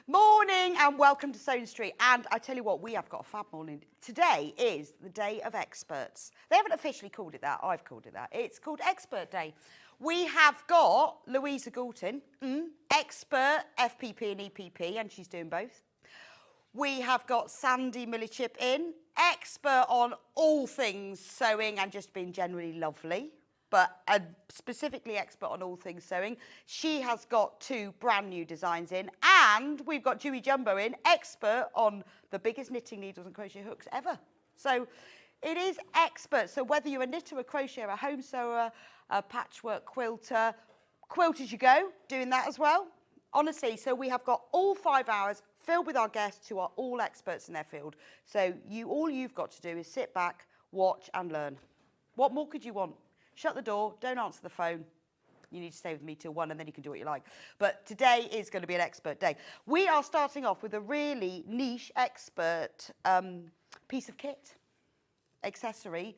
Morning and welcome to Sewing Street. And I tell you what, we have got a fab morning. Today is the Day of Experts. They haven't officially called it that, I've called it that. It's called Expert Day. We have got Louisa Goult in, expert FPP and EPP, and she's doing both. We have got Sandi Millichip in, expert on all things sewing and just being generally lovely, but specifically expert on all things sewing. She has got 2 brand new designs in, and we've got Julie Jumbo in, expert on the biggest knitting needles and crochet hooks ever. So it is expert. So whether you're a knitter, a crocheter, a home sewer, a patchwork quilter, Quilt As You Go, doing that as well. Honestly, so we have got all 5 hours filled with our guests who are all experts in their field. So all you've got to do is sit back, watch and learn. What more could you want? Shut the door, don't answer the phone. You need to stay with me till 1 and then you can do what you like. But today is going to be an expert day. We are starting off with a really niche expert piece of kit, accessory,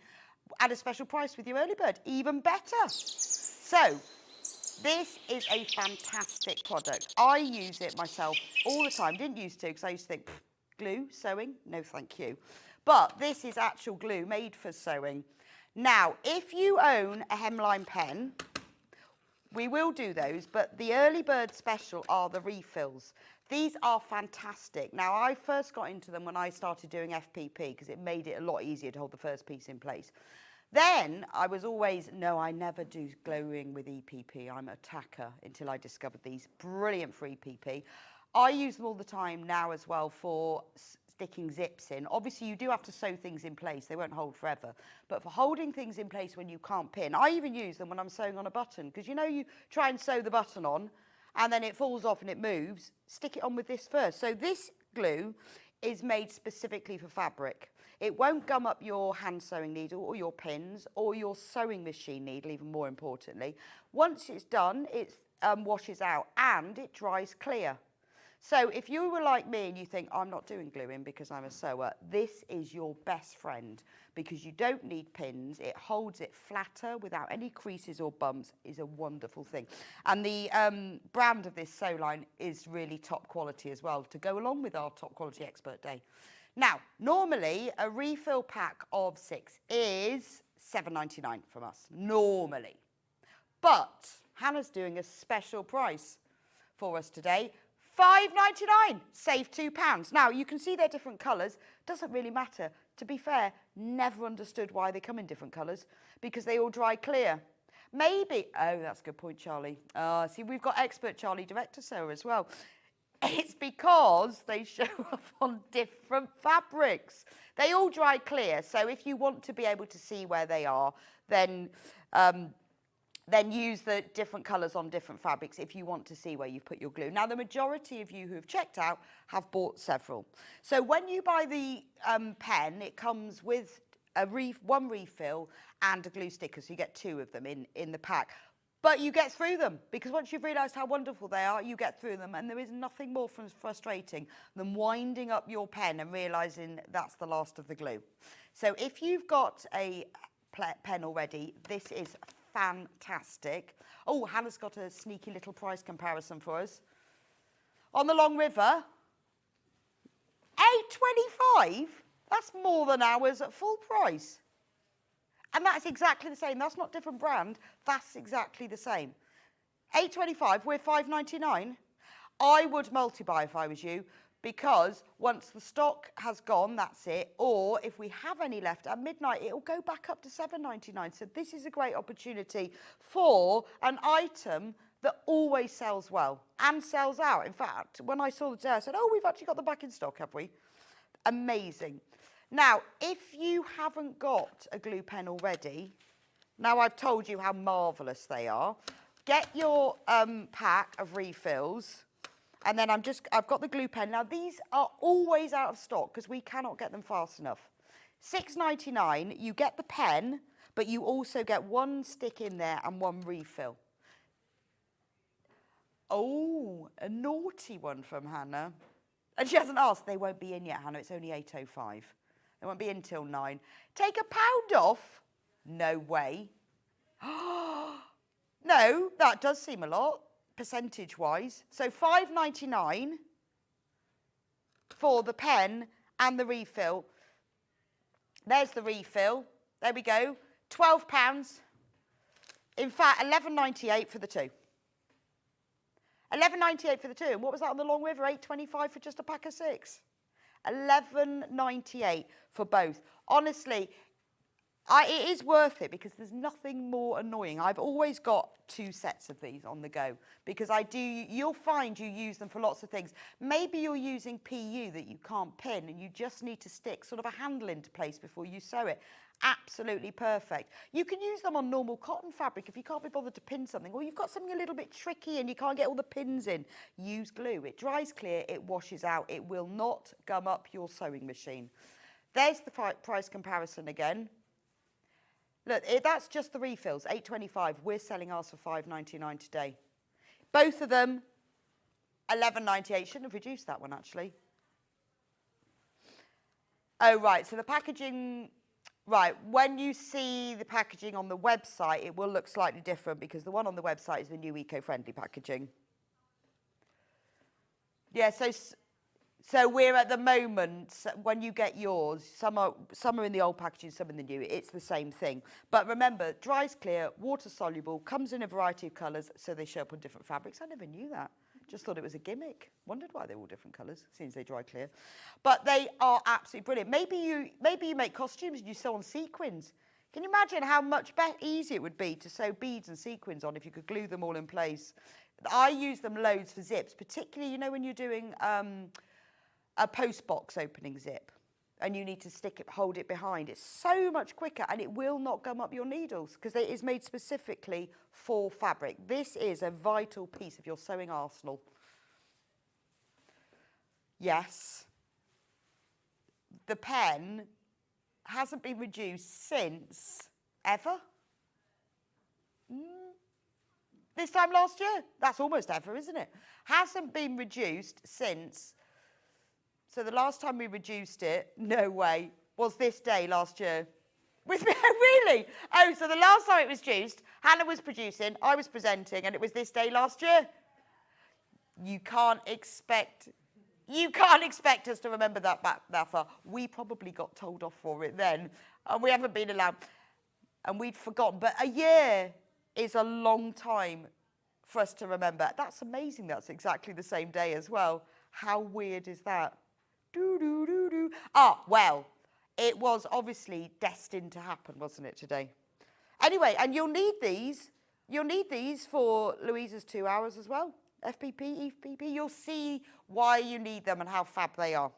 at a special price with your early bird. Even better. So this is a fantastic product. I use it myself all the time. Didn't used to because I used to think, glue, sewing, no thank you. But this is actual glue made for sewing. Now, if you own a hemline pen, we will do those, but the early bird special are the refills. These are fantastic. Now, I first got into them when I started doing FPP because it made it a lot easier to hold the first piece in place. Then I was always, no, I never do gluing with EPP. I'm a tacker until I discovered these. Brilliant for EPP. I use them all the time now as well for sticking zips in. Obviously, you do have to sew things in place. They won't hold forever. But for holding things in place when you can't pin, I even use them when I'm sewing on a button. Because you know you try and sew the button on and then it falls off and it moves. Stick it on with this first. So this glue is made specifically for fabric. It won't gum up your hand sewing needle or your pins or your sewing machine needle, even more importantly. Once it's done, it washes out and it dries clear. So if you were like me and you think, I'm not doing gluing because I'm a sewer, this is your best friend because you don't need pins. It holds it flatter without any creases or bumps. Is a wonderful thing. And the brand of this sew line is really top quality as well to go along with our top quality expert day. Now, normally a refill pack of 6 is £7.99 from us, normally. But Hannah's doing a special price for us today. £5.99, save £2. Now, you can see they're different colours. Doesn't really matter. To be fair, never understood why they come in different colours because they all dry clear. Maybe, oh, that's a good point, Charlie. See, we've got expert Charlie, director sewer as well. It's because they show up on different fabrics. They all dry clear. So if you want to be able to see where they are, then use the different colours on different fabrics if you want to see where you've put your glue. Now, the majority of you who have checked out have bought several. So when you buy the pen, it comes with one refill and a glue sticker, so you get 2 of them in the pack. But you get through them, because once you've realised how wonderful they are, you get through them, and there is nothing more frustrating than winding up your pen and realising that's the last of the glue. So if you've got a pen already, this is fantastic. Oh, Hannah's got a sneaky little price comparison for us. On the Long River, £8.25. That's more than ours at full price. And that's exactly the same. That's not different brand. That's exactly the same. £8.25, we're £5.99. I would multi-buy if I was you, because once the stock has gone, that's it. Or if we have any left at midnight, it'll go back up to £7.99. So this is a great opportunity for an item that always sells well and sells out. In fact, when I saw the day, I said, oh, we've actually got them back in stock, have we? Amazing. Now, if you haven't got a glue pen already, now I've told you how marvellous they are, get your pack of refills, and then I've got the glue pen. Now, these are always out of stock because we cannot get them fast enough. £6.99, you get the pen, but you also get 1 stick in there and 1 refill. Oh, a naughty one from Hannah. And she hasn't asked. They won't be in yet, Hannah. It's only 8:05. They won't be in till 9. Take £1 off? No way. No, that does seem a lot, percentage-wise. So £5.99 for the pen and the refill. There's the refill. There we go. £12. In fact, £11.98 for the two. £11.98 for the two. And what was that on the long river? £8.25 for just a pack of 6. £11.98 for both. Honestly, it is worth it because there's nothing more annoying. I've always got 2 sets of these on the go because you'll find you use them for lots of things. Maybe you're using PU that you can't pin and you just need to stick sort of a handle into place before you sew it. Absolutely perfect. You can use them on normal cotton fabric if you can't be bothered to pin something, or you've got something a little bit tricky and you can't get all the pins in. Use glue. It dries clear, it washes out, it will not gum up your sewing machine. There's the price comparison again. Look, that's just the refills, £8.25. We're selling ours for £5.99 today. Both of them, £11.98. Shouldn't have reduced that one, actually. Oh, right, so the packaging, right, when you see the packaging on the website, it will look slightly different because the one on the website is the new eco-friendly packaging. Yeah, so we're at the moment, when you get yours, some are in the old packaging, some in the new. It's the same thing. But remember, dries clear, water soluble, comes in a variety of colours, so they show up on different fabrics. I never knew that. Just thought it was a gimmick. Wondered why they were all different colours, since they dry clear. But they are absolutely brilliant. Maybe you make costumes and you sew on sequins. Can you imagine how much easier it would be to sew beads and sequins on if you could glue them all in place? I use them loads for zips, particularly, you know, when you're doing a post box opening zip and you need to hold it behind. It's so much quicker and it will not gum up your needles because it is made specifically for fabric. This is a vital piece of your sewing arsenal. Yes, the pen hasn't been reduced since ever. This time last year. That's almost ever, isn't it? Hasn't been reduced since. So the last time we reduced it, no way, was this day last year. With me, really? Oh, so the last time it was reduced, Hannah was producing, I was presenting, and it was this day last year. You can't expect us to remember that back that far. We probably got told off for it then, and we haven't been allowed, and we'd forgotten. But a year is a long time for us to remember. That's amazing. That's exactly the same day as well. How weird is that? Ah, well, it was obviously destined to happen, wasn't it, today? Anyway, and you'll need these. You'll need these for Louisa's 2 hours as well. FPP, EFPP. You'll see why you need them and how fab they are.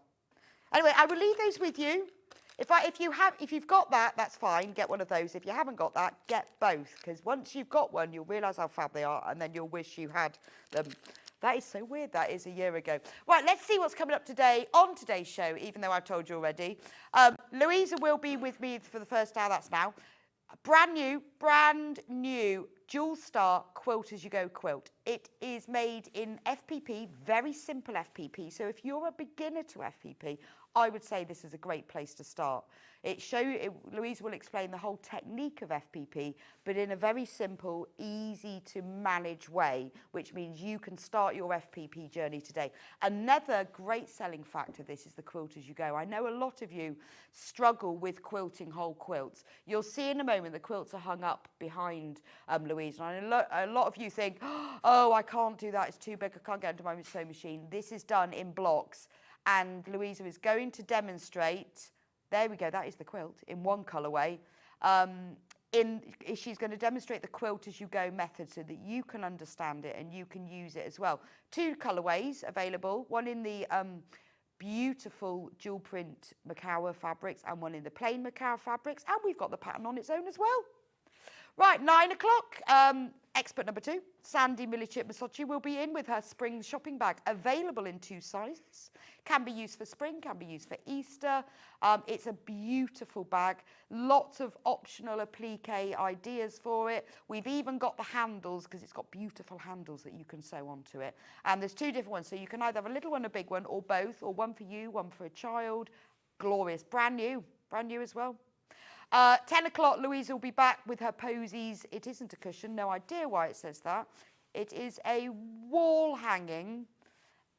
Anyway, I will leave those with you. If you've got that, that's fine. Get one of those. If you haven't got that, get both. Because once you've got one, you'll realise how fab they are, and then you'll wish you had them. That is so weird. That is a year ago. Right, let's see what's coming up today on today's show, even though I've told you already. Louisa will be with me for the first hour. That's now. Brand new Dual Star Quilt As You Go quilt. It is made in FPP, very simple FPP. So if you're a beginner to FPP, I would say this is a great place to start. Louisa will explain the whole technique of FPP, but in a very simple, easy to manage way, which means you can start your FPP journey today. Another great selling factor of this is the Quilt As You Go. I know a lot of you struggle with quilting whole quilts. You'll see in a moment the quilts are hung up behind Louisa. And a lot of you think, oh, I can't do that, it's too big, I can't get into my sewing machine. This is done in blocks, and Louisa is going to demonstrate. There we go, that is the quilt in one colourway. She's going to demonstrate the Quilt As You Go method so that you can understand it and you can use it as well. 2 colourways available, one in the beautiful dual print Macawa fabrics and one in the plain Macawa fabrics, and we've got the pattern on its own as well. Right, 9 o'clock, expert number 2, Sandi Millichip-Massocchi, will be in with her spring shopping bag, available in 2 sizes. Can be used for spring, can be used for Easter. It's a beautiful bag, lots of optional applique ideas for it. We've even got the handles, because it's got beautiful handles that you can sew onto it. And there's 2 different ones, so you can either have a little one, a big one, or both, or one for you, one for a child. Glorious, brand new as well. 10 o'clock, Louisa will be back with her Posies. It isn't a cushion, no idea why it says that. It is a wall hanging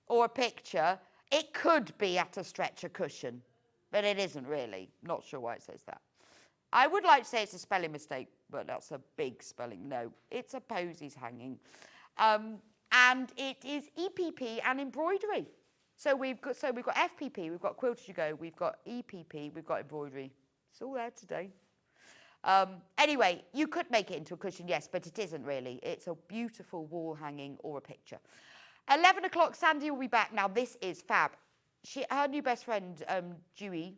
or a picture. It could be at a stretcher cushion, but it isn't really. Not sure why it says that. I would like to say it's a spelling mistake, but that's a big spelling. No, it's a Posies hanging. And it is EPP and embroidery. So we've got FPP, we've got Quilt As You Go, we've got EPP, we've got embroidery. It's all there today. Anyway, you could make it into a cushion, yes, but it isn't really. It's a beautiful wall hanging or a picture. 11 o'clock, Sandi will be back. Now, this is fab. Her new best friend, Julie,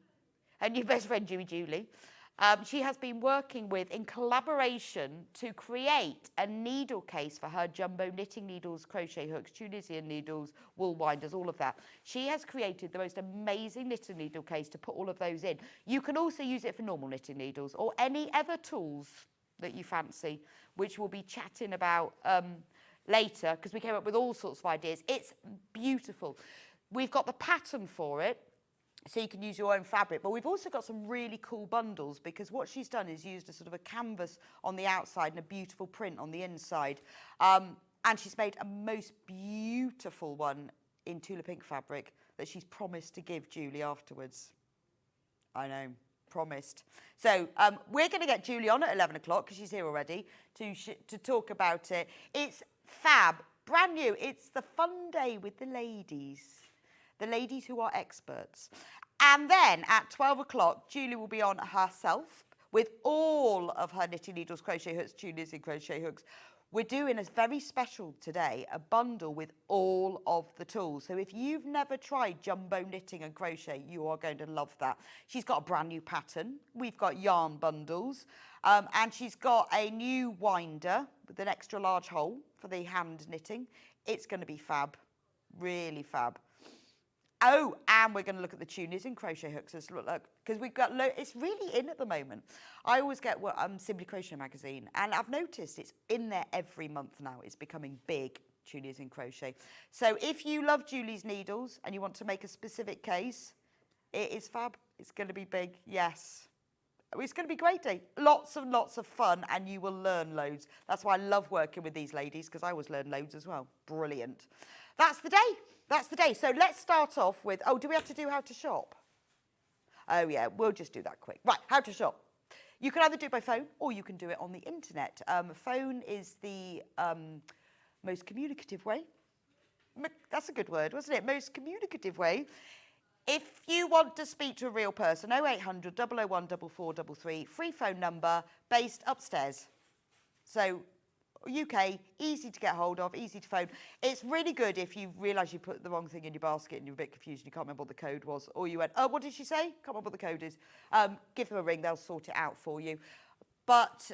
Julie, she has been working with, in collaboration, to create a needle case for her jumbo knitting needles, crochet hooks, Tunisian needles, wool winders, all of that. She has created the most amazing knitting needle case to put all of those in. You can also use it for normal knitting needles or any other tools that you fancy, which we'll be chatting about later, because we came up with all sorts of ideas. It's beautiful. We've got the pattern for it, so you can use your own fabric, but we've also got some really cool bundles, because what she's done is used a sort of a canvas on the outside and a beautiful print on the inside. And she's made a most beautiful one in Tula Pink fabric that she's promised to give Julie afterwards. I know, promised. So we're going to get Julie on at 11 o'clock, because she's here already, to talk about it. It's fab, brand new. It's the fun day with the ladies who are experts. And then at 12 o'clock, Julie will be on herself with all of her knitting needles, crochet hooks, Tunisian crochet hooks. We're doing a very special today, a bundle with all of the tools. So if you've never tried jumbo knitting and crochet, you are going to love that. She's got a brand new pattern. We've got yarn bundles. And she's got a new winder with an extra large hole for the hand knitting. It's going to be fab, really fab. Oh, and we're going to look at the Tunisian crochet hooks as look, because we've got it's really in at the moment. I always get Simply Crochet magazine, and I've noticed it's in there every month now. It's becoming big, Tunisian crochet. So if you love Julie's needles and you want to make a specific case, it is fab. It's going to be big, yes. It's going to be a great day. Lots and lots of fun, and you will learn loads. That's why I love working with these ladies, because I always learn loads as well. Brilliant. That's the day. That's the day. So let's start off with, do we have to do how to shop? Oh, yeah, we'll just do that quick. Right, how to shop. You can either do it by phone or you can do it on the internet. Phone is the most communicative way. That's a good word, wasn't it? Most communicative way. If you want to speak to a real person, 0800 001 4433, free phone number, based upstairs. So UK, easy to get hold of, easy to phone. It's really good if you realise you put the wrong thing in your basket and you're a bit confused and you can't remember what the code was, or you went, oh, what did she say? Can't remember what the code is. Give them a ring, they'll sort it out for you. But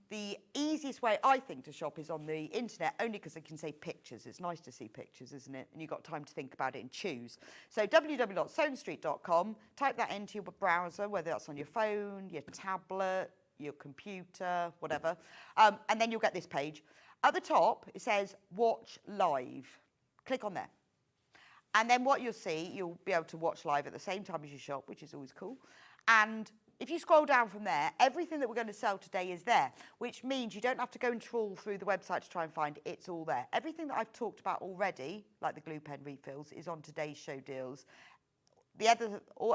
the easiest way, I think, to shop is on the internet, only because it can say pictures. It's nice to see pictures, isn't it? And you've got time to think about it and choose. So www.sewingstreet.com, type that into your browser, whether that's on your phone, your tablet, your computer, whatever, and then you'll get this page. At the top, it says Watch Live. Click on there. And then what you'll see, you'll be able to watch live at the same time as you shop, which is always cool. And if you scroll down from there, everything that we're going to sell today is there, which means you don't have to go and trawl through the website to try and find it. It's all there. Everything that I've talked about already, like the glue pen refills, is on today's show deals.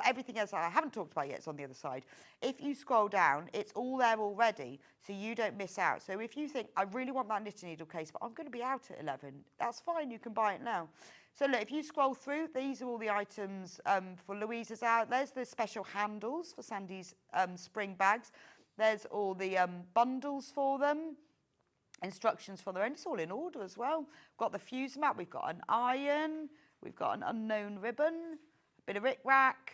Everything else I haven't talked about yet is on the other side. If you scroll down, it's all there already, so you don't miss out. So if you think, I really want that knitting needle case, but I'm going to be out at 11, that's fine, you can buy it now. So look, if you scroll through, these are all the items for Louisa's out. There's the special handles for Sandi's spring bags. There's all the bundles for them, instructions for their own. It's all in order as well. We've got the fuse mat, we've got an iron, we've got an unknown ribbon, bit of rick-rack,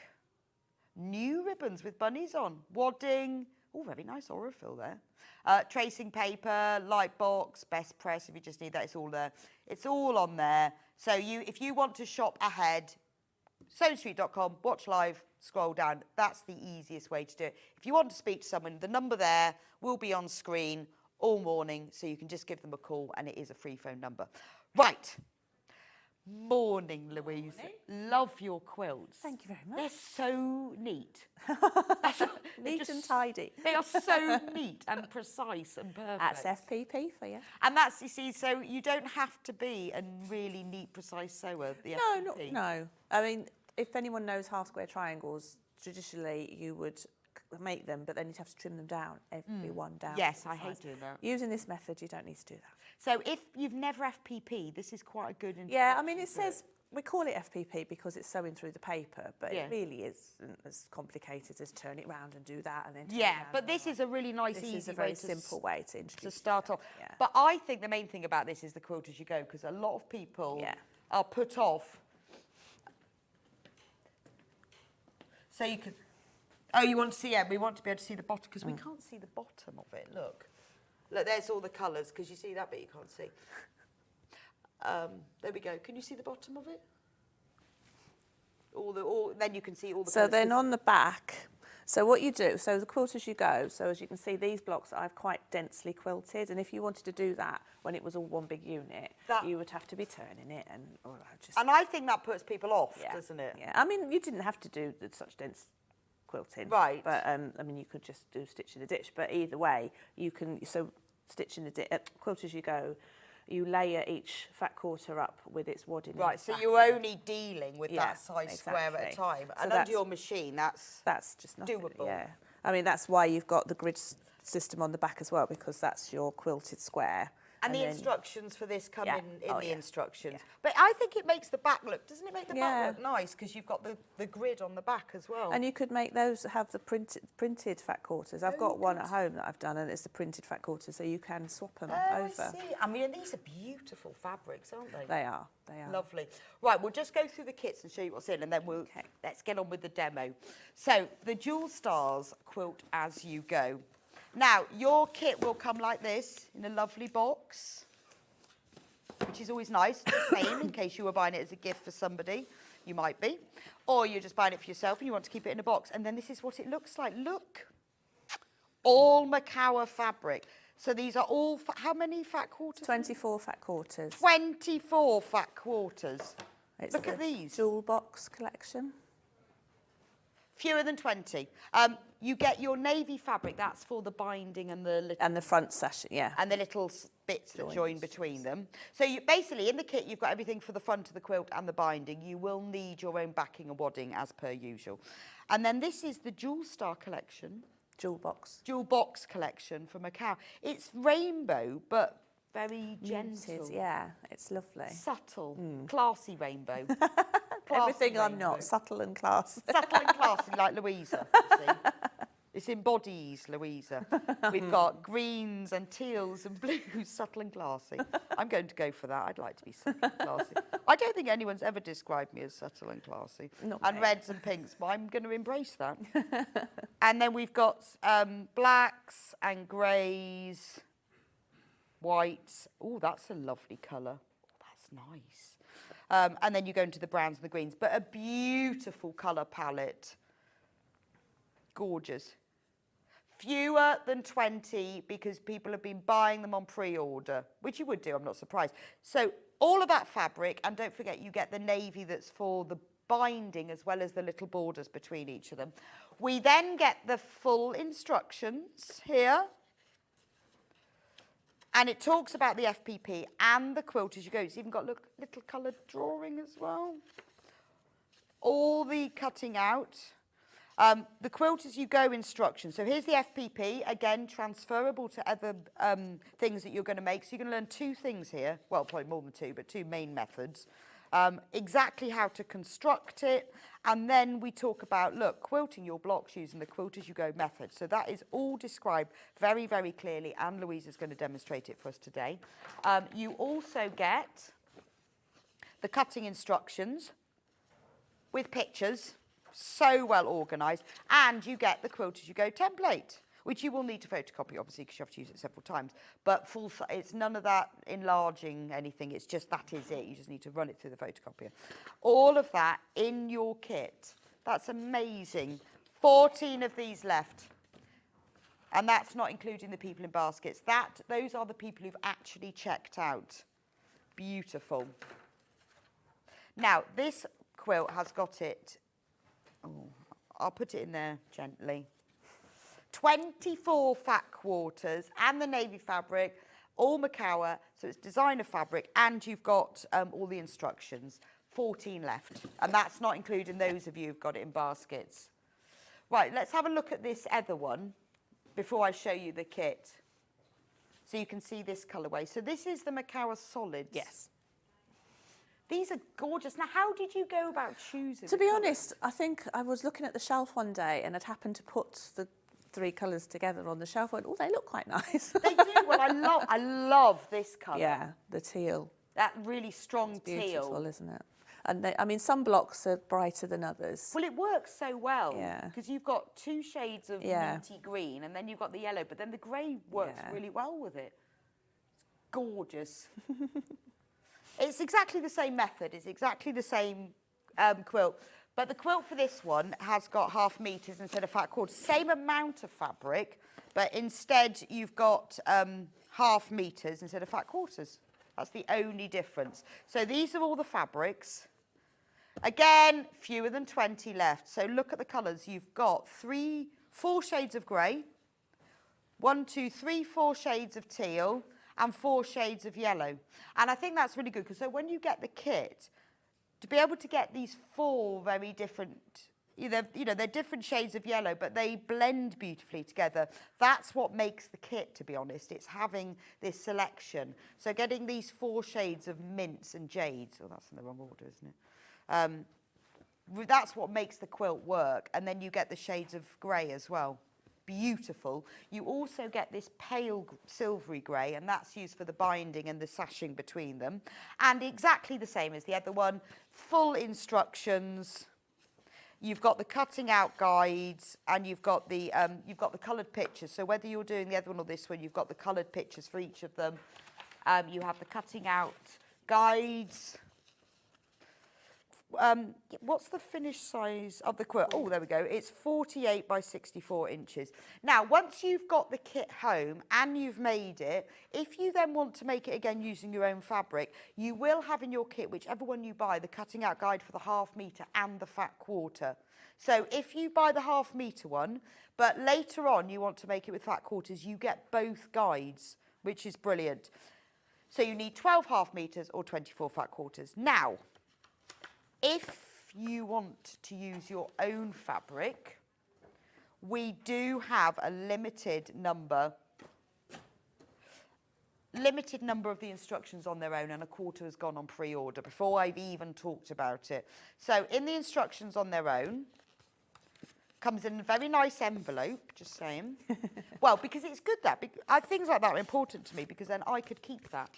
new ribbons with bunnies on, wadding, oh, very nice Aurifil there. Tracing paper, light box, best press, if you just need that, it's all there. It's all on there. So if you want to shop ahead, sewingstreet.com, watch live, scroll down. That's the easiest way to do it. If you want to speak to someone, the number there will be on screen all morning, so you can just give them a call, and it is a free phone number. Right. Morning, Louise. Morning. Love your quilts. Thank you very much. They're so neat. Neat and tidy. They are so neat and precise and perfect. That's FPP for you. And that's, you see, so you don't have to be a really neat, precise sewer, the FPP. No. I mean, if anyone knows half square triangles, traditionally you would make them, but then you'd have to trim them down, every one down. Yes, I hate doing that. Using this method, you don't need to do that. So if you've never FPP, this is quite a good introduction. Yeah, I mean, it says, we call it FPP because it's sewing through the paper, but it really isn't as complicated as turn it round and do that and then turn it round. But this is a really nice, easy way. This is a very simple way to introduce start off. Yeah. But I think the main thing about this is the quilt as you go, because a lot of people are put off. So you could, you want to see, we want to be able to see the bottom, because we can't see the bottom of it, look. Look, there's all the colours, because you see that bit you can't see. There we go. Can you see the bottom of it? Then you can see all the So colours. then on the back, so what you do, so the quilt as you go, so as you can see, these blocks I've quite densely quilted, and if you wanted to do that when it was all one big unit, you would have to be turning it, and and I think that puts people off, doesn't it? Yeah, I mean, you didn't have to do such dense quilting, right? But I mean, you could just do stitch in a ditch. But either way, you can. So stitch in the ditch, quilt as you go. You layer each fat quarter up with its wadding. Right, so you're only dealing with that size square at a time. So and under your machine, that's just nothing, doable. Yeah, I mean, that's why you've got the grid system on the back as well, because that's your quilted square. And the instructions for this come in the instructions. Yeah. But I think it makes the back look, doesn't it make the back look nice? Because you've got the grid on the back as well. And you could make those have the printed fat quarters. I've got one at home that I've done, and it's the printed fat quarters, so you can swap them over. I see. I mean, these are beautiful fabrics, aren't they? They are. Lovely. Right, we'll just go through the kits and show you what's in, and then let's get on with the demo. So, the Jewel Stars Quilt As You Go. Now, your kit will come like this, in a lovely box, which is always nice, the same, in case you were buying it as a gift for somebody, you might be, or you're just buying it for yourself and you want to keep it in a box, and then this is what it looks like. Look, all Macawa fabric. So these are all, how many fat quarters? 24 fat quarters. 24 fat quarters. Look at these. Jewel box collection. Fewer than 20. You get your navy fabric, that's for the binding and the little... And the front sash, and the little bits that join between them. So you basically, in the kit, you've got everything for the front of the quilt and the binding. You will need your own backing and wadding, as per usual. And then this is the Jewel Star collection. Jewel box. Jewel box collection from Macau. It's rainbow, but very gentle. Yeah, it's lovely. Subtle, classy rainbow. Everything I'm not, subtle and classy. Subtle and classy, like Louisa. See? This embodies Louisa. We've got greens and teals and blues, subtle and classy. I'm going to go for that. I'd like to be subtle and classy. I don't think anyone's ever described me as subtle and classy. And reds and pinks, but I'm going to embrace that. And then we've got blacks and greys, whites. Oh, that's a lovely colour. Oh, that's nice. And then you go into the browns and the greens, but a beautiful colour palette. Gorgeous. Fewer than 20 because people have been buying them on pre-order, which you would do, I'm not surprised. So all of that fabric, and don't forget you get the navy that's for the binding as well as the little borders between each of them. We then get the full instructions here. And it talks about the FPP and the quilt as you go. It's even got little coloured drawing as well. All the cutting out. The quilt as you go instructions. So here's the FPP, again, transferable to other things that you're going to make. So you're going to learn two things here. Well, probably more than two, but two main methods. Exactly how to construct it. And then we talk about, look, quilting your blocks using the quilt as you go method. So that is all described very, very clearly. And Louisa's going to demonstrate it for us today. You also get the cutting instructions with pictures. So well organised, and you get the quilt as you go template, which you will need to photocopy, obviously, because you have to use it several times. But it's none of that enlarging anything. It's just that is it. You just need to run it through the photocopier. All of that in your kit. That's amazing. 14 of these left, and that's not including the people in baskets. Those are the people who've actually checked out. Beautiful. Now, this quilt has got it, I'll put it in there gently. 24 fat quarters and the navy fabric, all Macawa, so it's designer fabric, and you've got all the instructions. 14 left, and that's not including those of you who've got it in baskets. Right, let's have a look at this other one before I show you the kit. So you can see this colourway. So this is the Macawa Solids. Yes. These are gorgeous. Now, how did you go about choosing? To be honest, I think I was looking at the shelf one day and I'd happened to put the 3 colours together on the shelf. And, oh, they look quite nice. They do. Well, I love this colour. Yeah, the teal. That really strong It's beautiful, teal. isn't it? And I mean, some blocks are brighter than others. Well, it works so well. Yeah. Because you've got 2 shades of minty green and then you've got the yellow, but then the grey works really well with it. It's gorgeous. It's exactly the same method. It's exactly the same quilt. But the quilt for this one has got ½ meters instead of fat quarters. Same amount of fabric, but instead you've got ½ meters instead of fat quarters. That's the only difference. So these are all the fabrics. Again, fewer than 20 left. So look at the colours. You've got 4 shades of grey, 1, 2, 3, 4 shades of teal, and 4 shades of yellow. And I think that's really good because so when you get the kit, to be able to get these 4 very different, they're different shades of yellow, but they blend beautifully together. That's what makes the kit, to be honest. It's having this selection. So getting these 4 shades of mints and jades, oh, that's in the wrong order, isn't it? That's what makes the quilt work. And then you get the shades of grey as well. Beautiful. You also get this pale silvery grey, and that's used for the binding and the sashing between them. And exactly the same as the other one, full instructions. You've got the cutting out guides, and you've got the coloured pictures. So whether you're doing the other one or this one, you've got the coloured pictures for each of them. You have the cutting out guides. What's the finished size of the quilt? Oh, there we go. It's 48 by 64 inches. Now, once you've got the kit home and you've made it, if you then want to make it again using your own fabric, you will have in your kit, whichever one you buy, the cutting out guide for the ½ metre and the fat quarter. So if you buy the ½ metre one, but later on you want to make it with fat quarters, you get both guides, which is brilliant. So you need 12 ½ metres or 24 fat quarters. Now, if you want to use your own fabric, we do have a limited number of the instructions on their own, and a quarter has gone on pre-order before I've even talked about it. So in the instructions on their own, comes in a very nice envelope, just saying. Well, because it's good that, things like that are important to me because then I could keep that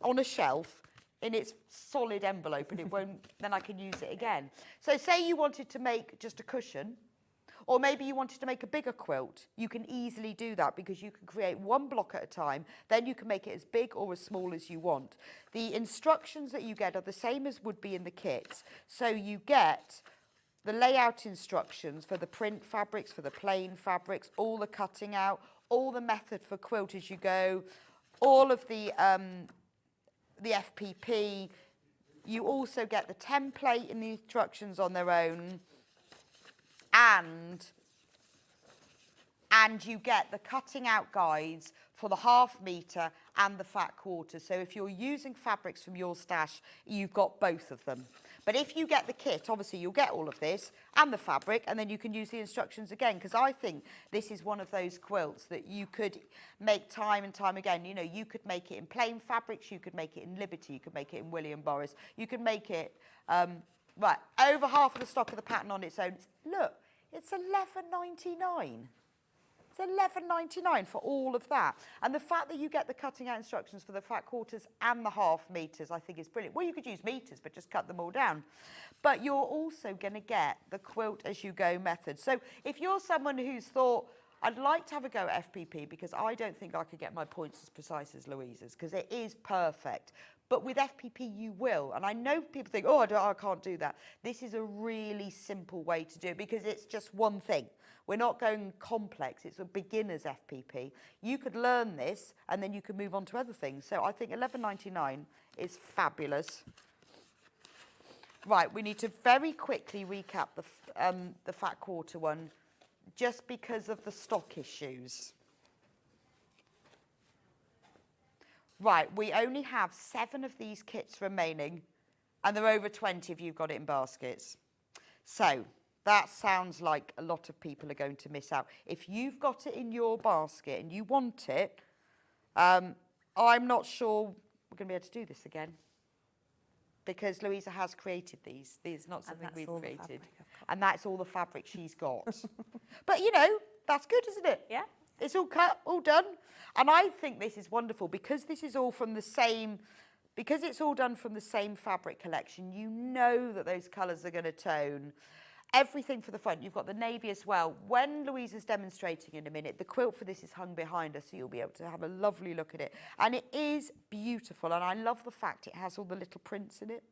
on a shelf in its solid envelope and it won't, then I can use it again. So say you wanted to make just a cushion, or maybe you wanted to make a bigger quilt, you can easily do that because you can create 1 block at a time, then you can make it as big or as small as you want. The instructions that you get are the same as would be in the kits. So you get the layout instructions for the print fabrics, for the plain fabrics, all the cutting out, all the method for Quilt As You Go, all of the FPP. You also get the template and the instructions on their own, and you get the cutting out guides for the ½ metre and the fat quarter. So if you're using fabrics from your stash, you've got both of them. But if you get the kit, obviously you'll get all of this and the fabric, and then you can use the instructions again, because I think this is one of those quilts that you could make time and time again. You know, you could make it in plain fabrics, you could make it in Liberty, you could make it in William Morris, you could make it, right, over half of the stock of the pattern on its own. Look, it's £11.99. It's £11.99 for all of that. And the fact that you get the cutting out instructions for the fat quarters and the ½ meters, I think is brilliant. Well, you could use meters, but just cut them all down. But you're also going to get the Quilt As You Go method. So if you're someone who's thought, I'd like to have a go at FPP because I don't think I could get my points as precise as Louisa's, because it is perfect. But with FPP, you will. And I know people think, oh, I can't do that. This is a really simple way to do it because it's just one thing. We're not going complex. It's a beginner's FPP. You could learn this and then you can move on to other things. So I think £11.99 is fabulous. Right, we need to very quickly recap the fat quarter one, just because of the stock issues. Right, we only have 7 of these kits remaining, and there are over 20 if you've got it in baskets. So that sounds like a lot of people are going to miss out. If you've got it in your basket and you want it, I'm not sure we're going to be able to do this again, because Louisa has created these. These are not something we've created. And that's all the fabric she's got. But, you know, that's good, isn't it? Yeah. It's all cut, all done. And I think this is wonderful because this is all from the same, because it's all done from the same fabric collection, you know that those colours are going to tone. Everything for the front. You've got the navy as well. When Louisa's demonstrating in a minute, the quilt for this is hung behind her, so you'll be able to have a lovely look at it. And it is beautiful, and I love the fact it has all the little prints in it,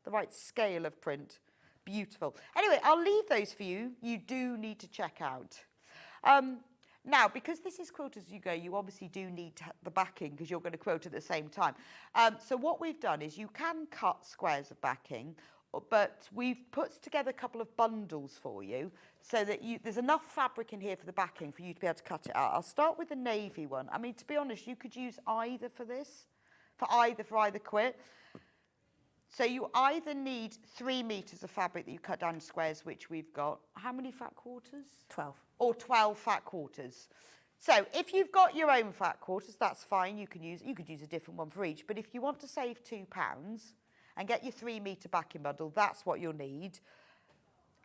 the right scale of print. Beautiful. Anyway, I'll leave those for you. You do need to check out. Now, because this is Quilt As You Go, you obviously do need the backing because you're going to quilt at the same time. So what we've done is you can cut squares of backing, but we've put together a couple of bundles for you so that there's enough fabric in here for the backing for you to be able to cut it out. I'll start with the navy one. I mean, to be honest, you could use either for this, for either quilt. So you either need 3 meters of fabric that you cut down in squares, which we've got. How many fat quarters? 12. Or 12 fat quarters. So if you've got your own fat quarters, that's fine. You could use a different one for each. But if you want to save £2 and get your 3 meter backing bundle, that's what you'll need.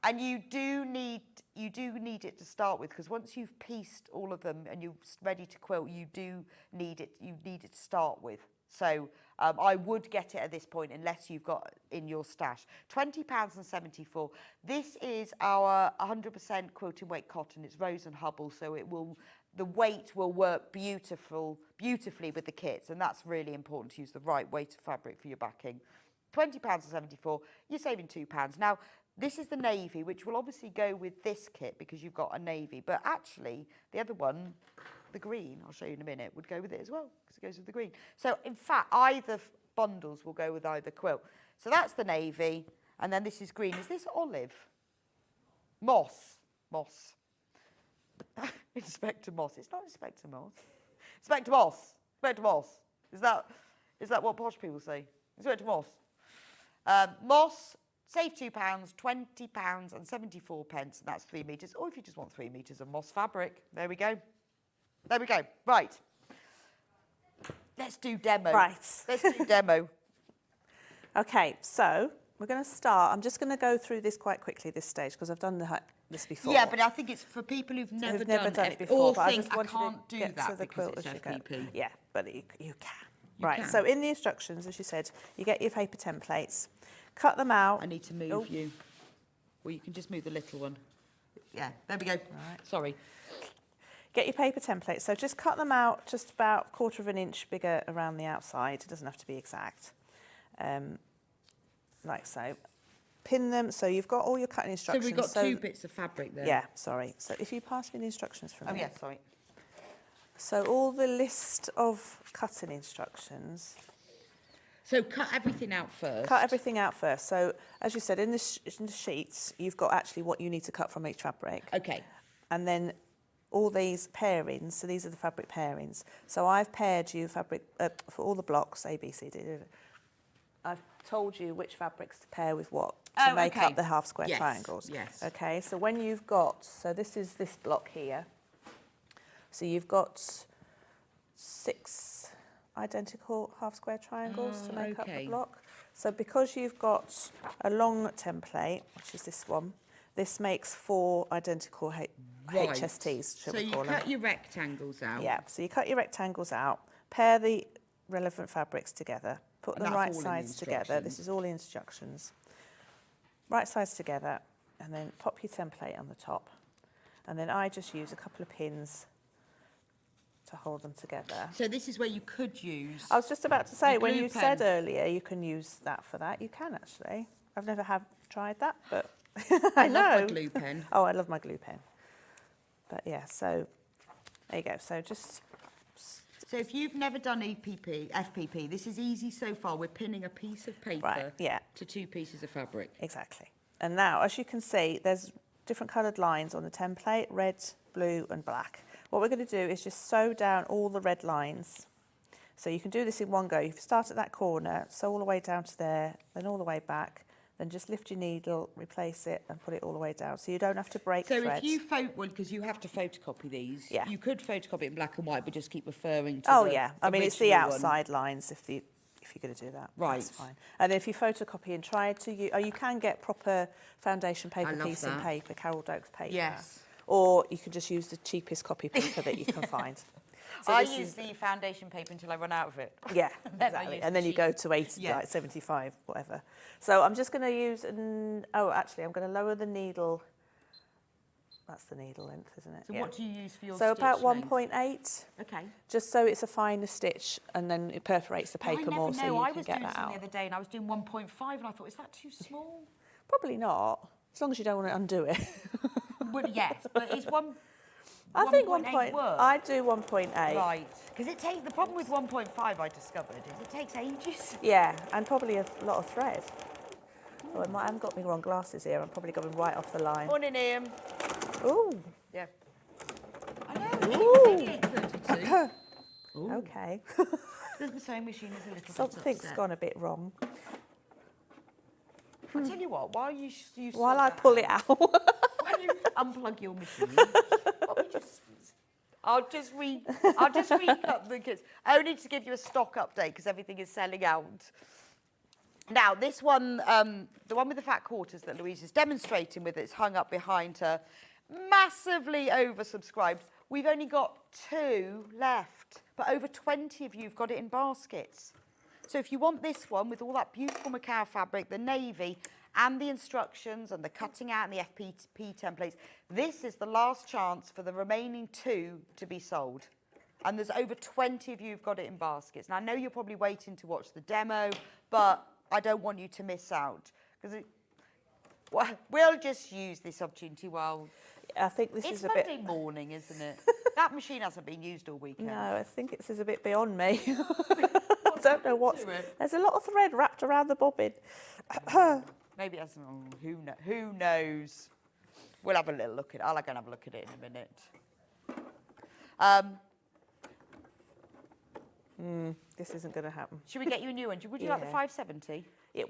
And you do need it to start with, because once you've pieced all of them and you're ready to quilt, you need it to start with. So I would get it at this point unless you've got in your stash. £20.74. This is our 100% quilting weight cotton. It's Rose and Hubble, so the weight will work beautifully with the kits, and that's really important to use the right weight of fabric for your backing. £20.74. You're saving £2. Now, this is the navy, which will obviously go with this kit because you've got a navy, but actually the other one, the green, I'll show you in a minute, would go with it as well because it goes with the green. So in fact, either bundles will go with either quilt. So that's the navy, and then this is green. Is this olive? Moss. Inspector Moss. It's not Inspector Moss. Inspector Moss. Inspector Moss. Is that what posh people say? Inspector Moss. Moss. Save £2, £20.74, and that's 3 meters. Or if you just want 3 meters of moss fabric, there we go. There we go. Right. Let's do demo. Right. Let's do demo. Okay, so we're going to start. I'm just going to go through this quite quickly this stage because I've done this before. Yeah, but I think it's for people who've never done it before. But think I can't do that the because quilt it's as you go. FPP. Yeah, but you can. So in the instructions, as you said, you get your paper templates, cut them out. I need to move you. Well, you can just move the little one. Yeah, there we go. Right. Sorry. Get your paper templates. So just cut them out just about 1/4 of an inch bigger around the outside. It doesn't have to be exact. Like so. Pin them. So you've got all your cutting instructions. So we've got 2 bits of fabric there. Yeah, sorry. So if you pass me the instructions from me. Oh, yeah, sorry. So all the list of cutting instructions. So cut everything out first. Cut everything out first. So as you said, in the sheets, you've got actually what you need to cut from each fabric. Okay. And then all these pairings, so these are the fabric pairings. So I've paired you fabric for all the blocks, A, B, C, D. I've told you which fabrics to pair with what to make up the half square triangles. Yes. Okay, so when you've got, so this is this block here. So you've got 6 identical half square triangles to make up the block. So because you've got a long template, which is this one, this makes 4 identical HSTs, shall we call them. So you cut your rectangles out. Yeah, so you cut your rectangles out, pair the relevant fabrics together, put them right sides together. This is all the instructions. Right sides together, and then pop your template on the top. And then I just use a couple of pins to hold them together. So this is where you could use... I was just about to say, when you said earlier you can use that for that, you can actually. I've never tried that, but I know. love my glue pen. Oh, I love my glue pen. But yeah, so there you go. So just So if you've never done FPP, this is easy so far. We're pinning a piece of paper to 2 pieces of fabric. Exactly. And now, as you can see, there's different coloured lines on the template, red, blue and black. What we're going to do is just sew down all the red lines. So you can do this in one go. You start at that corner, sew all the way down to there, then all the way back, then just lift your needle, replace it and put it all the way down. So you don't have to break threads. So if you, because you have to photocopy these, you could photocopy it in black and white, but just keep referring to I mean, it's the outside lines if you're going to do that. Right. That's fine. And if you photocopy and try to use, you can get proper foundation paper, piecing paper, Carol Doakes paper. Yes. Or you can just use the cheapest copy paper that you can find. So I use the foundation paper until I run out of it. Yeah, exactly. And then you go to 80, like 75, whatever. So I'm just going to use, actually, I'm going to lower the needle. That's the needle length, isn't it? So what do you use for your So stitch about length? 1.8. Okay. Just so it's a finer stitch and then it perforates the paper more so you can get that out. I was doing some the other day and I was doing 1.5 and I thought, is that too small? Probably not, as long as you don't want to undo it. Well, yes, but is I think 1.8 work? I do 1.8. Right, because the problem with 1.5 I discovered is it takes ages. Yeah, and probably a lot of thread. Oh, I haven't got my wrong glasses here. I'm probably going right off the line. Morning, Ian. Ooh. Yeah. I know. Ooh. It's 8:32. Okay. The sewing machine is a little Something's bit upset. gone a bit wrong. I'll tell you what, while I pull it out. While you unplug your machine, I'll just recut the kits. Only to give you a stock update because everything is selling out. Now, this one, the one with the fat quarters that Louise is demonstrating with, it's hung up behind her, massively oversubscribed. We've only got 2 left, but over 20 of you have got it in baskets. So if you want this one with all that beautiful Macao fabric, the navy, and the instructions and the cutting out and the FPP templates, this is the last chance for the remaining 2 to be sold. And there's over 20 of you who've got it in baskets. And I know you're probably waiting to watch the demo, but I don't want you to miss out. Because we'll just use this opportunity while... I think this is a bit... It's Monday morning, isn't it? That machine hasn't been used all weekend. No, I think this is a bit beyond me. I don't know what's... There's a lot of thread wrapped around the bobbin. Maybe it hasn't... who knows? We'll have a little look at it. I'll go and have a look at it in a minute. This isn't going to happen. Should we get you a new one? Would you like the 570? Yeah,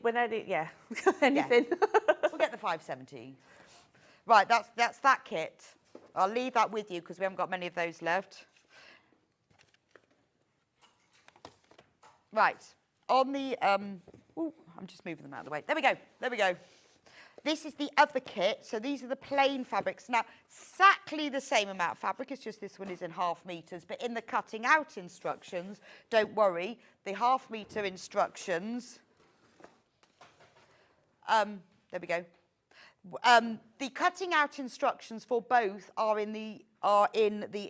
anything. We'll get the 570. Right, that's that kit. I'll leave that with you because we haven't got many of those left. Right, on the... I'm just moving them out of the way. There we go. This is the other kit. So these are the plain fabrics. Now, exactly the same amount of fabric. It's just this one is in ½ meters. But in the cutting out instructions, don't worry, the ½ meter instructions... there we go. The cutting out instructions for both are in the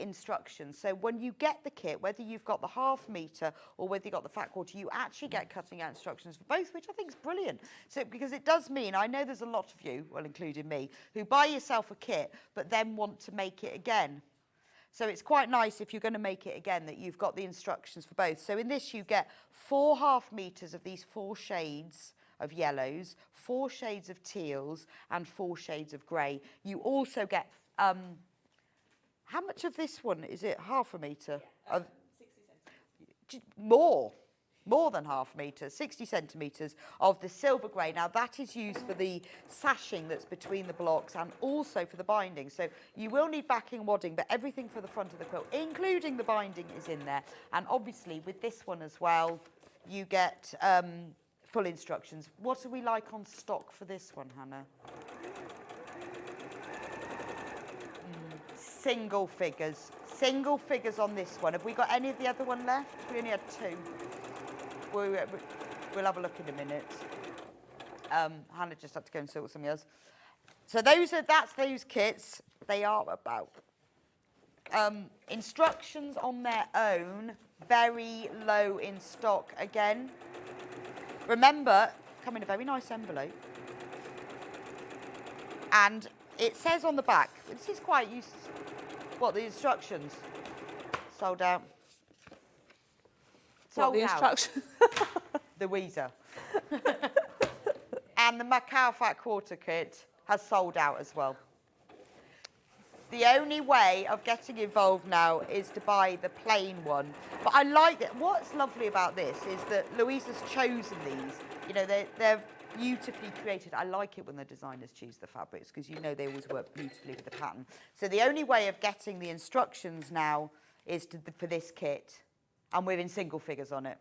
instructions. So when you get the kit, whether you've got the ½ meter or whether you've got the fat quarter, you actually get cutting out instructions for both, which I think is brilliant. So because it does mean, I know there's a lot of you, well, including me, who buy yourself a kit but then want to make it again. So it's quite nice if you're going to make it again that you've got the instructions for both. So in this you get 4 ½ meters of these 4 shades of yellows, 4 shades of teals and 4 shades of grey. You also get, how much of this one? Is it ½ metre? Of 60 centimetres. More than ½ metre, 60 centimetres of the silver grey. Now that is used for the sashing that's between the blocks and also for the binding. So you will need backing wadding, but everything for the front of the quilt, including the binding, is in there. And obviously with this one as well, you get full instructions. What are we like on stock for this one, Hannah? Single figures. Single figures on this one. Have we got any of the other one left? We only had 2. We'll have a look in a minute. Hannah just had to go and sort something else. So that's those kits. They are about. Instructions on their own, very low in stock again. Remember, come in a very nice envelope. And it says on the back, this is quite useful, what the instructions, sold out. Sold the out. instructions? Louisa. And the Macau Fat Quarter kit has sold out as well. The only way of getting involved now is to buy the plain one. But I like it. What's lovely about this is that Louisa's chosen these. You know, they're beautifully created. I like it when the designers choose the fabrics because you know they always work beautifully with the pattern. So the only way of getting the instructions now is for this kit. And we're in single figures on it.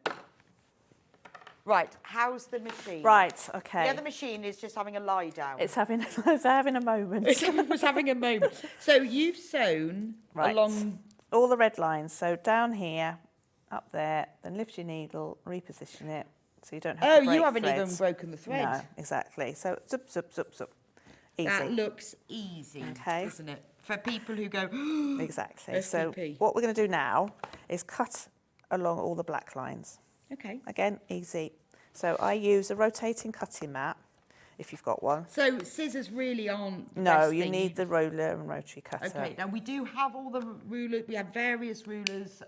Right, how's the machine? Right, okay. The other machine is just having a lie down. It's having a moment. It was having a moment. So you've sewn along... all the red lines. So down here, up there, then lift your needle, reposition it, so you don't have to break you haven't threads. even broken the thread. No, exactly. So zup, zup, zup, zup. Easy. That looks easy, doesn't it? For people who go... Exactly. STP. So what we're going to do now is cut along all the black lines. Okay. Again, easy. So I use a rotating cutting mat, if you've got one. So scissors really aren't the No, best you thing. need the roller and rotary cutter. Okay, now we do have all the rulers, we have various rulers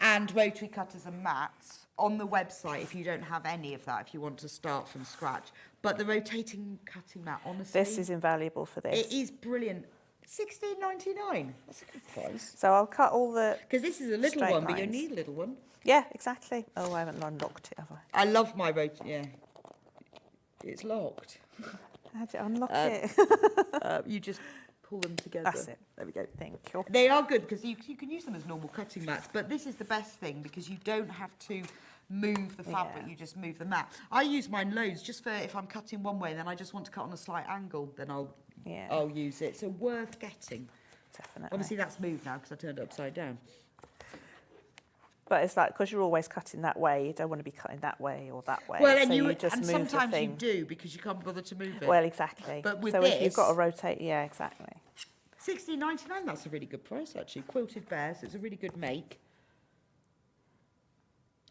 and rotary cutters and mats on the website if you don't have any of that, if you want to start from scratch. But the rotating cutting mat, honestly... This is invaluable for this. It is brilliant. $16.99. That's a good price. So I'll cut all the... Because this is a little straight one, but you lines. need a little one. Yeah, exactly. Oh, I haven't unlocked it, have I? I love my yeah. It's locked. How do you unlock it? You just pull them together. That's it. There we go. Thank you. They are good because you can use them as normal cutting mats, but this is the best thing because you don't have to move the fabric, you just move the mat. I use mine loads just for if I'm cutting one way, then I just want to cut on a slight angle, then I'll use it. So worth getting. Definitely. Obviously that's moved now because I turned it upside down. But it's like, because you're always cutting that way, you don't want to be cutting that way or that way. Well, and so you just and move the sometimes thing. you do because you can't bother to move it. Well, exactly. But with so this, if you've got to rotate, yeah, exactly. $16.99, that's a really good price actually. Quilted Bear, so it's a really good make.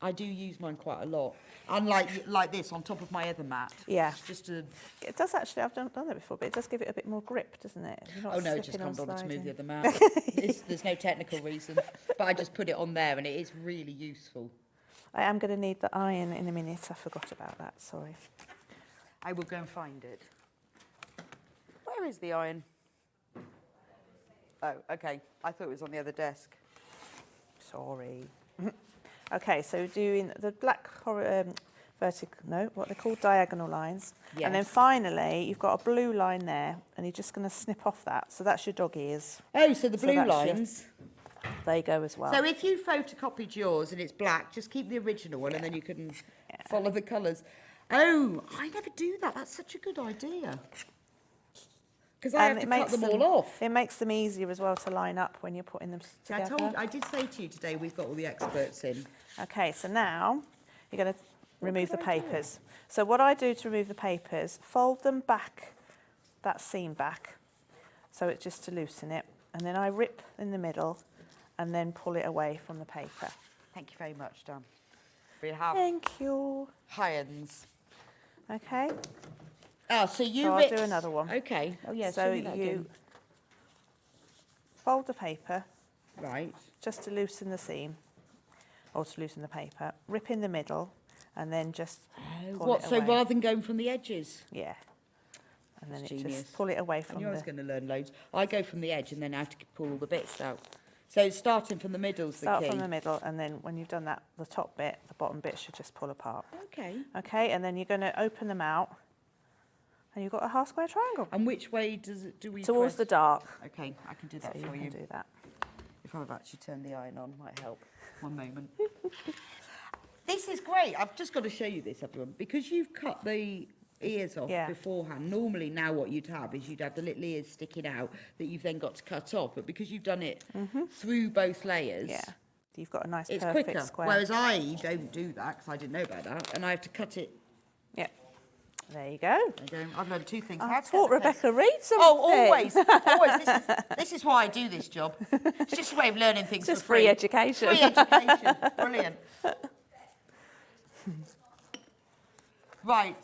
I do use mine quite a lot. And like this on top of my other mat. Yeah. Just to... It does actually, I've done that before, but it does give it a bit more grip, doesn't it? You're not Oh no, it just slipping can't and bother to move the sliding. other mat. There's no technical reason. But I just put it on there and it is really useful. I am going to need the iron in a minute. I forgot about that, sorry. I will go and find it. Where is the iron? Oh, okay. I thought it was on the other desk. Sorry. Okay, so doing the black vertical, no, what they're called diagonal lines. Yes. And then finally, you've got a blue line there, and you're just going to snip off that. So that's your dog ears. Oh, so the blue that's your- lines. They go as well. So if you photocopied yours and it's black, just keep the original one and then you can follow the colours. Oh, I never do that. That's such a good idea. Because I have to cut them all off. It makes them easier as well to line up when you're putting them together. I did say to you today we've got all the experts in. Okay, so now you're going to remove the papers. So what I do to remove the papers, fold them back, that seam back, so it's just to loosen it. And then I rip in the middle and then pull it away from the paper. Thank you very much, Dan. We have Thank you. Hyans. Okay. Oh, so you So I'll ripped... do another one. Okay. Oh, yeah, So show me that you again. fold the paper Right. just to loosen the seam, or to loosen the paper, rip in the middle, and then just pull What, it so away. rather than going from the edges? Yeah. And then That's it genius. just pull it away I from knew I was the... going to learn loads. I go from the edge and then I have to pull all the bits out. So starting from the middle's the Start key. from the middle, and then when you've done that, the top bit, the bottom bit should just pull apart. Okay. Okay, and then you're going to open them out, and you've got a half square triangle. And which way do we Towards the press? dark. Okay, I can do So that you for can you. do that. If I've actually turned the iron on, might help. One moment. This is great. I've just got to show you this, everyone. Because you've cut the ears off beforehand, normally now what you'd have is you'd have the little ears sticking out that you've then got to cut off. But because you've done it through both layers, Yeah. You've got a nice it's perfect quicker. square. Whereas I don't do that because I didn't know about that. And I have to cut it. Yeah. There you go. There you go. I've learned two things. I How to taught get the Rebecca Reed something. Oh, always, always. This is why I do this job. It's just a way of learning things Just for free. free education. Free education. Brilliant. Right.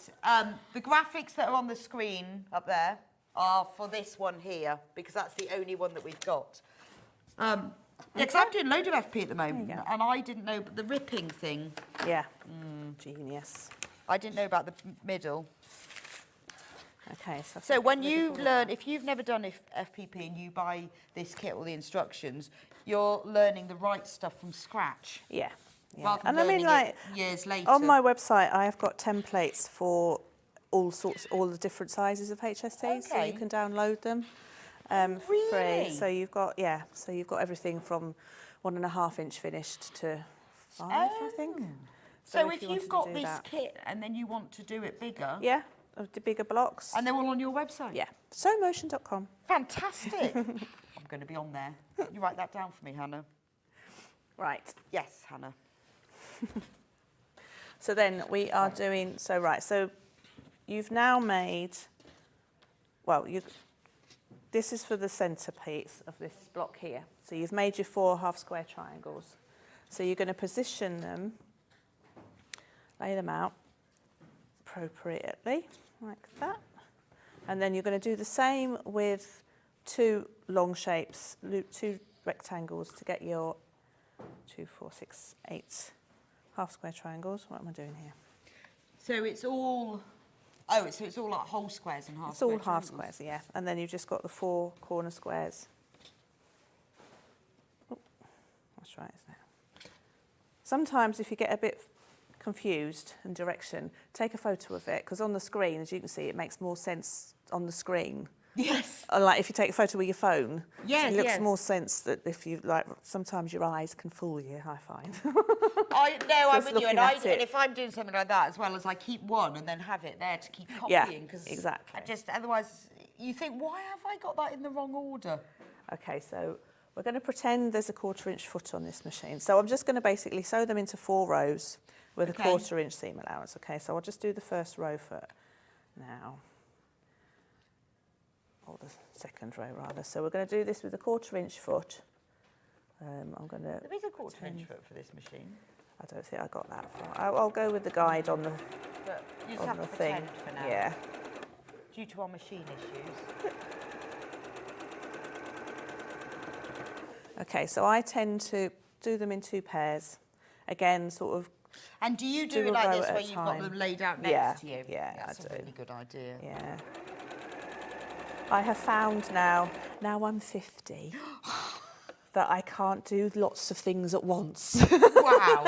The graphics that are on the screen up there are for this one here because that's the only one that we've got. Yeah, because I'm doing a load of FP at the moment, and I didn't know the ripping thing. Yeah, genius. I didn't know about the middle. Okay, so when you learn, if you've never done FPP and you buy this kit or the instructions, you're learning the right stuff from scratch. Yeah. Rather than And I mean, like, years later. on my website, I have got templates for all the different sizes of HSTs, so you can download them for free. So you've got everything from 1.5 inch finished to 5, I think. So if you've got this kit and then you want to do it bigger. Yeah, of the bigger blocks. And they're all on your website? Yeah, sewmotion.com. Fantastic. I'm going to be on there. You write that down for me, Hannah. Right. Yes, Hannah. So then we are doing, so you've now made, this is for the centrepiece of this block here. So you've made your 4 half square triangles. So you're going to position them, lay them out appropriately, like that. And then you're going to do the same with 2 long shapes, 2 rectangles to get your 2, 4, 6, 8 half square triangles. What am I doing here? So it's all, so it's all like whole squares and half It's square all half triangles. squares, yeah. And then you've just got the 4 corner squares. Oh, that's right, isn't it? Sometimes if you get a bit confused in direction, take a photo of it, because on the screen, as you can see, it makes more sense on the screen. Yes. Like if you take a photo with your phone, yes, it looks more sense that if you, like, sometimes your eyes can fool you, I find. I'm with you, and if I'm doing something like that as well, as I keep one and then have it there to keep copying, because exactly. Otherwise you think, why have I got that in the wrong order? Okay, so we're going to pretend there's a 1/4 inch foot on this machine. So I'm just going to basically sew them into 4 rows with a 1/4 inch seam allowance. Okay, so I'll just do the first row for now. Or the second row rather. So we're going to do this with a 1/4 inch foot. I'm going to. There is a 1/4 inch foot for this machine. I don't think I got that far. I'll go with the guide on the. But you just have to thing. pretend for now. Yeah. Due to our machine issues. Okay, so I tend to do them in 2 pairs. Again, sort of. And do you do it like this, where you've got them laid out next to you? Yeah, that's a really good idea. Yeah. I have found now I'm 50, that I can't do lots of things at once. Wow.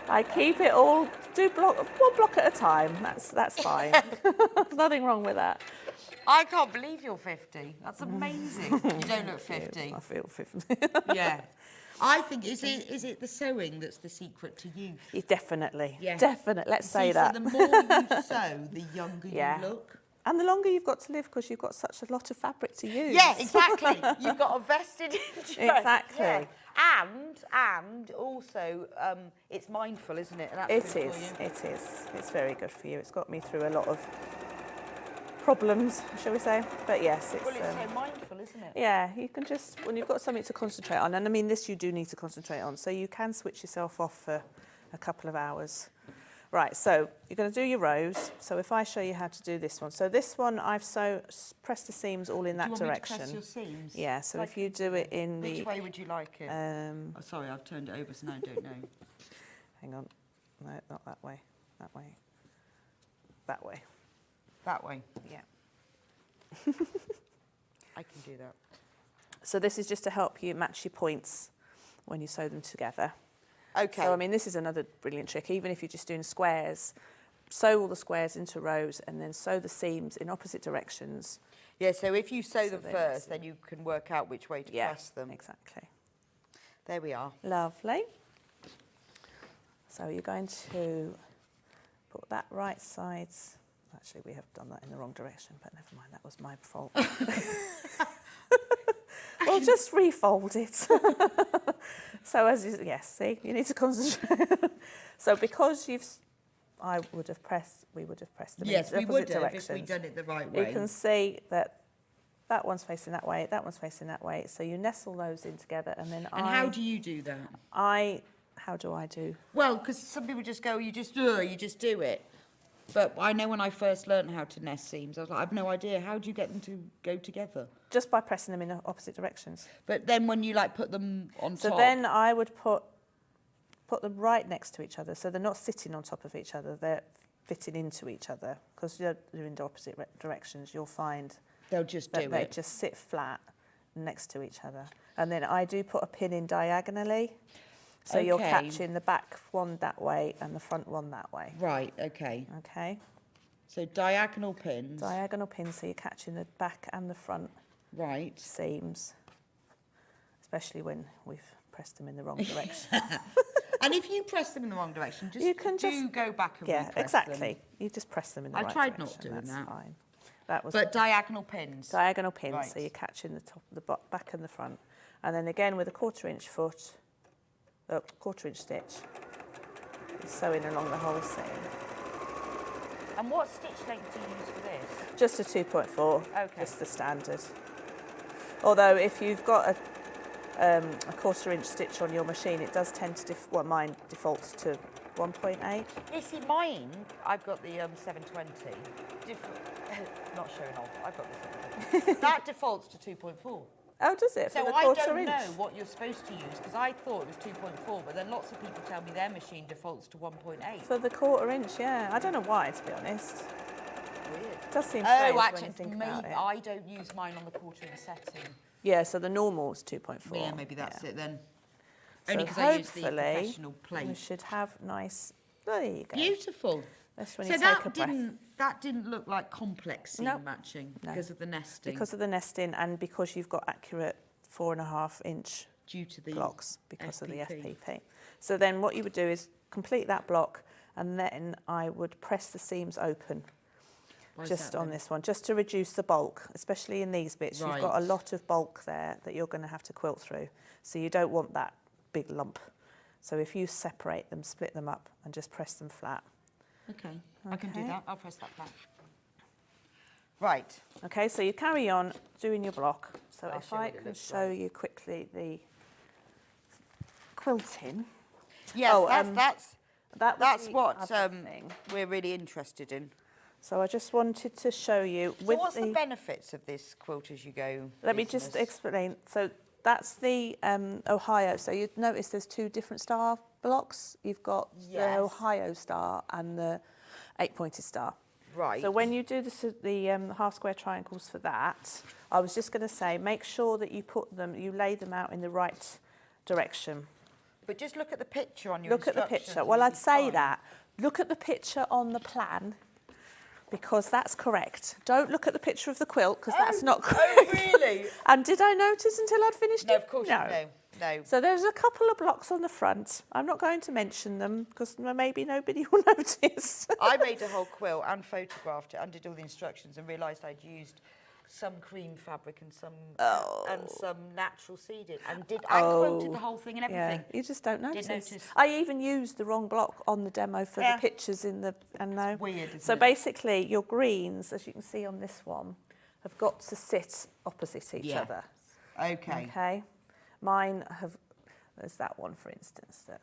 I keep it all, one block at a time. That's fine. There's nothing wrong with that. I can't believe you're 50. That's amazing. You don't look 50. I feel 50. Yeah. I think, is it the sewing that's the secret to youth? Definitely. Yeah. Definitely. Let's say that. So the more you sew, the younger you look. And the longer you've got to live, because you've got such a lot of fabric to use. Yeah, exactly. You've got a vested interest. Exactly. Yeah. And also, it's mindful, isn't it? And that's good for you. It is. It's very good for you. It's got me through a lot of problems, shall we say? But yes, it's. Well, it's so mindful, isn't it? Yeah, you can just, when you've got something to concentrate on, and I mean, this you do need to concentrate on, so you can switch yourself off for a couple of hours. Right, so you're going to do your rows. So if I show you how to do this one. So this one, I've pressed the seams all in that direction. Do you want me to press your seams? Yeah, so if you do it in the... Which way would you like it? Oh, sorry, I've turned it over, so now I don't know. Hang on. No, not that way. That way. That way. That way? Yeah. I can do that. So this is just to help you match your points when you sew them together. Okay. So, I mean, this is another brilliant trick. Even if you're just doing squares, sew all the squares into rows and then sew the seams in opposite directions. Yeah, so if you sew them first, then you can work out which way to press them. Exactly. There we are. Lovely. So you're going to put that right side. Actually, we have done that in the wrong direction, but never mind, that was my fault. We'll just refold it. So see, you need to concentrate. So because we would have pressed them in opposite directions. If we'd done it the right way. You can see that one's facing that way, that one's facing that way. So you nestle those in together, and then how do you do that? How do I do? Well, because some people just go, you just do it. But I know when I first learned how to nest seams, I was like, I've no idea. How do you get them to go together? Just by pressing them in opposite directions. But then when you like put them on top. So then I would put them right next to each other, so they're not sitting on top of each other, they're fitting into each other. Because they're in the opposite directions, you'll find they'll just that they just sit flat next to each other. And then I do put a pin in diagonally, so you're catching the back one that way and the front one that way. Right, okay. Okay. So diagonal pins. Diagonal pins, so you're catching the back and the front seams, especially when we've pressed them in the wrong direction. And if you press them in the wrong direction, you can just go back and repress exactly. them. You just press them in the right direction. I tried direction. not doing that. Fine. That was but diagonal pins. Diagonal pins, so you're catching the top, the back and the front. And then again with a 1/4 inch foot, 1/4 inch stitch, you're sewing along the whole seam. And what stitch length do you use for this? Just a 2.4, okay. Just the standard. Although if you've got a 1/4 inch stitch on your machine, it does tend to, mine defaults to 1.8. You see, mine, I've got the 720. Not showing off, I've got the 720. That defaults to 2.4. Oh, does it? So for the I 1/4 don't inch? know what you're supposed to use, because I thought it was 2.4, but then lots of people tell me their machine defaults to 1.8. For the 1/4 inch, yeah. I don't know why, to be honest. Weird. It does seem strange when you think maybe about it. I don't use mine on the 1/4 inch setting. Yeah, so the normal is 2.4. Yeah, maybe that's it then. So Only because I use the hopefully professional plate. we should have nice. There you go. Beautiful. That's when So you take a breath. that didn't look like complex seam matching because of the nesting. Because of the nesting and because you've got accurate 4.5 inch due to the blocks because of the FPP. FPP. So then what you would do is complete that block and then I would press the seams open. Just on this one, just to reduce the bulk, especially in these bits. You've got a lot of bulk there that you're going to have to quilt through. So you don't want that big lump. So if you separate them, split them up and just press them flat. Okay, I can do that. I'll press that flat. Right. Okay, so you carry on doing your block. So if I can show you quickly the quilting. Yes, that's what thing. we're really interested in. So I just wanted to show you. So what's the benefits of this Quilt As You Go? Let me just explain. So that's the Ohio. So you notice there's 2 different star blocks. You've got the Ohio star and the 8-pointed star. Right. So when you do the half square triangles for that, I was just going to say, make sure that you lay them out in the right direction. But just look at the picture on your Look at the picture. Well, I'd say that. Look at the picture on the plan, because that's correct. Don't look at the picture of the quilt, because that's not correct. Oh, really? And did I notice until I'd finished it? No, of course no. So there's a couple of blocks on the front. I'm not going to mention them, because maybe nobody will notice. I made a whole quilt and photographed it and did all the instructions and realised I'd used some cream fabric and some natural seeded and quilted the whole thing and everything. Yeah, you just don't notice. Didn't notice. I even used the wrong block on the demo for the pictures in the It's weird, isn't So it? basically your greens, as you can see on this one, have got to sit opposite each other. Okay. Okay. Mine have, there's that one for instance that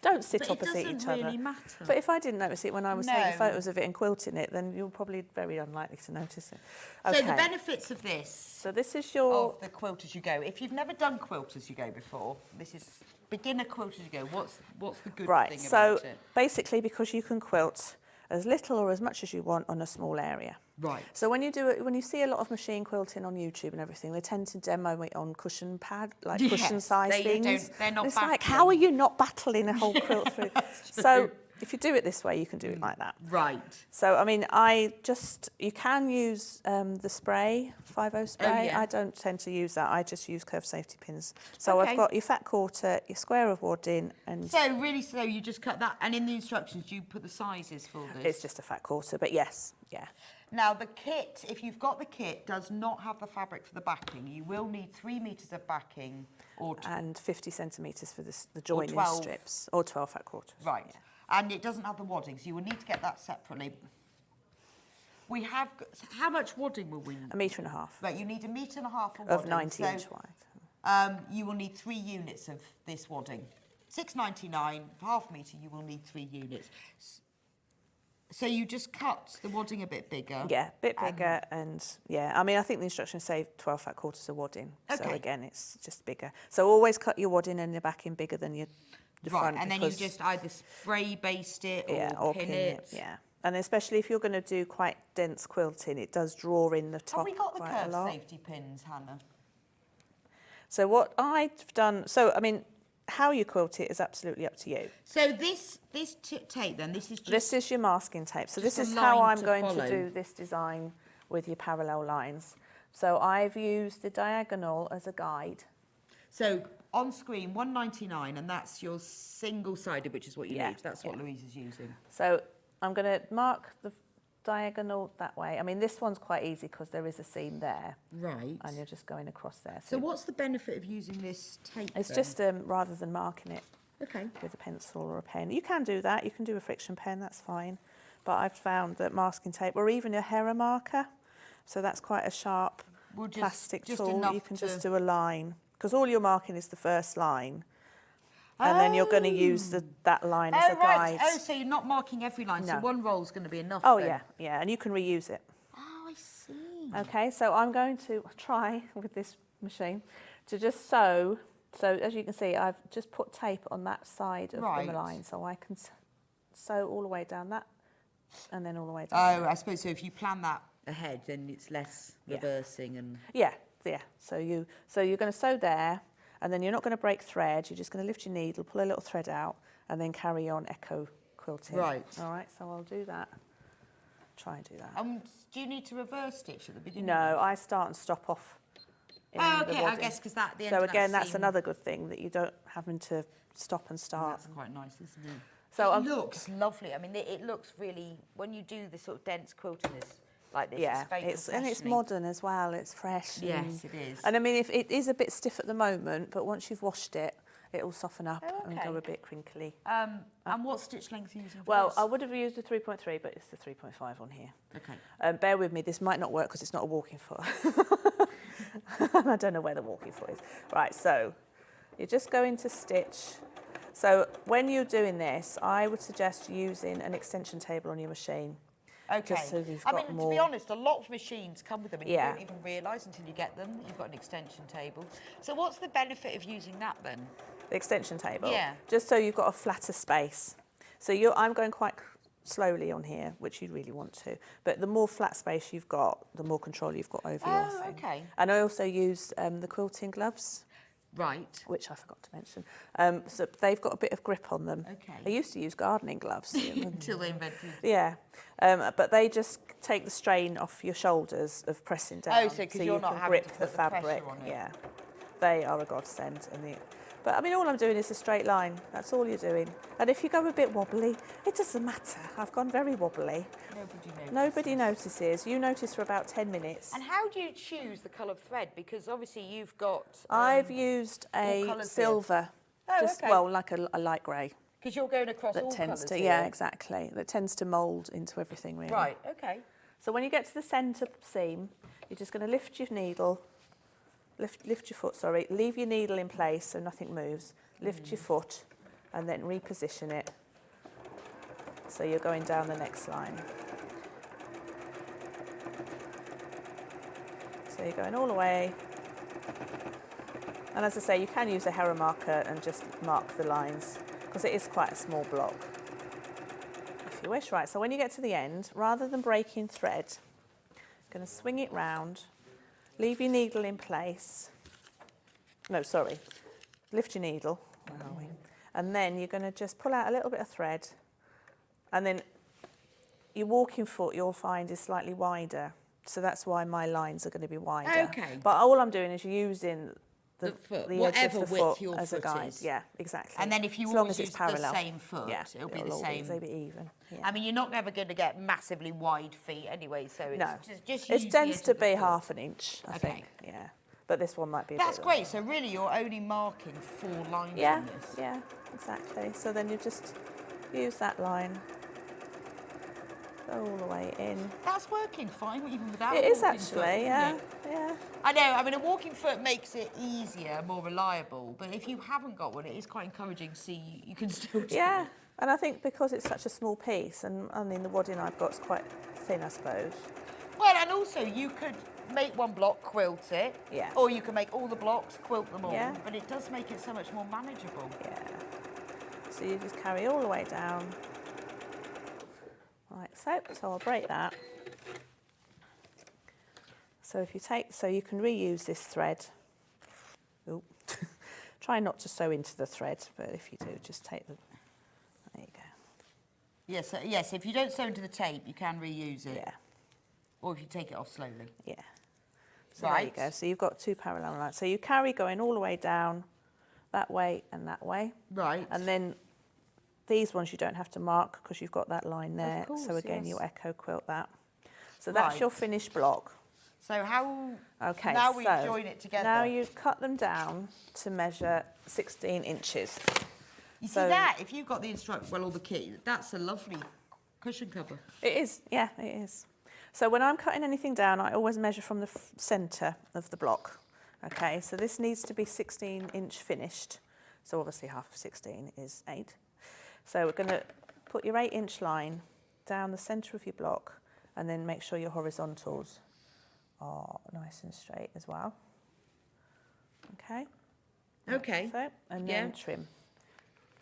don't sit opposite each other. It doesn't really matter. But if I didn't notice it when I was taking photos of it and quilting it, then you're probably very unlikely to notice it. Okay. So the benefits of this. So this is your... Of the Quilt As You Go. If you've never done Quilt As You Go before, this is beginner Quilt As You Go. What's the good thing about it? So basically because you can quilt as little or as much as you want on a small area. Right. So when you do it, when you see a lot of machine quilting on YouTube and everything, they tend to demo it on cushion pad, like cushion size things. They're not it's battling. like, how are you not battling a whole quilt through? So if you do it this way, you can do it like that. Right. So I mean, you can use the spray, 5/0 spray. Oh, yeah. I don't tend to use that. I just use curved safety pins. So I've got your fat quarter, your square of wadding, and so you just cut that, and in the instructions you put the sizes for this. it's just a fat quarter, but yes, yeah. Now the kit, if you've got the kit, does not have the fabric for the backing. You will need 3 meters of backing, And 50 centimetres for the joining 12. strips, or 12 fat quarters. Right. Yeah. And it doesn't have the wadding, so you will need to get that separately. We have, how much wadding will we need? 1.5 metres. Right, you need 1.5 meters of wadding. Of 90 inch wide. You will need 3 units of this wadding. $6.99, half metre, you will need 3 units. So you just cut the wadding a bit bigger? Yeah, a bit bigger, and yeah, I mean, I think the instructions say 12 fat quarters of wadding. Okay. So again, it's just bigger. So always cut your wadding and your backing bigger than your front. And then you just either spray baste it or pin it. Yeah, and especially if you're going to do quite dense quilting, it does draw in the top. Have we got the quite a curved lot. safety pins, Hannah? So what I've done, so I mean, how you quilt it is absolutely up to you. So this tape then, this is just... This is your masking tape. So this just is a how line I'm to going follow. to do this design with your parallel lines. So I've used the diagonal as a guide. So on screen, 199, and that's your single-sided, which is what you need. That's what Louisa's using. So I'm going to mark the diagonal that way. I mean, this one's quite easy because there is a seam there. Right. And you're just going across there. So what's the benefit of using this tape It's then? just rather than marking it with a pencil or a pen. You can do that. You can do a friction pen, that's fine. But I've found that masking tape, or even a Hera marker, so that's quite a sharp plastic tool. You can just do a line. Because all you're marking is the first line. And then you're going to use that line as a guide. Oh, so you're not marking every line, so one roll's going to be enough Oh, then. yeah, and you can reuse it. Oh, I see. Okay, so I'm going to try with this machine to just sew. So as you can see, I've just put tape on that side of the line, so I can sew all the way down that, and then all the way down. Oh, I suppose so. If you plan that ahead, then it's less reversing and. Yeah. So you're going to sew there, and then you're not going to break thread. You're just going to lift your needle, pull a little thread out, and then carry on echo quilting. Right. All right. So I'll do that. Try and do that. Do you need to reverse stitch at the beginning? No, I start and stop off. Okay, I guess because that. So again, that's another good thing that you don't having to stop and start. That's quite nice, isn't it? So it looks lovely. I mean, it looks really when you do the sort of dense quilting like this. Yeah, it's very it's modern as well. It's fresh. Yes, it is. And I mean, if it is a bit stiff at the moment, but once you've washed it, it will soften up and go a bit crinkly. And what stitch length are you using for Well, this? I would have used a 3.3, but it's the 3.5 on here. Okay. Bear with me. This might not work because it's not a walking foot. I don't know where the walking foot is. Right, so you're just going to stitch. So when you're doing this, I would suggest using an extension table on your machine. Okay. Just so you've I got mean, more. to be honest, a lot of machines come with them and you don't even realise until you get them that you've got an extension table. So what's the benefit of using that then? The extension table? Yeah. Just so you've got a flatter space. So I'm going quite slowly on here, which you really want to. But the more flat space you've got, the more control you've got over your thing. Okay. And I also use the quilting gloves. Right. Which I forgot to mention. So they've got a bit of grip on them. Okay. I used to use gardening gloves. Until they invented. Yeah. But they just take the strain off your shoulders of pressing down. Oh, so you're you not can having grip to put the the pressure fabric. on it. Yeah. They are a godsend. But I mean, all I'm doing is a straight line. That's all you're doing. And if you go a bit wobbly, it doesn't matter. I've gone very wobbly. Nobody notices. You notice for about 10 minutes. And how do you choose the colour of thread? Because obviously you've got... I've used a silver. Well, like a light grey. Because you're going across all colours here. Yeah, exactly. That tends to mould into everything, really. Right, okay. So when you get to the centre seam, you're just going to lift your needle, lift your foot, sorry, leave your needle in place so nothing moves, lift your foot and then reposition it. So you're going down the next line. So you're going all the way. And as I say, you can use a Hera marker and just mark the lines because it is quite a small block. If you wish, right, so when you get to the end, rather than breaking thread, you're going to swing it round, leave your needle in place. No, sorry, lift your needle, where are we? And then you're going to just pull out a little bit of thread, and then your walking foot you'll find is slightly wider, so that's why my lines are going to be wider. Okay. But all I'm doing is using the foot, edge whatever of the width foot your as a foot guide. is. Yeah, exactly. And then if you as long always as it's use parallel, the same foot, it'll be the same. It'll be even. Yeah. I mean, you're not ever going to get massively wide feet anyway, so it's No, just it use tends the to edge of the be foot. half an inch, I think. Yeah, but this one might be. That's a bit great. So really, you're only marking 4 lines on this. Yeah, exactly. So then you just use that line, go all the way in. That's working fine, even without. It is walking actually, foot, yeah, isn't it? yeah. I know. I mean, a walking foot makes it easier, more reliable. But if you haven't got one, it is quite encouraging to see you can still do Yeah, it. And I think because it's such a small piece, and I mean the wadding I've got is quite thin, I suppose. Well, and also you could make one block, quilt it. Yeah. Or you can make all the blocks, quilt them all. Yeah. But it does make it so much more manageable. Yeah. So you just carry all the way down. Like so. So I'll break that. So if you take, so you can reuse this thread. Ooh. Try not to sew into the thread, but if you do, just take the, there you go. Yes, yes, if you don't sew into the tape, you can reuse it. Yeah. Or if you take it off slowly. Yeah. So Right. there you go. So you've got 2 parallel lines. So you carry going all the way down that way and that way. Right. And then these ones you don't have to mark because you've got that line there. Of course, so again, yes. you echo quilt that. So that's your Right. finished block. So how, Okay, now we so join it together. now you cut them down to measure 16 inches. You see so- that? If you've got the or the kit, that's a lovely cushion cover. It is, yeah, it is. So when I'm cutting anything down, I always measure from the centre of the block. Okay, so this needs to be 16-inch finished. So obviously half of 16 is 8. So we're going to put your 8-inch line down the centre of your block and then make sure your horizontals are nice and straight as well. Okay. Okay. So, and then Yeah. trim.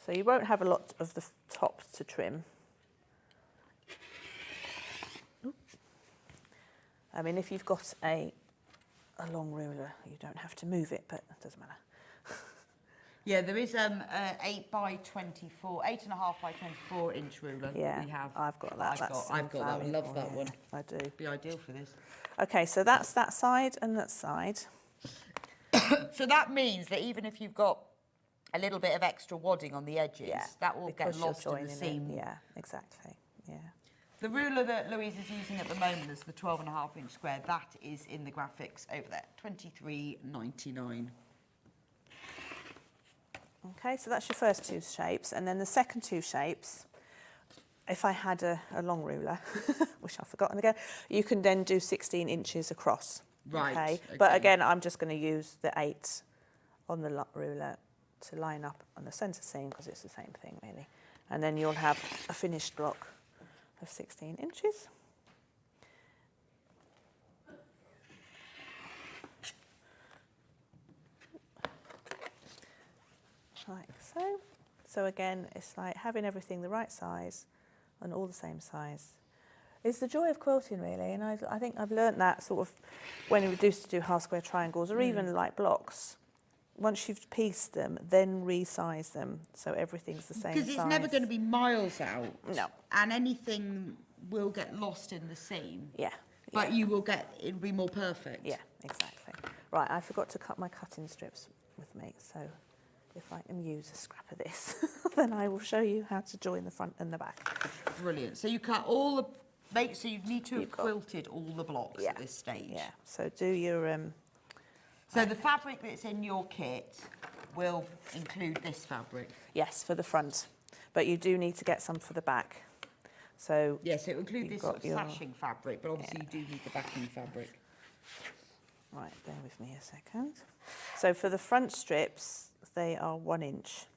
So you won't have a lot of the top to trim. Oop. I mean, if you've got a long ruler, you don't have to move it, but it doesn't matter. Yeah, there is 8 by 24, 8.5 by 24 inch ruler. Yeah, we have. I've got that. I've got that one. Love that one. I do. Be ideal for this. Okay, so that's that side and that side. So that means that even if you've got a little bit of extra wadding on the edges, Yeah, that will get because you're lost in the joining it. seam. Yeah, exactly. Yeah. The ruler that Louise is using at the moment is the 12.5 inch square. That is in the graphics over there, £23.99. Okay, so that's your first 2 shapes, and then the second 2 shapes, if I had a long ruler, which I've forgotten again, you can then do 16 inches across. Right, Okay? okay. But again, I'm just going to use the 8 on the ruler to line up on the centre seam because it's the same thing really. And then you'll have a finished block of 16 inches. Like so. So again, it's like having everything the right size and all the same size. It's the joy of quilting really, and I think I've learnt that sort of when we used to do half square triangles or even like blocks. Once you've pieced them, then resize them so everything's the same size. Because it's never going to be miles out. No. And anything will get lost in the seam. Yeah. But you will get, it'll be more perfect. Yeah, exactly. Right, I forgot to cut my cutting strips with me, so if I can use a scrap of this, then I will show you how to join the front and the back. Brilliant. So you cut all the, so you need to have quilted all the blocks at this stage. Yeah, so do your... So the fabric that's in your kit will include this fabric? Yes, for the front, but you do need to get some for the back. So yes, it will include this sort of your sashing fabric, but obviously you do need the backing fabric. Right, bear with me a second. So for the front strips, they are 1 inch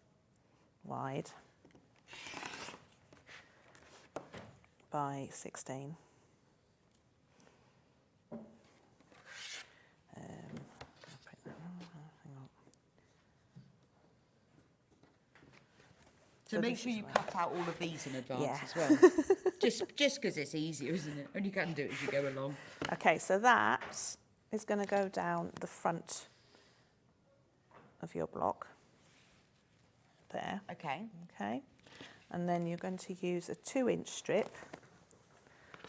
wide by 16. So make sure you cut out all of these in advance Yeah. as well. just because it's easier, isn't it? And you can do it as you go along. Okay, so that is going to go down the front of your block. There. Okay. Okay. And then you're going to use a 2-inch strip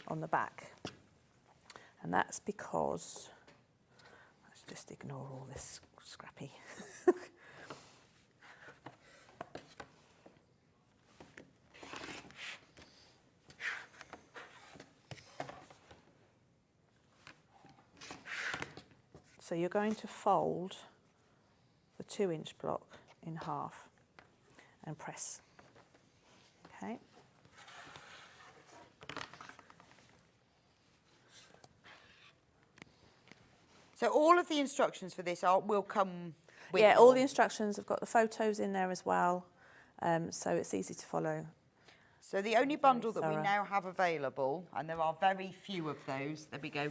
on the back. And that's because, let's just ignore all this scrappy. So you're going to fold the 2-inch block in half and press. Okay. So all of the instructions for this will come with Yeah, all your- the instructions have got the photos in there as well. So it's easy to follow. So the only bundle that we now have available, and there are very few of those, there we go,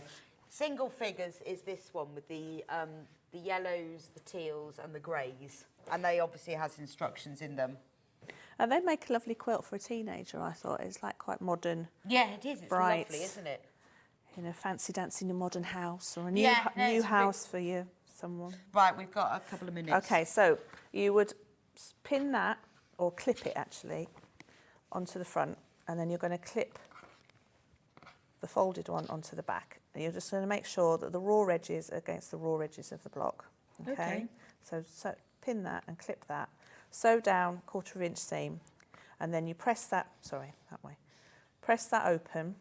single figures is this one with the yellows, the teals and the greys. And they obviously has instructions in them. And they make a lovely quilt for a teenager, I thought. It's like quite modern. Yeah, it is. It's bright, lovely, isn't it? You know, fancy dancing in a modern house or a new house for you, someone. Right, we've got a couple of minutes. Okay, so you would pin that, or clip it actually, onto the front, and then you're going to clip the folded one onto the back. And you're just going to make sure that the raw edges are against the raw edges of the block. Okay. So pin that and clip that. Sew down 1/4 inch seam, and then you press that, that way. Press that open,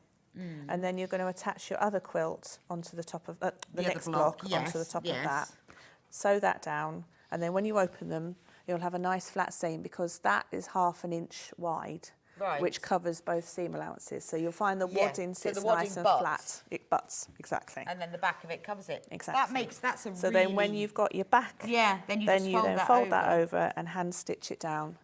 and then you're going to attach your other quilt onto the top of the next block onto the top of that. Sew that down, and then when you open them, you'll have a nice flat seam because that is 1/2 inch wide, which covers both seam allowances. So you'll find the wadding sits nice and flat. It butts, exactly. And then the back of it covers it. Exactly. That's a so then when you've got your back, then you fold that over and hand stitch it down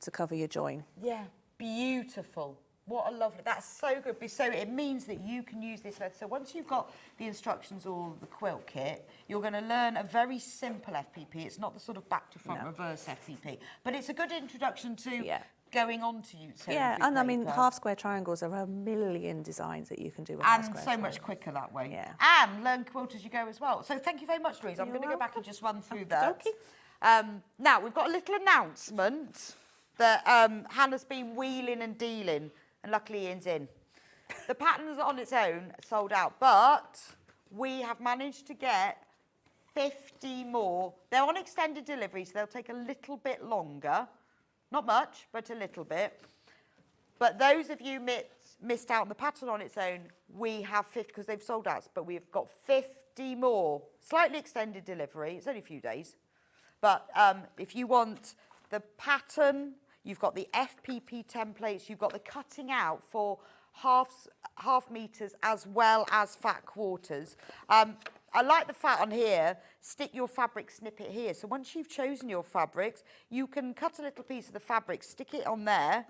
to cover your join. Yeah, beautiful. What a lovely, that's so good. So it means that you can use this method. So once you've got the instructions or the quilt kit, you're going to learn a very simple FPP. It's not the sort of back to front reverse FPP, but it's a good introduction to going on to use. And I mean, half square triangles are a million designs that you can do with half square triangles. Much quicker that way. Yeah. And learn quilt as you go as well. So thank you very much, Louise. I'm going to go back and just run through that. Now, we've got a little announcement that Hannah's been wheeling and dealing, and luckily Ian's in. The pattern's on its own sold out, but we have managed to get 50 more. They're on extended delivery, so they'll take a little bit longer. Not much, but a little bit. But those of you missed out on the pattern on its own, we have 50, because they've sold out, but we've got 50 more. Slightly extended delivery, it's only a few days. But if you want the pattern, you've got the FPP templates, you've got the cutting out for half meters as well as fat quarters. I like the fact on here, stick your fabric snippet here. So once you've chosen your fabrics, you can cut a little piece of the fabric, stick it on there,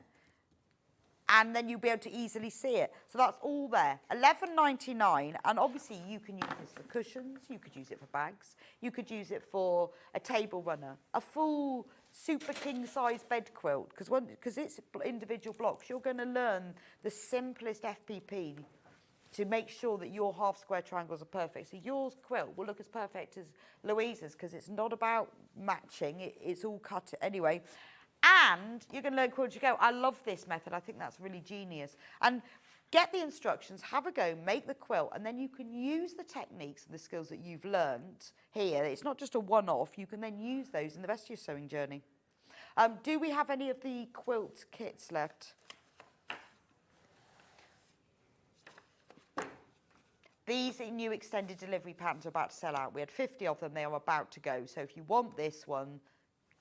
and then you'll be able to easily see it. So that's all there, $11.99, and obviously you can use this for cushions, you could use it for bags, you could use it for a table runner, a full super king size bed quilt, because it's individual blocks. You're going to learn the simplest FPP to make sure that your half square triangles are perfect. So your quilt will look as perfect as Louisa's, because it's not about matching, it's all cut anyway. And you're going to learn Quilt As You Go. I love this method. I think that's really genius. And get the instructions, have a go, make the quilt, and then you can use the techniques and the skills that you've learned here. It's not just a one-off. You can then use those in the rest of your sewing journey. Do we have any of the quilt kits left? These new extended delivery patterns are about to sell out. We had 50 of them. They are about to go. So if you want this one,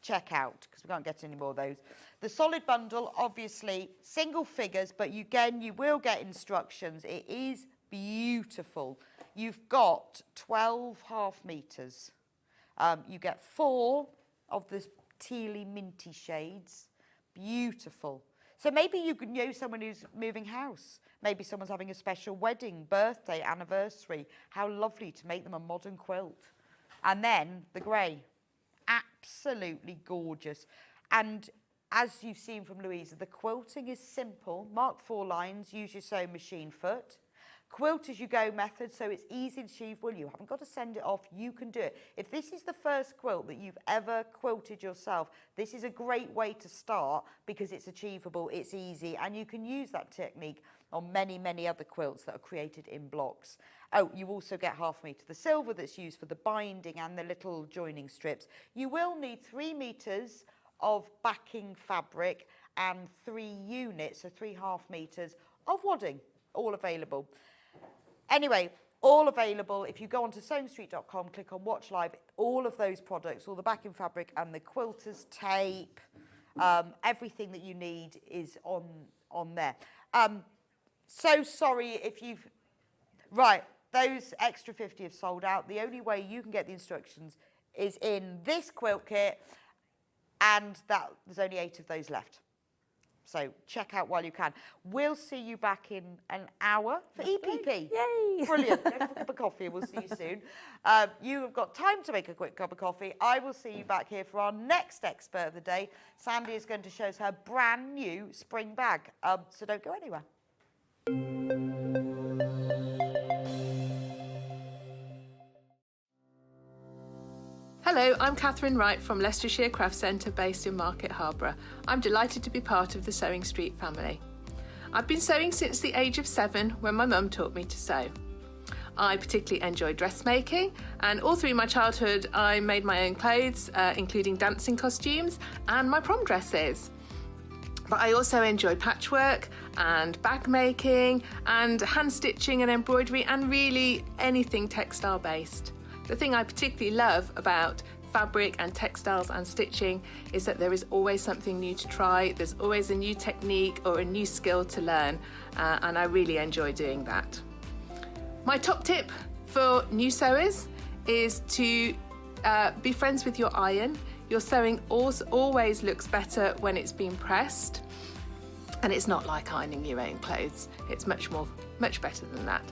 check out, because we can't get any more of those. The solid bundle, obviously, single figures, but you will get instructions. It is beautiful. You've got 12 half meters. You get 4 of the tealy minty shades. Beautiful. So maybe you could know someone who's moving house. Maybe someone's having a special wedding, birthday, anniversary. How lovely to make them a modern quilt. And then the grey. Absolutely gorgeous. And as you've seen from Louisa, the quilting is simple. Mark 4 lines, use your sewing machine foot. Quilt as you go method, so it's easy and achievable. You haven't got to send it off, you can do it. If this is the first quilt that you've ever quilted yourself, this is a great way to start because it's achievable, it's easy, and you can use that technique on many, many other quilts that are created in blocks. Oh, you also get half meter. The silver that's used for the binding and the little joining strips. You will need 3 meters of backing fabric and 3 units, so 3 half meters of wadding, all available. Anyway, all available. If you go onto sewingstreet.com, click on Watch Live, all of those products, all the backing fabric and the quilter's tape, everything that you need is on there. So sorry if you've... Right, those extra 50 have sold out. The only way you can get the instructions is in this quilt kit. and there's only 8 of those left. So check out while you can. We'll see you back in an hour for EPP. Yay! Brilliant. Go for a cup of coffee and we'll see you soon. You have got time to make a quick cup of coffee. I will see you back here for our next expert of the day. Sandi is going to show us her brand new spring bag. So don't go anywhere. Hello, I'm Catherine Wright from Leicestershire Craft Centre based in Market Harborough. I'm delighted to be part of the Sewing Street family. I've been sewing since the age of 7 when my mum taught me to sew. I particularly enjoy dressmaking, and all through my childhood I made my own clothes, including dancing costumes and my prom dresses. But I also enjoy patchwork and bag making and hand stitching and embroidery and really anything textile based. The thing I particularly love about fabric and textiles and stitching is that there is always something new to try, there's always a new technique or a new skill to learn, and I really enjoy doing that. My top tip for new sewers is to be friends with your iron. Your sewing always looks better when it's been pressed, and it's not like ironing your own clothes. It's much better than that.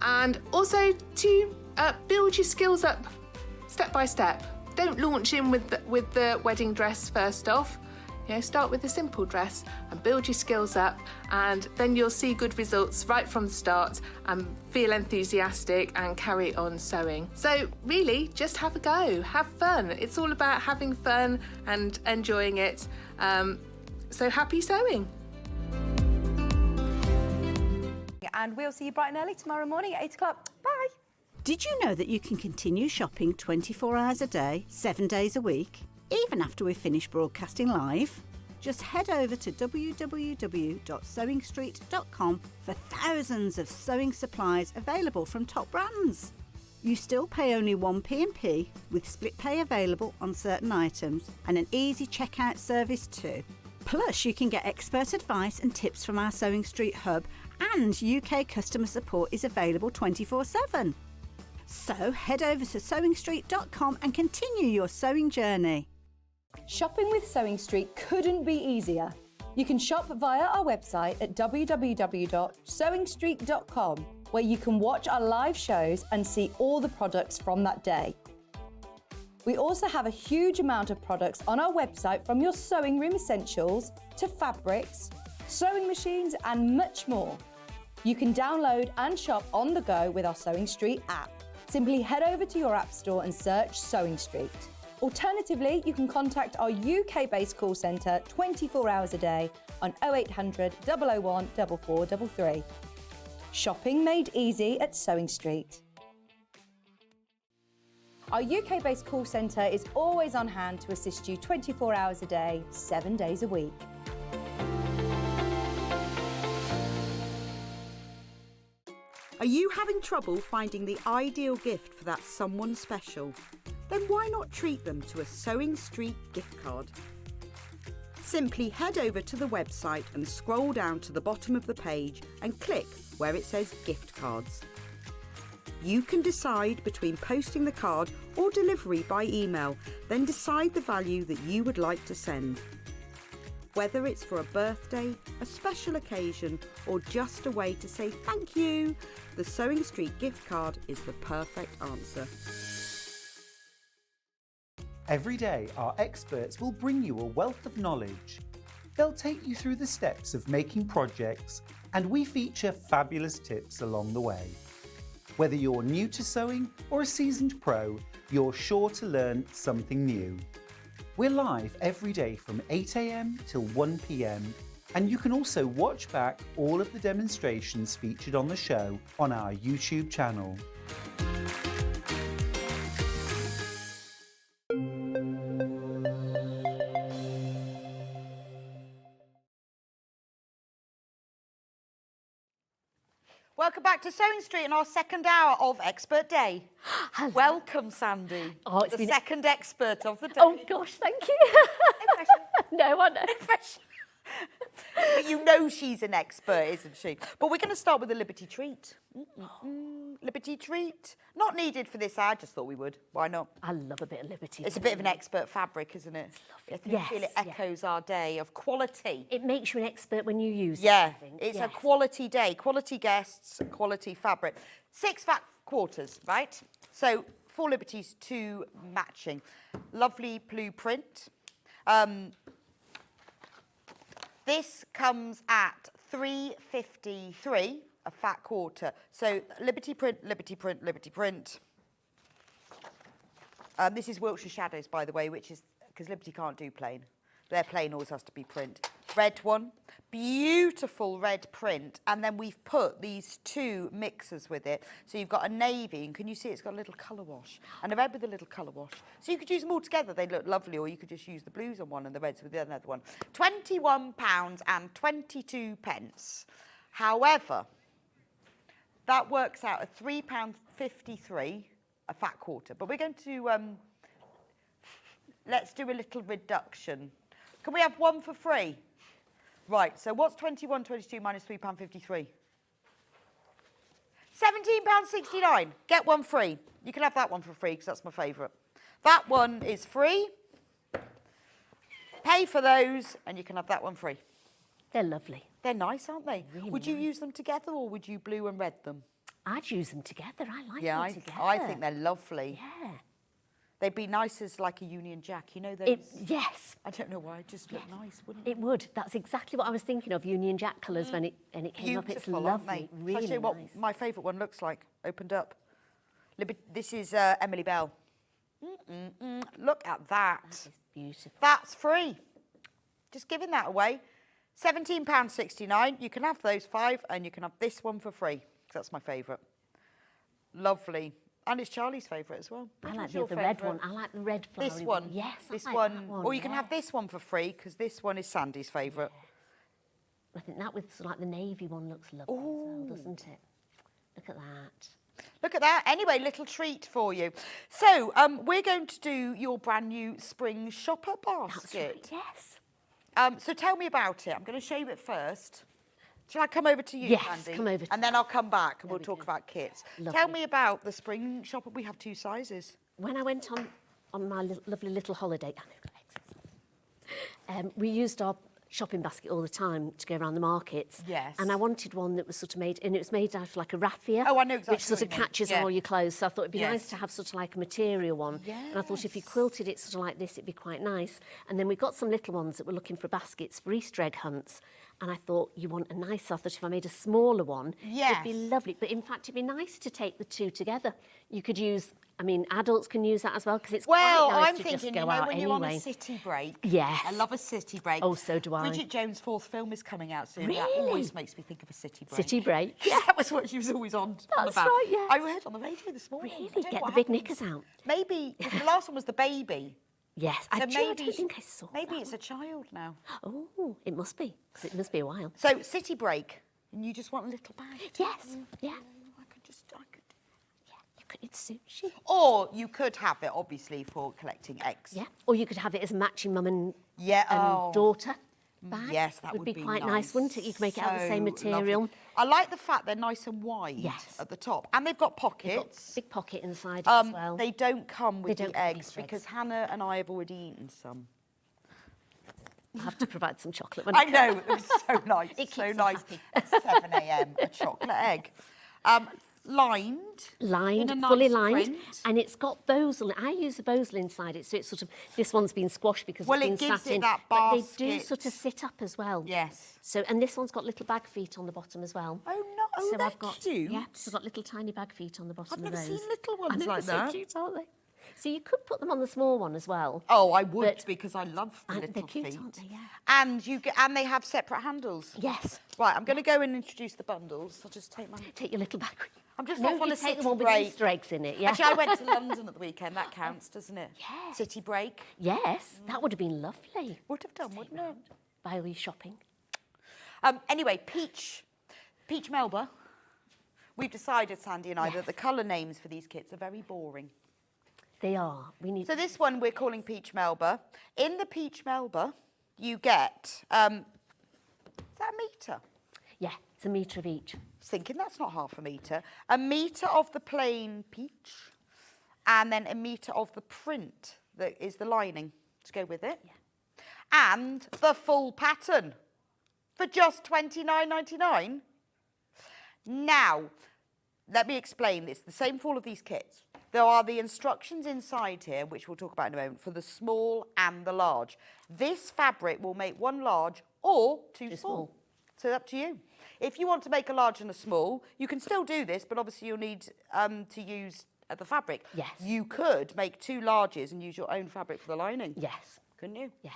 And also to build your skills up step by step. Don't launch in with the wedding dress first off. Start with a simple dress and build your skills up, and then you'll see good results right from the start and feel enthusiastic and carry on sewing. So really, just have a go, have fun. It's all about having fun and enjoying it. So happy sewing. And we'll see you bright and early tomorrow morning at 8 o'clock. Bye. Did you know that you can continue shopping 24 hours a day, 7 days a week, even after we've finished broadcasting live? Just head over to www.sewingstreet.com for thousands of sewing supplies available from top brands. You still pay only 1 P&P with split pay available on certain items and an easy checkout service too. Plus, you can get expert advice and tips from our Sewing Street hub, and UK customer support is available 24/7. So head over to sewingstreet.com and continue your sewing journey. Shopping with Sewing Street couldn't be easier. You can shop via our website at www.sewingstreet.com, where you can watch our live shows and see all the products from that day. We also have a huge amount of products on our website, from your sewing room essentials to fabrics, sewing machines and much more. You can download and shop on the go with our Sewing Street app. Simply head over to your app store and search Sewing Street. Alternatively, you can contact our UK-based call centre 24 hours a day on 0800 001 4433. Shopping made easy at Sewing Street. Our UK-based call centre is always on hand to assist you 24 hours a day, 7 days a week. Are you having trouble finding the ideal gift for that someone special? Then why not treat them to a Sewing Street gift card? Simply head over to the website and scroll down to the bottom of the page and click where it says gift cards. You can decide between posting the card or delivery by email, then decide the value that you would like to send. Whether it's for a birthday, a special occasion, or just a way to say thank you, the Sewing Street gift card is the perfect answer. Every day, our experts will bring you a wealth of knowledge. They'll take you through the steps of making projects, and we feature fabulous tips along the way. Whether you're new to sewing or a seasoned pro, you're sure to learn something new. We're live every day from 8 AM till 1 PM, and you can also watch back all of the demonstrations featured on the show on our YouTube channel. Welcome back to Sewing Street in our second hour of Expert Day. Hello. Welcome, Sandi. Oh, it's the been second expert of the day. Oh gosh, thank you. No, I know. But you know she's an expert, isn't she? But we're going to start with a Liberty treat. Liberty treat. Not needed for this ad, just thought we would. Why not? I love a bit of Liberty. It's a bit of an expert fabric, isn't it? I think Yes, feel it yeah. echoes our day of quality. It makes you an expert when you use it. Yeah, I think. it's a Yes. quality day, quality guests, quality fabric. 6 fat quarters, right? So 4 Liberties, 2 matching. Lovely blue print. This comes at £3.53 a fat quarter. So Liberty print, Liberty print, Liberty print. This is Wiltshire Shadows, by the way, which is because Liberty can't do plain. Their plain always has to be print. Red one, beautiful red print, and then we've put these 2 mixers with it. So you've got a navy, and can you see it's got a little colour wash, and a red with a little colour wash. So you could use them all together, they look lovely, or you could just use the blues on one and the reds with the other one. £21.22. However, that works out at £3.53 a fat quarter. But we're going to, let's do a little reduction. Can we have one for free? Right, so what's 21.22 minus £3.53? £17.69. Get one free. You can have that one for free because that's my favourite. That one is free. Pay for those and you can have that one free. They're lovely. They're nice, aren't they? Really would you nice. use them together or would you blue and red them? I'd use them together. I like Yeah, them together. I think they're lovely. Yeah. They'd be nice as like a Union Jack, you know those? Yes. I don't know why, it just look nice, wouldn't It would. That's exactly what I was thinking of, Union Jack colours when it came up. It's Beautiful, aren't lovely. they? Shall I Really show you what nice. my favourite one looks like, opened up? This is Emily Bell. Look at that. It's beautiful. That's free. Just giving that away. £17.69. You can have those 5 and you can have this one for free. That's my favourite. Lovely. And it's Charlie's favourite as well. I Which like one's your the red favourite? one. I like the red flowery This one. Yes, This I like one. that one. Or you can yeah. have this one for free because this one is Sandy's favourite. I think that with sort of like the navy one looks lovely as well, doesn't it? Look at that. Look at that. Anyway, little treat for you. So we're going to do your brand new spring shopper That's basket. right, yes. So tell me about it. I'm going to show you it first. Shall I come over to you, Yes, Sandy? come over to And then I'll come back and There we'll we talk go. about kits. Lovely. Tell me about the spring shopper. We have 2 sizes. When I went on my lovely little holiday, we used our shopping basket all the time to go around the markets. Yes. And I wanted one that was sort of made, and it was made out of like a raffia. Oh, I know exactly which sort what of you mean. catches Yeah. all your clothes. So I thought it'd be Yes. nice to have sort of like a material one. And I thought if you quilted it sort of like this, it'd be quite nice. And then we got some little ones that were looking for baskets for Easter egg hunts. And I thought, you want a nice, I thought if I made a smaller one, it'd be Yes. lovely. But in fact, it'd be nice to take the 2 together. You could use, I mean, adults can use that as well because it's Well, quite nice I'm to thinking, just go you know, out when anyway. you're on a city break. Yes. I love a city break. Oh, so do I. Bridget Jones' 4th film is coming out soon. That Really? always makes me think of a city break. City break. That was what she was always on That's about. right, yes. I heard on the radio this morning. I Really? don't know Get what the big happened. knickers out. Maybe, the last one was the baby. Yes. So I don't think I saw maybe that it's a child now. one. Oh, it must be. 'Cause it must be a while. So city break, and you just want a little bag. Yes. Yeah. I could. Yeah. You could, it suits you. Or you could have it, obviously, for collecting eggs. Yeah. Or you could have it as a matching mum and Yeah. daughter bag. Yes, that would be quite nice, wouldn't it? You could make it out of the same So material. lovely. I like the fact they're nice and wide Yes. at the top, and they've got Got pockets. big pocket inside as well. They don't come with They don't the come with eggs Easter eggs. because Hannah and I have already eaten some. I'll have to provide some chocolate when I come. know, it was so nice. It so keeps them nice. happy. At 7 a.m. a chocolate egg. Lined. Lined, in a fully nice lined, print. and it's got bosel. I use the bosel inside it, so it's sort of, this one's been squashed because Well, it's it been gives sat it in. that But they do basket. sort of sit up as well. Yes. So, and this one's got little bag feet on the bottom as well. Oh, no. Oh, so they're I've got, cute. Yeah, so I've got little tiny bag feet on the bottom I've of never those. seen little ones I know, like they're that. so cute, aren't they? So you could put them on the small one as well. Oh, I would But- because I love the and little they're cute, feet. aren't they? Yeah. And they have separate handles. Yes. Right, I'm going to go and introduce the bundles. I'll just take my. Take your little bag. I'm just no, off on you a take city the one with break. Easter eggs in it. Yeah. Actually, I went to London at the weekend. That counts, doesn't it? Yes. City break. Yes, that would have been lovely. Would have done, wouldn't it? Buy all your shopping. Anyway, Peach Melba. We've decided, Sandy and I, that the colour names for these kits are very boring. They are. We need. So this one we're calling Peach Melba. In the Peach Melba, you get... is that that a metre? Yeah, it's a metre of each. I was thinking that's not half a metre. A metre of the plain peach, and then a metre of the print that is the lining to go with it. Yeah. And the full pattern for just $29.99. Now, let me explain this. The same for all of these kits. There are the instructions inside here, which we'll talk about in a moment, for the small and the large. This fabric will make one large or two small. So up to you. If you want to make a large and a small, you can still do this, but obviously you'll need to use the fabric. Yes. You could make 2 larges and use your own fabric for the lining. Yes. Couldn't you? Yeah.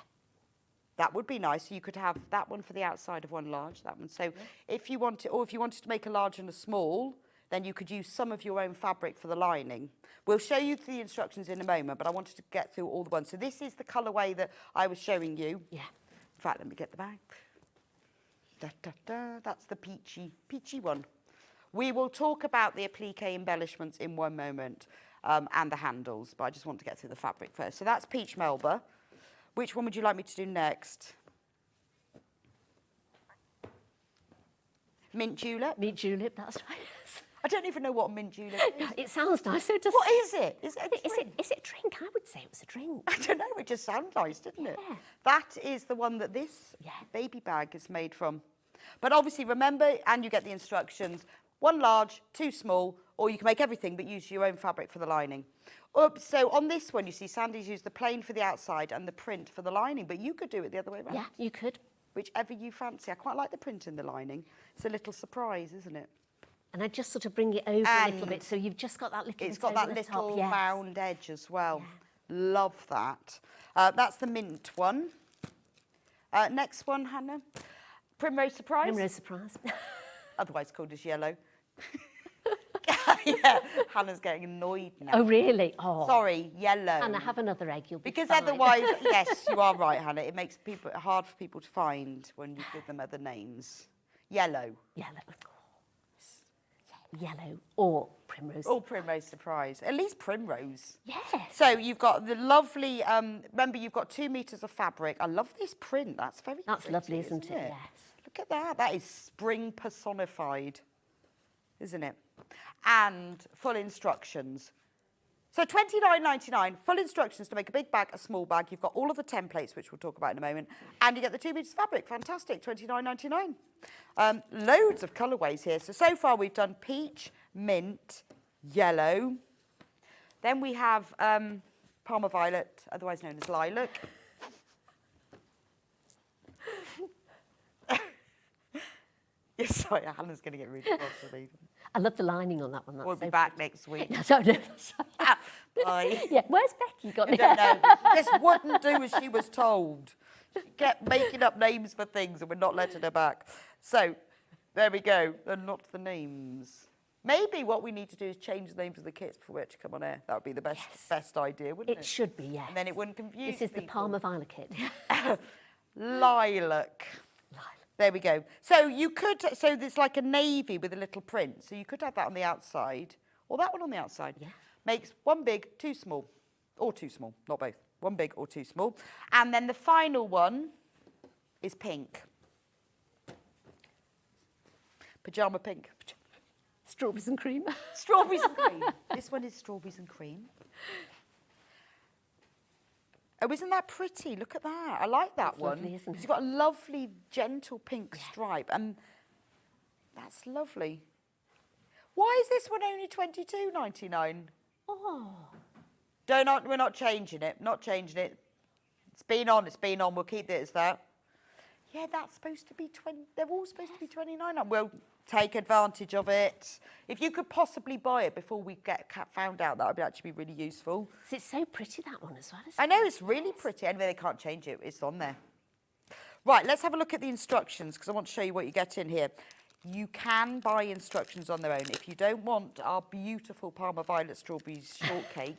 That would be nice. So you could have that one for the outside of one large, that one. So if you wanted, or if you wanted to make a large and a small, then you could use some of your own fabric for the lining. We'll show you the instructions in a moment, but I wanted to get through all the ones. So this is the colourway that I was showing you. Yeah. In fact, let me get the bag. Da, da, da. That's the peachy one. We will talk about the applique embellishments in one moment and the handles, but I just want to get through the fabric first. So that's Peach Melba. Which one would you like me to do next? Mint Julep? Mint julep, that's right. I don't even know what a mint julep is. It sounds nice, so it does. What is it? Is it a drink? Is it a drink? I would say it was a drink. I don't know, it just sounds nice, didn't it? Yeah. That is the one that this baby bag is made from. But obviously, remember, and you get the instructions, 1 large, 2 small, or you can make everything but use your own fabric for the lining. So on this one, you see Sandy's used the plain for the outside and the print for the lining, but you could do it the other way around. Yeah, you could. Whichever you fancy. I quite like the print in the lining. It's a little surprise, isn't it? And I just sort of bring it over a little bit, so you've just got that little It's bit got over that the top. little Yes. round edge as well. Love that. That's the mint one. Next one, Hannah. Primrose Surprise. Primrose Surprise. Otherwise called as yellow. Yeah, Hannah's getting annoyed now. Oh, really? Oh. Sorry, yellow. Hannah, have another egg, you'll be Because fine. otherwise, yes, you are right, Hannah. It makes people hard for people to find when you give them other names. Yellow. Yellow. Yellow or primrose. Or Primrose Surprise. At least primrose. Yes. So you've got the lovely, remember you've got 2 metres of fabric. I love this print. That's very That's pretty, lovely, isn't it? Yes. Look at that. That is spring personified, isn't it? And full instructions. So $29.99, full instructions to make a big bag, a small bag. You've got all of the templates, which we'll talk about in a moment. And you get the 2 metres of fabric. Fantastic, $29.99. Loads of colourways here. So far we've done peach, mint, yellow. Then we have Parma Violet, otherwise known as lilac. Yes, sorry, Hannah's going to get really cross with me. I love the lining on that one. That's We'll so be back next week. No, sorry, no. Bye. Yeah, where's Becky? Got I don't know. This wouldn't do as she was told. She kept making up names for things and we're not letting her back. So, there we go. They're not the names. Maybe what we need to do is change the names of the kits before we actually come on air. That would be the best idea, wouldn't it? It should be, yes. And then it wouldn't confuse This is the people. Parma Violet kit. Lilac. There we go. So you could, so there's like a navy with a little print. So you could have that on the outside, or that one on the outside. Yeah. Makes 1 big, 2 small, or 2 small, not both. 1 big or 2 small. And then the final one is pink. Pajama pink. Strawberries and cream. Strawberries and cream. This one is strawberries and cream. Oh, isn't that pretty? Look at that. I like that one. Lovely, isn't it? It's got a lovely, gentle pink stripe, and that's lovely. Why is this one only $22.99? Oh. We're not changing it. Not changing it. It's been on. It's been on. We'll keep it as that. Yeah, that's supposed to be 20. They're all supposed to be $29. We'll take advantage of it. If you could possibly buy it before we get found out, that would actually be really useful. It's so pretty, that one as well, isn't I know, it's really pretty. Anyway, they can't change it. It's on there. Right, let's have a look at the instructions because I want to show you what you get in here. You can buy instructions on their own. If you don't want our beautiful Parma Violet Strawberries shortcake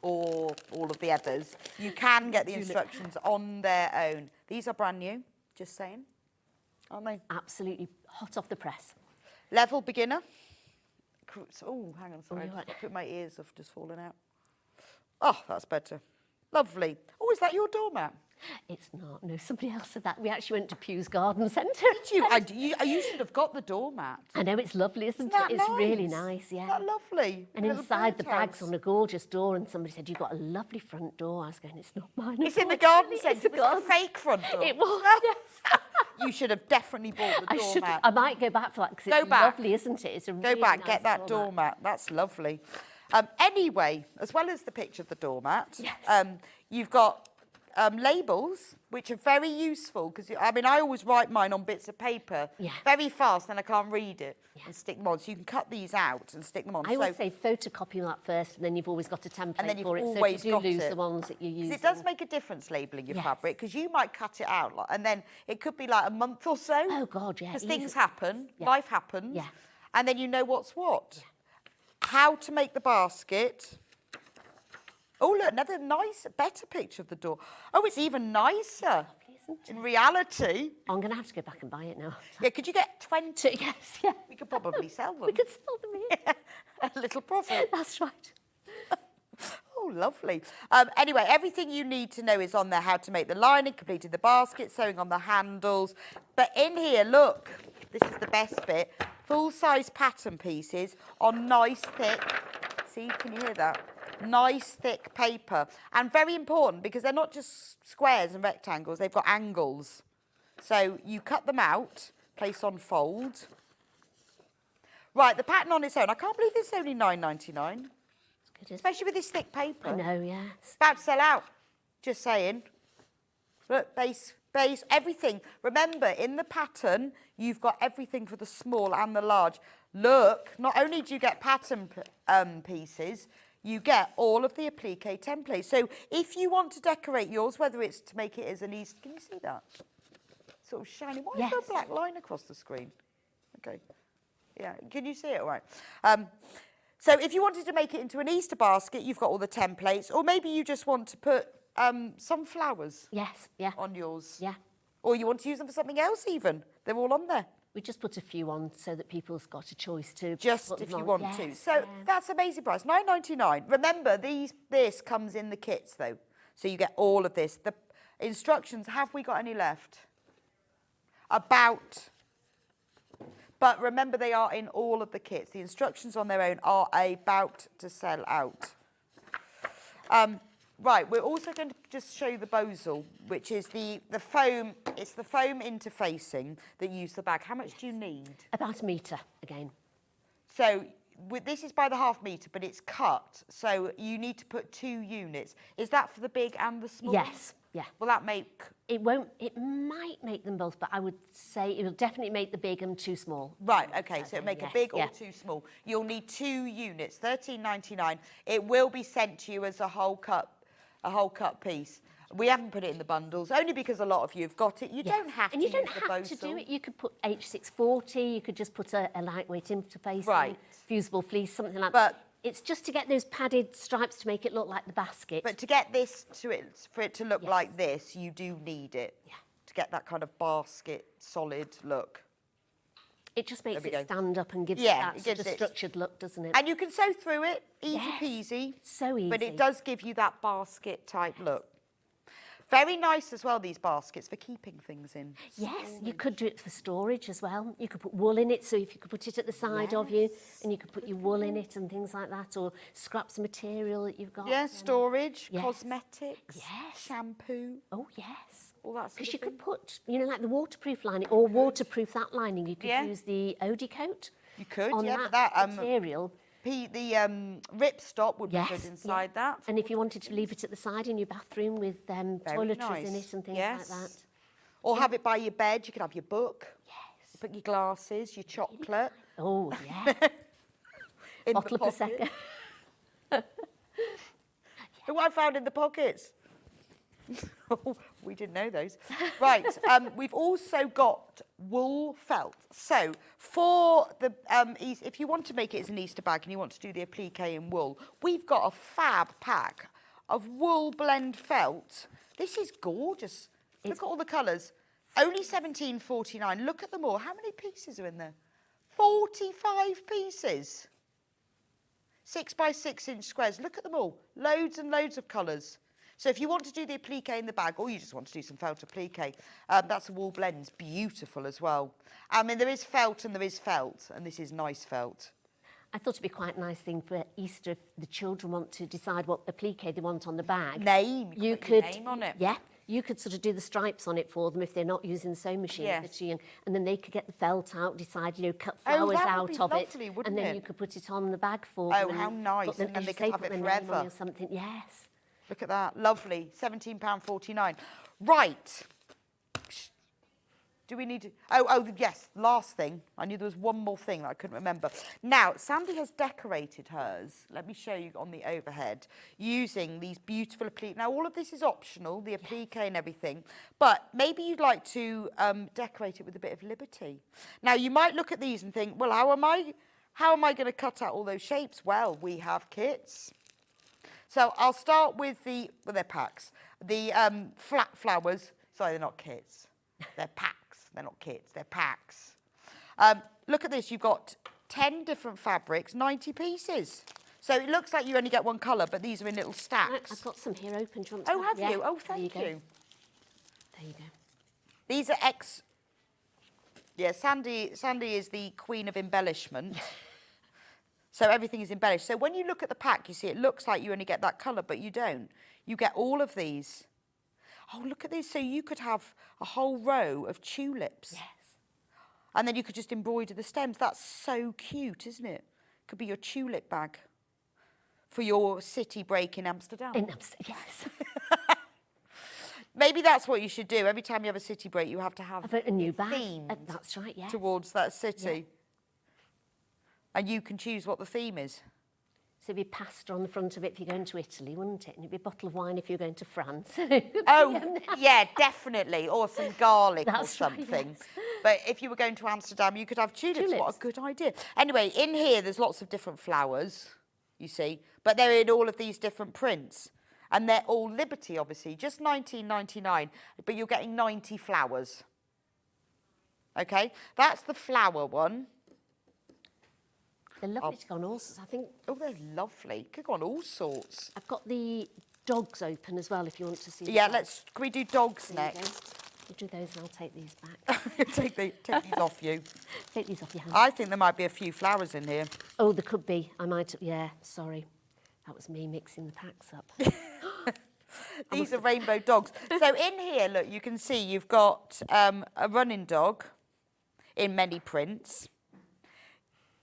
or all of the others, you can get the instructions on their own. These are brand new, just saying, aren't they? Absolutely hot off the press. Level beginner. Oh, hang on, sorry. Oh, I right. just put my ears have just fallen out. Oh, that's better. Lovely. Oh, is that your doormat? It's not. No, somebody else said that. We actually went to Pugh's Garden Centre. Did you? You should have got the doormat. I know, it's lovely, isn't That it? It's really nice? nice, yeah. Isn't that lovely? And Little inside the birdhouse. bag's on a gorgeous door, and somebody said, you've got a lovely front door. I was going, it's not mine. It's in the garden unfortunately. centre. It's Was it a fake front door? It was, yes. You should have definitely bought the I should. doormat. I might go back for that because Go it's back. lovely, isn't it? It's a Go really back, nice get that doormat. That's lovely. Anyway, as well as the picture of the doormat, Yes. you've got labels, which are very useful because, I mean, I always write mine on bits of paper Yeah. very fast, then I can't read it and stick them on. So you can cut these out and stick them on. I always say photocopy that first, and then you've always got a template and then you've for it. always so if you got do lose it. the ones that you use. Because it does make a difference labelling your Yes. fabric, because you might cut it out, and then it could be like a month or so. Oh, God, yeah. Because easy. things happen, Yeah. life happens, Yeah. and then you know what's what. How to make the basket. Oh, look, another nice, better picture of the door. Oh, it's even nicer. Isn't it? In reality, I'm going to have to go back and buy it now. yeah, could you get 20? Yes, yeah. We could probably sell them. We could sell them here. A little profit. That's right. Oh, lovely. Anyway, everything you need to know is on there. How to make the lining, completing the basket, sewing on the handles. But in here, look, this is the best bit. Full-size pattern pieces on nice thick, see, can you hear that? Nice thick paper. And very important because they're not just squares and rectangles, they've got angles. So you cut them out, place on fold. Right, the pattern on its own. I can't believe it's only £9.99. Especially with this thick paper. I know, yes. About to sell out. Just saying. Look, base, everything. Remember, in the pattern, you've got everything for the small and the large. Look, not only do you get pattern pieces, you get all of the applique templates. So if you want to decorate yours, whether it's to make it as an Easter, can you see that? Sort of shiny. Why is there a Yes. black line across the screen? Okay. Yeah, can you see it all right? So if you wanted to make it into an Easter basket, you've got all the templates. Or maybe you just want to put some flowers Yes, yeah. on yours. Yeah. Or you want to use them for something else even. They're all on there. We just put a few on so that people's got a choice to Just put if them you on. want to. Yes, So yeah. that's amazing price, £9.99. Remember, this comes in the kits though. So you get all of this. The instructions, have we got any left? But remember, they are in all of the kits. The instructions on their own are about to sell out. Right, we're also going to just show you the bozal, which is the foam. It's the foam interfacing that you use the bag. How much do you need? About a metre again. So this is by the ½ metre, but it's cut. So you need to put 2 units. Is that for the big and the small? Yes, yeah. Will that make... It won't, it might make them both, but I would say it'll definitely make the big and too small. Right, okay, so it'll make a Yes, big or yeah. too small. You'll need 2 units, £13.99. It will be sent to you as a whole cut piece. We haven't put it in the bundles, only because a lot of you have got it. You Yes. don't have and to you don't use the have to do bozal. it. You could put H640, you could just put a lightweight interface, Right. fusible fleece, something like But- that. It's just to get those padded stripes to make it look like the basket. But to get this for it to look Yes. like this, you do need it. Yeah. To get that kind of basket, solid look. It just makes There it we go. stand up and gives Yeah, it it that sort gives of it- structured look, doesn't it? And you can sew through it, easy Yes, peasy. so easy. But it does give you that basket type look. Very nice as well, these baskets, for keeping things in. Yes, you could do it for storage as well. You could put wool in it, so if you could put it at the side of you, and you could put your wool in it and things like that, or scraps of material that you've got. Yeah, storage, Yes. cosmetics, Yes. shampoo, Oh, yes. all that sort Because of you thing. could put, like the waterproof lining, or waterproof that lining. You could Yeah. use the Odie coat. You could, on yeah, but that that material. The ripstop would be Yes, good inside that. And if you wanted to leave it at the side in your bathroom with toiletries in nice. it and things Yes. like that. Or have it by your bed. You could have your book. Yes. Put your glasses, your chocolate. Oh, yeah. In Bottle the of pocket. Prosecco. Who I found in the pockets. We didn't know those. Right, we've also got wool felt. So for the, if you want to make it as an Easter bag and you want to do the applique in wool, we've got a fab pack of wool blend felt. This is gorgeous. Look at all the colours. Only £17.49. Look at them all. How many pieces are in there? 45 pieces. 6 by 6 inch squares. Look at them all. Loads and loads of colours. So if you want to do the applique in the bag, or you just want to do some felt applique, that's a wool blends, beautiful as well. I mean, there is felt and there is felt, and this is nice felt. I thought it'd be quite a nice thing for Easter if the children want to decide what applique they want on the bag. Name, you put your could name on it. Yeah, you could sort of do the stripes on it for them if they're not using the sewing machine. Yes. If they're too young. And then they could get the felt out, decide, you know, cut flowers that would out be of lovely, it, wouldn't and then it? you could put it on the bag for Oh, them. how nice. Put them, And as they you could say, have put it their name on forever. or something. Yes. Look at that, lovely, £17.49. Right. Do we need to... Oh, yes, last thing. I knew there was one more thing that I couldn't remember. Now, Sandi has decorated hers, let me show you on the overhead, using these beautiful applique. Now, all of this is optional, the applique and everything, but maybe you'd like to decorate it with a bit of liberty. Now, you might look at these and think, well, how am I going to cut out all those shapes? Well, we have kits. So I'll start with well, they're packs. The flat flowers, sorry, they're not kits. They're packs. They're not kits, they're packs. Look at this, you've got 10 different fabrics, 90 pieces. So it looks like you only get one colour, but these are in little stacks. I've got some here open. Do you want Oh, to have yeah, you? Oh, there thank you. There you go. These are Yeah, Sandi is the queen of embellishment. So everything is embellished. So when you look at the pack, you see it looks like you only get that colour, but you don't. You get all of these. Oh, look at this. So you could have a whole row of tulips. Yes. And then you could just embroider the stems. That's so cute, isn't it? Could be your tulip bag for your city break in Amsterdam. Yes. Maybe that's what you should do. Every time you have a city break, you have to have A new bag. theme That's right, yes. towards that city. Yeah. And you can choose what the theme is. So it'd be pasta on the front of it if you're going to Italy, wouldn't it? And it'd be a bottle of wine if you're going to France. Oh, yeah, definitely. Or some garlic That's or right, something. yes. But if you were going to Amsterdam, you could have tulips. What Tulips. a good idea. Anyway, in here, there's lots of different flowers, you see. But they're in all of these different prints. And they're all Liberty, obviously. Just $19.99. But you're getting 90 flowers. OK? That's the flower one. They're lovely to go on all sorts. I think Oh, they're lovely. Could go on all sorts. I've got the dogs open as well if you want to see. Yeah, the can we do dogs There you go. next? We'll do those and I'll take these back. take these off you. Take these off your hand. I think there might be a few flowers in here. Oh, there could be. I might. Yeah, sorry. That was me mixing the packs up. These are rainbow dogs. So in here, look, you can see you've got a running dog in many prints.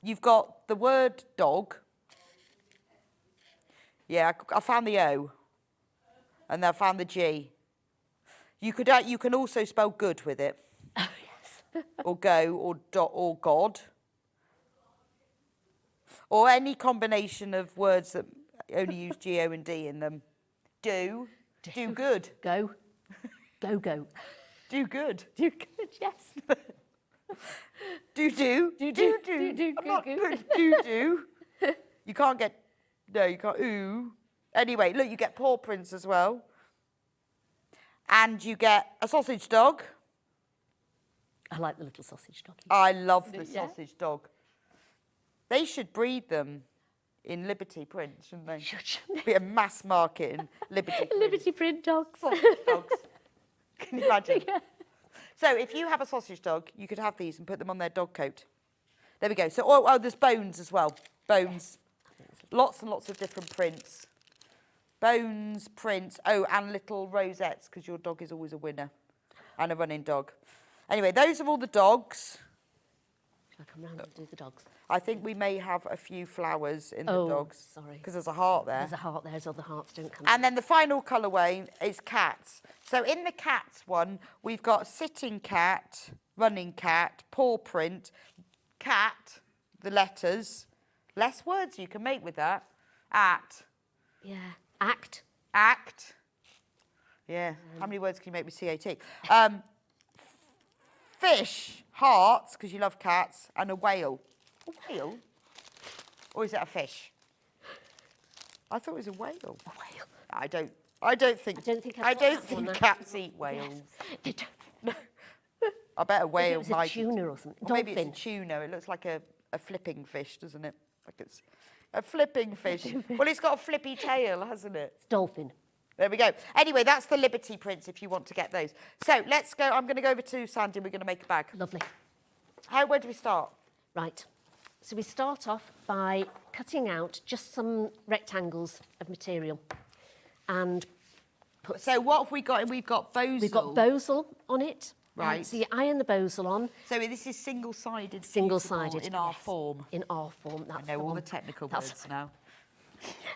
You've got the word dog. Yeah, I found the O. And I found the G. You can also spell good with it. Oh, yes. Or go, or God. Or any combination of words that only use G-O and D in them. Do good. Go. Go, go. Do good. Do good, yes. Do. I'm not good. Do. You can't get... No, you can't. Ooh. Anyway, look, you get paw prints as well. And you get a sausage dog. I like the little sausage dog. I love the Yeah. sausage dog. They should breed them in Liberty prints, shouldn't they? Be a mass market in Liberty prints. Liberty print dogs. Sausage dogs. Can you imagine? Yeah. So if you have a sausage dog, you could have these and put them on their dog coat. There we go. So, oh, there's bones as well. Bones. Lots and lots of different prints. Bones, prints. Oh, and little rosettes, because your dog is always a winner. And a running dog. Anyway, those are all the dogs. Shall I come round and do the dogs? I think we may have a few flowers in the Oh, dogs. sorry. Because there's a heart there. There's a heart there, so the hearts don't come. And then the final colourway is cats. So in the cats one, we've got sitting cat, running cat, paw print, cat, the letters. Less words you can make with that. At, Yeah. Act. act. Yeah, how many words can you make with CAT? Fish, hearts, because you love cats, and a whale. A whale? Or is it a fish? I thought it was a whale. A whale. I don't think I don't think I've got that one, cats eat whales. They don't. I bet a Maybe whale it was a might. tuna or something. Or maybe Dolphin. it's a tuna. It looks like a flipping fish, doesn't it? Like it's a flipping fish. Well, it's got a flippy tail, hasn't it? It's dolphin. There we go. Anyway, that's the Liberty prints if you want to get those. So let's go. I'm going to go over to Sandy. We're going to make a bag. Lovely. Where do we start? Right. So we start off by cutting out just some rectangles of material and So what have we got? We've got Bosal. we've got Bosal on it. Right. So you iron the Bosal on. So this is single-sided. Single-sided. In our yes. form. In our form. That's I know the all one. the technical That's- words now.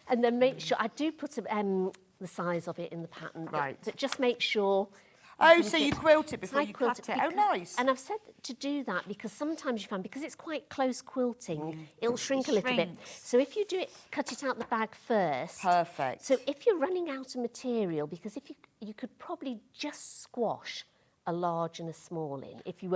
And then make sure, I do put the size of it in the pattern. Right. But just make sure. Oh, so you quilt it before I you quilt cut it. Oh, nice. And I've said to do that because sometimes you find, because it's quite close quilting, it'll shrink a little bit. shrinks. So if you do it, cut it out the bag first. Perfect. So if you're running out of material, because if you could probably just squash a large and a small in if you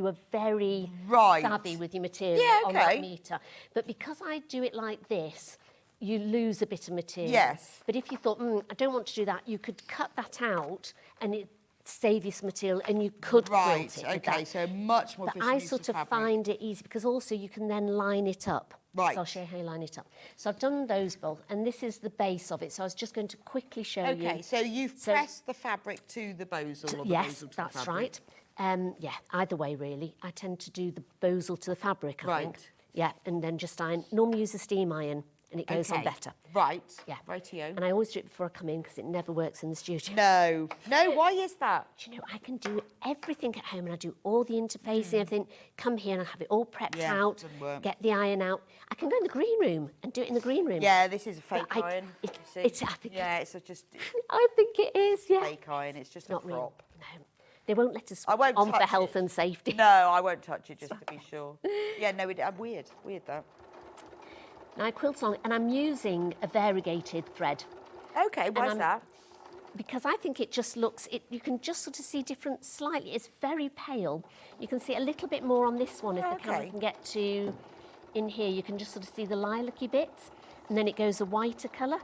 were very Right. savvy with your material Yeah, on okay. that metre. But because I do it like this, you lose a bit of material. Yes. But if you thought, I don't want to do that, you could cut that out and it save you some material and you could Right, quilt it with okay, that. so much more But efficient I use sort of fabric. find it easy because also you can then line it up. Right. So I'll show you how you line it up. So I've done those both and this is the base of it. So I was just going to quickly show you. Okay, so you've So- pressed the fabric to the Bosal. Or the Yes, Bosal to the that's fabric. right. Yeah, either way really. I tend to do the Bosal to the fabric, I think. Right. Yeah, and then just iron. Normally use a steam iron and it goes on Okay. better. Right. Yeah. Rightio. And I always do it before I come in because it never works in the studio. No. No, why is that? Do you know, I can do everything at home and I do all the interfacing, everything. Come here and I have it all prepped Yeah, out, doesn't work. get the iron out. I can go in the green room and do it in the green room. Yeah, this is a fake I- iron. it- you see. it's- I think- yeah, it's just I think it is, yeah. fake iron. It's just Not a real. prop. No. They won't let us I won't on for touch health it. and safety. No, I won't touch it just to be sure. Yeah, no, weird that. Now I quilt on and I'm using a variegated thread Okay, why's I'm- that? because I think it just looks, you can just sort of see different slightly, it's very pale. You can see a little bit more on this one if the camera Okay. can get to in here. You can just sort of see the lilac-y bits and then it goes a whiter colour.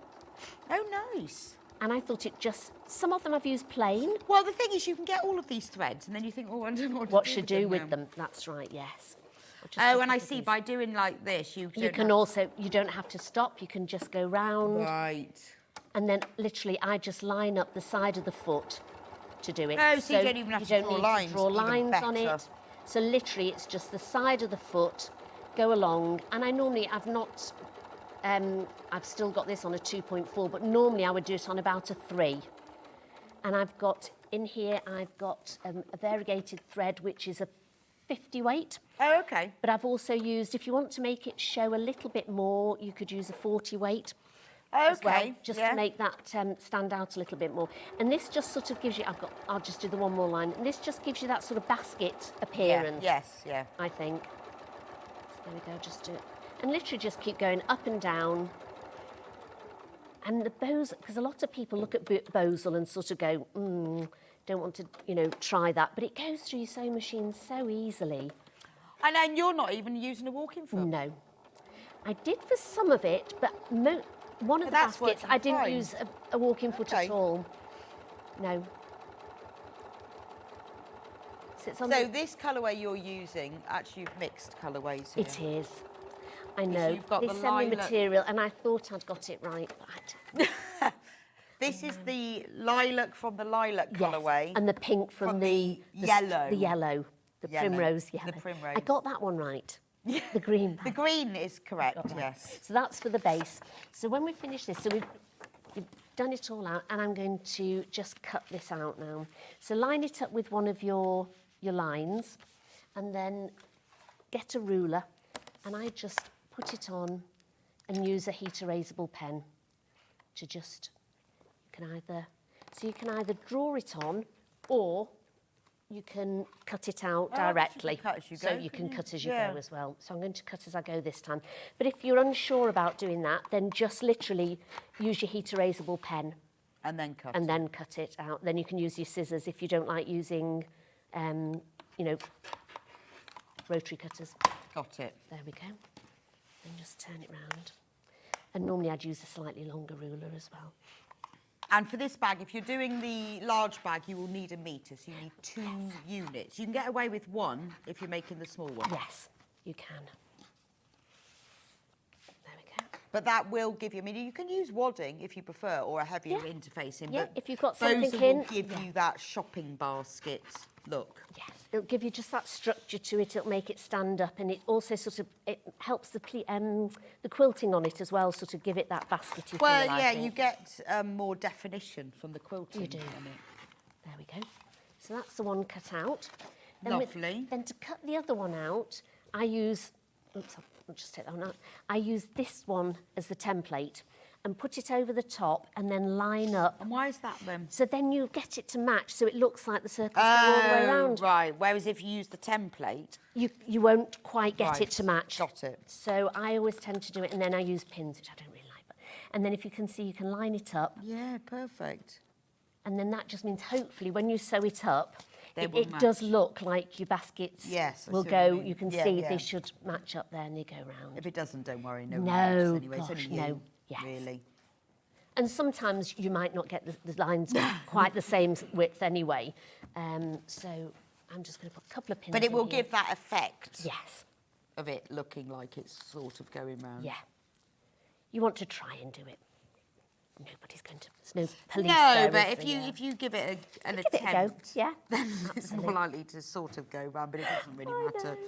Oh, nice. And I thought it just, some of them I've used plain. Well, the thing is, you can get all of these threads, and then you think, oh, I don't know What should do now. with them? That's right, yes. I'll just Oh, do a and I couple of see these. by doing like this, you You don't can have- also, you don't have to stop, you can just go round. Right. And then literally I just line up the side of the foot to do it. Oh, so you don't even have to don't draw need lines, to draw even lines on better. it. So literally it's just the side of the foot, go along. And I normally, I've still got this on a 2.4, but normally I would do it on about a 3. And I've got, in here, I've got a variegated thread, which is a 50 weight. Oh, okay. But I've also used, if you want to make it show a little bit more, you could use a 40 weight. As well, Okay, just yeah. to make that stand out a little bit more. And this just sort of gives you, I'll just do the one more line. And this just gives you that sort of basket appearance, Yes, yeah. I think. So there we go, just do it. And literally just keep going up and down. And the Bosal, because a lot of people look at Bosal and sort of go, don't want to, try that. But it goes through your sewing machine so easily. And then you're not even using a walking foot. No. I did for some of it, but one of the But that's baskets, working I didn't fine. use a walking foot Okay. at all. No. So it's on So the, this colourway you're using, actually you've mixed colourways here. it is. I know. you've got They the sent me lilac- material and I thought I'd got it right, but I didn't. This is the lilac from the lilac Yes, colourway. and the pink from the yellow. The yellow. The Yellow, primrose the yellow. primrose. I got that one right. The green The bag. green is correct, yes. So that's for the base. So when we finish this, so we've done it all out, and I'm going to just cut this out now. So line it up with one of your lines, and then get a ruler, and I just put it on and use a heat erasable pen to just, you can either draw it on, or you can cut it out Oh, I guess you can directly. cut as you So go, you couldn't can you? cut as you Yeah. go as well. So I'm going to cut as I go this time. But if you're unsure about doing that, then just literally use your heat erasable pen And then cut. and then cut it out. Then you can use your scissors if you don't like using, rotary cutters. Got it. There we go. And just turn it round. And normally I'd use a slightly longer ruler as well. And for this bag, if you're doing the large bag, you will need a metre, so you need 2 units. You can get away with 1 if you're making the small one. Yes, you can. There we go. But that will give you, I mean, you can use wadding if you prefer, or a heavier interfacing. Yeah, but if you've got something those in. will give you that shopping basket look. Yes, it'll give you just that structure to it. It'll make it stand up, and it also sort of it helps the quilting on it as well. Sort of give it that baskety feel. Well, I yeah, think. you get more definition from the quilting. You do. on it. There we go. So that's the one cut out. Lovely. Then to cut the other one out, I use. Oops, I'll just take that one out. I use this one as the template and put it over the top and then line up. And why is that then? So then you get it to match so it looks like the circles go all the way around. Right. Whereas if you use the template... You won't quite get it to match. Got it. So I always tend to do it, and then I use pins, which I don't really like. And then if you can see, you can line it up. Yeah, perfect. And then that just means hopefully when you sew it up, They will it does look like your baskets Yes, I will see what you go. mean. You can Yeah, see yeah. they should match up there and they go round. If it doesn't, don't worry. No, No, one knows anyway. gosh, it's only no. you, Yes. really. And sometimes you might not get the lines quite the same width anyway. So I'm just going to put a couple of pins But it in will here. give that effect Yes, of it looking like it's sort of going round. yeah. You want to try and do it. Nobody's going to. There's no police No, there, but is there? if you give it an Give it a go. attempt, Yeah. then it's more absolutely. likely to sort of go round, but it doesn't really matter.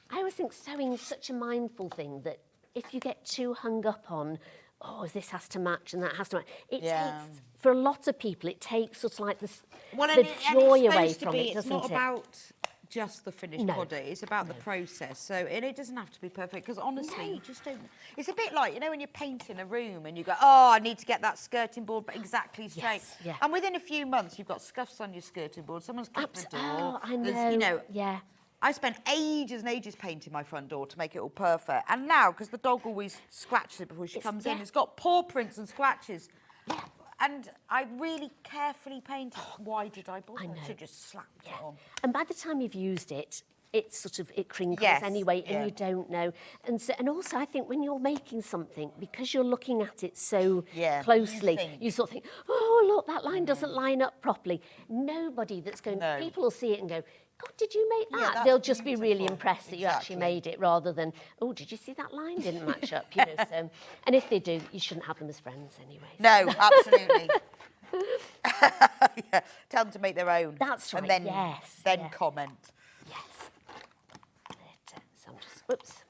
I always think sewing is such a mindful thing that if you get too hung up on, oh, this has to match and that has to match, it Yeah. takes, for a lot of people, it takes sort of like this, Well, the joy away supposed to from be, it, it's doesn't not it? about just the finished No. product, it's about the process. So, and it doesn't have to be perfect, because honestly, you just don't... It's a bit like, you know, when you're painting a room and you go, oh, I need to get that skirting board exactly straight. Yes, yeah. And within a few months, you've got scuffs on your skirting board, someone's cut the door. Oh, I there's, know. You know, Yeah. I spent ages and ages painting my front door to make it all perfect. And now, because the dog always scratches it before she comes in, yeah. it's got paw prints and scratches. And I really carefully painted. Why did I bother? I know. I should just slap it on. And by the time you've used it, it's sort of, it crinkles Yes, anyway, yeah. and you don't know. And so, and also, I think when you're making something, because you're looking at it so Yeah, closely, you think. you sort of think, oh, look, that line doesn't line up properly. Nobody that's going, No. people will see it and go, God, did you make Yeah, that? that's They'll just be really beautiful. impressed that you actually Exactly. made it, rather than, oh, did you see that line didn't match up? You know, so, and if they do, you shouldn't have them as friends anyway. No, absolutely. Yeah, tell them to make their own. That's right, And then, yes, then yeah. comment. Yes. So I'm just, whoops.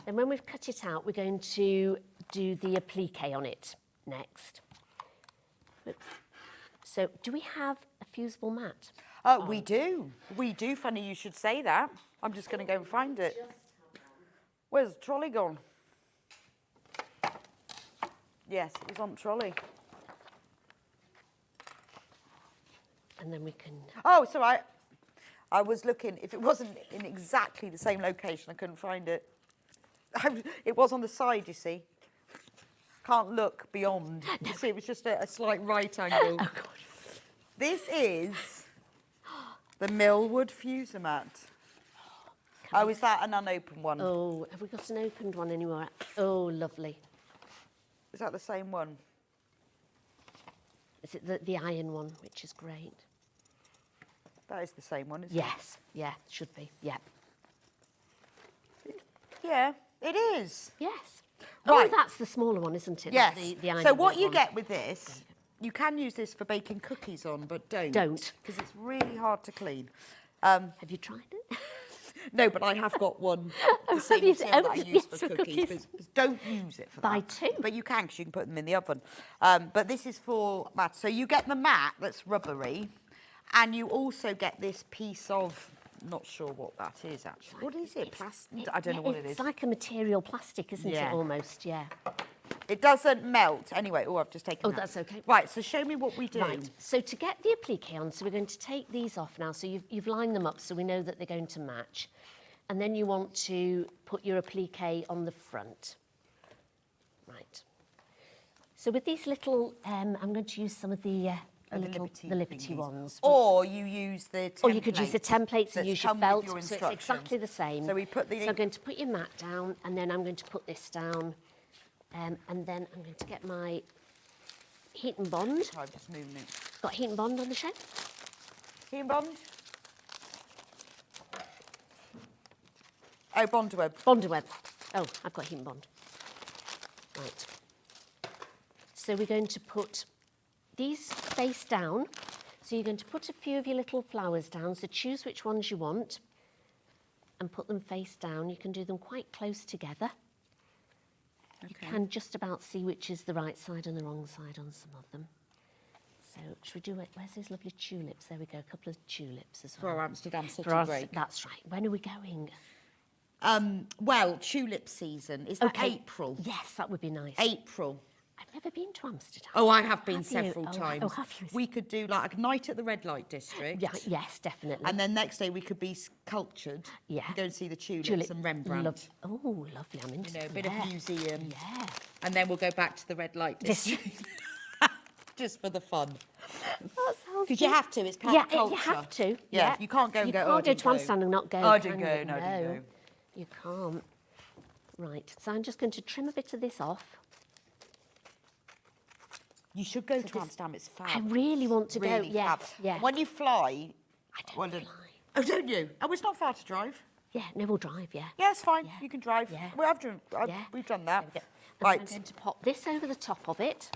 Then when we've cut it out, we're going to do the applique on it next. Whoops. So do we have a fusible mat? We do. We do. Funny you should say that. I'm just going to go and find it. Where's the trolley gone? Yes, it was on the trolley. And then we can... Oh, it's all right. I was looking. If it wasn't in exactly the same location, I couldn't find it. It was on the side, you see. Can't look beyond. You see, it was just a slight right angle. Oh, God. This is the Millwood Fuser mat. Oh, is that an unopened one? Oh, have we got an opened one anywhere? Oh, lovely. Is that the same one? Is it the iron one, which is great? That is the same one, isn't Yes, yeah, should be, yeah. it? Yeah, it is. Yes. Right. Oh, that's the smaller one, isn't it? Yes. The iron So what you one. get with this, you can use this for baking cookies on, but don't. Don't. Because it's really hard to clean. Have you tried it? No, but I have got one. The Have same you- tin oh, that I yes, use for for cookies. cookies. But don't use it for Buy that. two. But you can, because you can put them in the oven. But this is for mat. So you get the mat that's rubbery, and you also get this piece of, not sure what that is actually. What is it? Plastic? I don't know what it is. It's like a material plastic, isn't Yeah. it, almost? Yeah. It doesn't melt. Anyway, oh, I've just taken Oh, that. that's okay. Right, so show me what we do. Right, so to get the applique on, so we're going to take these off now. So you've lined them up so we know that they're going to match. And then you want to put your applique on the front. Right. So with these little, I'm going to use some of the Liberty ones. Or you use the templates. Or you could use the templates and that's use your come with felt, your so it's instructions. exactly the same. So we put the... So I'm going to put your mat down, and then I'm going to put this down, and then I'm going to get my heat and bond. I'm just moving it. Got heat and bond on the shed? Heat and bond? Oh, Bondweb. Bondweb. Oh, I've got heat and bond. Right. So we're going to put these face down. So you're going to put a few of your little flowers down. So choose which ones you want and put them face down. You can do them quite close together. You can just about see which is the right side and the wrong side on some of them. So should we do it? Where's those lovely tulips? There we go, a couple of tulips as well. For our Amsterdam City For our- break. That's right. When are we going? Well, tulip season. Is that April? Yes, that would be nice. April. I've never been to Amsterdam. Oh, I have been Have you? several Oh, times. oh, have you? We could do like a night at the red light district. Yeah, yes, definitely. And then next day we could be cultured. Yeah. And go and see the tulips Tulip- and Rembrandt. Oh, lovely. I'm into A bit of museum. Yeah. And then we'll go back to the red light district. Just for the fun. That sounds Because you have to, it's part Yeah, of culture. you have to. Yeah, you can't go and you go, can't "Oh, I go didn't to go." Amsterdam and not go. Oh, I didn't can go, you? no, I didn't go. You can't. Right, so I'm just going to trim a bit of this off. You should go to Amsterdam, it's fab. I really want to Really go. Yeah, fab. yeah. When you fly... I don't fly. Oh, don't you? Oh, it's not far to drive. Yeah, no, we'll drive, yeah. Yeah, it's fine. Yeah. You can drive. Yeah. Well, I've done, Yeah. We've done that. There we go. And I'm Right. going to pop this over the top of it.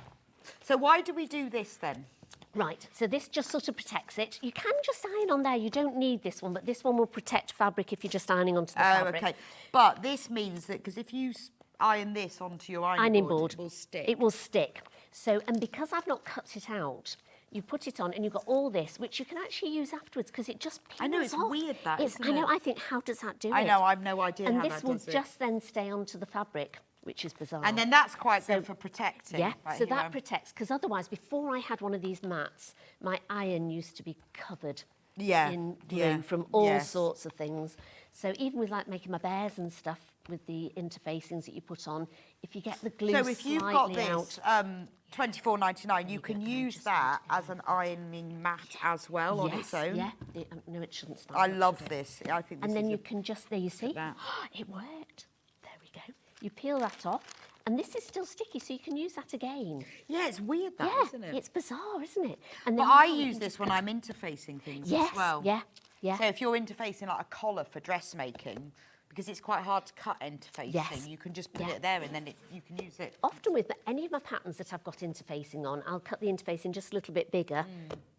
So why do we do this then? Right, so this just sort of protects it. You can just iron on there. You don't need this one, but this one will protect fabric if you're just ironing onto the Oh, fabric. okay. But this means that, because if you iron this onto your ironing board, it will stick. It will stick. So, and because I've not cut it out, you put it on and you've got all this, which you can actually use afterwards because it just peels I know, it's off. weird that, isn't I know, it? I think, how does that do it? I know, I've no idea and how this that will does it. just then stay onto the fabric, which is bizarre. And then that's quite So- good for protecting. Yeah, Right, so here that I'm- protects, because otherwise, before I had one of these mats, my iron used to be covered Yeah, in glue yeah, from all yes. sorts of things. So even with like making my bears and stuff with the interfacings that you put on, if you get the glue So if you've got slightly this out, £24.99, you can use that as an ironing mat as well on its own. Yeah, no, it shouldn't start. I up, love should it? this. I think this And then is you a- can just, there you see, that. it worked. There we go. You peel that off, and this is still sticky, so you can use that again. Yeah, it's weird that, Yeah, isn't it? it's bizarre, isn't it? And But then I you use can this when I'm interfacing things Yes, as well. yeah, yeah. So if you're interfacing like a collar for dressmaking, because it's quite hard to cut interfacing, Yes. you can just put Yeah. it there and then you can use it. Often with any of my patterns that I've got interfacing on, I'll cut the interfacing just a little bit bigger,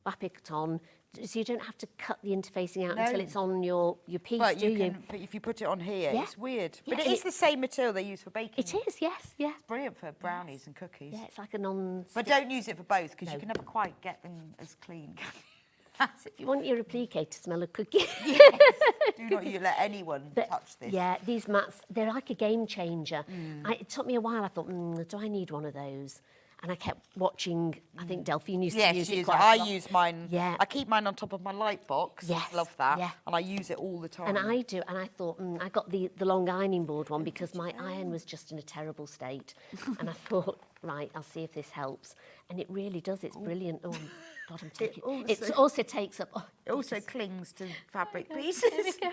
wrap it on, so you don't have to cut the interfacing out No. until it's on your piece, But do you you? can, but if you put it on here, Yeah. it's weird. Yeah, But it is the same material they use for baking. It is, yes, yeah. Brilliant for brownies and cookies. Yeah, it's like a non. But don't use it for both because No. you can never quite get them as clean. If you want your applique to smell of cookie. Do not you let anyone But, touch this. Yeah, these mats, they're like a game changer. It took me a while. I thought, do I need one of those? And I kept watching, I think Delphine used to use it quite I a lot. use mine. Yeah. I keep mine on top of my light box. Yes, I love that. yeah. And I use it all the time. And I do, and I thought, I got the long ironing board one because my iron was just in a terrible state. And I thought, right, I'll see if this helps. And it really does, it's brilliant. Oh, God, I'm taking it. Also takes up... Oh, It also clings to fabric There we pieces. go.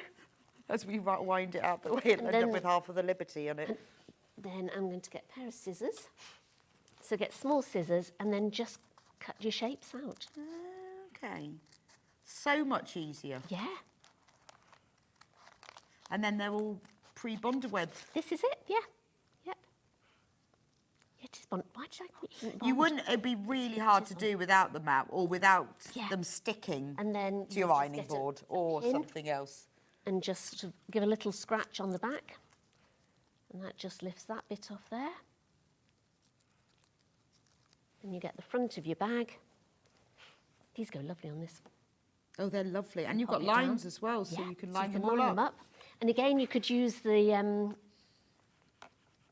As we wind it out the way and end then- up with half of the liberty on it. Then I'm going to get a pair of scissors. So get small scissors and then just cut your shapes out. Okay. So much easier. Yeah, And then they're all pre-bonded webbed. this is it, yeah. Yep. It is bond. Why did I call it bond? You wouldn't, it'd be really hard to do without the mat or without Yeah. them sticking And then to you your just ironing get a board or pin. something else. And just sort of give a little scratch on the back. And that just lifts that bit off there. Then you get the front of your bag. These go lovely on this. Oh, they're lovely. And you've Pop got it down. lines as well, so Yeah, you can line them line all them up. And again, you could use the...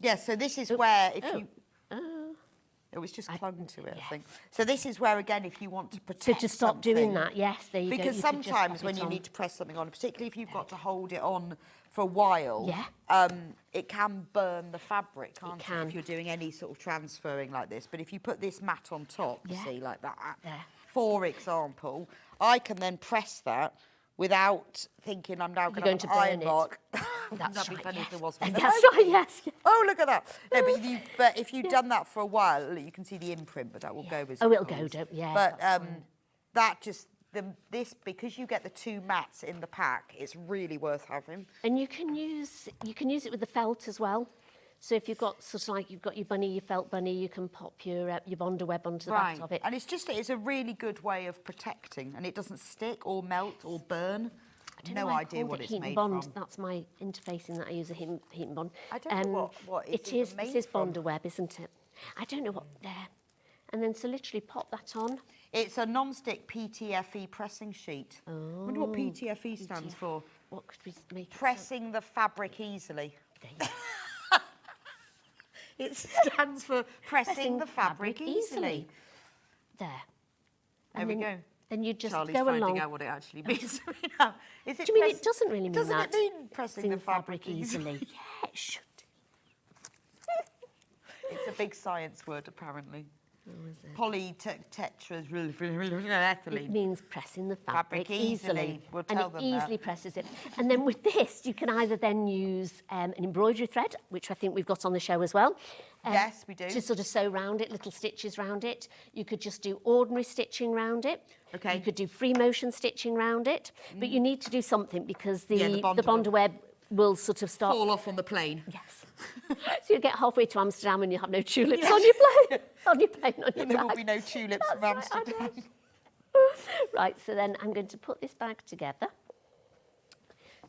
Yeah, so this is where if oh. you... It was just clung to it, I yes. think. So this is where, again, if you want to So protect to stop doing something- that, yes, there you go. Because You could just sometimes pop when it you on. need to press something on, particularly if you've got to hold it on for a while, Yeah. it can burn the fabric, can't it? can. If you're doing any sort of transferring like this. But if you put this mat on top, you Yeah. see, like that, There. for example, I can then press that without thinking I'm now You're going to going have an to iron burn it. mark. That's That'd be right, funny if yes. there was. That's right, yes. Oh, look at that. No, but if you've done that for a while, you can see the imprint, but that will go as Oh, it it'll go, goes. don't- yeah, But that's that just, this, because you get the two mats in the pack, it's really worth having. And you can use it with the felt as well. So if you've got sort of like you've got your bunny, your felt bunny, you can pop your Bonder web onto the back of it. And it's a really good way of protecting, and it doesn't stick or melt or burn. I don't no know why I idea called what it it's heat and made bond. from. That's my interfacing that I use a heat and bond. I don't know what it's it is. made This is from. Bonder web, isn't it? I don't know what there. And then so literally pop that on. It's a non-stick PTFE pressing sheet. I wonder what PTFE stands for. What could we make? Pressing the fabric easily. There you go. It stands for pressing the fabric easily. There. There we go. Then you just Charlie's go finding along. out what it actually means. Now, is it Do you mean it doesn't really mean doesn't that? Doesn't it mean pressing the fabric easily? Yeah, it should. It's a big science word, apparently. Oh, is it? Polytetraethylene. It means pressing the fabric easily. We'll and tell it them easily that. presses it. And then with this, you can either then use an embroidery thread, which I think we've got on the show as well. Yes, we do. To sort of sew round it, little stitches round it. You could just do ordinary stitching round it. Okay. You could do free motion stitching round it. But you need to do something because the the Bonder web will sort of start... Fall off on the plane. Yes. So you get halfway to Amsterdam and you have no tulips on your plane, on your plane, on your And there will bag. be no tulips from That's right, I Amsterdam. know. Right, so then I'm going to put this bag together.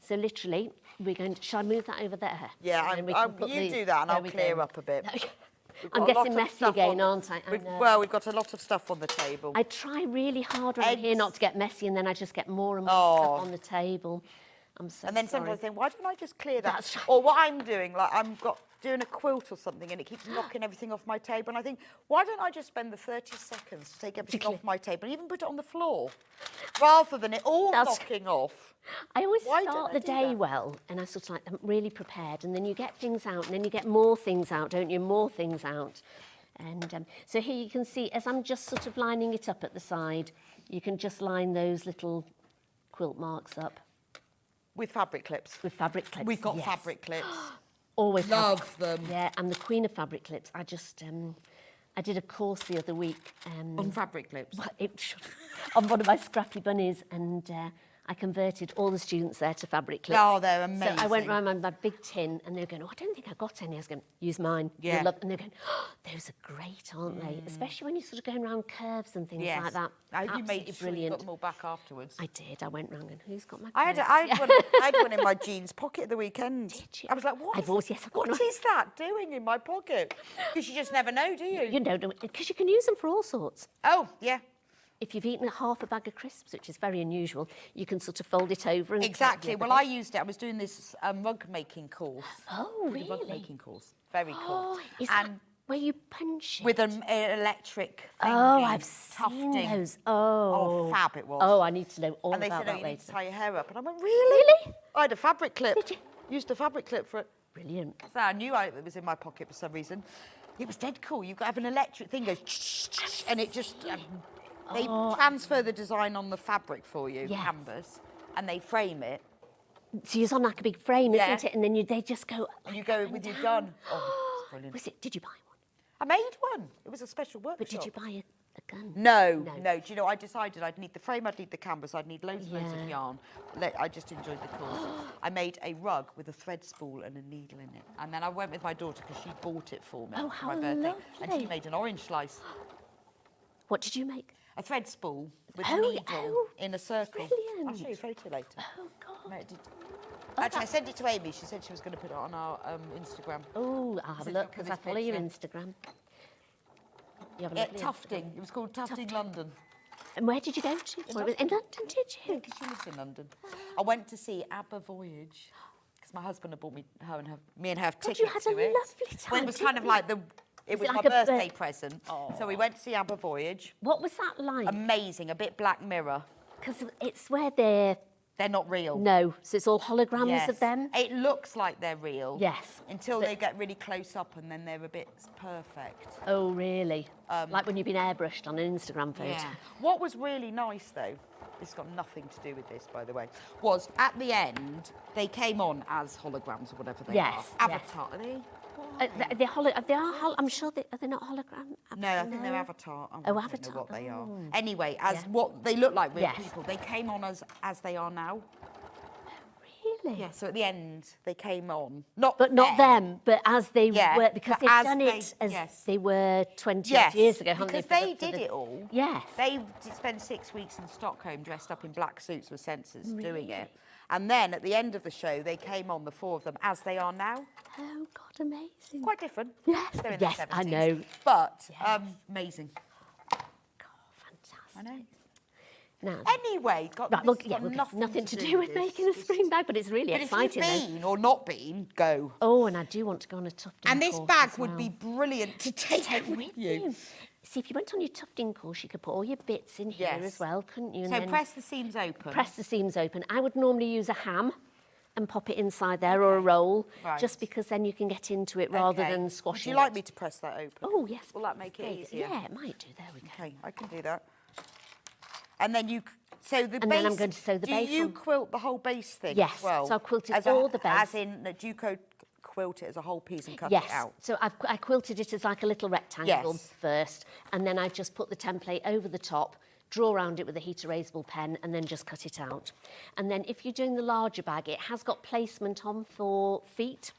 So literally, we're going to... Shall I move that over there? Yeah, And then we can put you the- do that and there I'll we clear go. up a bit. We've I'm got a lot getting of messy stuff again, on the- aren't I? I know. Well, we've got a lot of stuff on the table. I try really hard when I'm here Eggs. not to get messy, and then I just get more and more Oh. stuff on the table. I'm so And then sorry. sometimes I think, why don't I just clear that? That's right. Or what I'm doing, like doing a quilt or something and it keeps knocking everything off my table. And I think, why don't I just spend the 30 seconds to take everything off my table and even put it on the floor rather than it all That's- knocking off? I always Why don't start I the do day that? well, and I sort of like, I'm really prepared, and then you get things out, and then you get more things out, don't you? More things out. And so here you can see, as I'm just sort of lining it up at the side, you can just line those little quilt marks up With fabric clips. with fabric clips. We've got yes. fabric clips. Always have. Love them. Yeah, I'm the queen of fabric clips. I just, I did a course the other week. On fabric clips. Well, on one of my scrappy bunnies, and I converted all the students there to fabric clips. Oh, they're amazing. So I went round with my big tin, and they were going, "Oh, I don't think I got any." I was going, "Use mine." Yeah. You'll love-" And they're going, "Oh, those are great, aren't they? Especially when you're sort of going around curves and things Yes. like that. How you Absolutely made sure you brilliant. got them all back afterwards. I did. I went round and who's got my? I had curves? I had one in my jeans pocket at the weekend. Did you? I was like, what? I've always- yes, I've got what one. is that doing in my pocket? Because you just never know, do you? You know, because you can use them for all sorts. Oh, yeah. If you've eaten half a bag of crisps, which is very unusual, you can sort of fold it over and... Exactly. Well, I used it. I was doing this rug making course. Oh, Did a rug really? making course. Very cool. Oh, is that where you punch it? with an electric thing. Oh, I've seen those. Oh. Oh, fab it was. Oh, I need to know all and they about said, oh, that you need later. to tie your hair up. And I went, really? Really? I had a fabric clip. Did you? Used a fabric clip for it. Brilliant. So I knew it was in my pocket for some reason. It was dead cool. You have an electric thing goes, and it just they transfer the design on the fabric for you, Yes. canvas, and they frame it. So you're on like a big frame, Yeah. isn't it? And then they just go... And you go with your gun. Oh, it's brilliant. Did you buy one? I made one. It was a special workshop. But did you buy a gun? No. No. Do you know, I decided I'd need the frame, I'd need the canvas, I'd need loads and loads of Yeah. yarn. I just enjoyed the course. I made a rug with a thread spool and a needle in it. And then I went with my daughter because she bought it for me Oh, for my how birthday. And she lovely. made an orange slice. What did you make? A thread spool with Oh, a needle oh, in a circle. I'll brilliant. show you a photo later. Oh, God. Mate, Actually, I sent it to Amy. She said she was going to put it on our Instagram. Oh, I'll have a Sit look up with because I this follow your picture. Instagram. You have a lovely Tufting. Instagram. It was called Tufting London. And where did you go to? Well, it was in London, did you? Because she lives in London. I went to see ABBA Voyage because my husband had bought me and her God, tickets you had a to it. lovely time. Well, it was kind of like it was it my like a birthday present. So we went to see ABBA Voyage. What was that like? Amazing, a bit Black Mirror. Because it's where they're... They're not real. No, so it's all holograms Yes. of them? It looks like they're real. Yes. Until But- they get really close up and then they're a bit perfect. Oh, really? Like when you've been airbrushed on an Instagram photo. Yeah. What was really nice, though, this has got nothing to do with this, by the way, was at the end, they came on as holograms or whatever they Yes, are. yes. Avatar, are they? I'm sure are they not hologram? No, I think they're Avatar. I don't know Avatar, what they are. oh. Anyway, as Yeah. what they look like real Yes. people, they came on as they are now. Really? really? Yeah, so at the end, they came on. But not them, but as they were, because but they've as done it as they were 20 odd years ago, haven't because they? they did it all. Yes. They did spend 6 weeks in Stockholm dressed up in black suits with sensors doing it. And then at the end of the show, they came on, the 4 of them, as they are now. Oh, God, amazing. Quite different. Yes, They're in yes, their 70s. I know. But amazing. God, fantastic. I know. Now, Anyway, nothing to do with making a spring bag, but it's really exciting. If you've been or not been, go. Oh, and I do want to go on a tufting And this course bag as would well. be brilliant to take with you. See, if you went on your tufting course, you could put all your bits in here as well, couldn't you? And So then press the seams open. press the seams open. I would normally use a ham and pop it inside there, or a roll, just because then you can get into it rather than squashing Would you like me to press that open? Oh, yes. Will that make it great. easier? Yeah, it might do. There we go. Okay, I can do that. And then you, so the base. And then I'm going to sew the base Do you on. quilt the whole base thing Yes, as well? so I've quilted As all the base. As in, do you quilt it as a whole piece and cut Yes, it out? so I quilted it as like a little rectangle Yes. first, and then I just put the template over the top, draw around it with a heat erasable pen, and then just cut it out. And then if you're doing the larger bag, it has got placement on for feet.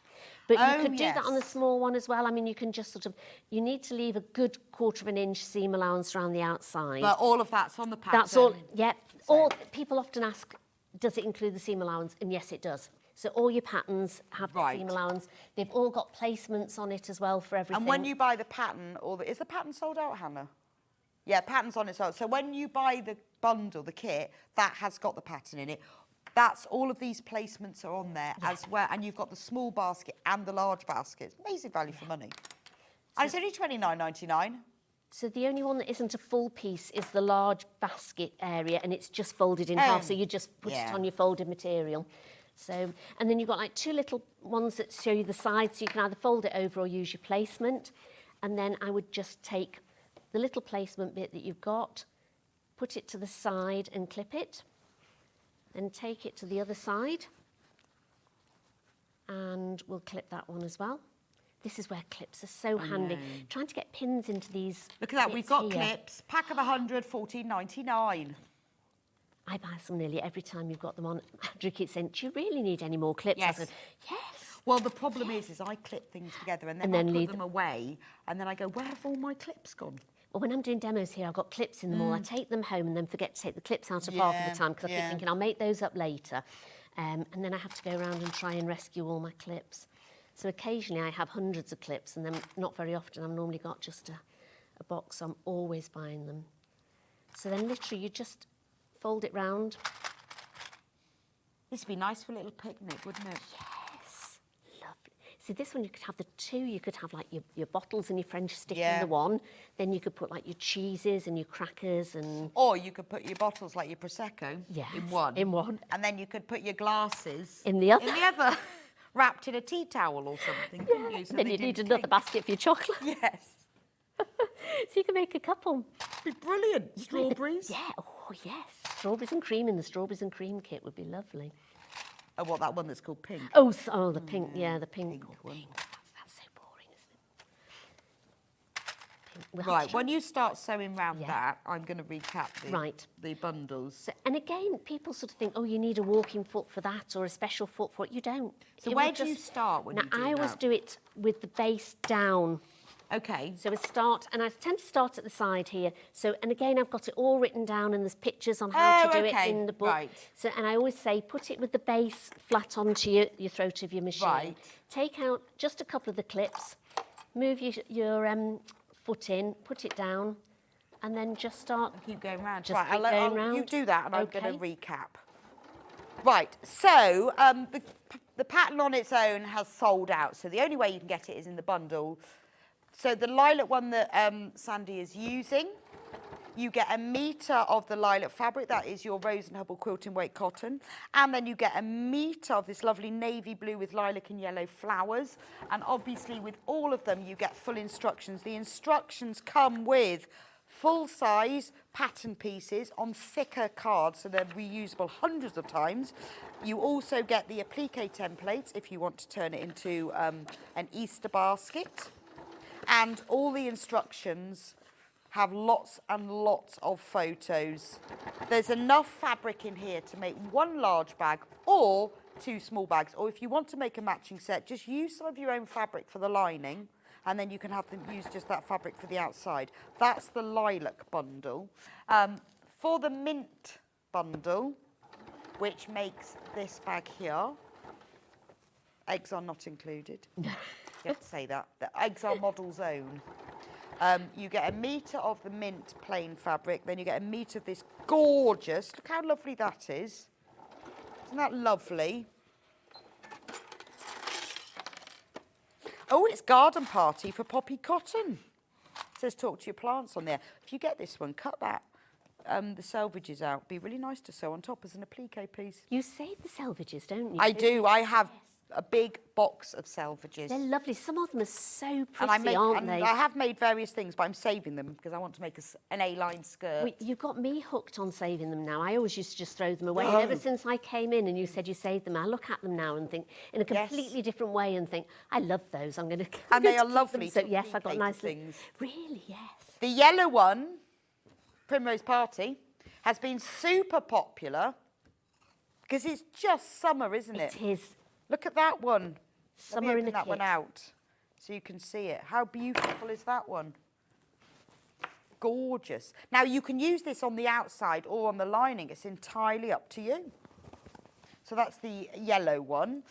But you could do that on the small one as well. I mean, you can just sort of, you need to leave a good 1/4 of an inch seam allowance around the outside. But all of that's on the pattern. That's all, yeah. All, people often ask, does it include the seam allowance? And yes, it does. So all your patterns have the seam allowance. They've all got placements on it as well for everything. And when you buy the pattern, is the pattern sold out, Hannah? Yeah, pattern's on its own. So when you buy the bundle, the kit, that has got the pattern in it. That's all of these placements are on there as well. And you've got the small basket and the large basket. Amazing value for money. And it's only £29.99. So the only one that isn't a full piece is the large basket area, and it's just folded in half. So you just put it on your folded material. So, and then you've got like 2 little ones that show you the sides, so you can either fold it over or use your placement. And then I would just take the little placement bit that you've got, put it to the side and clip it, then take it to the other side, and we'll clip that one as well. This is where clips are so handy. Trying to get pins into these. Look at that, we've got here. clips. Pack of 100, £14.99. I buy some nearly every time you've got them on. Andrew keeps saying, do you really need any more clips? Yes. I said, yes. Well, the problem is I clip things together and then I put them away, and then I go, where have all my clips gone? Well, when I'm doing demos here, I've got clips in them all. I take them home and then forget to take the clips out of half of the time because I keep thinking I'll make those up later. And then I have to go around and try and rescue all my clips. So occasionally I have hundreds of clips, and then not very often. I've normally got just a box, so I'm always buying them. So then literally you just fold it round. This would be nice for a little picnic, wouldn't it? Yes, lovely. See, this one you could have the 2. You could have like your bottles and your French stick in the one. Then you could put like your cheeses and your crackers and... Or you could put your bottles like your Prosecco in one. In one. And then you could put your glasses... In the other. In the other. Wrapped in a tea towel or something, couldn't you? So then you need another basket for your chocolate. Yes. So you can make a couple. It'd be brilliant. Strawberries. Yeah, oh yes. Strawberries and cream in the strawberries and cream kit would be lovely. Oh, what, that one that's called pink? Oh, the pink, the pink one. Pink. That's so boring, isn't it? Right, when you start sewing round that, I'm going to recap the bundles. So, and again, people sort of think, oh, you need a walking foot for that or a special foot for it. You don't. So where do you start when you do that? I always do it with the base down. Okay. So I start, and I tend to start at the side here. So, and again, I've got it all written down, and there's pictures on how to do it in the book. Right. So, and I always say, put it with the base flat onto your throat of your machine. Right. Take out just a couple of the clips, move your foot in, put it down, and then just start. Keep going round. Just keep going round. You do that, and I'm going to recap. Right. So the pattern on its own has sold out. So the only way you can get it is in the bundle. So the lilac one that Sandi is using, you get 1 metre of the lilac fabric. That is your Rose and Hubble quilting weight cotton. And then you get 1 metre of this lovely navy blue with lilac and yellow flowers. And obviously with all of them, you get full instructions. The instructions come with full-size pattern pieces on thicker cards, so they're reusable hundreds of times. You also get the applique templates if you want to turn it into an Easter basket. And all the instructions have lots and lots of photos. There's enough fabric in here to make 1 large bag, or 2 small bags, or if you want to make a matching set, just use some of your own fabric for the lining, and then you can have them use just that fabric for the outside. That's the lilac bundle. For the mint bundle, which makes this bag here, eggs are not included. You have to say that. The eggs are model's own. You get 1 metre of the mint plain fabric, then you get 1 metre of this gorgeous, look how lovely that is. Isn't that lovely? Oh, it's garden party for poppy cotton. It says talk to your plants on there. If you get this one, cut that, the selvages out. Be really nice to sew on top as an applique piece. You save the selvages, don't you? I do. I have a big box of selvages. They're lovely. Some of them are so pretty, aren't they? I have made various things, but I'm saving them because I want to make an A-line skirt. Well, you've got me hooked on saving them now. I always used to just throw them away. And ever since I came in and you said you saved them, I look at them now and think in a completely different way and think, I love those. I'm going to And they are lovely. So yes, I've got nice things. Really, yes. The yellow one, Primrose Party, has been super popular because it's just summer, isn't it? It is. Look at that one. Summer in the that kit. one out so you can see it. How beautiful is that one? Gorgeous. Now you can use this on the outside or on the lining. It's entirely up to you. So that's the yellow one.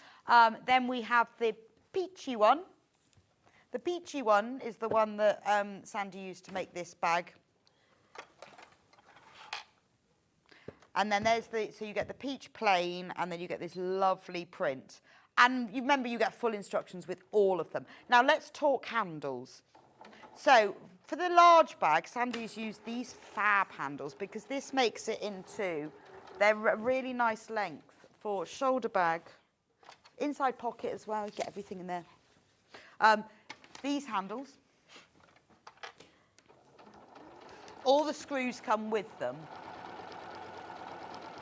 Then we have the peachy one. The peachy one is the one that Sandi used to make this bag. And then there's so you get the peach plain, and then you get this lovely print. And you remember, you get full instructions with all of them. Now let's talk handles. So for the large bag, Sandi's used these fab handles because this makes it into, they're a really nice length for shoulder bag, inside pocket as well, you get everything in there. These handles, all the screws come with them.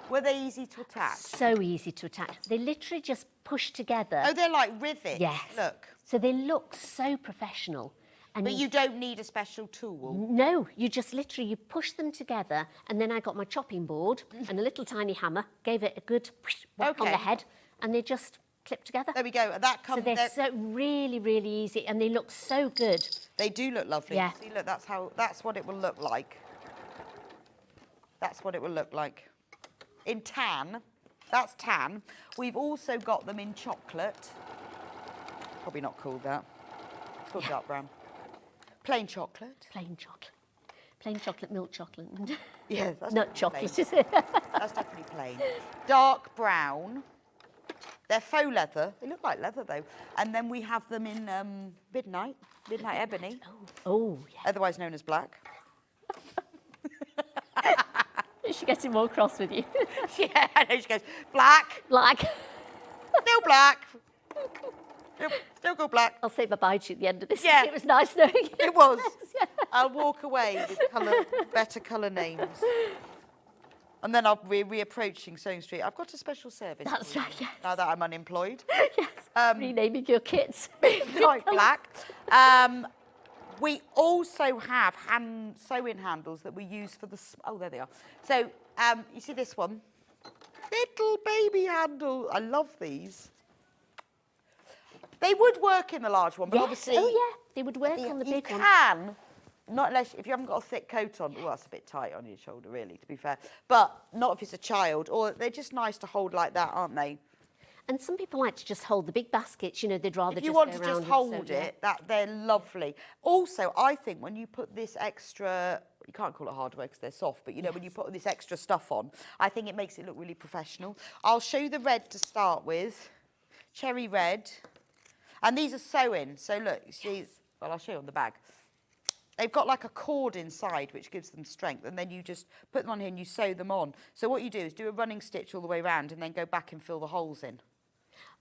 Were they easy to attach? So easy to attach. They literally just push together. Oh, they're like rivets. Yes. Look. So they look so professional. And But you don't need a special tool. No, you just literally, you push them together, and then I got my chopping board and a little tiny hammer, gave it a good whack on the head, and they just clip together. There we go. That comes. So they're so really, really easy, and they look so good. They do look lovely. Yeah. See, look, that's what it will look like. That's what it will look like. In tan, that's tan. We've also got them in chocolate. Probably not called that. It's called dark brown. Plain chocolate. Plain chocolate. Plain chocolate, milk chocolate. Yeah, that's Nut definitely chocolate, plain. is it? That's definitely plain. Dark brown. They're faux leather. They look like leather though. And then we have them in midnight ebony, Oh, yeah. otherwise known as black. Is she getting more cross with you? Yeah, I know. She goes black. Black. Still black. Still go black. I'll say bye-bye to you at the end of this. Yeah. It was nice knowing you. It was. Yeah. I'll walk away with better colour names. And then I'll be reapproaching Sewing Street. I've got a special service. That's for you right, yes. Now that I'm unemployed. Yes. Renaming your kits. Like black. We also have sewing handles that we use for the... Oh, there they are. So, you see this one? Little baby handle. I love these. They would work in the large one, but Yes. obviously... Oh, yeah. They would work on the you big one. can, not unless if you haven't got a thick coat on. Well, that's a bit tight on your shoulder, really, to be fair. But not if it's a child. Or they're just nice to hold like that, aren't they? And some people like to just hold the big baskets, you know, they'd rather If you just want go to around just and hold sew, yeah. it, they're lovely. Also, I think when you put this extra, you can't call it hardware because they're soft, but you know, when you put this extra stuff on, I think it makes it look really professional. I'll show you the red to start with, cherry red. And these are sewing. So look, you see, well, I'll show you on the bag. They've got like a cord inside which gives them strength, and then you just put them on here and you sew them on. So what you do is do a running stitch all the way around and then go back and fill the holes in.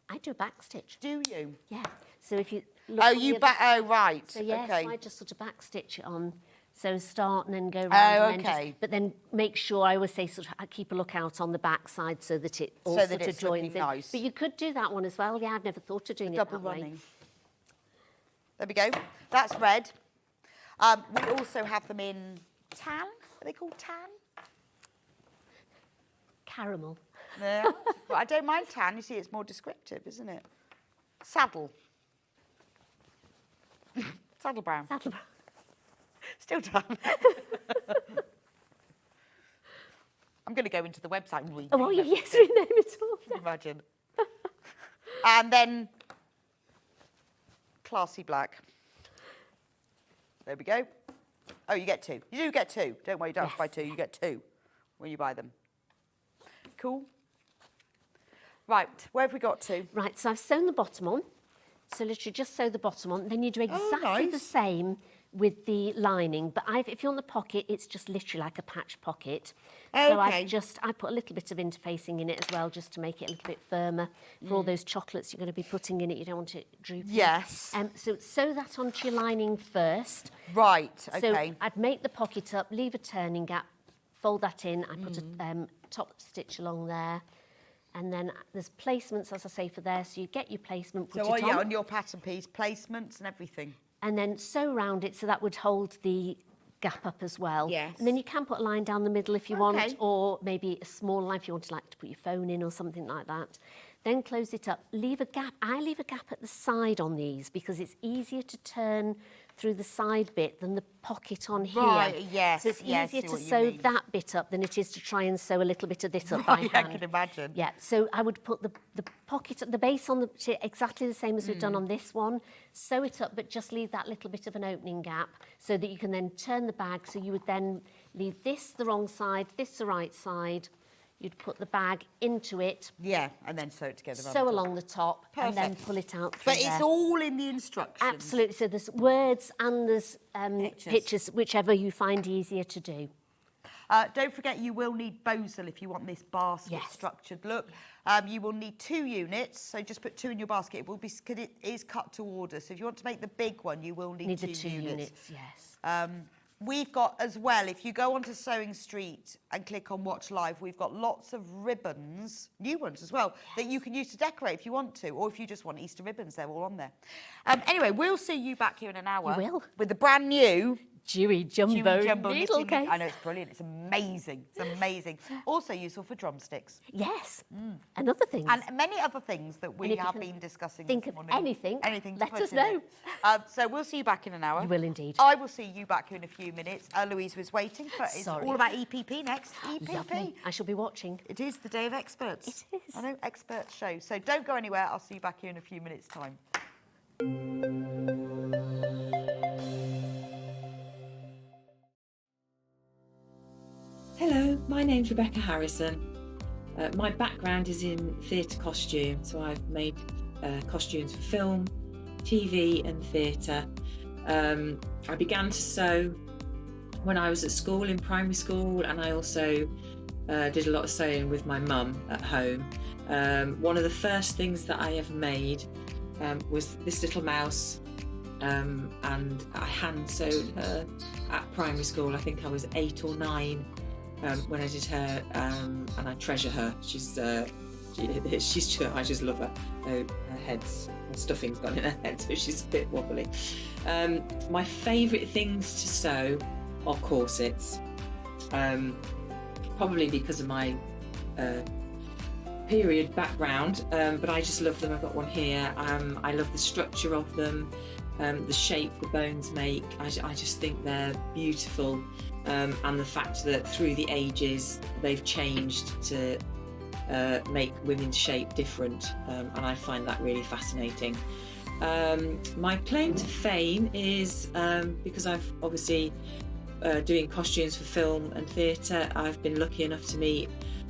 I do a back stitch. Do you? Yeah. So if you look Oh, on the you other back, side- oh, right. So yes, okay. I just sort of back stitch it on. So start and then go round. Oh, and then okay. but then make sure, I always say, sort of, I keep a lookout on the back side so that it all So that sort of it's looking joins in. nice. But you could do that one as well. Yeah, I've never thought of doing it Double that way. running. There we go. That's red. We also have them in tan. Are they called tan? Caramel. Yeah. But I don't mind tan. You see, it's more descriptive, isn't it? Saddle. Saddle brown. Saddle brown. Still tan. I'm going to go into the website and read. Oh, yes, rename it all. Imagine. And then classy black. There we go. Oh, you get 2. You do get 2. Don't worry, you don't have to buy 2. You get 2 when you buy them. Cool. Right, where have we got to? Right, so I've sewn the bottom on. So literally just sew the bottom on. Then you do exactly the same with the lining. But if you want the pocket, it's just literally like a patch pocket. Okay. So I put a little bit of interfacing in it as well, just to make it a little bit firmer. For all those chocolates you're going to be putting in it, you don't want it drooping. Yes. So sew that onto your lining first. Right, okay. So I'd make the pocket up, leave a turning gap, fold that in. I put a top stitch along there. And then there's placements, as I say, for there. So you get your placement, put it on. On your pattern piece, placements and everything. And then sew around it so that would hold the gap up as well. Yes. And then you can put a line down the middle if you want, or maybe a small line if you want to put your phone in or something like that. Then close it up. Leave a gap. I leave a gap at the side on these because it's easier to turn through the side bit than the pocket on here. Right, yes, So it's yes, easier see to what you sew mean. that bit up than it is to try and sew a little bit of this up by hand. I can imagine. Yeah, so I would put the pocket, the base on exactly the same as we've done on this one. Sew it up, but just leave that little bit of an opening gap so that you can then turn the bag. So you would then leave this the wrong side, this the right side. You'd put the bag into it. Yeah, and then sew it together. Sew along the top and then Perfect. pull it out through But it's all in the instructions. Absolutely. So there's words and there's pictures, whichever you find easier to do. Don't forget you will need bosal if you want this basket structured look. You will need 2 units, so just put 2 in your basket. It will be, because it is cut to order. So if you want to make the big one, you will need the 2 units. Yes. We've got as well, if you go onto Sewing Street and click on Watch Live, we've got lots of ribbons, new ones as well, that you can use to decorate if you want to, or if you just want Easter ribbons, they're all on there. Anyway, we'll see you back here in an hour. We will. With the brand new Dewy jumbo needle needle knitting. case. I know, it's brilliant. It's amazing. It's amazing. Also useful for drumsticks. Yes. And other things. And many other things that we if you have can been discussing think this of morning. anything, to let put us in it. know. So we'll see you back in an hour. You will indeed. I will see you back here in a few minutes. Louise was waiting for it's Sorry. all about EPP next. EPP. Lovely. I shall be watching. It is the day of experts. It is. I know, expert show. So don't go anywhere. I'll see you back here in a few minutes' time. Hello, my name's Rebecca Harrison. My background is in theatre costume, so I've made costumes for film, TV and theatre. I began to sew when I was at school, in primary school, and I also did a lot of sewing with my mum at home. One of the first things that I ever made was this little mouse, and I hand sewed her at primary school. I think I was 8 or 9 when I did her, and I treasure her. She's I just love her. Her stuffing's gone in her head, so she's a bit wobbly. My favourite things to sew are corsets, probably because of my period background, but I just love them. I've got one here. I love the structure of them, the shape the bones make. I just think they're beautiful, and the fact that through the ages they've changed to make women's shape different, and I find that really fascinating. My claim to fame is because I've obviously doing costumes for film and theatre, I've been lucky enough to meet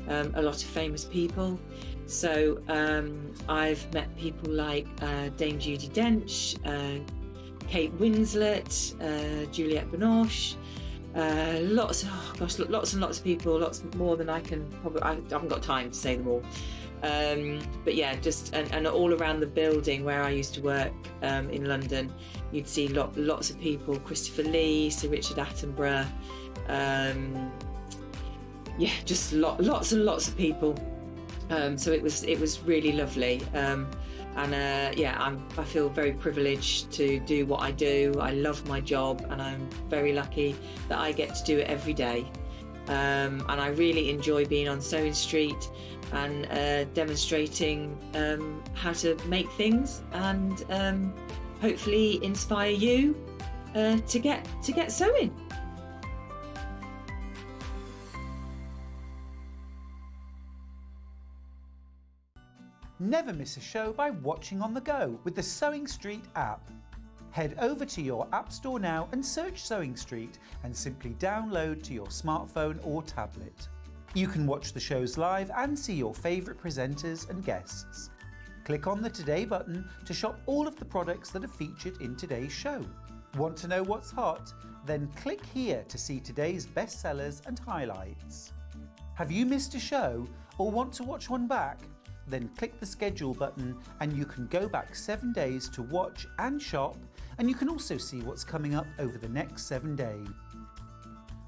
a lot of famous people. So I've met people like Dame Judi Dench, Kate Winslet, Juliette Binoche, lots and lots of people, lots more than I can probably, I haven't got time to say them all. But yeah, just and all around the building where I used to work in London, you'd see lots of people, Christopher Lee, Sir Richard Attenborough, yeah, just lots and lots of people. So it was really lovely, yeah, I feel very privileged to do what I do. I love my job, and I'm very lucky that I get to do it every day. and I really enjoy being on Sewing Street and demonstrating how to make things, and hopefully inspire you to get sewing. Never miss a show by watching on the go with the Sewing Street app. Head over to your app store now and search Sewing Street and simply download to your smartphone or tablet. You can watch the shows live and see your favourite presenters and guests. Click on the Today button to shop all of the products that are featured in today's show. Want to know what's hot? Then click here to see today's bestsellers and highlights. Have you missed a show or want to watch one back? Then click the schedule button and you can go back 7 days to watch and shop, and you can also see what's coming up over the next 7 days.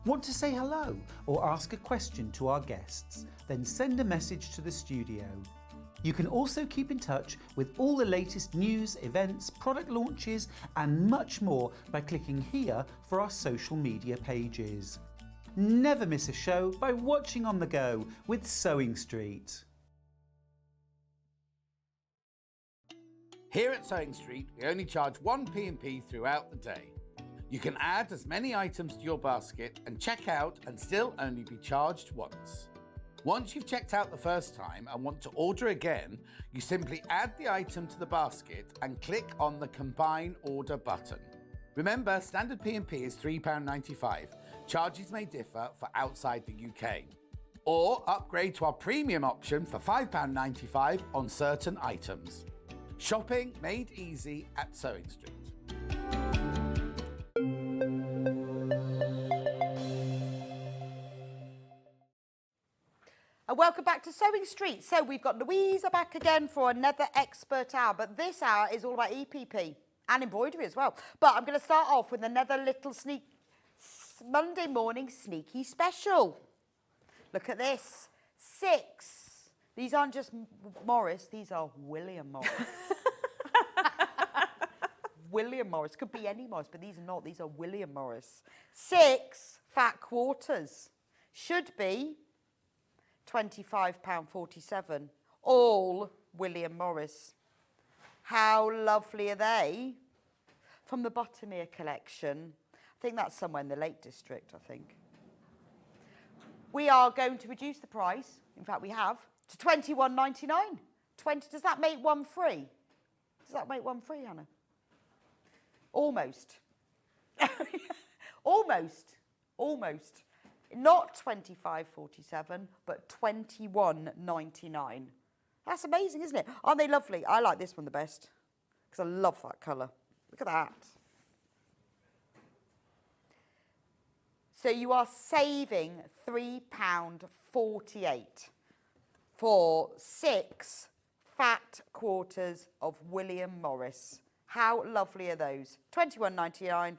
Want to say hello or ask a question to our guests? Then send a message to the studio. You can also keep in touch with all the latest news, events, product launches and much more by clicking here for our social media pages. Never miss a show by watching on the go with Sewing Street. Here at Sewing Street, we only charge one P&P throughout the day. You can add as many items to your basket and check out and still only be charged once. Once you've checked out the first time and want to order again, you simply add the item to the basket and click on the Combine Order button. Remember, standard P&P is £3.95. Charges may differ for outside the UK. Or upgrade to our premium option for £5.95 on certain items. Shopping made easy at Sewing Street. And welcome back to Sewing Street. So we've got Louisa back again for another expert hour, but this hour is all about EPP and embroidery as well. But I'm going to start off with another little Monday morning sneaky special. Look at this, 6. These aren't just Morris, these are William Morris. William Morris, could be any Morris, but these are not, these are William Morris. 6 fat quarters, should be £25.47, all William Morris. How lovely are they? From the Buttermere collection. I think that's somewhere in the Lake District, I think. We are going to reduce the price, in fact we have, to £21.99. Does that make one free? Does that make one free, Hannah? Almost. Almost. Not £25.47, but £21.99. That's amazing, isn't it? Aren't they lovely? I like this one the best because I love that colour. Look at that. So you are saving £3.48 for 6 fat quarters of William Morris. How lovely are those? £21.99.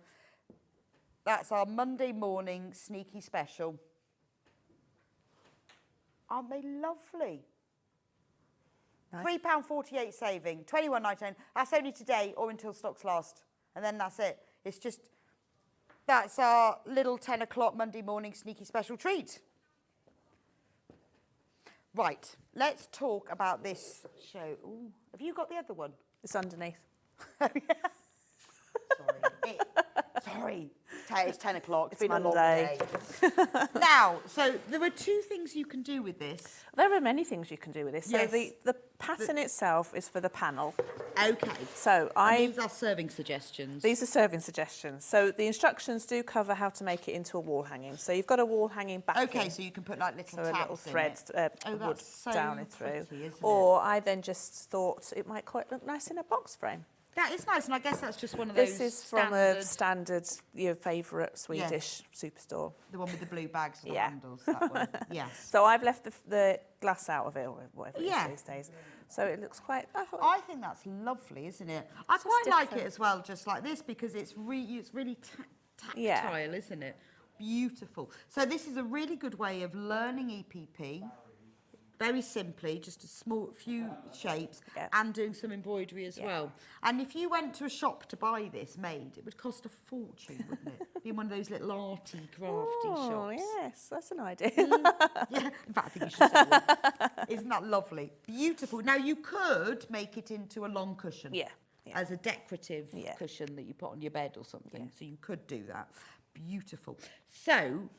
That's our Monday morning sneaky special. Aren't they lovely? Nice. £3.48 saving, £21.99. That's only today or until stocks last. And then that's it. It's just, that's our little 10 o'clock Monday morning sneaky special treat. Right, let's talk about this show. Ooh, have you got the other one? It's underneath. Oh, yeah. Sorry. It's 10 o'clock. It's been Monday. A long day. Now, so there are 2 things you can do with this. There are many things you can do with this. Yes. So the pattern itself is for the panel. Okay. So these are serving suggestions. These are serving suggestions. So the instructions do cover how to make it into a wall hanging. So you've got a wall hanging back. Okay, so you can put like little tabs a little thread wood so down it through. pretty, isn't Or I then just thought it might quite look nice in a box frame. That is nice, and I guess that's just one of those. This is from a standard, your favourite Swedish Yes. superstore. The one with the blue bags and the Yeah. handles, that one. Yes. So I've left the glass out of it, or whatever Yeah. it is these days. So it looks quite. I think that's lovely, isn't it? I It's quite just like it different. as well, just like this, because it's really tactile, Yeah. isn't it? Beautiful. So this is a really good way of learning EPP. very simply, just a small few shapes Yeah. and doing some embroidery as well. And if you went to a shop to buy this made, it would cost a fortune, wouldn't it? Be in one of those little arty, crafty Oh, shops. yes, that's an idea. Yeah, in fact, I think you should sell one. Isn't that lovely? Beautiful. Now, you could make it into a long cushion. Yeah. As a decorative Yeah. cushion that you put on your bed or something. So you could do that. Beautiful. So,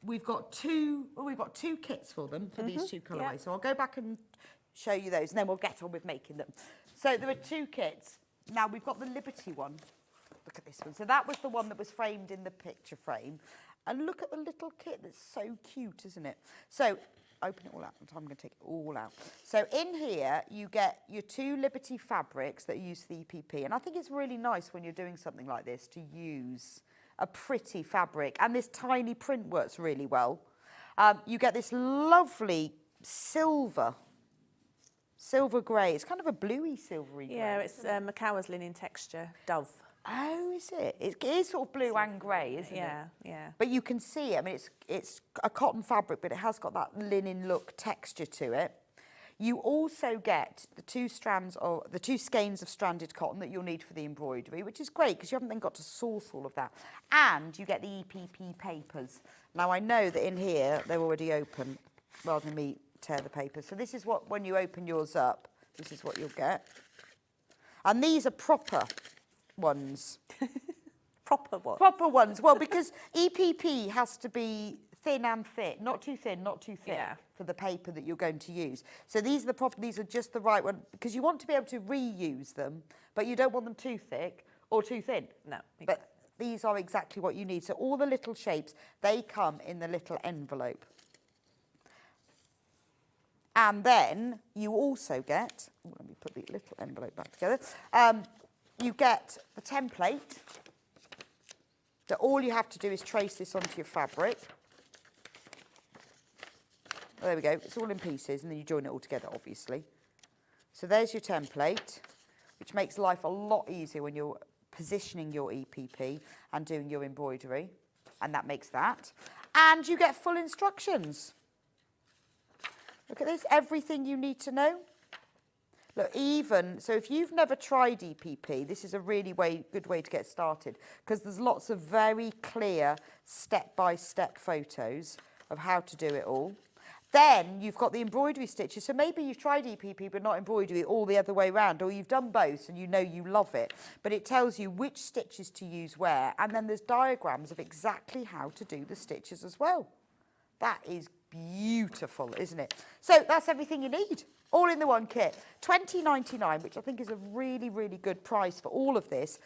we've got two kits for them, for these two colourways. Yeah. So I'll go back and show you those, and then we'll get on with making them. So there are two kits. Now, we've got the Liberty one. Look at this one. So that was the one that was framed in the picture frame. And look at the little kit. That's so cute, isn't it? So open it all out. I'm going to take it all out. So in here, you get your two Liberty fabrics that are used for the EPP. And I think it's really nice when you're doing something like this to use a pretty fabric. And this tiny print works really well. You get this lovely silver grey. It's kind of a bluey silvery grey. Yeah, it's Macawa's linen texture, Dove. Oh, is it? It is sort of blue and grey, isn't it? Yeah. But you can see, I mean, it's a cotton fabric, but it has got that linen look texture to it. You also get the two skeins of stranded cotton that you'll need for the embroidery, which is great because you haven't then got to source all of that. And you get the EPP papers. Now, I know that in here, they're already open, rather than me tear the papers. So this is what, when you open yours up, this is what you'll get. And these are proper ones. Proper what? Proper ones. Well, because EPP has to be thin and thick, not too thin, not too thick for the paper that you're going to use. So these are just the right one, because you want to be able to reuse them, but you don't want them too thick or too thin. No. But these are exactly what you need. So all the little shapes, they come in the little envelope. And then you also get, let me put the little envelope back together, you get the template that all you have to do is trace this onto your fabric. Oh, there we go, it's all in pieces and then you join it all together, obviously. So there's your template, which makes life a lot easier when you're positioning your EPP and doing your embroidery, and that makes that. And you get full instructions. Look at this, everything you need to know. Look, so if you've never tried EPP, this is a really good way to get started, because there's lots of very clear step-by-step photos of how to do it all. Then you've got the embroidery stitches. So maybe you've tried EPP but not embroidery all the other way around, or you've done both and you know you love it. But it tells you which stitches to use where, and then there's diagrams of exactly how to do the stitches as well. That is beautiful, isn't it? So that's everything you need, all in the one kit. $20.99, which I think is a really, really good price for all of this.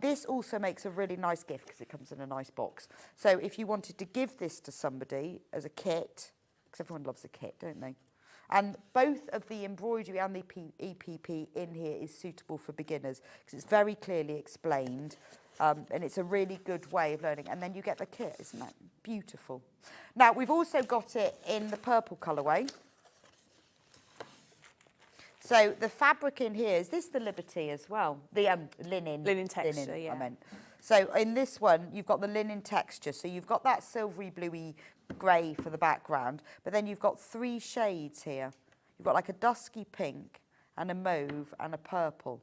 This also makes a really nice gift because it comes in a nice box. So if you wanted to give this to somebody as a kit, because everyone loves a kit, don't they? And both of the embroidery and the EPP in here is suitable for beginners because it's very clearly explained. And it's a really good way of learning. And then you get the kit, isn't that beautiful? Now, we've also got it in the purple colourway. So the fabric in here, is this the Liberty as well? The linen. Linen texture, linen, yeah. I meant. So in this one, you've got the linen texture. So you've got that silvery bluey grey for the background, but then you've got 3 shades here. You've got like a dusky pink and a mauve and a purple.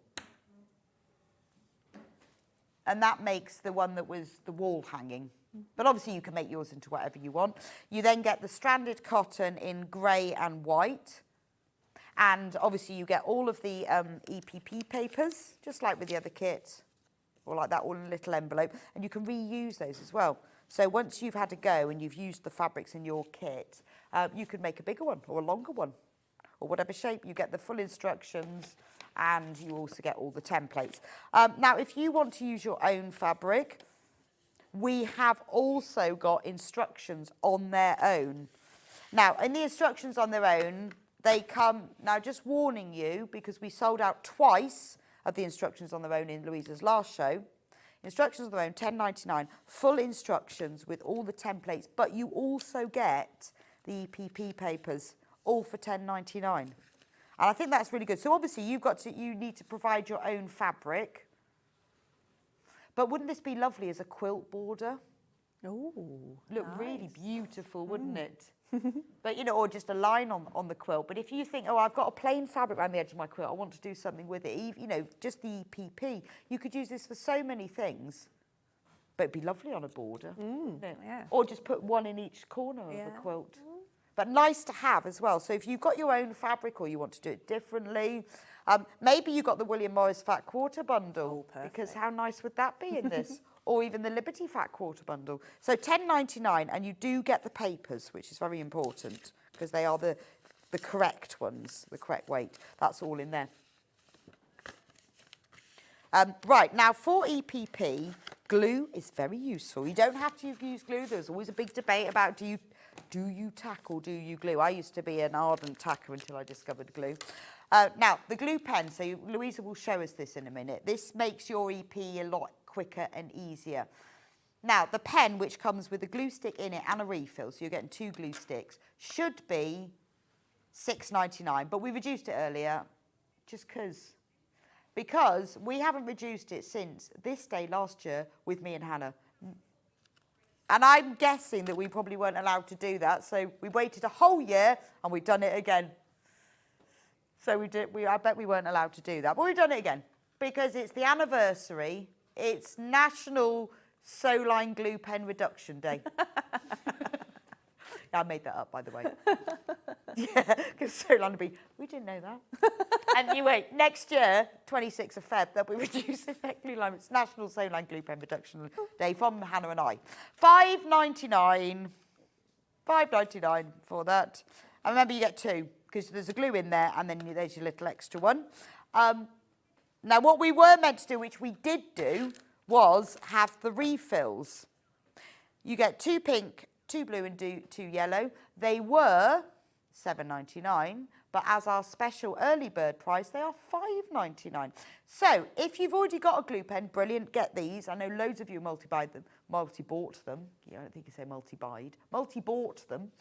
And that makes the one that was the wall hanging. But obviously you can make yours into whatever you want. You then get the stranded cotton in grey and white. And obviously you get all of the EPP papers, just like with the other kit, or like that, all in a little envelope. And you can reuse those as well. So once you've had a go and you've used the fabrics in your kit, you could make a bigger one or a longer one, or whatever shape. You get the full instructions, and you also get all the templates. Now, if you want to use your own fabric, we have also got instructions on their own. Now, in the instructions on their own, they come, now just warning you, because we sold out twice of the instructions on their own in Louisa's last show. Instructions on their own, $10.99, full instructions with all the templates, but you also get the EPP papers, all for $10.99. And I think that's really good. So obviously you need to provide your own fabric. But wouldn't this be lovely as a quilt border? Ooh, Look nice. really beautiful, wouldn't it? But, you know, or just a line on the quilt. But if you think, oh, I've got a plain fabric around the edge of my quilt, I want to do something with it, you know, just the EPP, you could use this for so many things. But it'd be lovely on a border. Yeah. Or just put one in each corner of the quilt. But nice to have as well. So if you've got your own fabric or you want to do it differently, maybe you got the William Morris Fat Quarter Bundle. Because how nice would that be in this? Or even the Liberty Fat Quarter Bundle. So $10.99, and you do get the papers, which is very important because they are the correct ones, the correct weight. That's all in there. Right, now for EPP, glue is very useful. You don't have to use glue. There's always a big debate about do you tack or do you glue? I used to be an ardent tacker until I discovered glue. Now, the glue pen, so Louisa will show us this in a minute. This makes your EP a lot quicker and easier. Now, the pen, which comes with a glue stick in it and a refill, so you're getting 2 glue sticks, should be $6.99, but we reduced it earlier just because we haven't reduced it since this day last year with me and Hannah. And I'm guessing that we probably weren't allowed to do that, so we waited a whole year and we've done it again. So I bet we weren't allowed to do that, but we've done it again because it's the anniversary. It's National Sew-Line Glue Pen Reduction Day. I made that up, by the way. Yeah, because Sew-Line would be, we didn't know that. And you wait, next year, 26th of Feb, they'll be reducing that glue line. It's National Sew-Line Glue Pen Reduction Day from Hannah and I. $5.99 for that. And remember, you get 2 because there's a glue in there, and then there's your little extra one. Now, what we were meant to do, which we did do, was have the refills. You get 2 pink, 2 blue and 2 yellow. They were $7.99, but as our special early bird price, they are $5.99. So if you've already got a glue pen, brilliant, get these. I know loads of you multi-bought them. Yeah, I don't think you say multi-bought them.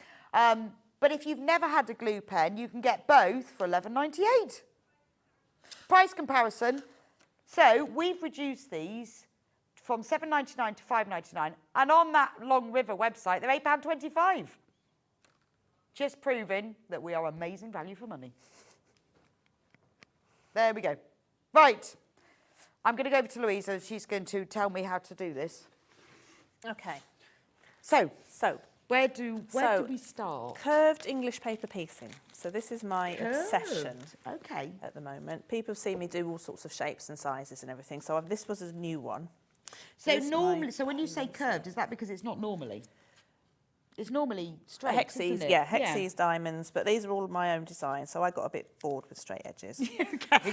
But if you've never had a glue pen, you can get both for $11.98. Price comparison. So we've reduced these from $7.99 to $5.99, and on that Long River website, they're £8.25. Just proving that we are amazing value for money. There we go. Right. I'm going to go over to Louisa. She's going to tell me how to do this. Okay. So where do we start? Curved English paper piecing. So this is my obsession at the moment. People see me do all sorts of shapes and sizes and everything. So this was a new one. So so when you say curved, is that because it's not normally? It's normally straight, Hexies, isn't it? yeah, Hexies, diamonds, but these are all my own designs, so I got a bit bored with straight edges. Okay.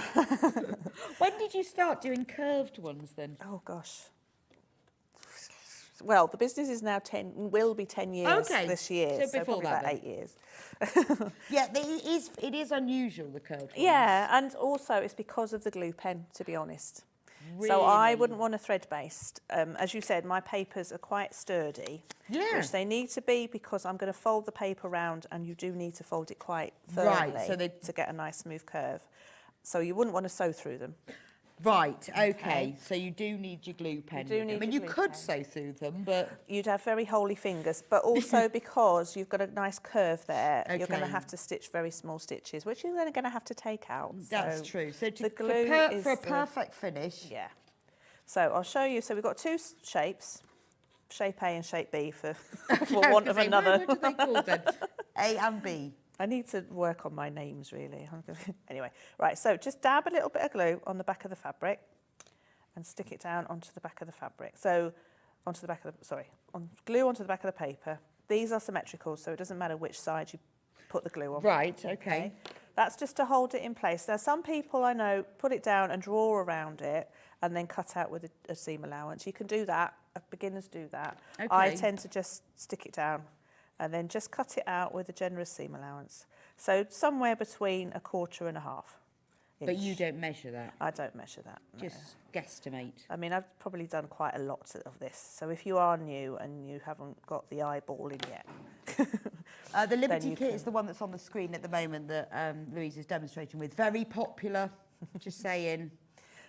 When did you start doing curved ones then? Oh gosh. Well, the business is now will be 10 years this year, so probably about 8 years. Yeah, it is unusual, the curved ones. Yeah, and also it's because of the glue pen, to be honest. Really? So I wouldn't want a thread-based. As you said, my papers are quite sturdy, which they need to be because I'm going to fold the paper round, and you do need to fold it quite firmly to get a nice smooth curve. So you wouldn't want to sew through them. Right, okay. So you do need your glue pen. You could sew through them, but... You'd have very holy fingers, but also because you've got a nice curve there, you're going to have to stitch very small stitches, which you're then going to have to take out. That's true. So the glue for a perfect finish... Yeah. So I'll show you. So we've got 2 shapes, shape A and shape B for want of another. What do they call them? A and B. I need to work on my names, really. Anyway, right, so just dab a little bit of glue on the back of the fabric and stick it down onto the back of the fabric. So, glue onto the back of the paper. These are symmetrical, so it doesn't matter which side you put the glue on. Right, okay. That's just to hold it in place. Now, some people I know put it down and draw around it and then cut out with a seam allowance. You can do that. Beginners do that. Okay. I tend to just stick it down and then just cut it out with a generous seam allowance. So somewhere between 1/4 and 1/2 inch. But you don't measure that? I don't measure that, no. Just guesstimate? I mean, I've probably done quite a lot of this. So if you are new and you haven't got the eyeball in yet... the Liberty kit is the one that's on the screen at the moment that Louise is demonstrating with. Very popular, just saying.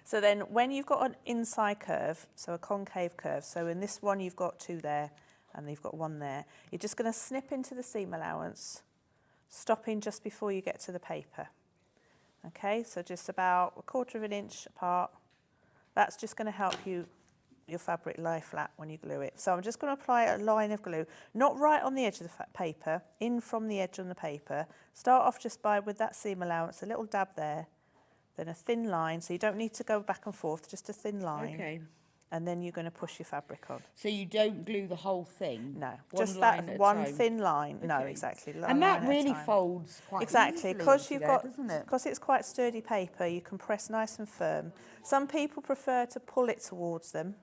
So then when you've got an inside curve, so a concave curve, so in this one you've got 2 there, and you've got one there. You're just going to snip into the seam allowance, stopping just before you get to the paper. Okay, so just about 1/4 of an inch apart. That's just going to help your fabric lie flat when you glue it. So I'm just going to apply a line of glue, not right on the edge of the paper, in from the edge on the paper. Start off just with that seam allowance, a little dab there, then a thin line, so you don't need to go back and forth, just a thin line. Okay. And then you're going to push your fabric on. So you don't glue the whole thing? No, one just line that at a one time. thin line. Okay. No, exactly. And that really folds quite exactly easily because you've got, doesn't it? because it's quite sturdy paper. You can press nice and firm. Some people prefer to pull it towards them.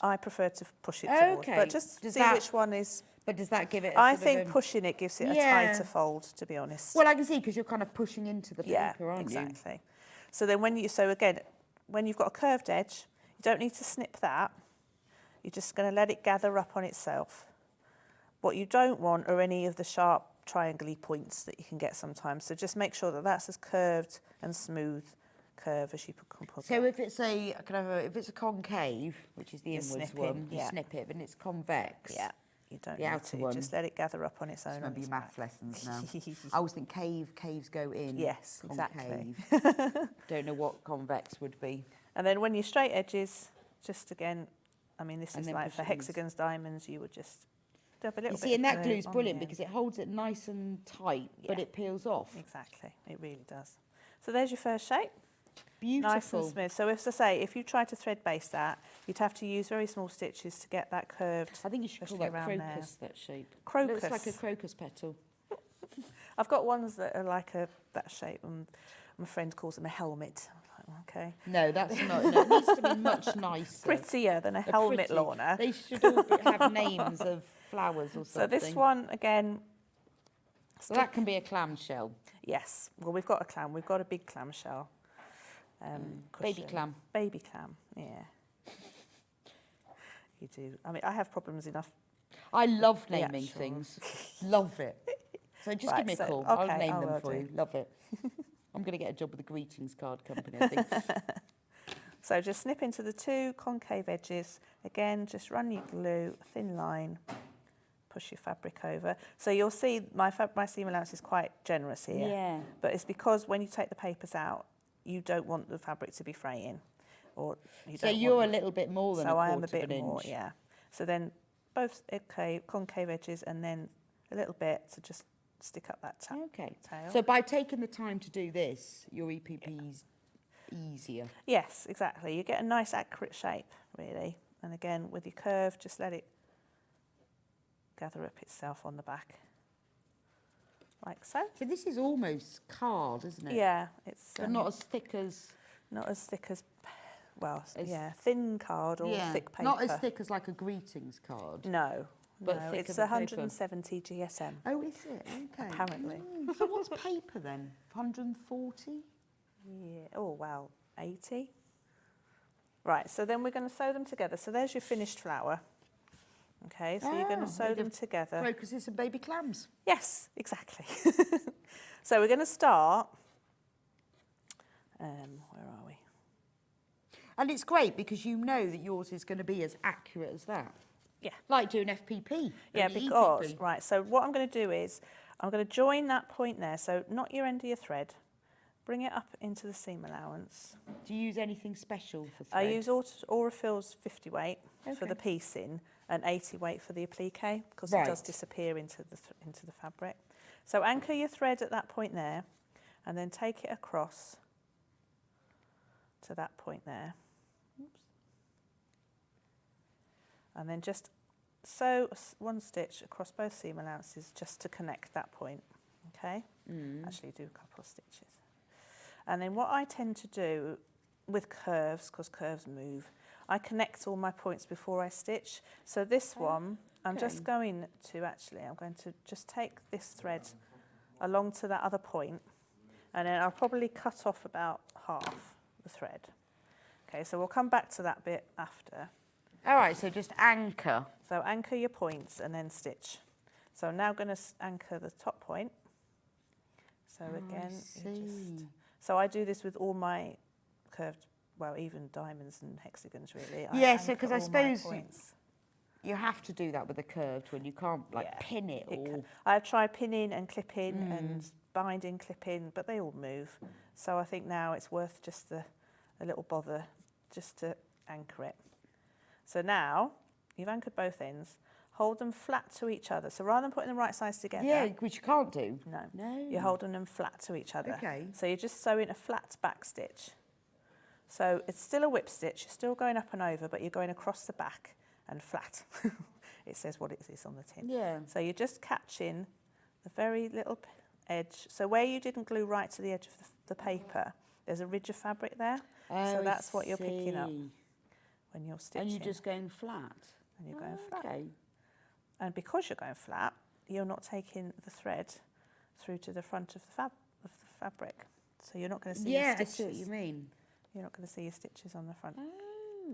I prefer to push it towards, Okay. but just Does see that- which one is. But does that give it? I think pushing it gives it a Yeah. tighter fold, to be honest. Well, I can see because you're kind of pushing into the paper, aren't exactly. So then when you've got a curved edge, you don't need to snip that. You're just going to let it gather up on itself. What you don't want are any of the sharp triangle-y points that you can get sometimes. So just make sure that that's as curved and smooth curve as you can put. So if it's if it's a concave, which is the You're inwards snipping, one, you yeah. snip it, and it's convex. Yeah, you don't The need outer to. one. Just let it gather up on its own. Remember on your its maths back. lessons now. I always think caves go in. Yes, exactly. Concave. Don't know what convex would be. And then when your straight edges, just again, I mean, this And is then like push for it in. hexagons, diamonds, you would just dab a little You bit see, and of that glue glue's on brilliant the because end. it holds it nice and tight, but Yeah. it peels off. Exactly, it really does. So there's your first shape. Beautiful. Nice and smooth. So as I say, if you try to thread base that, you'd have to use very small stitches to get that curved. I think you should call especially that around crocus, that shape. Crocus. Looks like a crocus petal. I've got ones that are like that shape, and my friend calls them a helmet. I'm like, okay. No, that's not. No, it needs to be much nicer. Prettier than a helmet, pretty. Lorna. They should all have names of flowers or something. So this one, again, So that can be a clamshell. yes. Well, we've got a clam. We've got a big clamshell. Baby cushion. clam. Baby clam, yeah. You do. I mean, I have problems enough. I love The naming actual- things. Love it. So just give me a Right, so- call. I'll okay, name I them will for do. you. Love it. I'm going to get a job with the greetings card company, I think. So just snip into the two concave edges. Again, just run your glue, a thin line, push your fabric over. So you'll see my seam allowance is quite generous here. Yeah. But it's because when you take the papers out, you don't want the fabric to be fraying. Or you So don't you're a want little bit more than so a I quarter am a of bit an more, inch. yeah. So then both concave edges and then a little bit to just stick up that Okay. tail. So by taking the time to do this, your EPP's easier. Yes, exactly. You get a nice accurate shape, really. And again, with your curve, just let it gather up itself on the back, like so. So this is almost card, isn't it? Yeah, it's But not as thick as... not as thick as, well, As- yeah, thin card or thick paper. Not as thick as like a greetings card. No, But no, thicker it's than paper. 170 GSM. Oh, is it? Okay. Apparently. So what's paper then? 140? Yeah. Oh, wow, 80. Right, so then we're going to sew them together. So there's your finished flower. Okay, so you're going to sew made them of together. Crocuses and baby clams. Yes, exactly. So we're going to start. Where are we? And it's great because you know that yours is going to be as accurate as that. Yeah. Like doing FPP. Yeah, only because, EPP. right, so what I'm going to do is I'm going to join that point there. So not your end of your thread. Bring it up into the seam allowance. Do you use anything special for I thread? use Aurifil's 50 weight for the Okay. piecing and 80 weight for the applique because Right. it does disappear into the fabric. So anchor your thread at that point there and then take it across to that point there. Oops. And then just sew one stitch across both seam allowances just to connect that point. Okay? Actually do a couple of stitches. And then what I tend to do with curves, because curves move, I connect all my points before I stitch. So this one, I'm just going to I'm going to just take this thread along to that other point, and then I'll probably cut off about half the thread. Okay, so we'll come back to that bit after. All right, so just anchor. So anchor your points and then stitch. So I'm now going to anchor the top point. So again, so I do this with all my curved, well, even diamonds and hexagons, really. Yeah, so anchor 'cause I all my suppose points. You have to do that with a curved one. You can't like pin it or... I've tried pinning and clipping and binding, clipping, but they all move. So I think now it's worth just a little bother just to anchor it. So now you've anchored both ends. Hold them flat to each other. So rather than putting them right sides together... Yeah, which you can't do. No. You're holding them flat to each other. Okay. So you're just sewing a flat back stitch. So it's still a whip stitch. You're still going up and over, but you're going across the back and flat. It says what it is on the tin. Yeah. So you're just catching the very little edge. So where you didn't glue right to the edge of the paper, there's a ridge of fabric there. So that's what you're picking up when you're stitching. And you're just going flat. And you're going flat. Okay. And because you're going flat, you're not taking the thread through to the front of the fabric. So you're not going to see your stitches. Yeah, I see what you mean. You're not going to see your stitches on the front. Oh.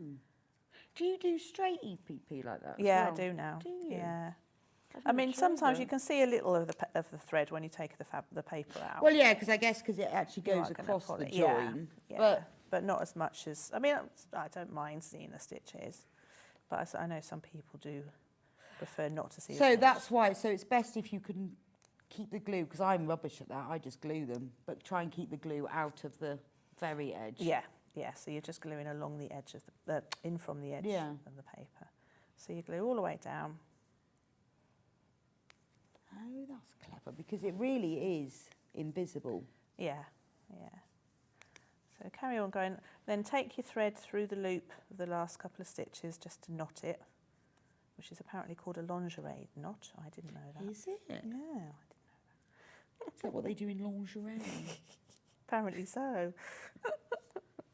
Do you do straight EPP like that? Yeah, I do now. Do you? Yeah. I mean, sometimes you can see a little of the thread when you take the paper out. Well, yeah, because I guess because it actually goes across the join. Yeah, but not as much as... I mean, I don't mind seeing the stitches, but I know some people do prefer not to see. So that's why. So it's best if you can keep the glue, because I'm rubbish at that. I just glue them, but try and keep the glue out of the very edge. Yeah. So you're just gluing along the edge of in from the edge of the paper. So you glue all the way down. Oh, that's clever, because it really is invisible. Yeah. So carry on going. Then take your thread through the loop of the last couple of stitches just to knot it, which is apparently called a lingerie knot. I didn't know that. Is it? Yeah, I didn't know that. Is that what they do in lingerie? Apparently so.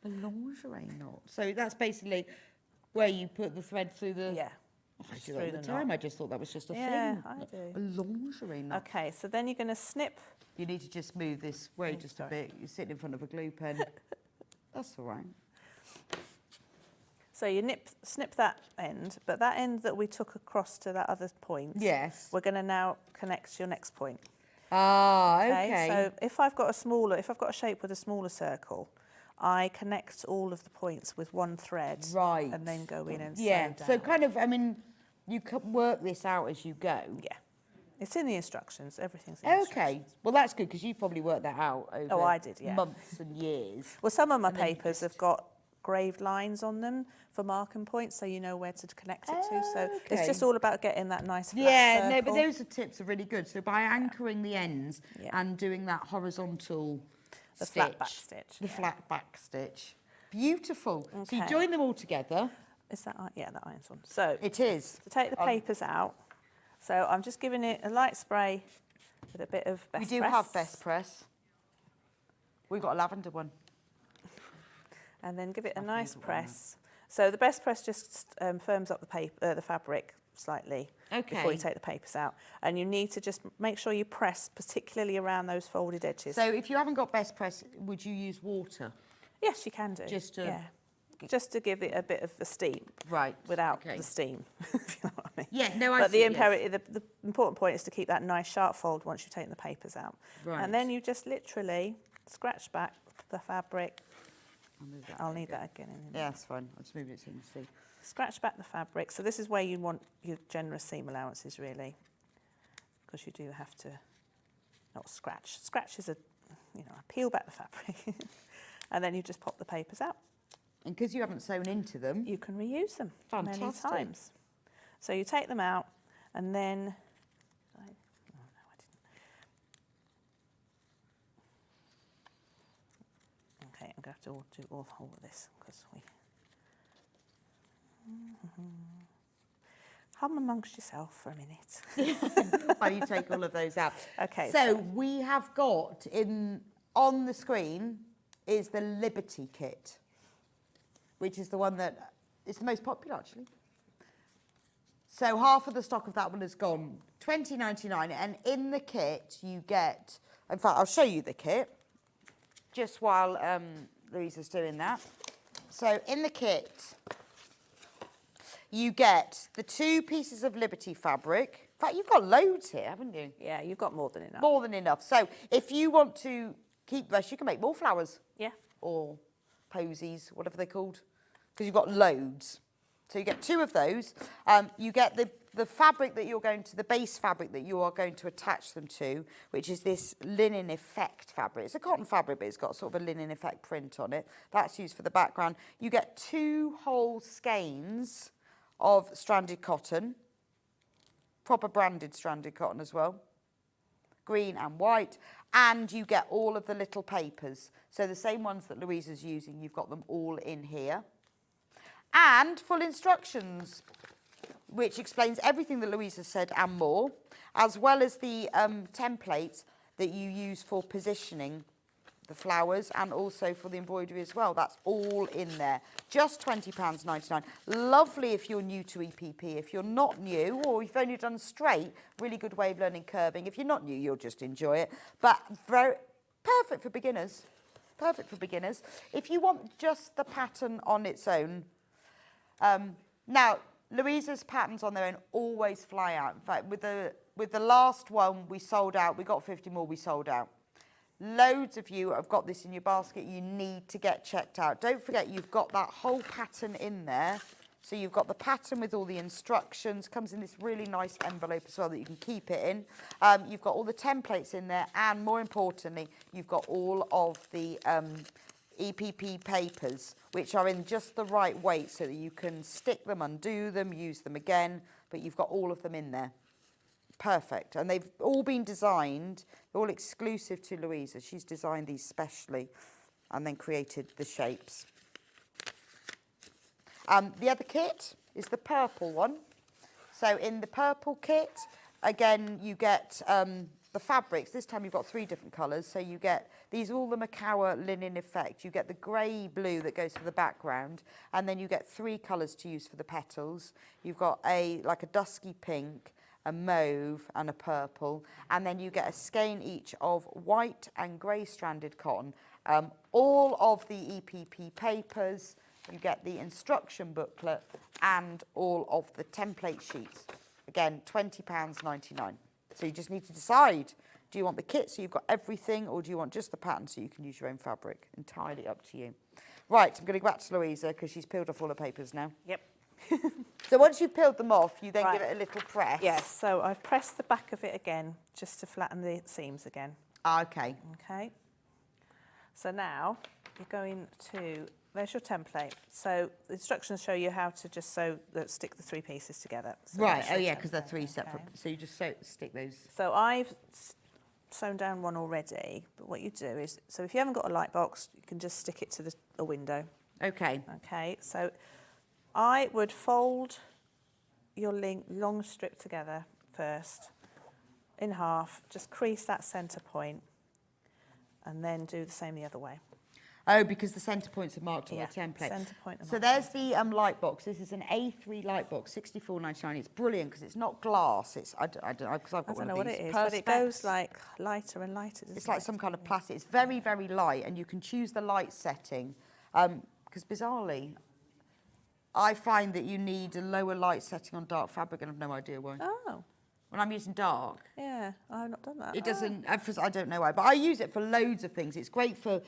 A lingerie knot. So that's basically where you put the thread through the... Yeah. Oh, I do that all the time. I just thought that was just a thing. Yeah, I do. A lingerie knot. Okay, so then you're going to snip. You need to just move this way just a bit. You're sitting in front of a glue pen. That's all right. So you snip that end, but that end that we took across to that other point, we're going to now connect to your next point. Ah, okay. So if I've got a shape with a smaller circle, I connect all of the points with one thread, and then go in and sew down. So kind of, I mean, you can work this out as you go. Yeah, it's in the instructions. Everything's in the instructions. Okay, well that's good, because you probably worked that out over I did, months and years. Well, some of my papers have got graved lines on them for marking points, so you know where to connect it to. So it's just all about getting that nice flat circle. No, but those tips are really good. So by anchoring the ends and doing that horizontal flat back stitch. The flat back stitch. Beautiful. Okay. So you join them all together. Is that, the iron's on. So it is. To take the papers out, so I'm just giving it a light spray with a bit of best press. We do have best press. We've got a lavender one. And then give it a nice press. So the best press just firms up the fabric slightly before you take the papers out. And you need to just make sure you press particularly around those folded edges. So if you haven't got best press, would you use water? Yes, you can do. Just to... Just to give it a bit of the steam. Right. Without the steam, if you know what I mean. Yeah, no, I But see, the important point is to keep that nice sharp fold once you've taken the papers out. Right. And then you just literally scratch back the fabric. I'll need that again in a minute. Yeah, that's fine. I'll just move it so you can see. Scratch back the fabric. So this is where you want your generous seam allowances, really, because you do have to not scratch. Scratch is peel back the fabric, and then you just pop the papers out. And because you haven't sewn into them, you can reuse them many fantastic. times. So you take them out, and then okay, I'm going to have to do all of this because we hum amongst yourself for a minute while you take all of those out. Okay. So we have got on the screen is the Liberty kit, which is the one that is the most popular, actually. So half of the stock of that one is gone, $20.99, and in the kit you get, in fact, I'll show you the kit, just while Louisa's doing that. So in the kit, you get the 2 pieces of Liberty fabric. In fact, you've got loads here, haven't you? Yeah, you've got more than enough. More than enough. So if you want to keep the rest, you can make more flowers. Yeah. Or posies, whatever they're called, because you've got loads. So you get 2 of those. You get the fabric that you're going to, the base fabric that you are going to attach them to, which is this linen effect fabric. It's a cotton fabric, but it's got sort of a linen effect print on it. That's used for the background. You get 2 whole skeins of stranded cotton, proper branded stranded cotton as well, green and white, and you get all of the little papers. So the same ones that Louisa's using, you've got them all in here. And full instructions, which explains everything that Louisa said and more, as well as the templates that you use for positioning the flowers and also for the embroidery as well. That's all in there. Just £20.99. Lovely if you're new to EPP. If you're not new, or you've only done straight, really good way of learning curving. If you're not new, you'll just enjoy it. But very perfect for beginners. Perfect for beginners. If you want just the pattern on its own, now Louisa's patterns on their own always fly out. In fact, with the last one we sold out. We got 50 more. We sold out. Loads of you have got this in your basket. You need to get checked out. Don't forget you've got that whole pattern in there. So you've got the pattern with all the instructions. Comes in this really nice envelope as well that you can keep it in. You've got all the templates in there, and more importantly, you've got all of the EPP papers, which are in just the right weight so that you can stick them, undo them, use them again, but you've got all of them in there. Perfect. And they've all been designed, they're all exclusive to Louisa. She's designed these specially and then created the shapes. The other kit is the purple one. So in the purple kit, again, you get the fabrics. This time you've got 3 different colours. So you get, these are all the Macawa linen effect. You get the grey blue that goes for the background, and then you get 3 colours to use for the petals. You've got like a dusky pink, a mauve and a purple, and then you get a skein each of white and grey stranded cotton. All of the EPP papers, you get the instruction booklet and all of the template sheets. Again, £20.99. So you just need to decide, do you want the kit so you've got everything, or do you want just the pattern so you can use your own fabric? Entirely up to you. Right, I'm going to go back to Louisa because she's peeled off all her papers now. Yep. So once you've peeled them off, you then give it a little press. Yes, so I've pressed the back of it again just to flatten the seams again. Okay. Okay. So now you're going to, there's your template. So the instructions show you how to just stick the 3 pieces together. So right, oh yeah, because they're 3 separate. Okay. So you just stick those. So I've sewn down one already, but what you do is, so if you haven't got a light box, you can just stick it to a window. Okay. Okay, so I would fold your long strip together first, in half, just crease that centre point, and then do the same the other way. Oh, because the centre points are marked on the template. Centre point. So there's the light box. This is an A3 light box, £64.99. It's brilliant because it's not glass. It's I don't know because I've got one of these. I don't know what it is, but it goes like lighter and lighter. It's like some kind of plastic. It's very, very light, and you can choose the light setting. Because bizarrely, I find that you need a lower light setting on dark fabric, and I've no idea why. Oh. When I'm using dark. Yeah, I've not done that. It doesn't, I don't know why, but I use it for loads of things. It's great for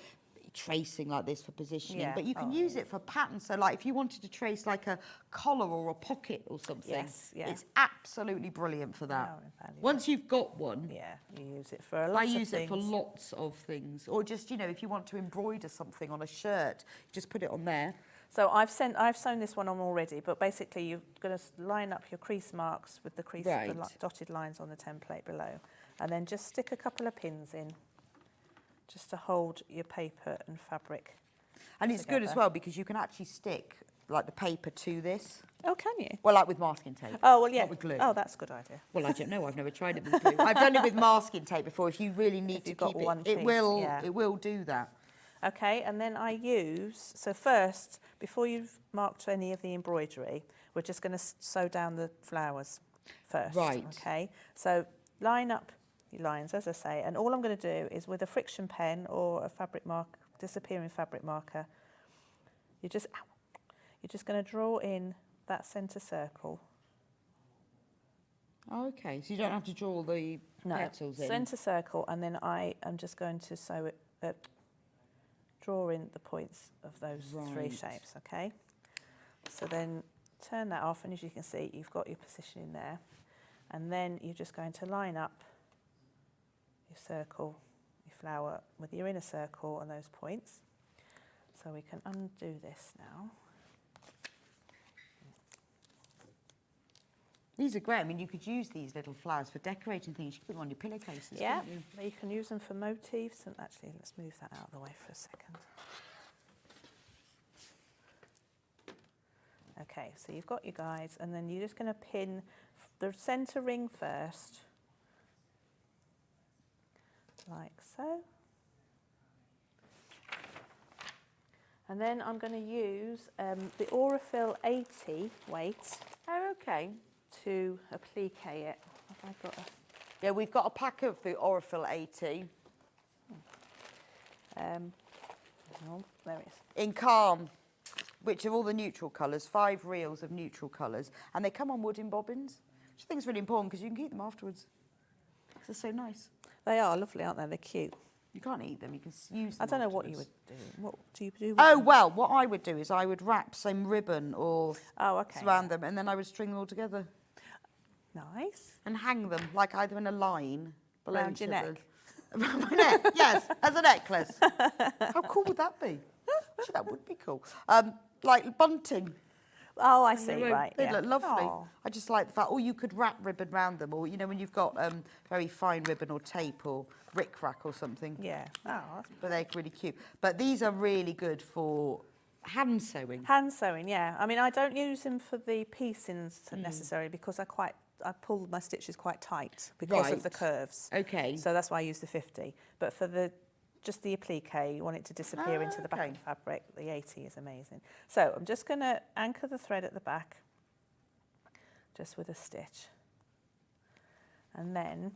tracing like this for positioning, but you can use it for patterns. So like if you wanted to trace like a collar or a pocket or something, it's absolutely brilliant for that. Once you've got one, you use it for a lot of things. I use it for lots of things, or just, you know, if you want to embroider something on a shirt, you just put it on there. So I've sewn this one on already, but basically you're going to line up your crease marks with the the dotted lines on the template below, and then just stick a couple of pins in, just to hold your paper and fabric. And it's good as well because you can actually stick like the paper to this. Oh, can you? Well, like with masking tape. Oh, well, yeah. Not with glue. Oh, that's a good idea. Well, I don't know. I've never tried it with glue. I've done it with masking tape before. If you really need to keep it, it will do that. Okay, and then I use, so first, before you've marked any of the embroidery, we're just going to sew down the flowers first. Right. Okay, so line up your lines, as I say, and all I'm going to do is with a friction pen or a fabric mark, disappearing fabric marker, you're just going to draw in that centre circle. Okay, so you don't have to draw the petals in. Centre circle, and then I am just going to sew it, draw in the points of those 3 shapes, okay? So then turn that off, and as you can see, you've got your position in there. And then you're just going to line up your circle, your flower, with your inner circle and those points. So we can undo this now. These are great. I mean, you could use these little flowers for decorating things. You could put them on your pillowcases, Yeah, couldn't you? you can use them for motifs. And actually, let's move that out of the way for a second. Okay, so you've got your guides, and then you're just going to pin the centre ring first, like so. And then I'm going to use the Aurifil 80 weight. Oh, okay. To applique it. Have I got a... Yeah, we've got a pack of the Aurifil 80. Oh, there it is. In Calm, which are all the neutral colours, 5 reels of neutral colours. And they come on wooden bobbins, which I think is really important because you can keep them afterwards. They're so nice. They are lovely, aren't they? They're cute. You can't eat them, you can use them I don't know afterwards. what you would do. What do you do with Oh, them? well, what I would do is I would wrap some ribbon or okay, surround them, and then I would string them all together. Nice. And hang them, like either in a line below Around each your other. neck? Around my neck, yes, as a necklace. How cool would that be? Actually, that would be cool. Like bunting. Oh, I see, right. They'd yeah. look lovely. Oh. I just like the fact, or you could wrap ribbon round them, or, you know, when you've got very fine ribbon or tape or rickrack or something. Yeah. Oh, that's But they're really cute. But these are really good for hand sewing. hand sewing, yeah. I mean, I don't use them for the piecings necessarily because I pull my stitches quite tight because of the Right. curves. Okay. So that's why I use the 50. But for just the applique, you want it to disappear into the back of okay. the fabric. The 80 is amazing. So I'm just going to anchor the thread at the back, just with a stitch. And then,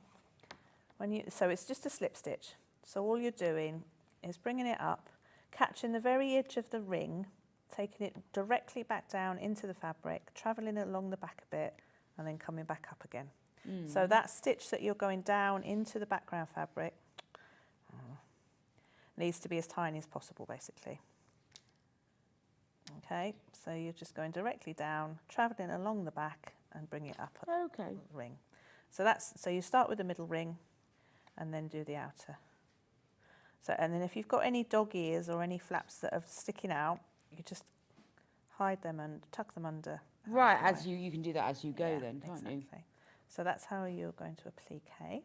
so it's just a slip stitch. So all you're doing is bringing it up, catching the very edge of the ring, taking it directly back down into the fabric, travelling along the back a bit, and then coming back up again. So that stitch that you're going down into the background fabric needs to be as tiny as possible, basically. Okay, so you're just going directly down, travelling along the back, and bring it up Okay. the ring. So you start with the middle ring, and then do the outer. So, and then if you've got any dog ears or any flaps that are sticking out, you just hide them and tuck them under. Right, as you can do that as you go then, can't you? Exactly. So that's how you're going to applique,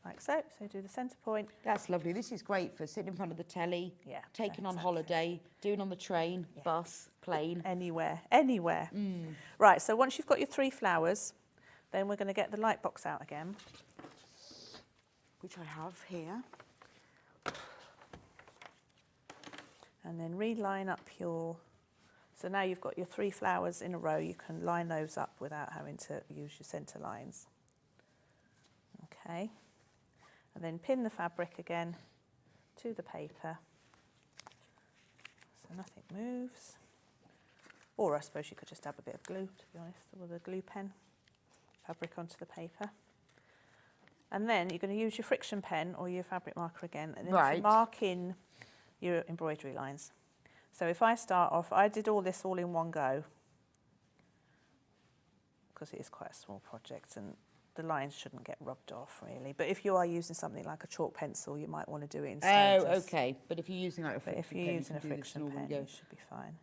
like so. So do the centre point. That's lovely. This is great for sitting in front of the telly, Yeah, taking on exactly. holiday, doing on the train, bus, plane. Anywhere. Right, so once you've got your 3 flowers, then we're going to get the light box out again. Which I have here. And then reline up your... So now you've got your 3 flowers in a row, you can line those up without having to use your centre lines. Okay. And then pin the fabric again to the paper. So nothing moves. Or I suppose you could just dab a bit of glue, to be honest, with a glue pen. Fabric onto the paper. And then you're going to use your friction pen or your fabric marker again, and then to mark in your embroidery lines. So if I start off, I did all this all in one go, because it is quite a small project and the lines shouldn't get rubbed off really. But if you are using something like a chalk pencil, you might want to do it in stages. Oh, okay. But if you're using like a friction But if you're pen, using you a can do this friction in all one pen, go. you should be fine.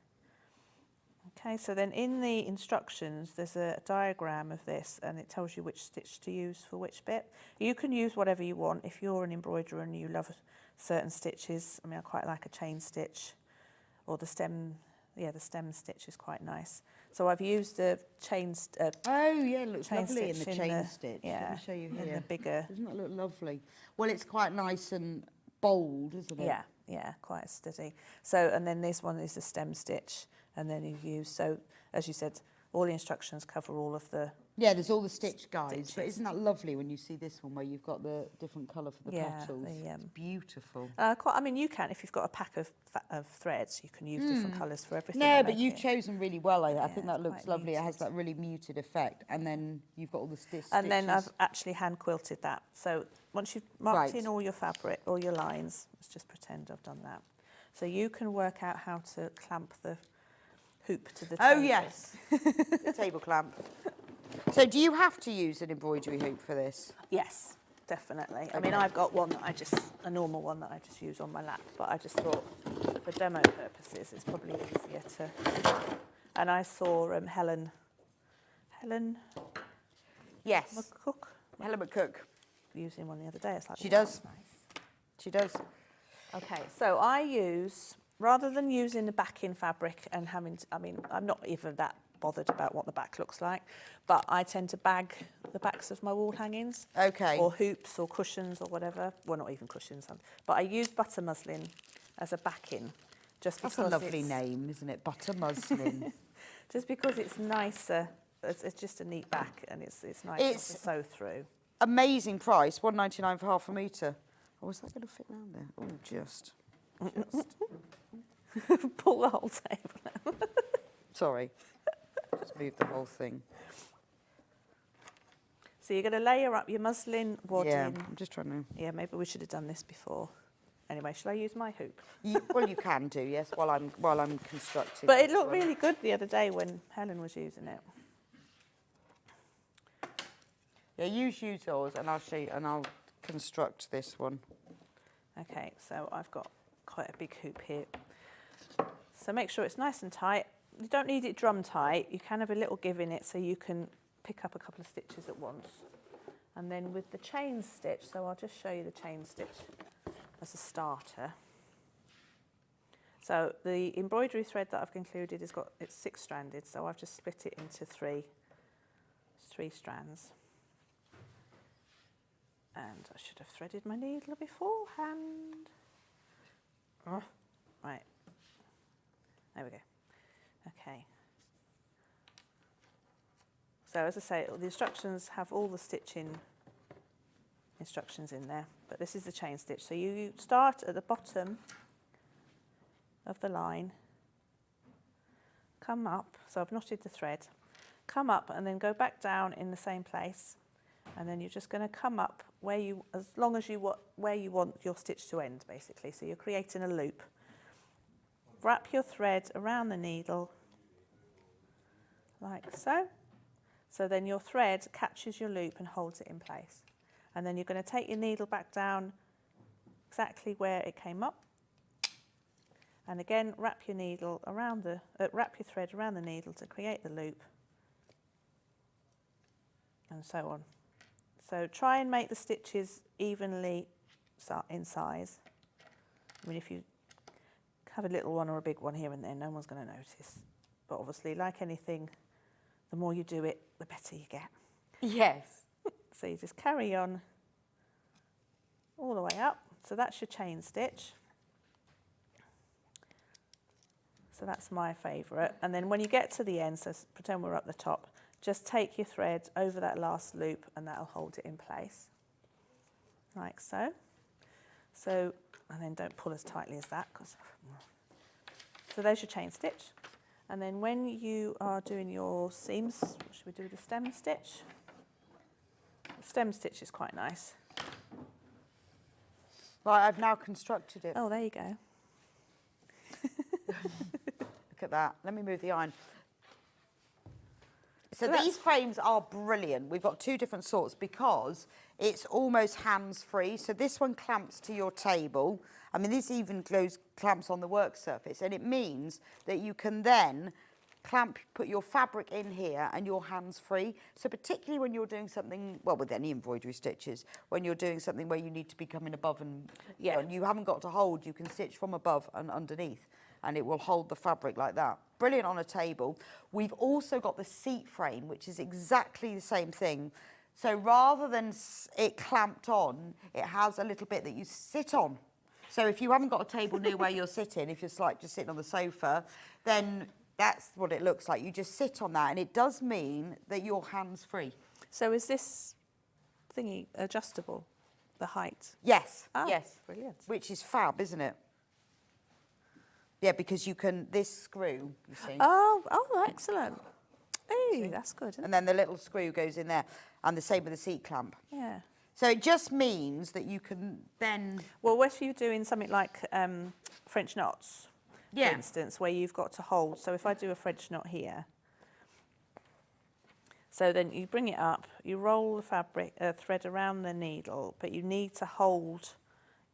Okay, so then in the instructions, there's a diagram of this and it tells you which stitch to use for which bit. You can use whatever you want. If you're an embroiderer and you love certain stitches, I mean, I quite like a chain stitch or the stem, the stem stitch is quite nice. So I've used the chain oh, yeah, it looks chain lovely in the stitch chain stitch. Yeah, Let me show you here. in the bigger. Doesn't that look lovely? Well, it's quite nice and bold, isn't it? Yeah, quite steady. So, and then this one is a stem stitch, and then you use, so as you said, all the instructions cover all of the... Yeah, there's all the stitch guides, but stitches. isn't that lovely when you see this one where you've got the different colour for the petals? It's beautiful. I mean, you can, if you've got a pack of threads, you can use different colours for everything. No, and but make you've it- chosen really well. I think that looks quite lovely. It has muted. that really muted effect. And then you've got all the stitches. And then I've actually hand quilted that. So once you've marked Right. in all your fabric, all your lines, let's just pretend I've done that. So you can work out how to clamp the hoop to the table. Oh, yes. The table clamp. So do you have to use an embroidery hoop for this? Yes, definitely. I mean, I've got one that a normal one that I just use on my lap, but I just thought for demo purposes, it's probably easier to. And I saw Helen Yes. McCook Helen McCook. using one the other day. It's like, She wow, does. nice. She does. Okay, so I use, rather than using the backing fabric and having to, I mean, I'm not even that bothered about what the back looks like, but I tend to bag the backs of my wall hangings. Okay. Or hoops or cushions or whatever. Well, not even cushions, but I use butter muslin as a backing. Just That's because a lovely name, isn't it? Butter muslin. Just because it's nicer. It's just a neat back and it's nice to sew through. Amazing price, £1.99 for half a metre. Oh, is that going to fit round there? Oh, just. Pull the whole table out. Sorry. Just move the whole thing. So you're going to layer up your muslin wadding. Yeah, I'm just trying to. Yeah, maybe we should have done this before. Anyway, shall I use my hoop? Well, you can do, yes, while I'm constructing. But it looked really good the other day when Helen was using it. Yeah, use yours, and I'll show you, and I'll construct this one. Okay, so I've got quite a big hoop here. So make sure it's nice and tight. You don't need it drum tight. You can have a little give in it so you can pick up a couple of stitches at once. And then with the chain stitch, so I'll just show you the chain stitch as a starter. So the embroidery thread that I've concluded it's 6-stranded, so I've just split it into three strands. And I should have threaded my needle beforehand. Oh, right. There we go. Okay. So as I say, the instructions have all the stitching instructions in there, but this is the chain stitch. So you start at the bottom of the line, come up, so I've knotted the thread, come up and then go back down in the same place, and then you're just going to come up where you want your stitch to end, basically. So you're creating a loop. Wrap your thread around the needle like so. So then your thread catches your loop and holds it in place. And then you're going to take your needle back down exactly where it came up. And again, wrap your thread around the needle to create the loop, and so on. So try and make the stitches evenly in size. I mean, if you have a little one or a big one here and there, no one's going to notice. But obviously, like anything, the more you do it, the better you get. Yes. So you just carry on all the way up. So that's your chain stitch. So that's my favourite. And then when you get to the end, so pretend we're up the top, just take your thread over that last loop and that'll hold it in place, like so. So, and then don't pull as tightly as that. So there's your chain stitch. And then when you are doing your seams, should we do the stem stitch? The stem stitch is quite nice. Right, I've now constructed it. Oh, there you go. Look at that. Let me move the iron. So these frames are brilliant. We've got two different sorts because it's almost hands-free. So this one clamps to your table. I mean, this even clamps on the work surface, and it means that you can then put your fabric in here and you're hands-free. So particularly when you're doing something, well, with any embroidery stitches, when you're doing something where you need to be coming above and you haven't got to hold, you can stitch from above and underneath, and it will hold the fabric like that. Brilliant on a table. We've also got the seat frame, which is exactly the same thing. So rather than it clamped on, it has a little bit that you sit on. So if you haven't got a table near where you're sitting, if you're like just sitting on the sofa, then that's what it looks like. You just sit on that, and it does mean that you're hands-free. So is this thingy adjustable, the height? Yes, Ah, yes. brilliant. Which is fab, isn't it? Yeah, because you can, this screw, you see. Oh, excellent. Hey, that's good, isn't And then the little screw goes in there, and the same with the seat clamp. it? Yeah. So it just means that you can then... Well, if you're doing something like French knots, for instance, where you've got to hold. So if I do a French knot here, so then you bring it up, you roll the fabric thread around the needle, but you need to hold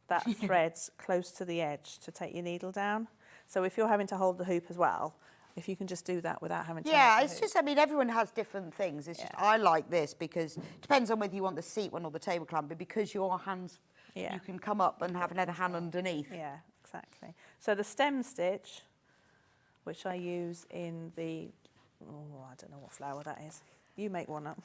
that thread close to the edge to take your needle down. So if you're having to hold the hoop as well, if you can just do that without having to hold the it's hoop. just, I mean, everyone has different things. It's just, I like this because it depends on whether you want the seat one or the table clamp, but because your hands, you can come up and have another hand underneath. Yeah, exactly. So the stem stitch, which I use in the, I don't know what flower that is. You make one up.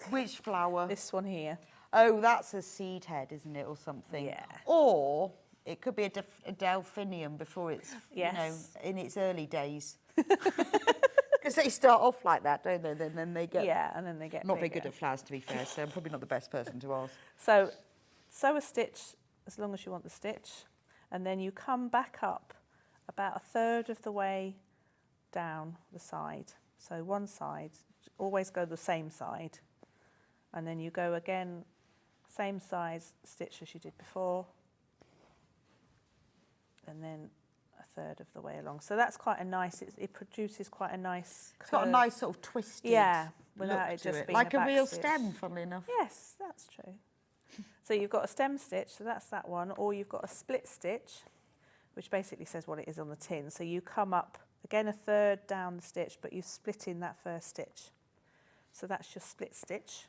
Which flower? This one here. Oh, that's a seed head, isn't it, or something? Yeah. Or it could be a delphinium before it's, Yes. you know, in its early days. Because they start off like that, don't they? Then they get... Yeah, and then they get Not very bigger. good at flowers, to be fair, so I'm probably not the best person to ask. So sew a stitch as long as you want the stitch, and then you come back up about a third of the way down the side. So one side, always go the same side, and then you go again, same size stitch as you did before, and then a third of the way along. So that's quite a nice, it produces quite a nice It's got a nice sort of twisted without look it just to it. being Like a back real stitch. stem, funnily enough. Yes, that's true. So you've got a stem stitch, so that's that one, or you've got a split stitch, which basically says what it is on the tin. So you come up, again a third down the stitch, but you split in that first stitch. So that's your split stitch.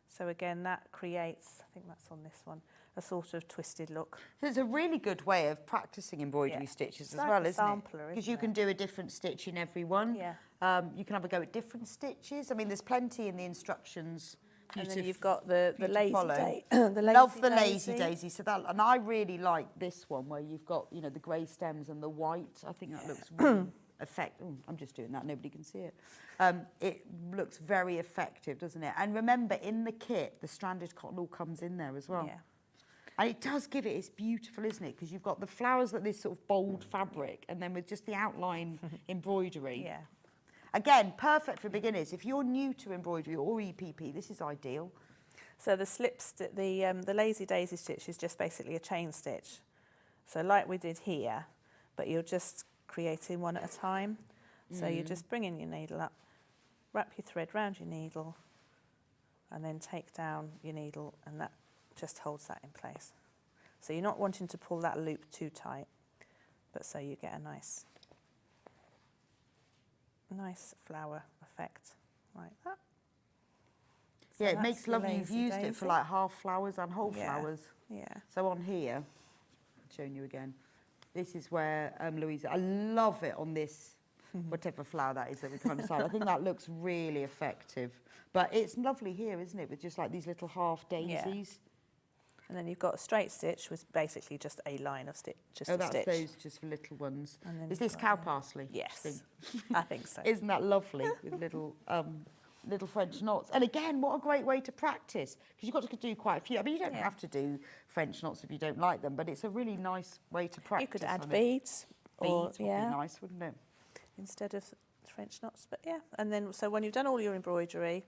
So again, that creates, I think that's on this one, a sort of twisted look. So it's a really good way of practicing embroidery stitches as like well, a isn't sampler, it? Because isn't you can it? do a different stitch in every one. Yeah. You can have a go at different stitches. I mean, there's plenty in the instructions. And then you've got the lazy daisy. Love the lazy daisy. So that, and I really like this one where you've got, you know, the grey stems and the white. I think that looks really I'm just doing that. Nobody can see it. It looks very effective, doesn't it? And remember, in the kit, the stranded cotton all comes in there as well. Yeah. And it does give it, it's beautiful, isn't it? Because you've got the flowers that this sort of bold fabric, and then with just the outline embroidery. Yeah. Again, perfect for beginners. If you're new to embroidery or EPP, this is ideal. So the the lazy daisy stitch is just basically a chain stitch. So like we did here, but you're just creating one at a time. So you just bring in your needle up, wrap your thread round your needle, and then take down your needle, and that just holds that in place. So you're not wanting to pull that loop too tight, but so you get a nice flower effect like that. So Yeah, it that's makes the lovely. You've lazy used it for daisy. like half flowers and whole Yeah. flowers. Yeah. So on here, showing you again, this is where Louisa, I love it on this, whatever flower that is that we're trying to decide. I think that looks really effective. But it's lovely here, isn't it, with just like these little half daisies. And then you've got a straight stitch with basically just a line of stitch, just Oh, a that's stitch. those just for little ones. And then Is you've this got cow the- parsley? Yes, I think so. Isn't that lovely with little little French knots? And again, what a great way to practice, because you've got to do quite a few. I mean, you don't have to do French knots if you don't like them, but it's a really nice way to practice. You could add on it. beads, or Beads would be nice, wouldn't it? instead of French knots. But yeah, and then so when you've done all your embroidery,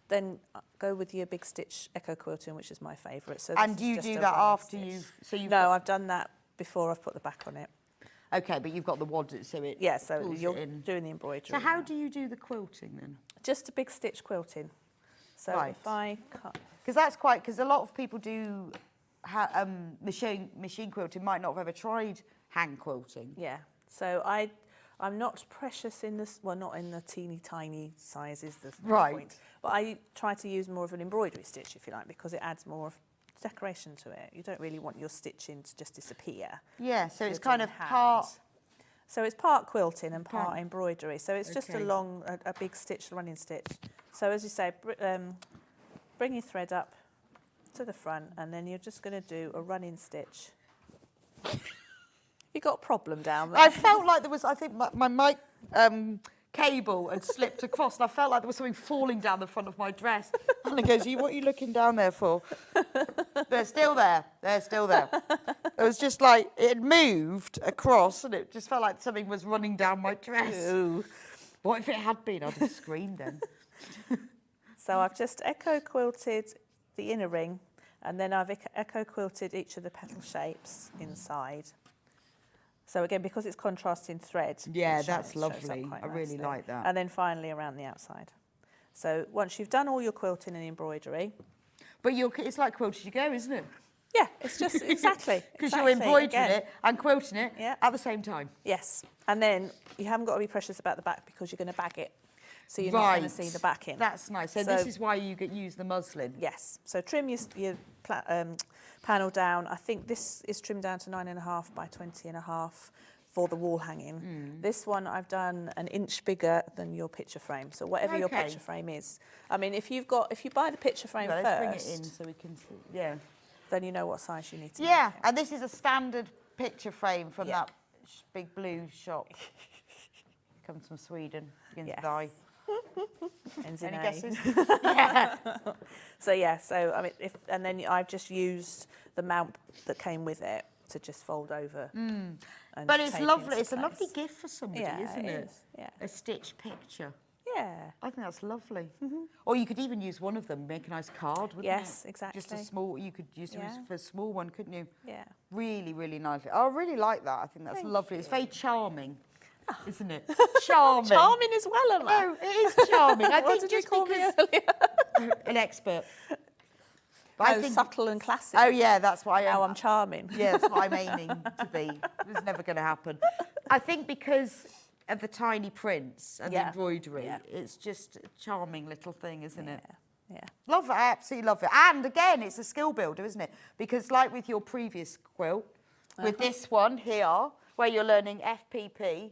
then go with your big stitch echo quilting, which is my favourite. So And this do is you just do a that running after stitch. you've... So you've No, I've done that before I've put the back on it. Okay, but you've got the wad, so it Yeah, so pulls it you're in. doing the embroidery. So how now. do you do the quilting then? Just a big stitch quilting. So Right. if I cut, Because that's quite... Because a lot of people do... machine quilting might not have ever tried hand quilting. yeah. So I'm not precious in this, well, not in the teeny tiny sizes, there's no Right. point. But I try to use more of an embroidery stitch, if you like, because it adds more of decoration to it. You don't really want your stitching to just disappear. Yeah, so it's You're kind doing of hand. part... So it's part quilting and part Part- embroidery. So it's just Okay. a big stitch, running stitch. So as you say, bring your thread up to the front, and then you're just going to do a running stitch. You got a problem down there? I felt like there was, I think my mic cable had slipped across, and I felt like there was something falling down the front of my dress. And it goes, what are you looking down there for? They're still there. They're still there. It was just like, it had moved across, and it just felt like something was running down my dress. Ooh. What if it had been? I'd have screamed then. So I've just echo quilted the inner ring, and then I've echo quilted each of the petal shapes inside. So again, because it's contrasting thread. Yeah, it that's shows up lovely. quite I really nicely. like that. And then finally around the outside. So once you've done all your quilting and embroidery. But it's like Quilt As You Go, isn't it? Yeah, it's just exactly. Because you're embroidering again. it and quilting it Yeah. at the same time. Yes. And then you haven't got to be precious about the back because you're going to bag it. So you're not going to see the backing. That's nice. So this is why you use the muslin. Yes. So trim your panel down. I think this is trimmed down to 9.5 by 20.5 for the wall hanging. This one I've done an inch bigger than your picture frame. So whatever your picture frame is. I mean, if you buy the picture frame first, let's bring it in so we can see. Yeah. Then you know what size you need to Yeah, make it. and this is a standard picture frame from that big blue shop. Comes from Sweden. Begins with I. Ends in Any A. guesses? Yeah. So I mean, and then I've just used the mount that came with it to just fold over. And But it's tape lovely. into It's a lovely place. gift for somebody, Yeah, isn't it it? is, yeah. A stitched picture. Yeah. I think that's lovely. Or you could even use one of them, make a nice card, wouldn't Yes, you? exactly. Just a small, you could use it for a small one, couldn't you? Yeah. Really, really nice. I really like that. I think that's lovely. It's very charming, isn't it? Charming. Charming as well, am I? No, it is charming. I What think did you just call me because earlier? an expert. But I think, subtle and classic. oh yeah, that's why Now I'm charming. Yeah, that's what I'm aiming to be. It's never going to happen. I think because of the tiny prints and the embroidery, it's just a charming little thing, isn't it? Yeah. Love it, I absolutely love it. And again, it's a skill builder, isn't it? Because like with your previous quilt, with this one here, where you're learning FPP,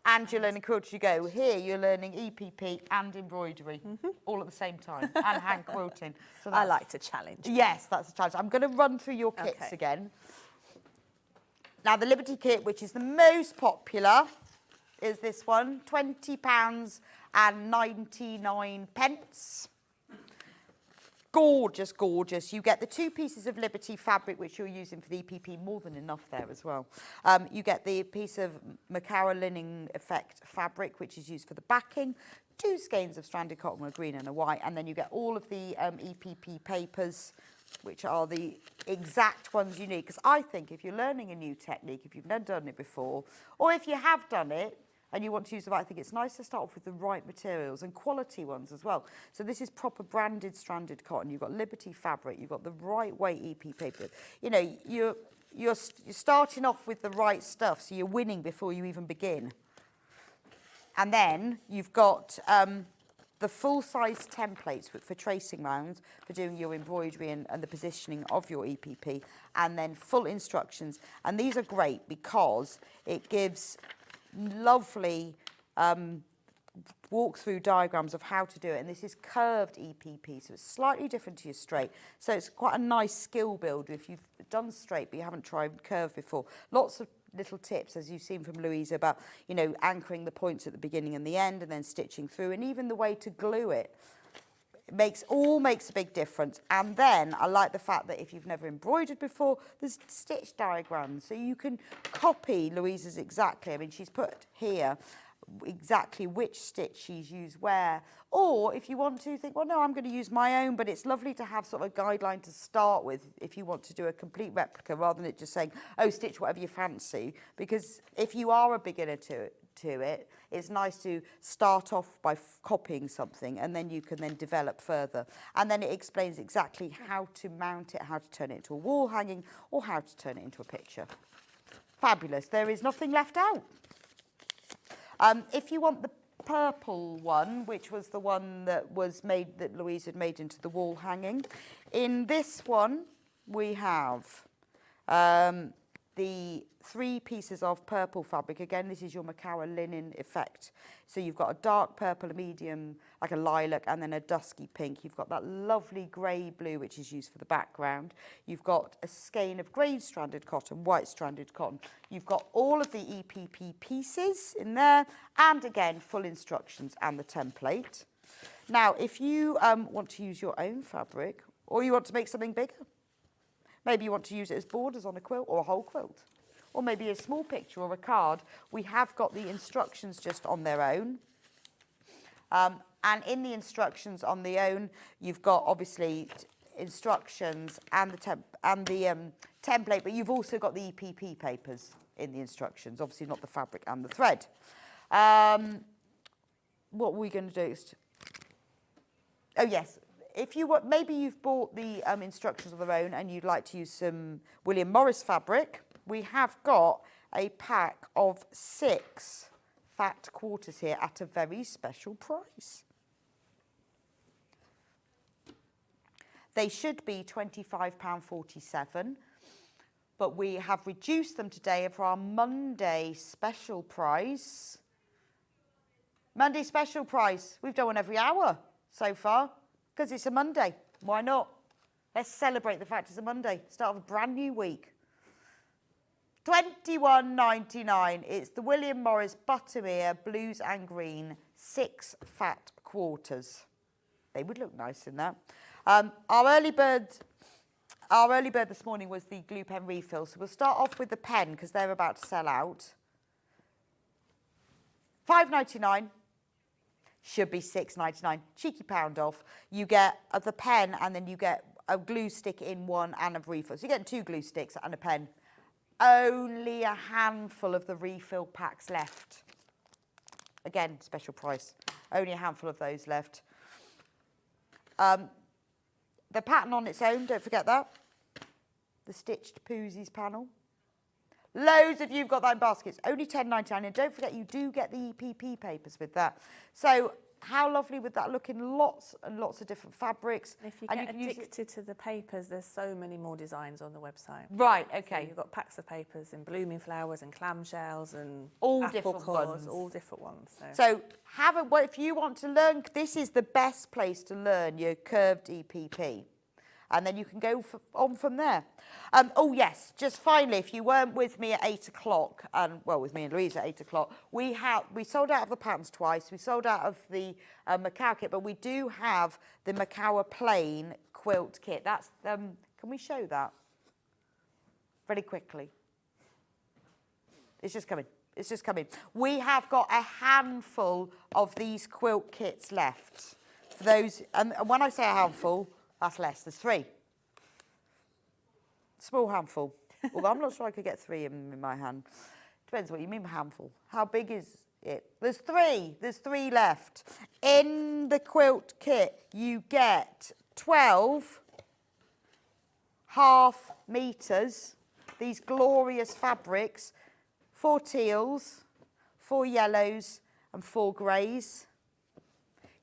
and you're learning Quilt As You Go, here you're learning EPP and embroidery, all at the same time, and hand quilting. So I like to challenge. Yes, that's a challenge. I'm going to run through your kits again. Now, the Liberty kit, which is the most popular, is this one, £20 and 99 pence. Gorgeous, gorgeous. You get the 2 pieces of Liberty fabric, which you're using for the EPP, more than enough there as well. You get the piece of Macara linen effect fabric, which is used for the backing, 2 skeins of stranded cotton, a green and a white, and then you get all of the EPP papers, which are the exact ones you need. Because I think if you're learning a new technique, if you've never done it before, or if you have done it, and you want to use the right, I think it's nice to start off with the right materials and quality ones as well. So this is proper branded stranded cotton. You've got Liberty fabric. You've got the right weight EP paper. You know, you're starting off with the right stuff, so you're winning before you even begin. And then you've got the full-size templates for tracing rounds, for doing your embroidery and the positioning of your EPP, and then full instructions. And these are great because it gives lovely walk-through diagrams of how to do it, and this is curved EPP, so it's slightly different to your straight. So it's quite a nice skill builder if you've done straight but you haven't tried curve before. Lots of little tips, as you've seen from Louisa, about, you know, anchoring the points at the beginning and the end, and then stitching through, and even the way to glue it. Makes a big difference. And then I like the fact that if you've never embroidered before, there's stitch diagrams, so you can copy Louisa's exactly. I mean, she's put here exactly which stitch she's used where. Or if you want to think, well, no, I'm going to use my own, but it's lovely to have sort of a guideline to start with if you want to do a complete replica, rather than it just saying, oh, stitch whatever you fancy. Because if you are a beginner to it, it's nice to start off by copying something, and then you can then develop further. And then it explains exactly how to mount it, how to turn it into a wall hanging, or how to turn it into a picture. Fabulous. There is nothing left out. If you want the purple one, which was the one that was made, that Louise had made into the wall hanging, in this one we have the 3 pieces of purple fabric. Again, this is your Macara linen effect. So you've got a dark purple, a medium, like a lilac, and then a dusky pink. You've got that lovely grey blue, which is used for the background. You've got a skein of grey stranded cotton, white stranded cotton. You've got all of the EPP pieces in there, and again, full instructions and the template. Now, if you want to use your own fabric, or you want to make something bigger, maybe you want to use it as borders on a quilt or a whole quilt, or maybe a small picture or a card, we have got the instructions just on their own. And in the instructions on the own, you've got obviously instructions and the template, but you've also got the EPP papers in the instructions, obviously not the fabric and the thread. What were we going to do? Oh yes, if you want, maybe you've bought the instructions of their own and you'd like to use some William Morris fabric, we have got a pack of 6 fat quarters here at a very special price. They should be £25.47, but we have reduced them today for our Monday special price. Monday special price. We've done one every hour so far because it's a Monday. Why not? Let's celebrate the fact it's a Monday. Start of a brand new week. £21.99. It's the William Morris Buttermere Blues and Green 6 fat quarters. They would look nice in that. Our early bird this morning was the glue pen refill. So we'll start off with the pen because they're about to sell out. £5.99. Should be £6.99. Cheeky pound off. You get the pen and then you get a glue stick in one and a refill. So you're getting 2 glue sticks and a pen. Only a handful of the refill packs left. Again, special price. Only a handful of those left. The pattern on its own, don't forget that. The stitched Posies panel. Loads of you've got that in baskets. Only £10.99. And don't forget, you do get the EPP papers with that. So how lovely would that look in lots and lots of different fabrics? And if you get addicted to the papers, there's so many more designs on the website. Right, okay. So you've got packs of papers in blooming flowers and clamshells and all apple different cores, ones. all different ones. So if you want to learn, this is the best place to learn your curved EPP. And then you can go on from there. Oh yes, just finally, if you weren't with me at 8 o'clock, well, with me and Louisa at 8 o'clock, we sold out of the patterns twice. We sold out of the Macau kit, but we do have the Macau plain quilt kit. That's can we show that very quickly? It's just coming. It's just coming. We have got a handful of these quilt kits left. For those, and when I say a handful, that's less. There's 3. Small handful. Although I'm not sure I could get 3 in my hand. Depends what you mean by handful. How big is it? There's 3. There's 3 left. In the quilt kit, you get 12 half meters. These glorious fabrics. 4 teals, 4 yellows, and 4 greys.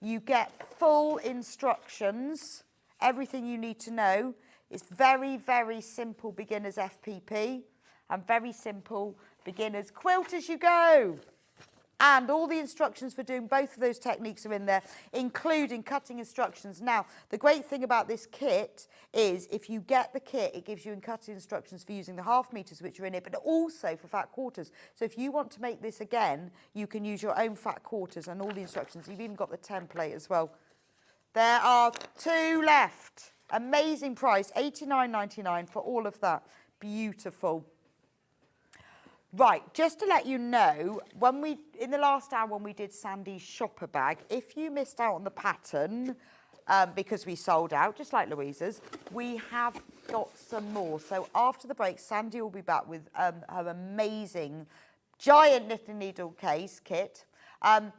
You get full instructions. Everything you need to know. It's very, very simple beginner's FPP and very simple beginner's Quilt As You Go. And all the instructions for doing both of those techniques are in there, including cutting instructions. Now, the great thing about this kit is if you get the kit, it gives you cutting instructions for using the half meters which are in it, but also for fat quarters. So if you want to make this again, you can use your own fat quarters and all the instructions. You've even got the template as well. There are 2 left. Amazing price, £89.99 for all of that. Beautiful. Right, just to let you know, in the last hour when we did Sandi's shopper bag, if you missed out on the pattern because we sold out, just like Louisa's, we have got some more. So after the break, Sandi will be back with her amazing giant knitting needle case kit.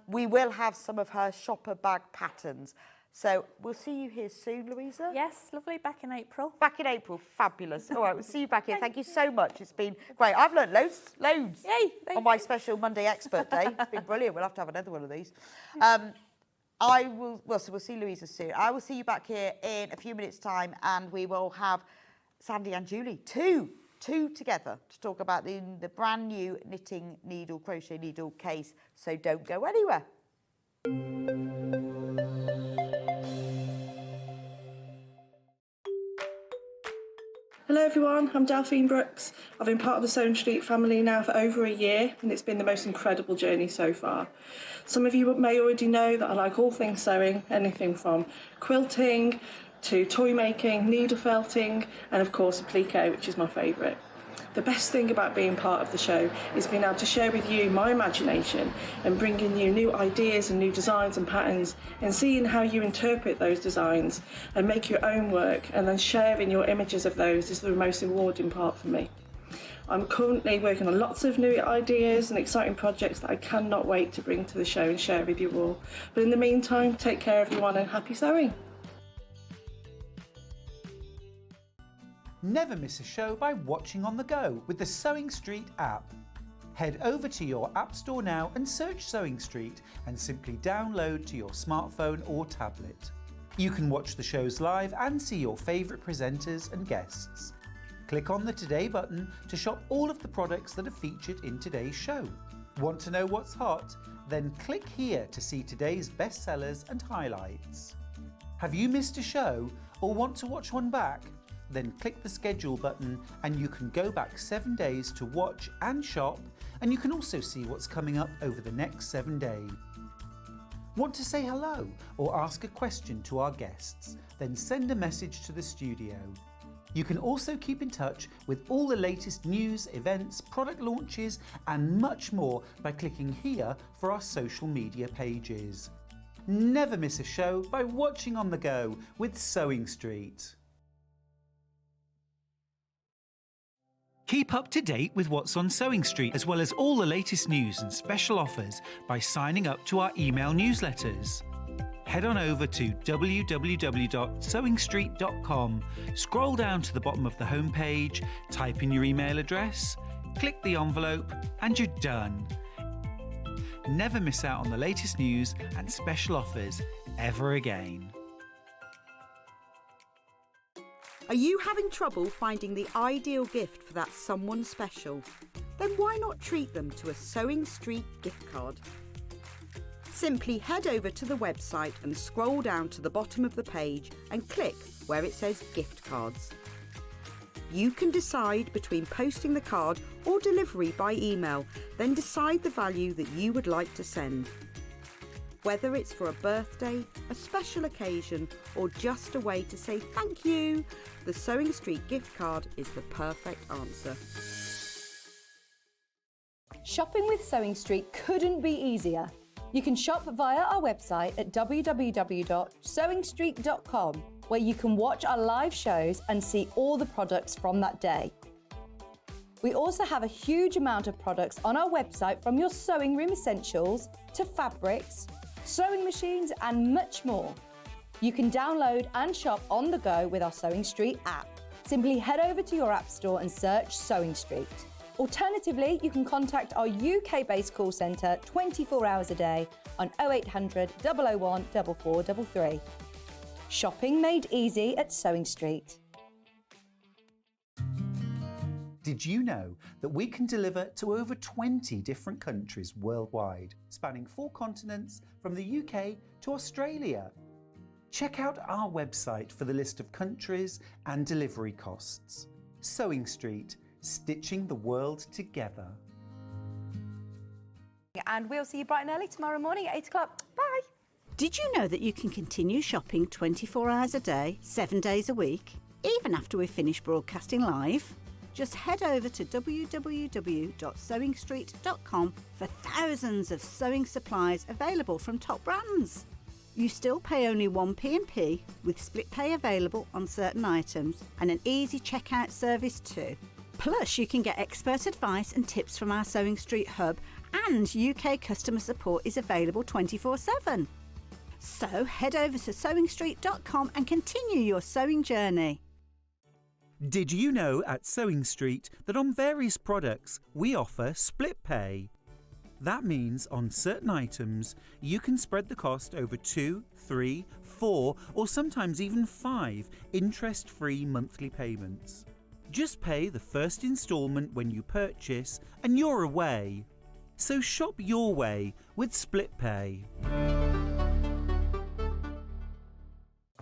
We will have some of her shopper bag patterns. So we'll see you here soon, Louisa. Yes, lovely. Back in April. Back in April. Fabulous. All right, we'll see you back here. Thank you so much. It's been great. I've learned loads Yay, on my special Monday Expert Day. It's been brilliant. We'll have to have another one of these. So we'll see Louisa soon. I will see you back here in a few minutes' time, and we will have Sandi and Julie, two together, to talk about the brand new knitting needle, crochet needle case. So don't go anywhere. Hello everyone, I'm Delphine Brooks. I've been part of the Sewing Street family now for over a year, and it's been the most incredible journey so far. Some of you may already know that I like all things sewing, anything from quilting to toy making, needle felting, and of course applique, which is my favourite. The best thing about being part of the show is being able to share with you my imagination and bringing you new ideas and new designs and patterns, and seeing how you interpret those designs and make your own work, and then sharing your images of those is the most rewarding part for me. I'm currently working on lots of new ideas and exciting projects that I cannot wait to bring to the show and share with you all. But in the meantime, take care everyone and happy sewing. Never miss a show by watching on the go with the Sewing Street app. Head over to your App Store now and search Sewing Street and simply download to your smartphone or tablet. You can watch the shows live and see your favourite presenters and guests. Click on the Today button to shop all of the products that are featured in today's show. Want to know what's hot? Then click here to see today's bestsellers and highlights. Have you missed a show or want to watch one back? Then click the schedule button and you can go back 7 days to watch and shop, and you can also see what's coming up over the next 7 days. Want to say hello or ask a question to our guests? Then send a message to the studio. You can also keep in touch with all the latest news, events, product launches and much more by clicking here for our social media pages. Never miss a show by watching on the go with Sewing Street. Keep up to date with what's on Sewing Street, as well as all the latest news and special offers by signing up to our email newsletters. Head on over to www.sewingstreet.com, scroll down to the bottom of the homepage, type in your email address, click the envelope, and you're done. Never miss out on the latest news and special offers ever again. Are you having trouble finding the ideal gift for that someone special? Then why not treat them to a Sewing Street gift card? Simply head over to the website and scroll down to the bottom of the page and click where it says gift cards. You can decide between posting the card or delivery by email, then decide the value that you would like to send. Whether it's for a birthday, a special occasion, or just a way to say thank you, the Sewing Street gift card is the perfect answer. Shopping with Sewing Street couldn't be easier. You can shop via our website at www.sewingstreet.com, where you can watch our live shows and see all the products from that day. We also have a huge amount of products on our website, from your sewing room essentials to fabrics, sewing machines and much more. You can download and shop on the go with our Sewing Street app. Simply head over to your app store and search Sewing Street. Alternatively, you can contact our UK-based call centre 24 hours a day on 0800 001 4433. Shopping made easy at Sewing Street. Did you know that we can deliver to over 20 different countries worldwide, spanning 4 continents from the UK to Australia? Check out our website for the list of countries and delivery costs. Sewing Street, stitching the world together. And we'll see you bright and early tomorrow morning at 8 o'clock. Bye! Did you know that you can continue shopping 24 hours a day, 7 days a week, even after we've finished broadcasting live? Just head over to www.sewingstreet.com for thousands of sewing supplies available from top brands. You still pay only 1 P&P, with split pay available on certain items and an easy checkout service too. Plus, you can get expert advice and tips from our Sewing Street hub, and UK customer support is available 24/7. So head over to sewingstreet.com and continue your sewing journey. Did you know at Sewing Street that on various products we offer split pay? That means on certain items you can spread the cost over 2, 3, 4 or sometimes even 5 interest-free monthly payments. Just pay the first instalment when you purchase and you're away. So shop your way with split pay.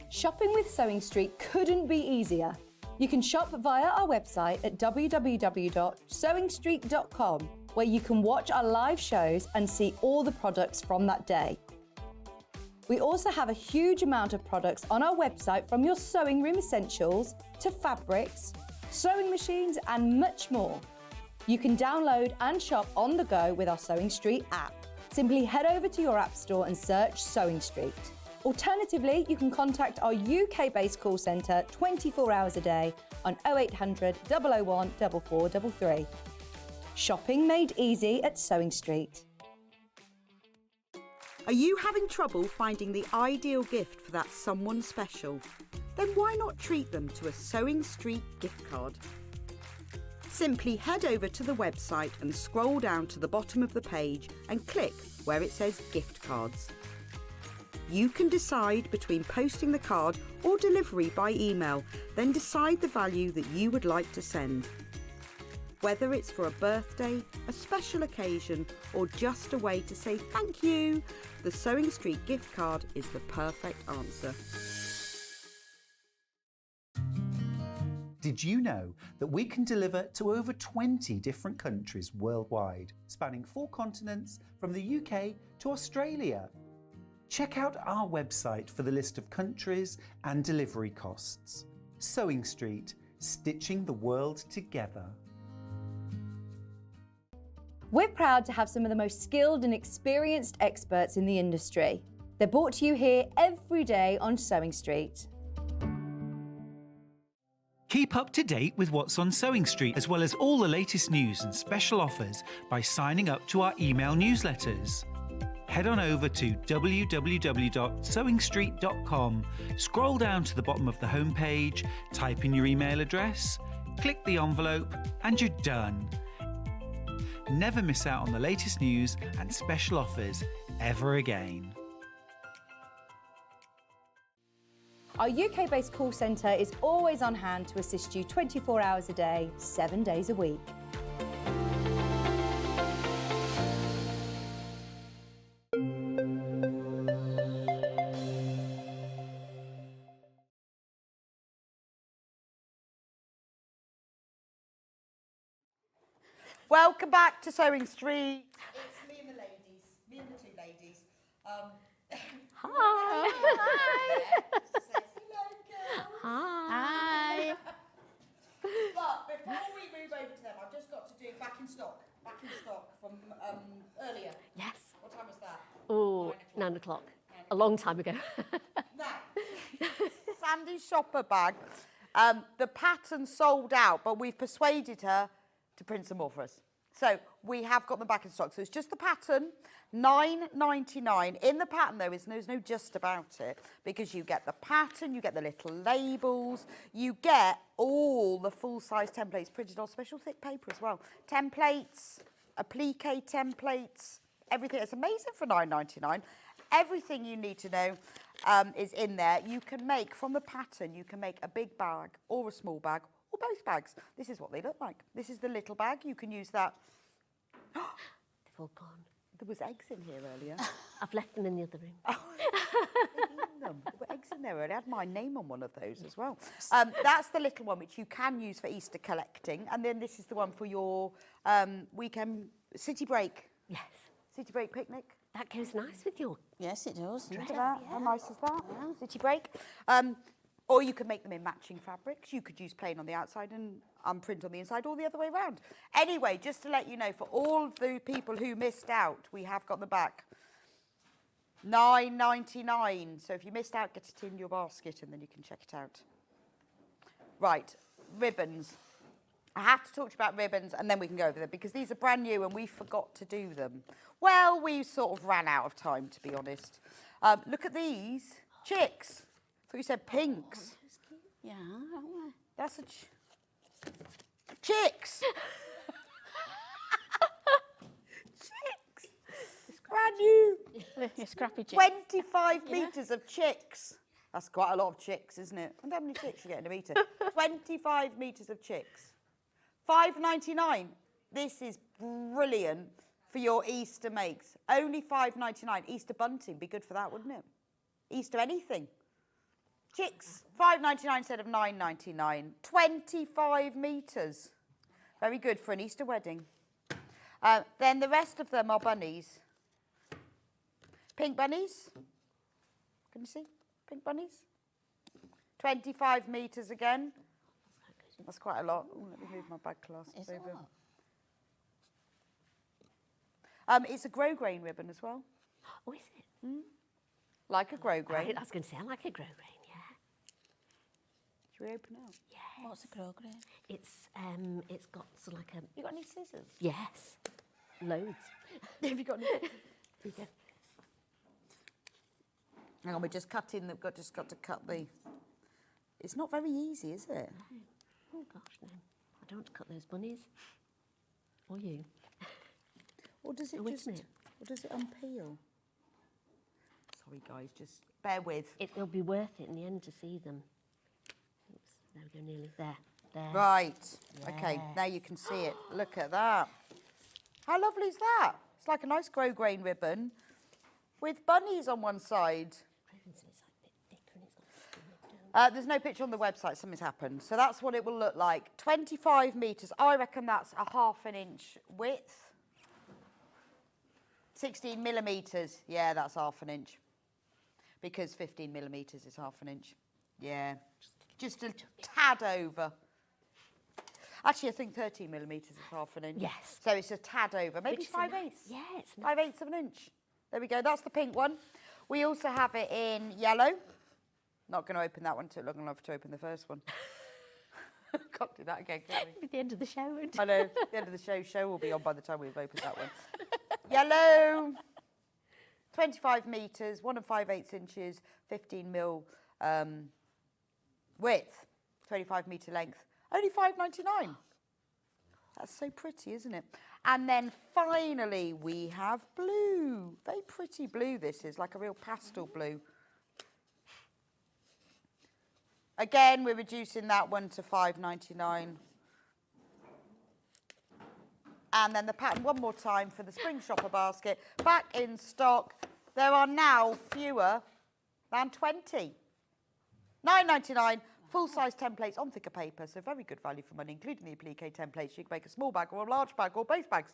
Shopping with Sewing Street couldn't be easier. You can shop via our website at www.sewingstreet.com, where you can watch our live shows and see all the products from that day. We also have a huge amount of products on our website, from your sewing room essentials to fabrics, sewing machines and much more. You can download and shop on the go with our Sewing Street app. Simply head over to your app store and search Sewing Street. Alternatively, you can contact our UK-based call centre 24 hours a day on 0800 001 4433. Shopping made easy at Sewing Street. Are you having trouble finding the ideal gift for that someone special? Then why not treat them to a Sewing Street gift card? Simply head over to the website and scroll down to the bottom of the page and click where it says gift cards. You can decide between posting the card or delivery by email, then decide the value that you would like to send. Whether it's for a birthday, a special occasion, or just a way to say thank you, the Sewing Street gift card is the perfect answer. Did you know that we can deliver to over 20 different countries worldwide, spanning 4 continents from the UK to Australia? Check out our website for the list of countries and delivery costs. Sewing Street, stitching the world together. We're proud to have some of the most skilled and experienced experts in the industry. They're brought to you here every day on Sewing Street. Keep up to date with what's on Sewing Street, as well as all the latest news and special offers by signing up to our email newsletters. Head on over to www.sewingstreet.com, scroll down to the bottom of the homepage, type in your email address, click the envelope, and you're done. Never miss out on the latest news and special offers ever again. Our UK-based call centre is always on hand to assist you 24 hours a day, 7 days a week. Welcome back to Sewing Street. It's me and the ladies, me and the 2 ladies. Hi. Hi. But before we move over to them, I've just got to do back in stock from earlier. Yes. What time was that? Oh, 9 o'clock. A long time ago. Now, Sandy's shopper bag. The pattern sold out, but we've persuaded her to print some more for us. So we have got them back in stock. So it's just the pattern, £9.99. In the pattern, though, there's no just about it, because you get the pattern, you get the little labels, you get all the full-size templates printed on special thick paper as well. Templates, applique templates, everything. It's amazing for £9.99. Everything you need to know is in there. You can make, from the pattern, you can make a big bag or a small bag, or both bags. This is what they look like. This is the little bag. You can use that. They've all gone. There was eggs in here earlier. I've left them in the other room. There were eggs in there earlier. I had my name on one of those as well. That's the little one which you can use for Easter collecting. And then this is the one for your weekend city break. Yes. City break picnic. That goes nice with your Yes, it does. Look at that. How nice is that? City break. Or you can make them in matching fabrics. You could use plain on the outside and print on the inside, or the other way around. Anyway, just to let you know, for all the people who missed out, we have got the back. £9.99. So if you missed out, get it in your basket and then you can check it out. Right, ribbons. I have to talk to you about ribbons and then we can go over them, because these are brand new and we forgot to do them. Well, we sort of ran out of time, to be honest. Look at these. Chicks. I thought you said pinks. Yeah, That's a chicks. Chicks. Brand new. scrappy chicks. 25 metres of chicks. That's quite a lot of chicks, isn't it? I wonder how many chicks you get in a metre. 25 metres of chicks. £5.99. This is brilliant for your Easter makes. Only £5.99. Easter bunting, be good for that, wouldn't it? Easter anything. Chicks, £5.99 instead of £9.99. 25 metres. Very good for an Easter wedding. Then the rest of them are bunnies. Pink bunnies. Can you see? Pink bunnies. 25 metres again. That's quite a lot. Ooh, let me move my bag clasp over. It's a grosgrain ribbon as well. Oh, is it? Like a grosgrain. I was going to say, I like a grosgrain, yeah. Should we open it up? Yes. What's a grosgrain? It's got sort of like a... You got any scissors? Yes. Loads. Have you got any? Here you go. Hang on, we're just cutting. We've just got to cut the. It's not very easy, is it? No. Oh gosh, no. I don't want to cut those bunnies. Or you. Or does it Oh, just? isn't it? Or does it unpeel? Sorry, guys. Just bear with. It'll be worth it in the end to see them. Oops, there we go, nearly there. There. Right. Okay. Yes. Now you can see it. Look at that. How lovely is that? It's like a nice grosgrain ribbon with bunnies on one side. There's no picture on the website, something's happened. So that's what it will look like. 25 metres, I reckon that's a ½ inch width. 16 millimetres, yeah, that's ½ inch. Because 15 millimetres is ½ inch. Yeah, just a tad over. Actually, I think 13 millimetres is ½ inch. Yes. So it's a tad over, maybe Which is 5/8. Yeah, it's 5/8 of an inch. There we go, that's the pink one. We also have it in yellow. Not going to open that one, took long enough to open the first one. Can't do that again, can we? At the end of the show, won't it? I know, at the end of the show will be on by the time we've opened that one. Yellow, 25 metres, 1 5/8 inches, 15 mil width, 25 metre length, only £5.99. That's so pretty, isn't it? And then finally we have blue. Very pretty blue this is, like a real pastel blue. Again, we're reducing that one to £5.99. And then the pattern one more time for the spring shopper basket. Back in stock. There are now fewer than 20. £9.99, full-size templates on thicker paper, so very good value for money, including the applique templates. You can make a small bag or a large bag or both bags.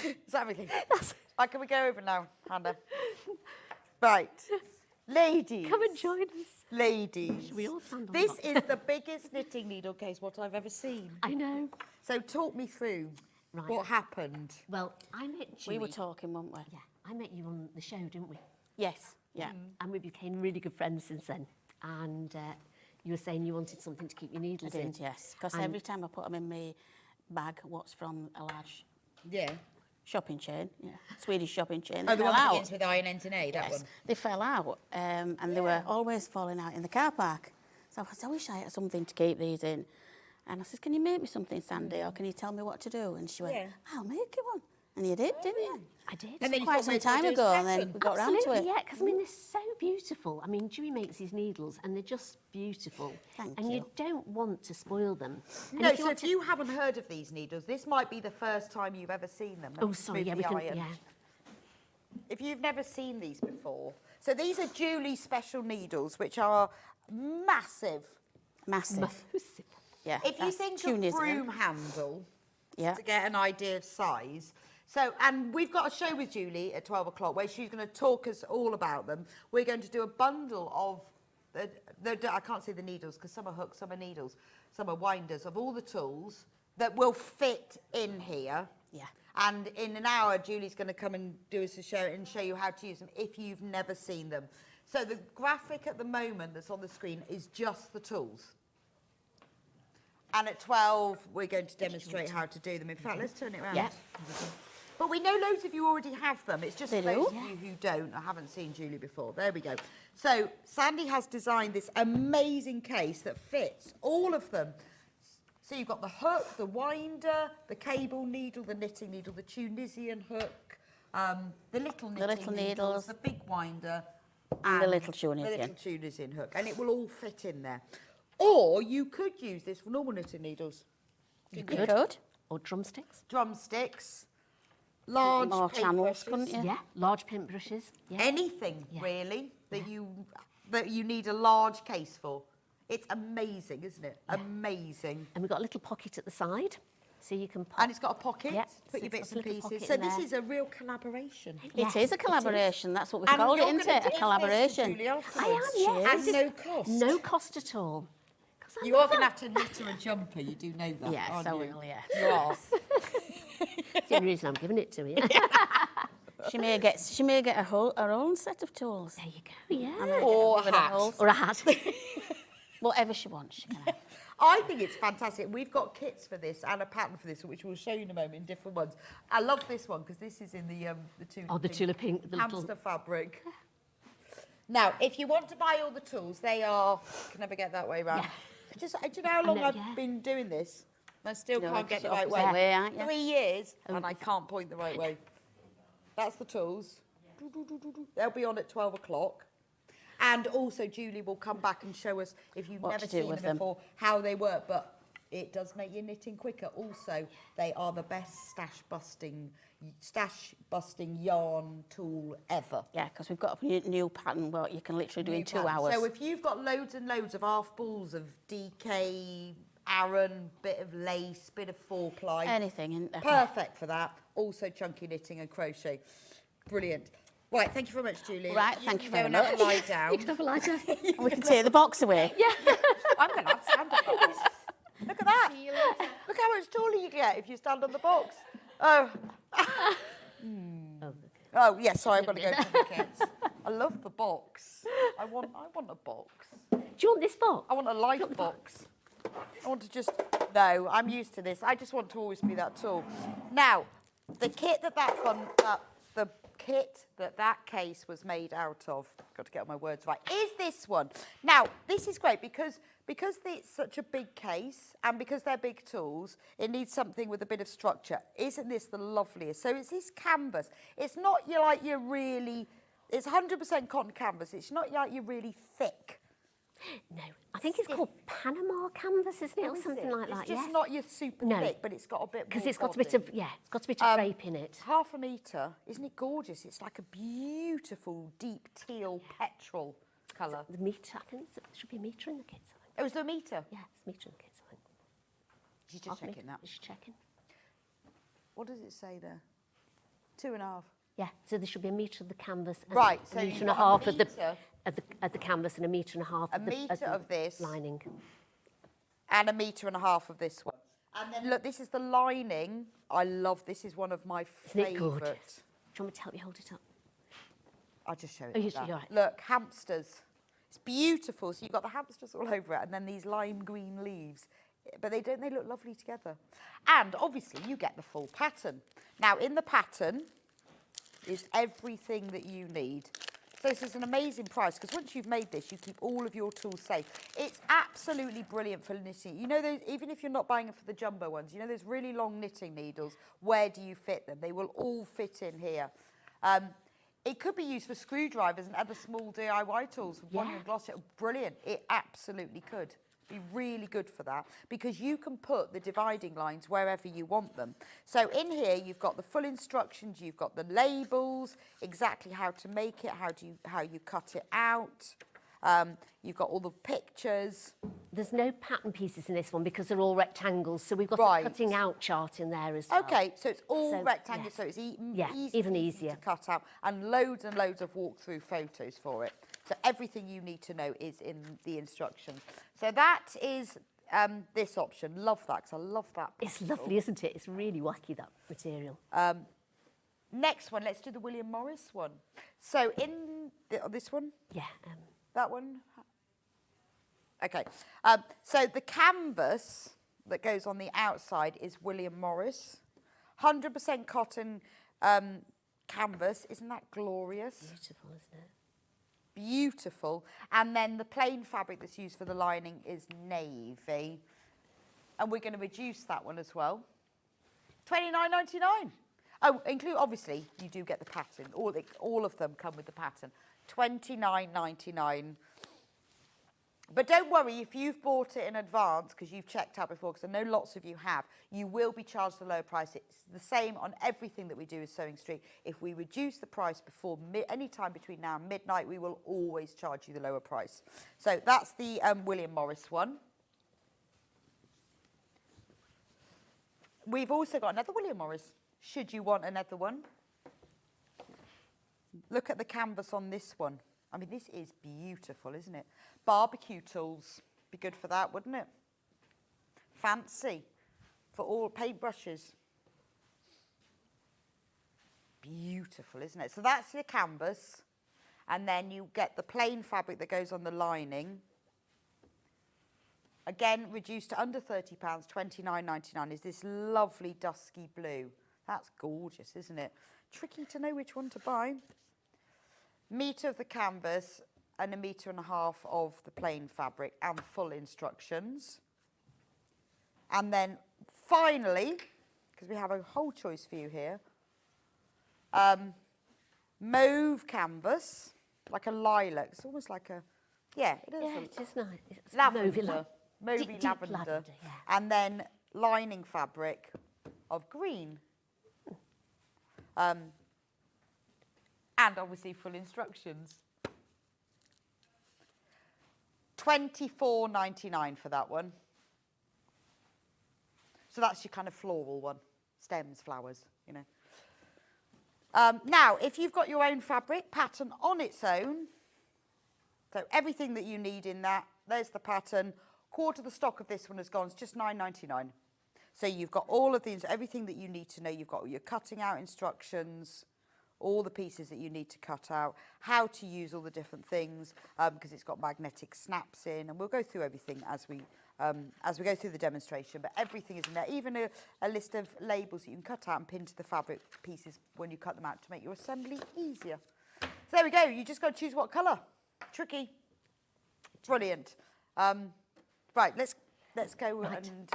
Is that everything? Right, can we go over now, Hannah? Right. Ladies. Come and join us. Ladies. Should we all stand on This that? is the biggest knitting needle case what I've ever seen. I know. So talk me through Right. what happened. Well, I met Julie. We were talking, weren't we? Yeah, I met you on the show, didn't we? Yes. Yeah. And we became really good friends since then. And you were saying you wanted something to keep your I needles in. did, yes. Because And- every time I put them in my bag, what's from a large Yeah. shopping chain, Swedish shopping chain, Oh, they the fell one that out. begins with INN, that one. They fell out, and they were always falling out in the car park. So I said, I wish I had something to keep these in. And I said, can you make me something, Sandy, or can you tell me what to do? And she went, I'll make you one. And you did, didn't you? I did. And then you Quite thought some maybe we'll time do a ago, and then pattern. we got round to Absolutely, it. yeah, because I mean, they're so beautiful. I mean, Julie makes these needles and they're just beautiful. Thank and you. you don't want to spoil them. And No, if you so want if you haven't heard of these needles, this might be the first time you've ever seen them. Let Oh, me just sorry, move yeah, the we can, iron. yeah. If you've never seen these before, so these are Julie special needles, which are massive. Massive. Yeah. If you that's think of Tunis, broom handle, yeah. to get an idea of size. So, and we've got a show with Julie at 12 o'clock where she's going to talk us all about them. We're going to do a bundle of, I can't see the needles because some are hooks, some are needles, some are winders, of all the tools that will fit in here. Yeah. And in an hour, Julie's going to come and do us a show and show you how to use them if you've never seen them. So the graphic at the moment that's on the screen is just the tools. And at 12, we're going to demonstrate how to do them. In fact, let's turn it around. Yeah. But we know loads of you already have them. It's just They those do. of you who don't or haven't seen Julie before. There we go. So Sandy has designed this amazing case that fits all of them. So you've got the hook, the winder, the cable needle, the knitting needle, the Tunisian hook, the little knitting little needles. the big winder, And the little Tunisian. The little Tunisian hook. And it will all fit in there. Or you could use this for normal knitting needles. You You could. Or drumsticks. Drumsticks, large More paint channels, brushes, couldn't you? Yeah, large paintbrushes. Yeah. anything Yeah. really that you need a large case for. It's amazing, isn't it? Amazing. And we've got a little pocket at the side, so you can pop. And it's got a pocket, Yeah, put so your it's bits got a and little pieces. pocket So in this there. is a real collaboration. Yes, It is a it collaboration. That's what we And called it, you're isn't gonna it? give A this to collaboration. Julie afterwards. I am, yes. And no cost. No cost at all. 'Cause I You are love going to that. have to knit her a jumper, you do know that, Yes, aren't I you? will, yeah. You are. It's the only reason I'm giving it to you. She may get her own set of tools. There you go, yeah. I may Or get a her hat. holes. Or a hat. Whatever she wants, she can have. I think it's fantastic. We've got kits for this and a pattern for this, which we'll show you in a moment in different ones. I love this one because this is in the tulip. Oh, the tulip pink, the hamster little... fabric. Now, if you want to buy all the tools, they are. I can never get that way round. Yeah. Just, do you know how long know, I've yeah. been doing this? I still No, can't get it's the the right way. opposite way, aren't you? 3 years, and I can't point the right way. That's the tools. They'll be on at 12 o'clock. And also, Julie will come back and show us, if you've What never to do seen with them them. before, how they work. But it does make your knitting quicker. Also, they are the best stash busting yarn tool ever. Yeah, because we've got a new pattern what you can literally do in 2 pattern. hours. So if you've got loads and loads of half balls of DK, Aran, bit of lace, bit of 4-ply. Anything. In Perfect for that. Also chunky knitting and crochet. Brilliant. Right, thank you very much, Julie. Right, thank you go very and have much. a lie down. You can have a lighter. And we can take the box away. Yeah. I'm going to have to stand on the box. Look at that. Look how much taller you get if you stand on the box. Oh. Oh, yes, sorry, I've got to go to the kits. I love the box. I want a box. Do you want this box? I want a life box. I want to just... No, I'm used to this. I just want to always be that tall. Now, the kit that case was made out of, got to get my words right, is this one. Now, this is great because it's such a big case and because they're big tools, it needs something with a bit of structure. Isn't this the loveliest? So it's this canvas. It's not it's 100% cotton canvas. It's not like you're really thick. No, I think it's called Panama canvas, isn't it, or something like that? It's just yes. not your super thick, but it's got a bit more because it's got body. a bit of it's got a bit of drape in it. Half a metre, isn't it gorgeous? It's like a beautiful deep teal petrol colour. The metre, I think there should be a metre in the kits. I think. Oh, is there a metre? Yeah, it's a metre in the kits. I think. She's just checking that. Just checking. What does it say there? 2.5. Yeah, so there should be a metre of the canvas. And Right, a so metre you've and a got a half of the metre. At the canvas and a metre and a half. A metre of this. lining. And 1.5 metres of this one. And then look, this is the lining. I love this. Is one of my Isn't it gorgeous? favourite. Do you want me to help you hold it up? I'll just show it. Oh, like you that. should, right. Look, hamsters. It's beautiful. So you've got the hamsters all over it, and then these lime green leaves. But they look lovely together. And obviously, you get the full pattern. Now, in the pattern is everything that you need. So this is an amazing price because once you've made this, you keep all of your tools safe. It's absolutely brilliant for knitting. You know, those, even if you're not buying them for the jumbo ones, you know those really long knitting needles, where do you fit them? They will all fit in here. It could be used for screwdrivers and other small DIY tools. One in Gloucester, brilliant. It absolutely could be really good for that because you can put the dividing lines wherever you want them. So in here you've got the full instructions, you've got the labels, exactly how to make it, how you cut it out. You've got all the pictures. There's no pattern pieces in this one because they're all rectangles, so we've got a cutting out chart in there as well. Okay, so it's all rectangles, so it's even easier to cut out, and loads of walkthrough photos for it. So everything you need to know is in the instructions. So that is this option. Love that, because I love that. It's lovely, isn't it? It's really wacky, that material. Next one, let's do the William Morris one. So in this one? Yeah. That one? Okay. So the canvas that goes on the outside is William Morris. 100% cotton canvas. Isn't that glorious? Beautiful, isn't it? Beautiful. And then the plain fabric that's used for the lining is navy. And we're going to reduce that one as well. $29.99. Oh, obviously, you do get the pattern. All of them come with the pattern. $29.99. But don't worry, if you've bought it in advance, because you've checked out before, because I know lots of you have, you will be charged a lower price. It's the same on everything that we do with Sewing Street. If we reduce the price before any time between now and midnight, we will always charge you the lower price. So that's the William Morris one. We've also got another William Morris, should you want another one. Look at the canvas on this one. I mean, this is beautiful, isn't it? Barbecue tools. Be good for that, wouldn't it? Fancy. For all paintbrushes. Beautiful. beautiful, isn't it? So that's your canvas, and then you get the plain fabric that goes on the lining. Again, reduced to under £30, £29.99 is this lovely dusky blue. That's gorgeous, isn't it? Tricky to know which one to buy. Metre of the canvas and 1.5 metres of the plain fabric and full instructions. And then finally, because we have a whole choice for you here, mauve canvas, like a lilac. It's almost like a, yeah, it is. Yeah, it is nice. It's Lavender, mauvey deep lavender. lavender, yeah. And then lining fabric of green. And obviously full instructions. £24.99 for that one. So that's your kind of floral one. Stems, flowers, you know. Now, if you've got your own fabric pattern on its own, so everything that you need in that, there's the pattern. Quarter of the stock of this one has gone, it's just £9.99. So you've got all of these, everything that you need to know. You've got your cutting out instructions, all the pieces that you need to cut out, how to use all the different things, because it's got magnetic snaps in, and we'll go through everything as we go through the demonstration, but everything is in there, even a list of labels that you can cut out and pin to the fabric pieces when you cut them out to make your assembly easier. So there we go, you just got to choose what colour. Tricky. Brilliant. Right, let's go and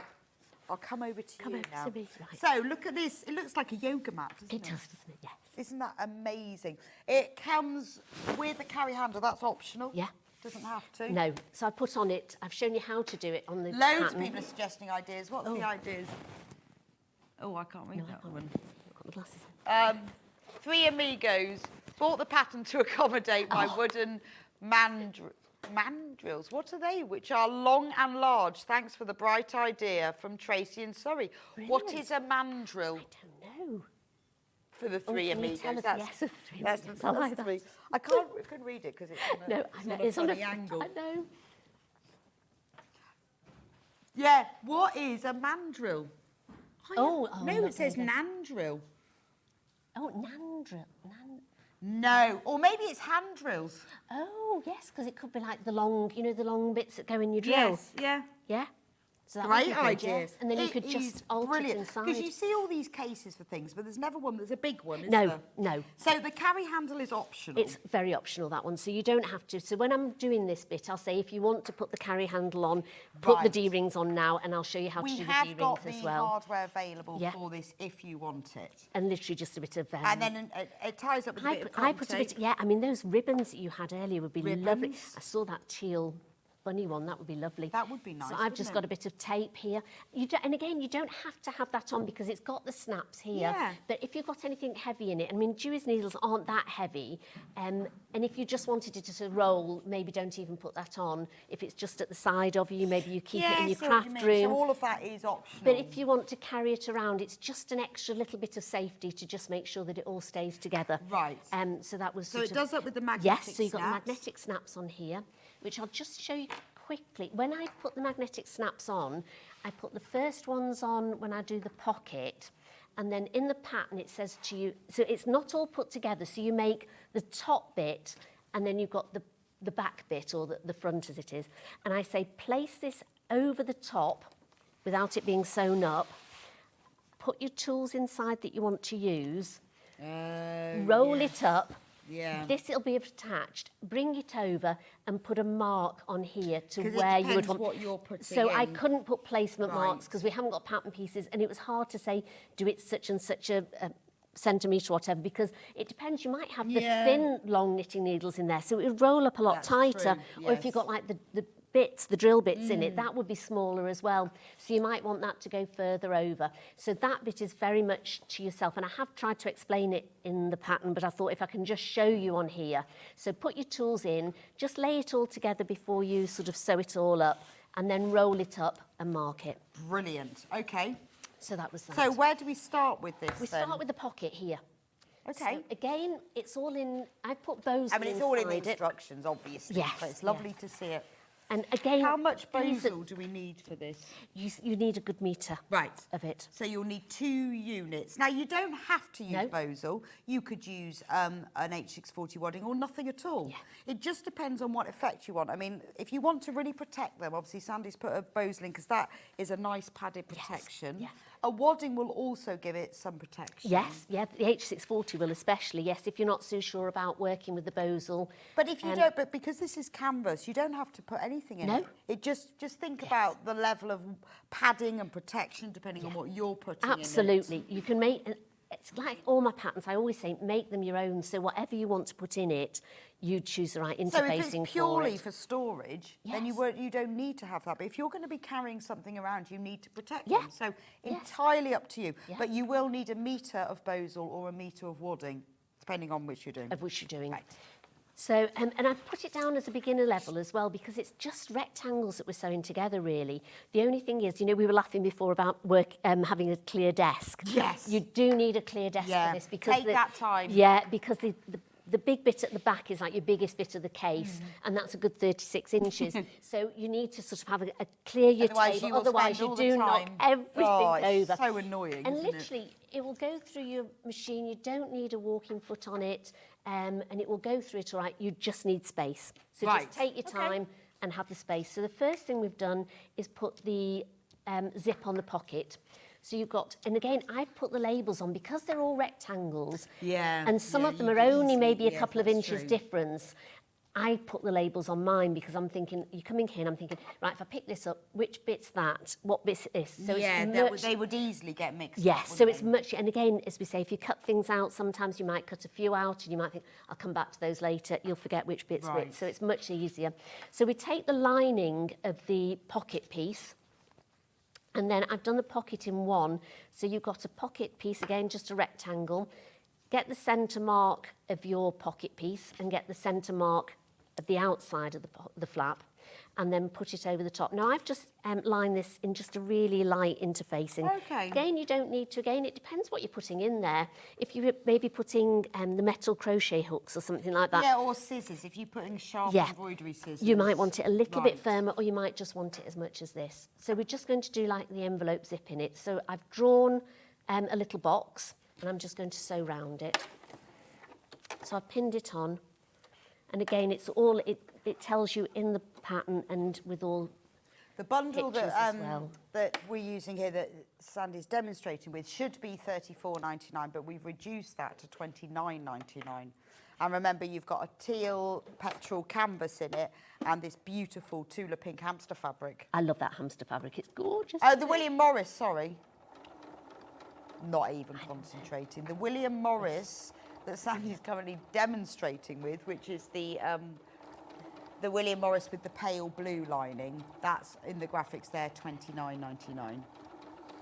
I'll come over to you now. To me, right. So look at this, it looks like a yoga mat, doesn't it? It does, doesn't it? Yes. Isn't that amazing? It comes with a carry handle, that's optional. Yeah. Doesn't have to. No. So I put on it, I've shown you how to do it on the Loads pattern. of people are suggesting ideas. What's the ideas? Oh, I can't read that one. I've got my glasses. 3 amigos bought the pattern to accommodate my wooden mandrills. What are they? Which are long and large. Thanks for the bright idea from Tracy in Surrey. Brilliant. What is a mandrill? I don't know. For the 3 amigos. Tell us, That's yes, that's the the three. that's the 3. I couldn't read it because it's on a, No, I know. it's on a funny angle. I know. Yeah, what is a mandrill? Oh, no, it says nandrill. Oh, nandrill. No, or maybe it's hand drills. Oh, yes, because it could be like the long, you know, the long bits that go in your drill. Yes, yeah. Yeah. So that Great would be good, idea. yes. And then you could just alter it inside. Because you see all these cases for things, but there's never one that's a big one, is No, there? no. So the carry handle is optional. It's very optional, that one, so you don't have to. So when I'm doing this bit, I'll say if you want to put the carry handle on, put the D-rings on now, and I'll show you how to do the D-rings as well. We have got the hardware available for this if you want it. And literally just a bit of... and then it ties up with a bit of I cotton put a tape. bit... Yeah, I mean, those ribbons that you had earlier would be lovely. Ribbons. I saw that teal bunny one, that would be lovely. That would be nice, So I've just got a bit of tape here. And again, you don't have to have that on because it's got the snaps here. Yeah. But if you've got anything heavy in it, I mean, Dewey's needles aren't that heavy. And if you just wanted it to roll, maybe don't even put that on. If it's just at the side of you, maybe you keep it in your craft room. So all of that is optional. But if you want to carry it around, it's just an extra little bit of safety to just make sure that it all stays together. Right. So that was So sort it of- does up with the magnetic Yes, so you've got the snaps. magnetic snaps on here, which I'll just show you quickly. When I put the magnetic snaps on, I put the first ones on when I do the pocket, and then in the pattern it says to you, so it's not all put together, so you make the top bit, and then you've got the back bit, or the front as it is, and I say place this over the top without it being sewn up, put your tools inside that you want to use, roll it up. Yeah. This will be attached. Bring it over and put a mark on here to 'Cause it where you would depends want. what you're putting So I in. couldn't put placement Right. marks because we haven't got pattern pieces, and it was hard to say do it such and such a centimetre or whatever, because it depends. You might have the thin, long knitting needles in there, so it would roll up a lot That's tighter. true, Or if you've got like the bits, the drill bits in it, that would be smaller as well. So you might want that to go further over. So that bit is very much to yourself. And I have tried to explain it in the pattern, but I thought if I can just show you on here. So put your tools in, just lay it all together before you sort of sew it all up, and then roll it up and mark it. Brilliant. Okay. So that was that. So where do we start with this we then? start with the pocket here. Okay. So again, it's all in, I put bows I mean, it's all in the inside it. instructions, obviously. Yes, But it's lovely to see it. And again, how much basil do we need for this? You need a good metre of it. So you'll need 2 units. Now, you don't have to use basil. You could use an H640 wadding or nothing at all. Yeah. It just depends on what effect you want. I mean, if you want to really protect them, obviously Sandi's put a basil in because that is a nice padded protection. Yes. Yeah. A wadding will also give it some protection. Yes, yeah, the H640 will especially, yes, if you're not so sure about working with the basil. But if you don't, but because this is canvas, you don't have to put anything in it. It just think about the level of padding and protection depending on what you're putting in it. Absolutely. You can make, it's like all my patterns, I always say make them your own, so whatever you want to put in it, you choose the right interfacing for it. So if it's purely for storage, then you don't need to have that. But if you're going to be carrying something around, you need to protect them. So entirely up to you. But you will need a metre of basil or a metre of wadding, depending on which you're doing. Of which you're doing. Right. So, and I've put it down as a beginner level as well because it's just rectangles that we're sewing together, really. The only thing is, you know, we were laughing before about having a clear desk. Yes. You do need a clear desk for this because take that time. Yeah, because the big bit at the back is like your biggest bit of the case, and that's a good 36 inches. So you need to sort of have a clear your table, otherwise you do knock everything over. It's so annoying, and literally, it will go through your machine. You don't need a walking foot on it, and it will go through it all right. You just need space. So just take your time and have the space. So the first thing we've done is put the zip on the pocket. So you've got, and again, I've put the labels on because they're all rectangles. Yeah. And some of them are only maybe a couple of inches difference. I put the labels on mine because I'm thinking, you're coming here and I'm thinking, right, if I pick this up, which bit's that? What bit's this? So they would easily get mixed up. Yes, so it's much, and again, as we say, if you cut things out, sometimes you might cut a few out and you might think, I'll come back to those later. You'll forget which bit's which. So it's much easier. So we take the lining of the pocket piece, and then I've done the pocket in one. So you've got a pocket piece, again, just a rectangle. Get the centre mark of your pocket piece and get the centre mark of the outside of the flap, and then put it over the top. Now, I've just lined this in just a really light interfacing. Okay. Again, you don't need to. Again, it depends what you're putting in there. If you're maybe putting the metal crochet hooks or something like that. Yeah, or scissors. If you're putting sharp embroidery scissors. You might want it a little bit firmer, or you might just want it as much as this. So we're just going to do like the envelope zip in it. So I've drawn a little box, and I'm just going to sew round it. So I've pinned it on. And again, it's all, it tells you in the pattern and with all the bundle that that we're using here that Sandi's demonstrating with should be $34.99, but we've reduced that to $29.99. And remember, you've got a teal petrol canvas in it and this beautiful Tula pink hamster fabric. I love that hamster fabric. It's gorgeous. Oh, the William Morris, sorry. Not even concentrating. The William Morris that Sandi's currently demonstrating with, which is the William Morris with the pale blue lining. That's in the graphics there, $29.99,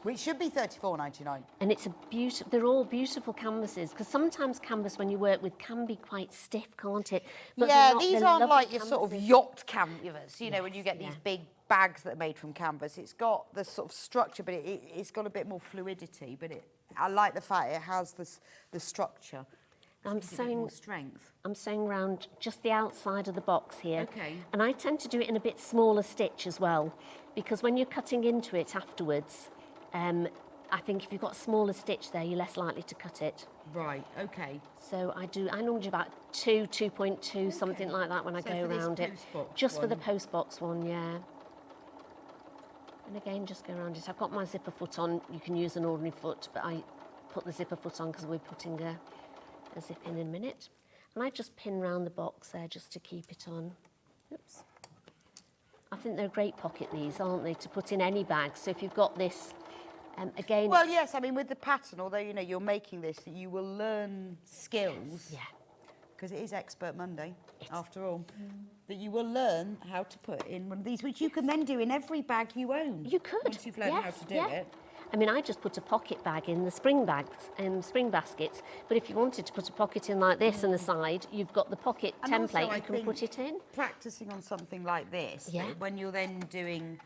which should be $34.99. And it's a beautiful. They're all beautiful canvases because sometimes canvas, when you work with, can be quite stiff, can't it? But yeah, these aren't like your sort of yacht canvas. You know, when you get these big bags that are made from canvas, it's got the sort of structure, but it's got a bit more fluidity. But I like the fact it has the structure. I'm sewing round just the outside of the box here. Okay. And I tend to do it in a bit smaller stitch as well, because when you're cutting into it afterwards, I think if you've got a smaller stitch there, you're less likely to cut it. Right, okay. So I normally do about 2.2, something like that when I go around it. Just for the post box one, yeah. And again, just go around it. I've got my zipper foot on. You can use an ordinary foot, but I put the zipper foot on because we're putting a zip in a minute. And I just pin round the box there just to keep it on. Oops. I think they're a great pocket, these, aren't they, to put in any bag. So if you've got this, again... Well, yes, I mean, with the pattern, although, you know, you're making this, you will learn skills. Yeah. Because it is Expert Monday, after all. That you will learn how to put in one of these, which you can then do in every bag you own. You could. Once you've learned how to do it. I mean, I just put a pocket bag in the spring bags and spring baskets. But if you wanted to put a pocket in like this on the side, you've got the pocket template. You can put it in. Practicing on something like this, when you're then doing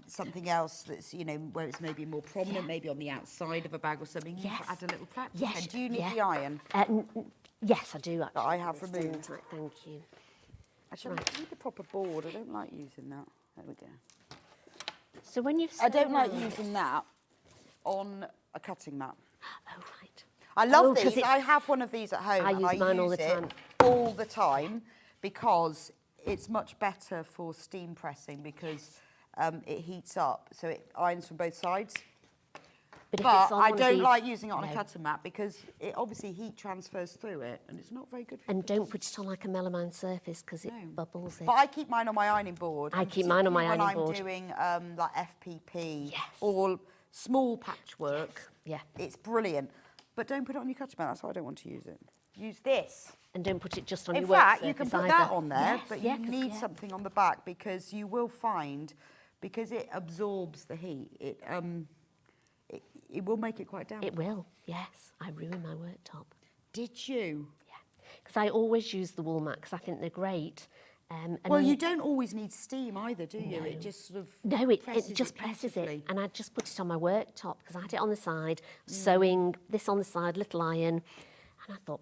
something else that's, you know, where it's maybe more prominent, maybe on the outside of a bag or something, you add a little practice. Yes. And do you need the iron? Yes, I do. Actually. That I have removed. Thank you. Actually, I need the proper board. I don't like using that. There we go. So when you've I don't sewn like round- using that on a cutting mat. Oh, right. I love Oh, 'cause these. it's- I have one of these at home. I and use mine all use the it time. all the time because it's much better for steam pressing because it heats up, so it irons from both sides. But, if But it's on I one of don't these- like using it on a No. cutting mat because it obviously heat transfers through it and it's not very good for And don't put it on like a melamine surface because it bubbles it. But I keep mine on my ironing board. I and keep mine on my particularly ironing board. when I'm doing like FPP or small patchwork. Yeah. It's brilliant. But don't put it on your cutting mat. That's why I don't want to use it. Use this. And don't put it just on In your work fact, you can surface put that either. on there, Yes, but yeah, you 'cause- need yeah. something on the back because you will find, because it absorbs the heat, it will make it quite damp. It will, yes. I ruin my worktop. Did you? Because I always use the wool mat because I think they're great. And Well, you don't always need steam either, do you? No. It just sort of No, it presses just presses beautifully. it. And I just put it on my worktop because I had it on the side, sewing, this on the side, little iron. And I thought,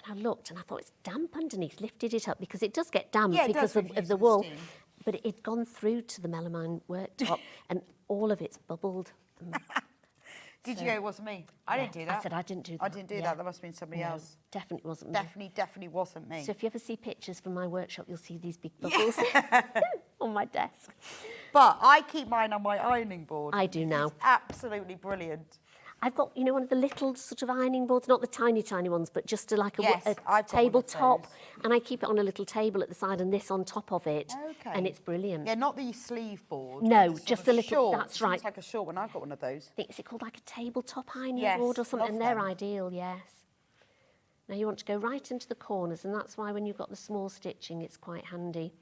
and I looked and I thought, it's damp underneath, lifted it up because it does get damp Yeah, it because does when of you're the using wool. steam. But it had gone through to the melamine worktop and all of it's bubbled. Did you go, it wasn't me? I didn't do that. I said, I didn't do that. I didn't do that. There must have been somebody No, else. Definitely wasn't me. Definitely wasn't me. So if you ever see pictures from my workshop, you'll see these big bubbles on my desk. But I keep mine on my ironing board. I do now. It's absolutely brilliant. I've got, you know, one of the little sort of ironing boards, not the tiny ones, but just like Yes, a I've got one of tabletop. those. And I keep it on a little table at the side and this on top of it. Okay. And it's brilliant. Yeah, not the sleeve board. No, but the just sort a of little- short. that's It right. looks like a short one. I've got one of those. I think, is it called like a tabletop ironing Yes, board or something? love And they're them. ideal, yes. Now you want to go right into the corners, and that's why when you've got the small stitching, it's quite handy.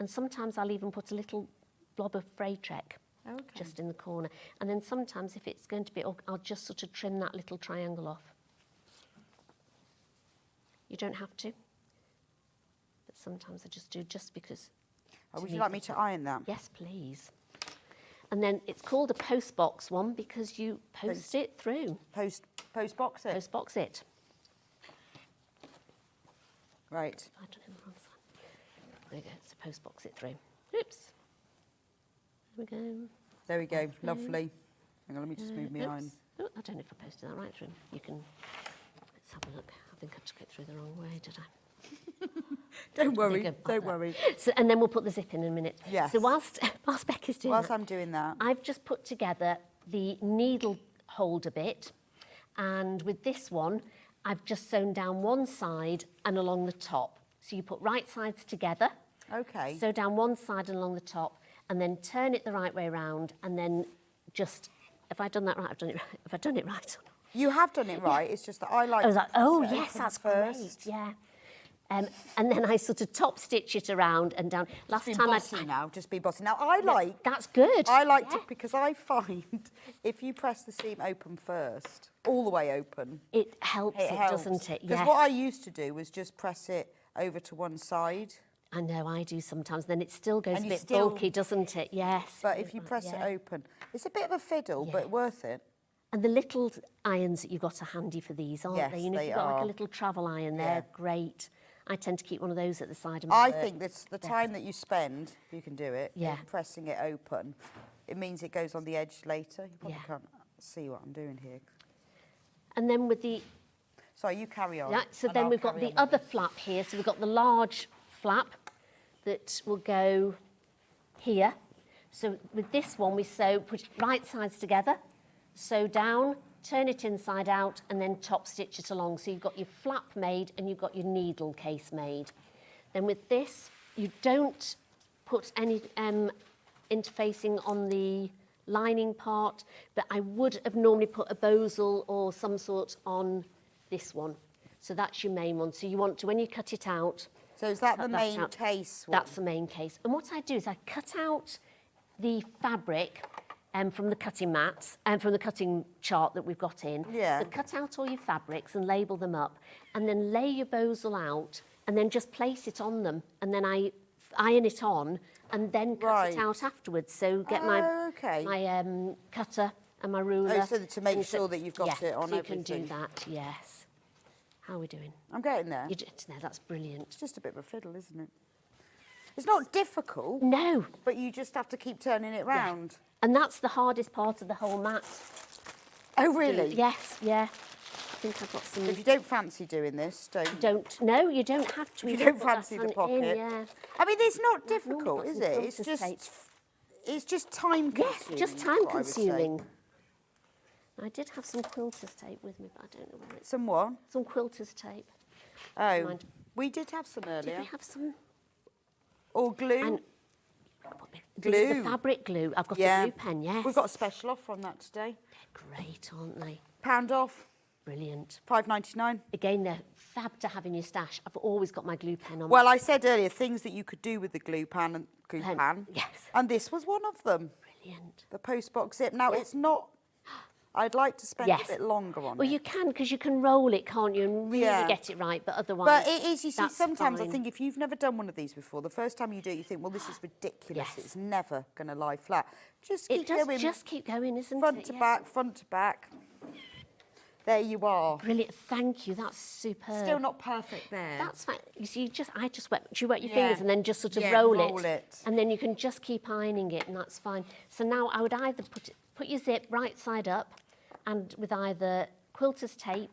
And sometimes I'll even put a little blob of fray trek just in the corner. And then sometimes if it's going to be, I'll just sort of trim that little triangle off. You don't have to, but sometimes I just do just because. Would you like me to iron that? Yes, please. And then it's called a post box one because you post it through. Post box it? Post box it. Right. I don't know the wrong side. There we go, so post box it through. Oops. There we go. There we go. Lovely. Hang on, let me just move my Oops. iron. Oh, I don't know if I posted that right through. You can, let's have a look. I think I took it through the wrong way, did I? Don't worry, Think about don't that. worry. So, and then we'll put the zip in a minute. Yes. So whilst Becca's doing Whilst that, I'm doing that. I've just put together the needle holder bit, and with this one, I've just sewn down one side and along the top. So you put right sides together, Okay. sew down one side and along the top, and then turn it the right way round, and then just, have I done that right? I've done it right. Have I done it right or not? You have done it right. It's just that I like. I was to like, oh press it yes, open that's first. great, yeah. And then I sort of top stitch it around and down. Last Just be time bossy now. Just be bossy. Now I like. That's good. I like to yeah. because I find if you press the seam open first, all the way open, It helps, doesn't it? Because Yes. what I used to do was just press it over to one side. I know, I do sometimes. Then it still goes And a you bit still- bulky, doesn't it? Yes. But if you press yeah. it open, it's a bit of a fiddle, but worth it. And the little irons that you've got are handy for these, aren't Yes, they? You know, if they you've got like are. a little travel iron, Yeah. they're great. I tend to keep one of those at the side of my I work. think that's the time that you spend, if you can do it, Yeah. in pressing it open. It means it goes on the edge later. You probably Yeah. can't see what I'm doing here. And then with the Sorry, you carry on. Yeah, so and then I'll we've got carry the on with other this. flap here. So we've got the large flap that will go here. So with this one, we put right sides together, sew down, turn it inside out, and then top stitch it along. So you've got your flap made and you've got your needle case made. Then with this, you don't put any interfacing on the lining part, but I would have normally put a bosal or some sort on this one. So that's your main one. So you want to, when you cut it out... So is that cut the main out. case one? That's the main case. And what I do is I cut out the fabric from the cutting mats and from the cutting chart that we've got in. Yeah. So cut out all your fabrics and label them up, and then lay your bosal out, and then just place it on them, and then I iron it on, and then cut it out afterwards. So get my cutter and my ruler. Oh, so that to make and sure that you've got yeah, it on so you everything. can do that, yes. How are we doing? I'm getting there. No, that's brilliant. It's just a bit of a fiddle, isn't it? It's not difficult. No. But you just have to keep turning it round. And that's the hardest part of the whole mat. Oh, really? Yes, yeah. I think I've got some... If you don't fancy doing this, No, you don't have to. If you don't fancy the pocket. Yeah. I mean, it's not difficult, is it? It's just time consuming. Yeah, just time consuming. I did have some quilter's tape with me, but I don't know where it's... Some what? Some quilter's tape. Oh, we did have some earlier. Did we have some? Or glue? And glue. The fabric glue. I've got a glue pen, yes. We've got a special offer on that today. They're great, aren't they? £1 off. Brilliant. $5.99. Again, they're fab to have in your stash. I've always got my glue pen on. Well, I said earlier, things that you could do with the glue pan. Yes. And this was one of them. Brilliant. The postbox zip. Now, it's not... I'd like to spend a bit longer on it. Well, you can, because you can roll it, can't you, and really get it right, but otherwise... But it is, you see, sometimes I think if you've never done one of these before, the first time you do it, you think, well, this is ridiculous. Yes. It's never going to lie flat. Just keep going. Just keep going, isn't front it? To back, front to back. There you are. Brilliant, thank you, that's superb. Still not perfect there. That's fine. You see, I just wet your fingers and then just sort of roll it. And then you can just keep ironing it, and that's fine. So now I would either put your zip right side up, and with either quilter's tape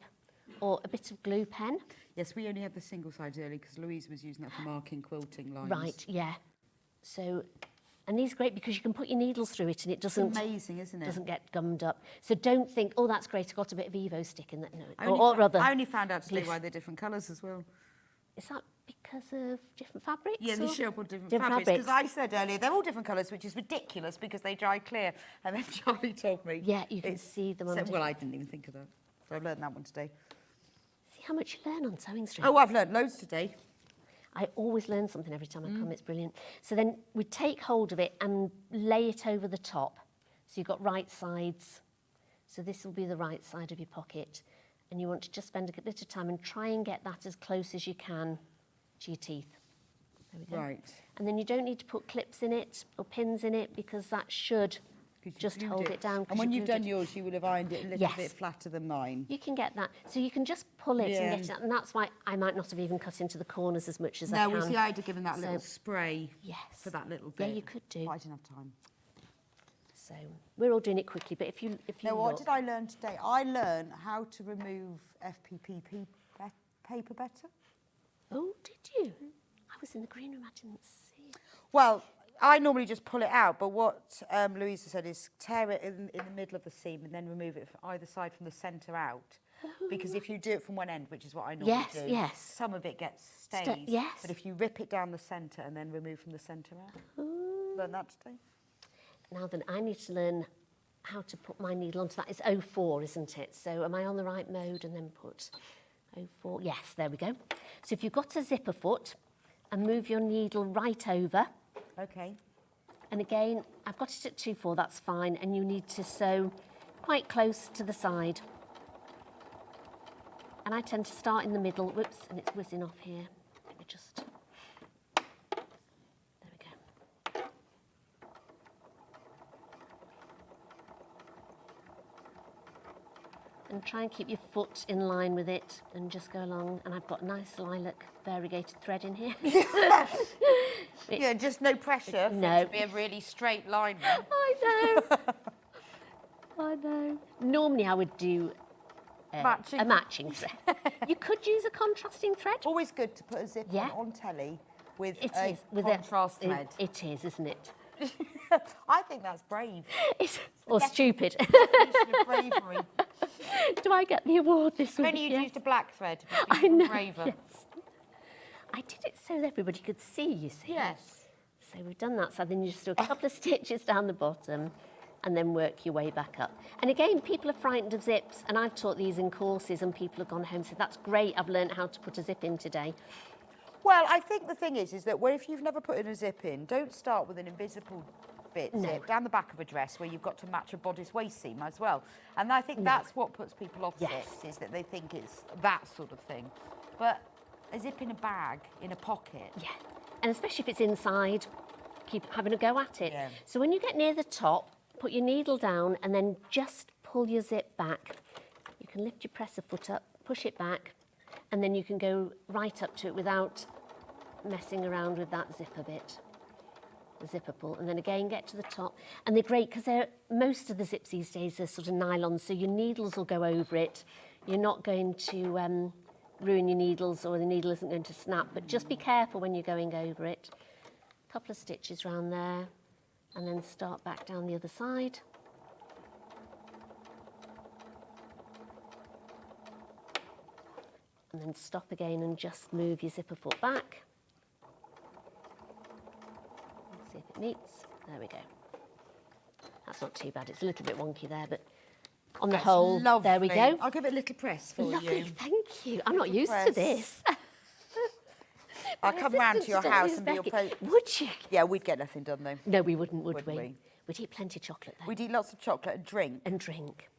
or a bit of glue pen. Yes, we only had the single sides early because Louise was using that for marking quilting lines. Right, yeah. So, and these are great because you can put your needles through it and it doesn't... It's amazing, isn't it? Doesn't get gummed up. So don't think, oh, that's great, I've got a bit of Evo stick in that. No, I only found out today why they're different colours as well. Is that because of different fabrics? Yeah, they show up on different fabrics. Because I said earlier, they're all different colours, which is ridiculous because they dry clear. And then Charlie told me... Yeah, you can see them on well, I didn't even think of that. So I've learned that one today. See how much you learn on Sewing Street. Oh, I've learned loads today. I always learn something every time I come, it's brilliant. So then we take hold of it and lay it over the top. So you've got right sides. So this will be the right side of your pocket. And you want to just spend a bit of time and try and get that as close as you can to your teeth. There we go. Right. And then you don't need to put clips in it or pins in it because that should just hold it down. And when you've done yours, you would have ironed it a little bit flatter than mine. You can get that. So you can just pull it and get it. And that's why I might not have even cut into the corners as much as I can. No, we see I'd have given that little spray for that little bit. Yeah, you could do. But I didn't have time. So we're all doing it quickly, but if you now, what did I learn today? I learned how to remove FPPP paper better. Oh, did you? I was in the green room, I didn't see. Well, I normally just pull it out, but what Louisa said is tear it in the middle of the seam and then remove it from either side from the centre out. Because if you do it from one end, which is what I normally do, some of it gets stains. But if you rip it down the centre and then remove from the centre out. Learn that today. Now then, I need to learn how to put my needle onto that. It's 04, isn't it? So am I on the right mode and then put 04? Yes, there we go. So if you've got a zipper foot and move your needle right over. Okay. And again, I've got it at 2/4, that's fine. And you need to sew quite close to the side. And I tend to start in the middle. Whoops, and it's whizzing off here. Let me just... There we go. And try and keep your foot in line with it and just go along. And I've got nice lilac variegated thread in here. Yeah, just no pressure for it to be a really straight line. I know. I know. Normally I would do a matching thread. You could use a contrasting thread. Always good to put a zip on telly with a with contrast thread. It is, isn't it? I think that's brave. Or stupid. Bravery. Do I get the award this week? Only you'd used a black thread. I know. Braver. Yes. I did it so that everybody could see, you see. Yes. So we've done that. So then you just do a couple of stitches down the bottom and then work your way back up. And again, people are frightened of zips, and I've taught these in courses and people have gone home and said, that's great, I've learned how to put a zip in today. Well, I think the thing is that if you've never put in a zip in, don't start with an invisible bit zip down the back of a dress where you've got to match a bodice waist seam as well. And I think that's what puts people off zips, is that they think it's that sort of thing. But a zip in a bag, in a pocket. Yeah, and especially if it's inside, keep having a go at it. Yeah. So when you get near the top, put your needle down and then just pull your zip back. You can lift your presser foot up, push it back, and then you can go right up to it without messing around with that zipper bit, the zipper pull, and then again get to the top. And they're great because most of the zips these days are sort of nylon, so your needles will go over it. You're not going to ruin your needles, or the needle isn't going to snap, but just be careful when you're going over it. A couple of stitches around there, and then start back down the other side. And then stop again and just move your zipper foot back. Let's see if it meets. There we go. That's not too bad. It's a little bit wonky there, but on the whole, there we go. I'll give it a little press for Lovely, you. thank you. I'm not used to this. I'll come round to your house and be your Becky. Would you? Yeah, we'd get nothing done though. No, we wouldn't, would we? we? We'd eat plenty of chocolate then. We'd eat lots of chocolate and drink. And drink.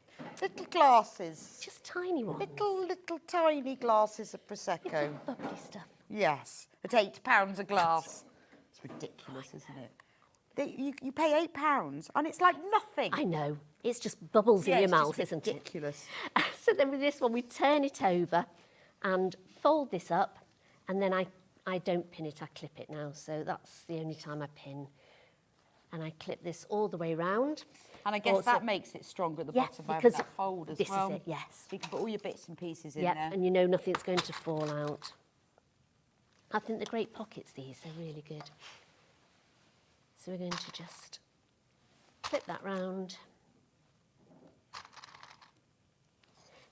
Little glasses. Just tiny ones. Little tiny glasses of Prosecco. Little bubbly stuff. Yes, at £8 a glass. It's ridiculous, isn't it? You pay £8 and it's like nothing. I know. It's just bubbles in your mouth, isn't it? Ridiculous. So then with this one, we turn it over and fold this up, and then I don't pin it, I clip it now. So that's the only time I pin. And I clip this all the way round. And I guess that makes it stronger at the bottom by having that fold as well. This is it, yes. You can put all your bits and pieces in there. And you know nothing's going to fall out. I think they're great pockets, these. They're really good. So we're going to just flip that round.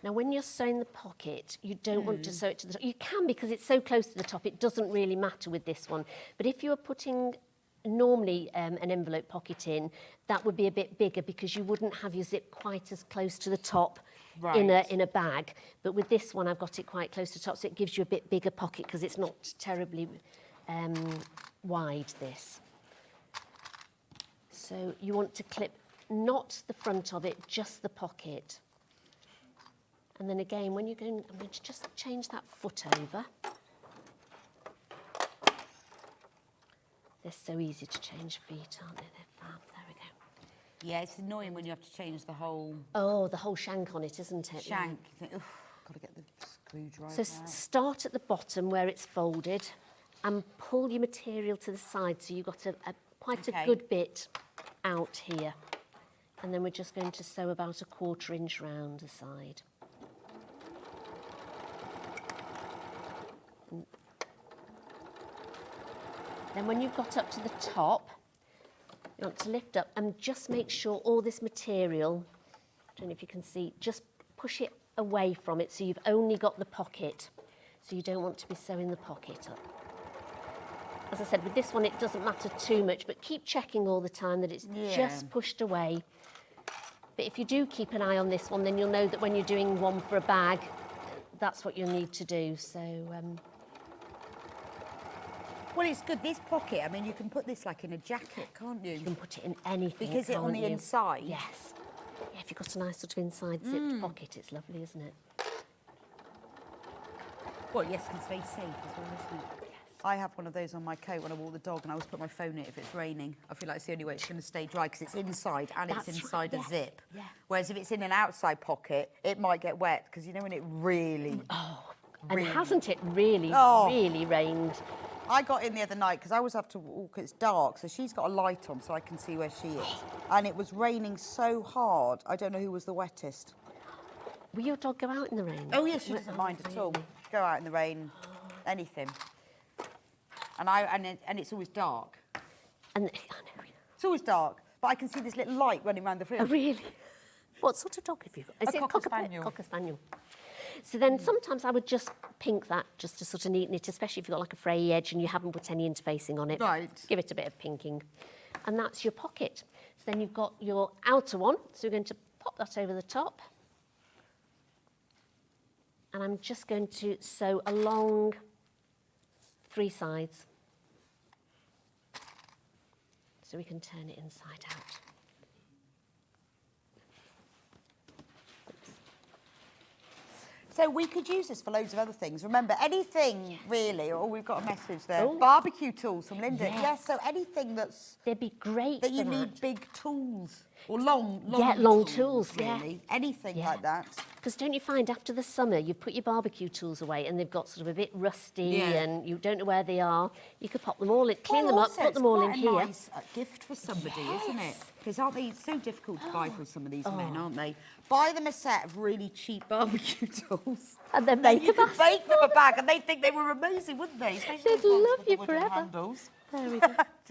Now, when you're sewing the pocket, you don't want to sew it to the top. You can, because it's so close to the top, it doesn't really matter with this one. But if you were putting normally an envelope pocket in, that would be a bit bigger because you wouldn't have your zip quite as close to the top in a bag. But with this one, I've got it quite close to the top, so it gives you a bit bigger pocket because it's not terribly wide, this. So you want to clip not the front of it, just the pocket. And then again, when you're going, I'm going to just change that foot over. They're so easy to change feet, aren't they? They're fab. There we go. Yeah, it's annoying when you have to change the whole... Oh, the whole shank on it, isn't it? Shank. You think, got to get the screwdriver So start at the bottom where it's folded and pull your material to the side so you've got quite a good bit out here. And then we're just going to sew about 1/4 inch round the side. Then when you've got up to the top, you want to lift up and just make sure all this material, I don't know if you can see, just push it away from it so you've only got the pocket. So you don't want to be sewing the pocket up. As I said, with this one it doesn't matter too much, but keep checking all the time that it's just pushed away. But if you do keep an eye on this one, then you'll know that when you're doing one for a bag, that's what you'll need to do. So... Well, it's good. This pocket, I mean, you can put this like in a jacket, can't you? You can put it in anything, because it's on the inside. Yes. Yeah, if you've got a nice sort of inside zipped pocket, it's lovely, isn't it? Well, yes, it's very safe as well, isn't it? Yes. I have one of those on my coat when I walk the dog, and I always put my phone in it if it's raining. I feel like it's the only way it's going to stay dry because it's inside and it's inside a zip. Yeah. Whereas if it's in an outside pocket, it might get wet because you know when it really... And hasn't it really, really rained? I got in the other night because I always have to walk, it's dark, so she's got a light on so I can see where she is. And it was raining so hard, I don't know who was the wettest. Will your dog go out in the rain? Oh, yes, she doesn't mind at all. Go out in the rain, anything. And it's always dark. And I know. It's always dark, but I can see this little light running around the field. Oh, really? What sort of dog have you got? Is it a Cocker Spaniel. Cocker Spaniel. So then sometimes I would just pink that just to sort of neaten it, especially if you've got like a fray edge and you haven't put any interfacing on it. Right. Give it a bit of pinking. And that's your pocket. So then you've got your outer one. So we're going to pop that over the top. And I'm just going to sew along 3 sides. So we can turn it inside out. So we could use this for loads of other things. Remember, anything really, oh, we've got a message there. Oh. Barbecue tools from Linda. Yes. Yes, so anything They'd be great that you for need that. big tools or long long tools, really. Anything like that. Because don't you find after the summer you've put your barbecue tools away and they've got sort of a bit rusty and you don't know where they are. You could pop them all in, clean them up, put them all in here. It's quite a nice gift for somebody, isn't it? Because aren't they so difficult to buy for some of these men, aren't they? Buy them a set of really cheap barbecue tools. And then make you could bake them a bag and they'd think they were amazing, wouldn't they? Especially They'd those ones love with the you wooden forever. handles. There we go.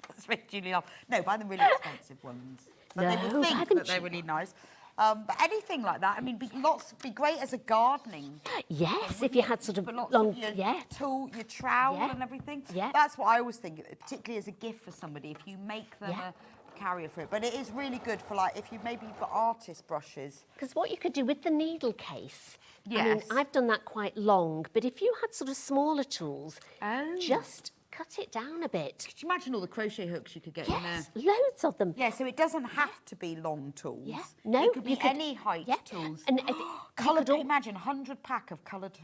That's make Julie laugh. No, buy them really expensive ones. But they will think that they're really nice. But anything like that, I mean, be great as a gardening. Yes, if you had sort of long, tool, your trowel and everything. Yeah. That's what I always think, particularly as a gift for somebody, if you make them a carrier for it. But it is really good for like, if maybe you've got artist brushes. Because what you could do with the needle case, I mean, Yes. I've done that quite long, but if you had sort of smaller tools, just cut it down a bit. Could you imagine all the crochet hooks you could get in there? Yes, loads of them. Yeah, so it doesn't have to be long tools. Yeah. No, it could be you could- any height tools. And if coloured, imagine 100 pack of coloured,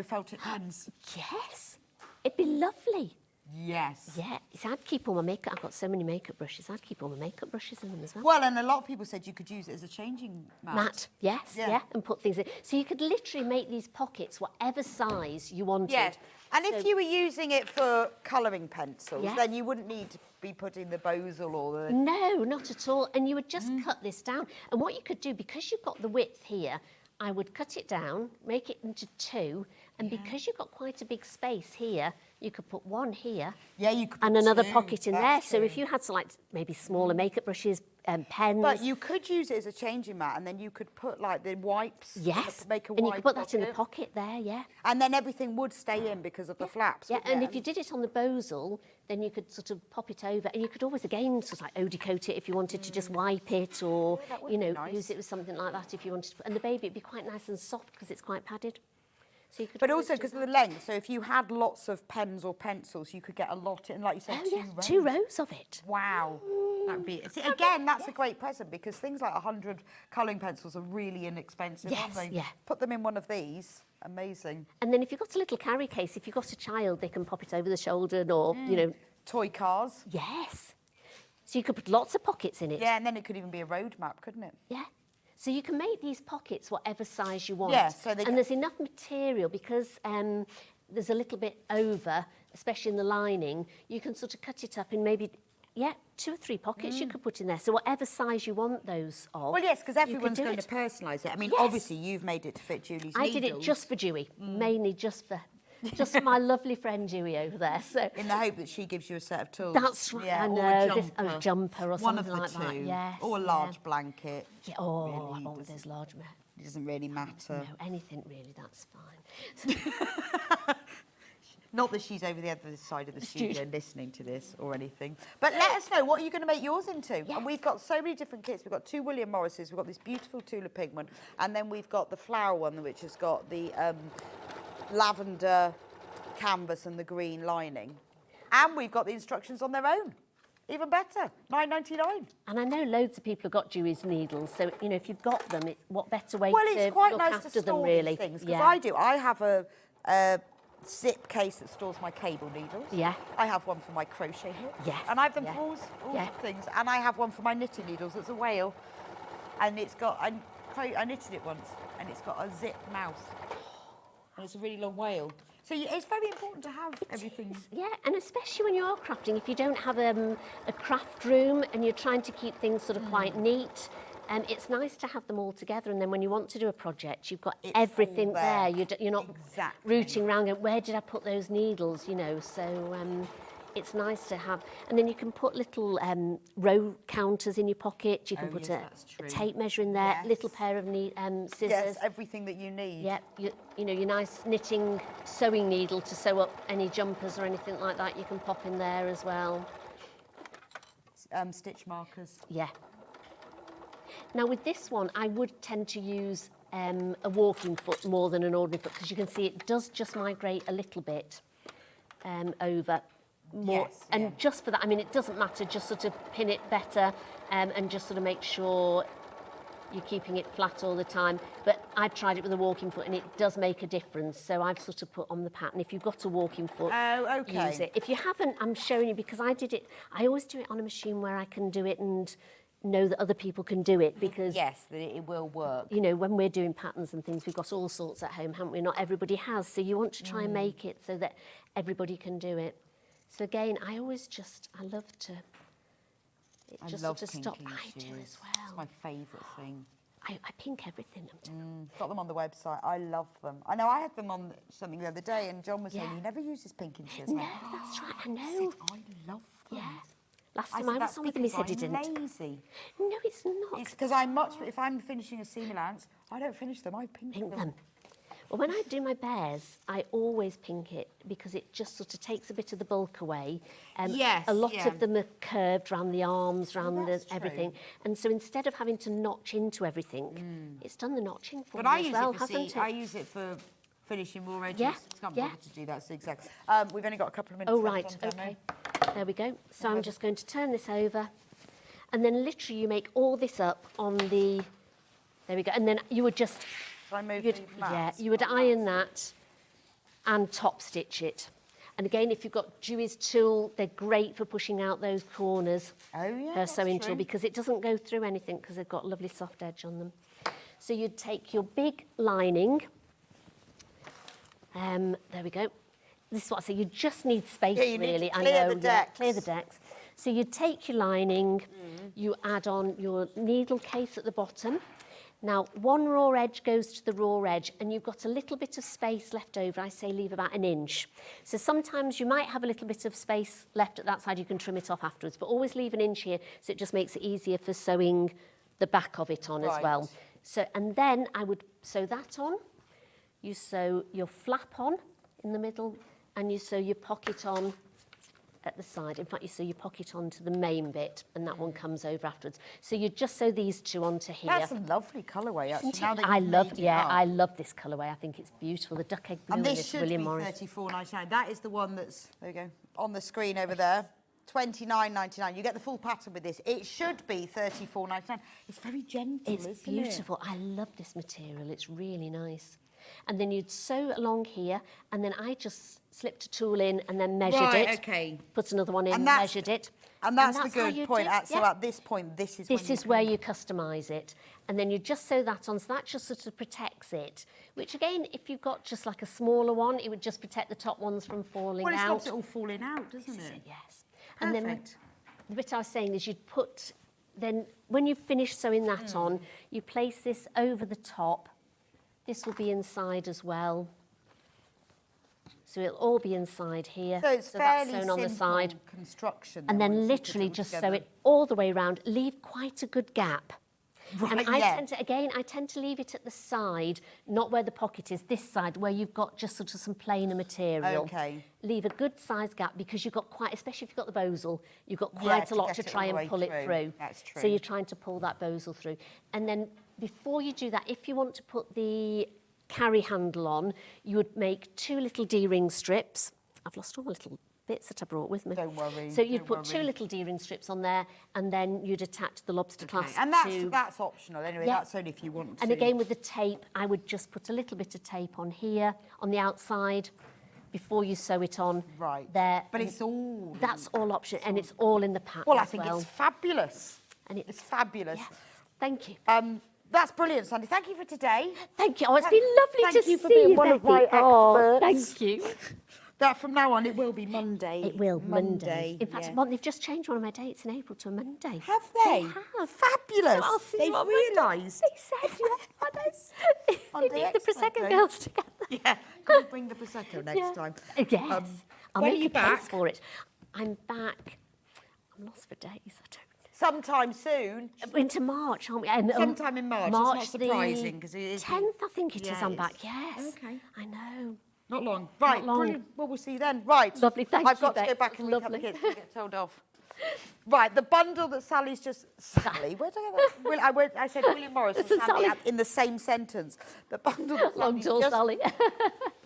felted pens. Yes, it'd be lovely. Yes. Yeah, so I'd keep all my makeup. I've got so many makeup brushes. I'd keep all my makeup brushes in them as well. Well, and a lot of people said you could use it as a changing mat. Yes, and put things in. So you could literally make these pockets whatever size you wanted. Yeah, and if you were using it for colouring pencils, Yes. then you wouldn't need to be putting the Bosal or the... No, not at all. And you would just cut this down. And what you could do, because you've got the width here, I would cut it down, make it into two, and because you've got quite a big space here, you could put one here. Yeah, you could and put another two. pocket in there. That's So true. if you had some, like, maybe smaller makeup brushes, pens. But you could use it as a changing mat, and then you could put like the wipes. Yes, Make a and you wipe could put that in the pocket. pocket there, yeah. And then everything would stay in because of the flaps. Yeah, wouldn't and it? if you did it on the Bosal, then you could sort of pop it over, and you could always, again, sort of like eau-de-coat it if you wanted to just wipe it, or, that would you be know, nice. use it with something like that if you wanted to. And the baby, it'd be quite nice and soft because it's quite padded. So you could But always also do because of that. the length, so if you had lots of pens or pencils, you could get a lot in, like you said, Oh, yeah, 2 rows of it. Wow. That would be... See, again, that's a great present because things like 100 colouring pencils are really inexpensive, aren't Yes, they? yeah. Put them in one of these. Amazing. And then if you've got a little carry case, if you've got a child, they can pop it over the shoulder or, you know... Toy cars. Yes. So you could put lots of pockets in it. Yeah, and then it could even be a road map, couldn't it? Yeah. So you can make these pockets whatever size you want. Yeah, so they and there's enough material because there's a little bit over, especially in the lining, you can sort of cut it up in maybe, 2 or 3 pockets you could put in there. So whatever size you want those of. Well, yes, because you could everyone's do going it. to personalise it. I mean, Yes. obviously, you've made it to fit Julie's I did it needles. just for Juey, mainly just for my lovely friend Juey over there. So In the hope that she gives you a set of tools. that's right. Yeah, I or know. a jumper. Jumper or One something of the like two. that. Yes. Or a large blanket. Yeah. Oh, Really I want doesn't- those large. It doesn't really matter. No, anything really. That's fine. Not that she's over the other side of the studio listening to this or anything. But let us know, what are you going to make yours into? Yes. And we've got so many different kits. We've got 2 William Morrises. We've got this beautiful Tula pigment. And then we've got the flower one, which has got the lavender canvas and the green lining. And we've got the instructions on their own. Even better, $9.99. And I know loads of people have got Juey's needles, so, you know, if you've got them, what better way Well, to it's quite look nice after to them, store really. these things, because Yeah. I do. I have a zip case that stores my cable needles. Yeah. I have one for my crochet hook. Yes, And I have them yeah. for all Yeah. sorts of things. And I have one for my knitting needles that's a whale. And it's got, I knitted it once, and it's got a zip mouth. And it's a really long whale. So it's very important to have everything. Yeah, and especially when you are crafting, if you don't have a craft room and you're trying to keep things sort of quite neat, it's nice to have them all together. And then when you want to do a project, you've got It's everything all there. You're not Exactly. rooting around going, where did I put those needles, you know? So it's nice to have. And then you can put little row counters in your pocket. You can Oh, put yes, that's a true. tape measure in there, Yes. little pair of scissors. Yes, everything that you need. Yeah, you know, your nice knitting sewing needle to sew up any jumpers or anything like that, you can pop in there as well. Stitch markers. Yeah. Now with this one, I would tend to use a walking foot more than an ordinary foot, because you can see it does just migrate a little bit over more. Yes, and yeah. just for that, I mean, it doesn't matter, just sort of pin it better and just sort of make sure you're keeping it flat all the time. But I've tried it with a walking foot and it does make a difference. So I've sort of put on the pattern, if you've got a walking foot, use it. If you haven't, I'm showing you because I did it. I always do it on a machine where I can do it and know that other people can do it, because yes, that it will work. You know, when we're doing patterns and things, we've got all sorts at home, haven't we? Not everybody has, so you want to try and make it so that everybody can do it. So again, I love to. It just sort of stop. I do as well. It's my favourite thing. I pink everything. Got them on the website. I love them. I know I had them on something the other day, and John was saying he never uses pinking shears. No, that's right. I know. I love them. Yeah. Last time I was on with him, he said he didn't. Lazy. No, it's not. It's because if I'm finishing a seam allowance, I don't finish them, I pink them. Well, when I do my bears, I always pink it because it just sort of takes a bit of the bulk away. A lot of them are curved around the arms, around everything. And so instead of having to notch into everything, it's done the notching for me as well, hasn't it? I use it for finishing raw edges. Yeah, I can't bother to do that, so exactly. We've only got a couple of minutes left on demo. Okay. There we go. So I'm just going to turn this over. And then literally you make all this up on the... There we go. And then you would just... you would iron that and top stitch it. And again, if you've got Juey's tool, they're great for pushing out those corners. Her sewing tool, because it doesn't go through anything because they've got lovely soft edge on them. So you'd take your big lining. There we go. This is what I say, you just need space, really. I know, clear the decks. So you take your lining, you add on your needle case at the bottom. Now, one raw edge goes to the raw edge, and you've got a little bit of space left over. I say leave about 1 inch. So sometimes you might have a little bit of space left at that side. You can trim it off afterwards, but always leave 1 inch here, so it just makes it easier for sewing the back of it on as well. So, and then I would sew that on. You sew your flap on in the middle, and you sew your pocket on at the side. In fact, you sew your pocket onto the main bit, and that one comes over afterwards. So you just sew these two onto here. That's a lovely colourway, actually. I love this colourway. I think it's beautiful. The duck egg blue and this William Morris. £34.99. That is the one that's, there you go, on the screen over there. £29.99. You get the full pattern with this. It should be £34.99. It's very gentle, isn't it? It's beautiful. I love this material. It's really nice. And then you'd sew along here, and then I just slipped a tool in and then measured it. Put another one in, measured it. And that's the good point. So at this point, this is where you customise it. And then you just sew that on, so that just sort of protects it. Which again, if you've got just like a smaller one, it would just protect the top ones from falling out. Well, it stops it all falling out, doesn't it? Yes. And then the bit I was saying is you'd put, then when you've finished sewing that on, you place this over the top. This will be inside as well. So it'll all be inside here. So it's fairly that's sewn on the side. Construction. And then literally just sew it all the way around. Leave quite a good gap. Right, and I tend to leave it at the side, not where the pocket is, this side, where you've got just sort of some plainer material. Okay. Leave a good size gap, because you've got quite, especially if you've got the bosel, you've got quite a lot to try and pull it through. That's true. So you're trying to pull that bosel through. And then before you do that, if you want to put the carry handle on, you would make 2 little D-ring strips. I've lost all my little bits that I brought with me. Don't worry. So you'd put 2 little D-ring strips on there, and then you'd attach the lobster clasp and that's optional anyway. That's only if you want to. And again, with the tape, I would just put a little bit of tape on here, on the outside, before you sew it on. Right. There. But it's all... That's all optional, and it's all in the pattern. Well, I think it's fabulous. And it's fabulous. Yeah. Thank you. That's brilliant, Sandi. Thank you for today. Thank you. Oh, it's been lovely to see you. Thank you for being one of my experts. Oh, thank you. That from now on, it will be Monday. It will, Monday. In fact, they've just changed one of my dates in April to a Monday. Have they? They have. Fabulous. So I'll see They've realised. They said, you need the Prosecco girls together. Yeah, can we bring the Prosecco next time? Yes. I'll when make are you a back? case for it. I'm back. I'm lost for days. I don't know. Sometime soon. Into March, aren't we? Sometime in March. March it's not surprising because it is 10th, I think it is. I'm back. Yes. Okay. I know. Not long. Right. Not long. Brilliant. Well, we'll see you then. Right. Lovely. Thank you. I've got to go back and recap the kids. I get told off. Right. The bundle that Sally's just... Sally? Where did I get that? I said William Morris and Sally in the same sentence. The bundle that Long Sally's tall just Sally.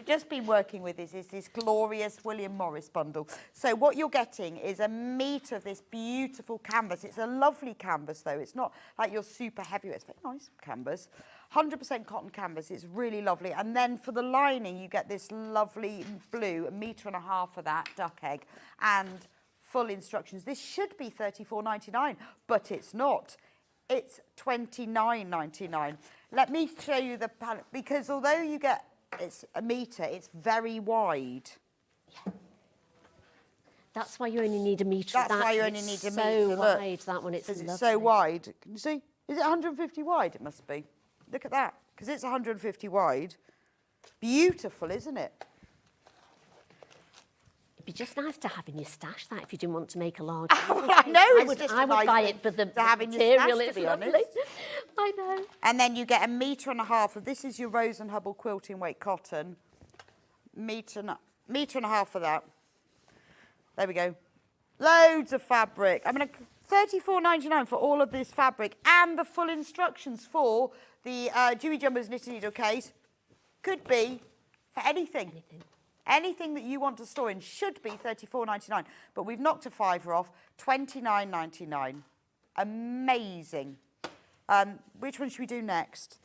just been working with is this glorious William Morris bundle. So what you're getting is a metre of this beautiful canvas. It's a lovely canvas, though. It's not like your super heavy. It's very nice canvas. 100% cotton canvas. It's really lovely. And then for the lining, you get this lovely blue, 1.5 metres of that, duck egg, and full instructions. This should be $34.99, but it's not. It's $29.99. Let me show you the palette, because although you get, it's 1 metre, it's very wide. Yeah. That's why you only need 1 metre. That's why you only need a metre. So wide, that one, it's lovely. lovely. It's so wide. Can you see? Is it 150 wide? It must be. Look at that, because it's 150 wide. Beautiful, isn't it? It'd be just nice to have in your stash that if you didn't want to make a large. I know. I would buy it for the material. It's lovely. I know. And then you get 1.5 metres of, this is your Rose and Hubble quilting weight cotton. 1.5 metres for that. There we go. Loads of fabric. I mean, $34.99 for all of this fabric and the full instructions for the Juey Jumbo's knitted needle case. Could be for anything. Anything that you want to store in should be $34.99, but we've knocked a fiver off, $29.99. Amazing. Which one should we do next?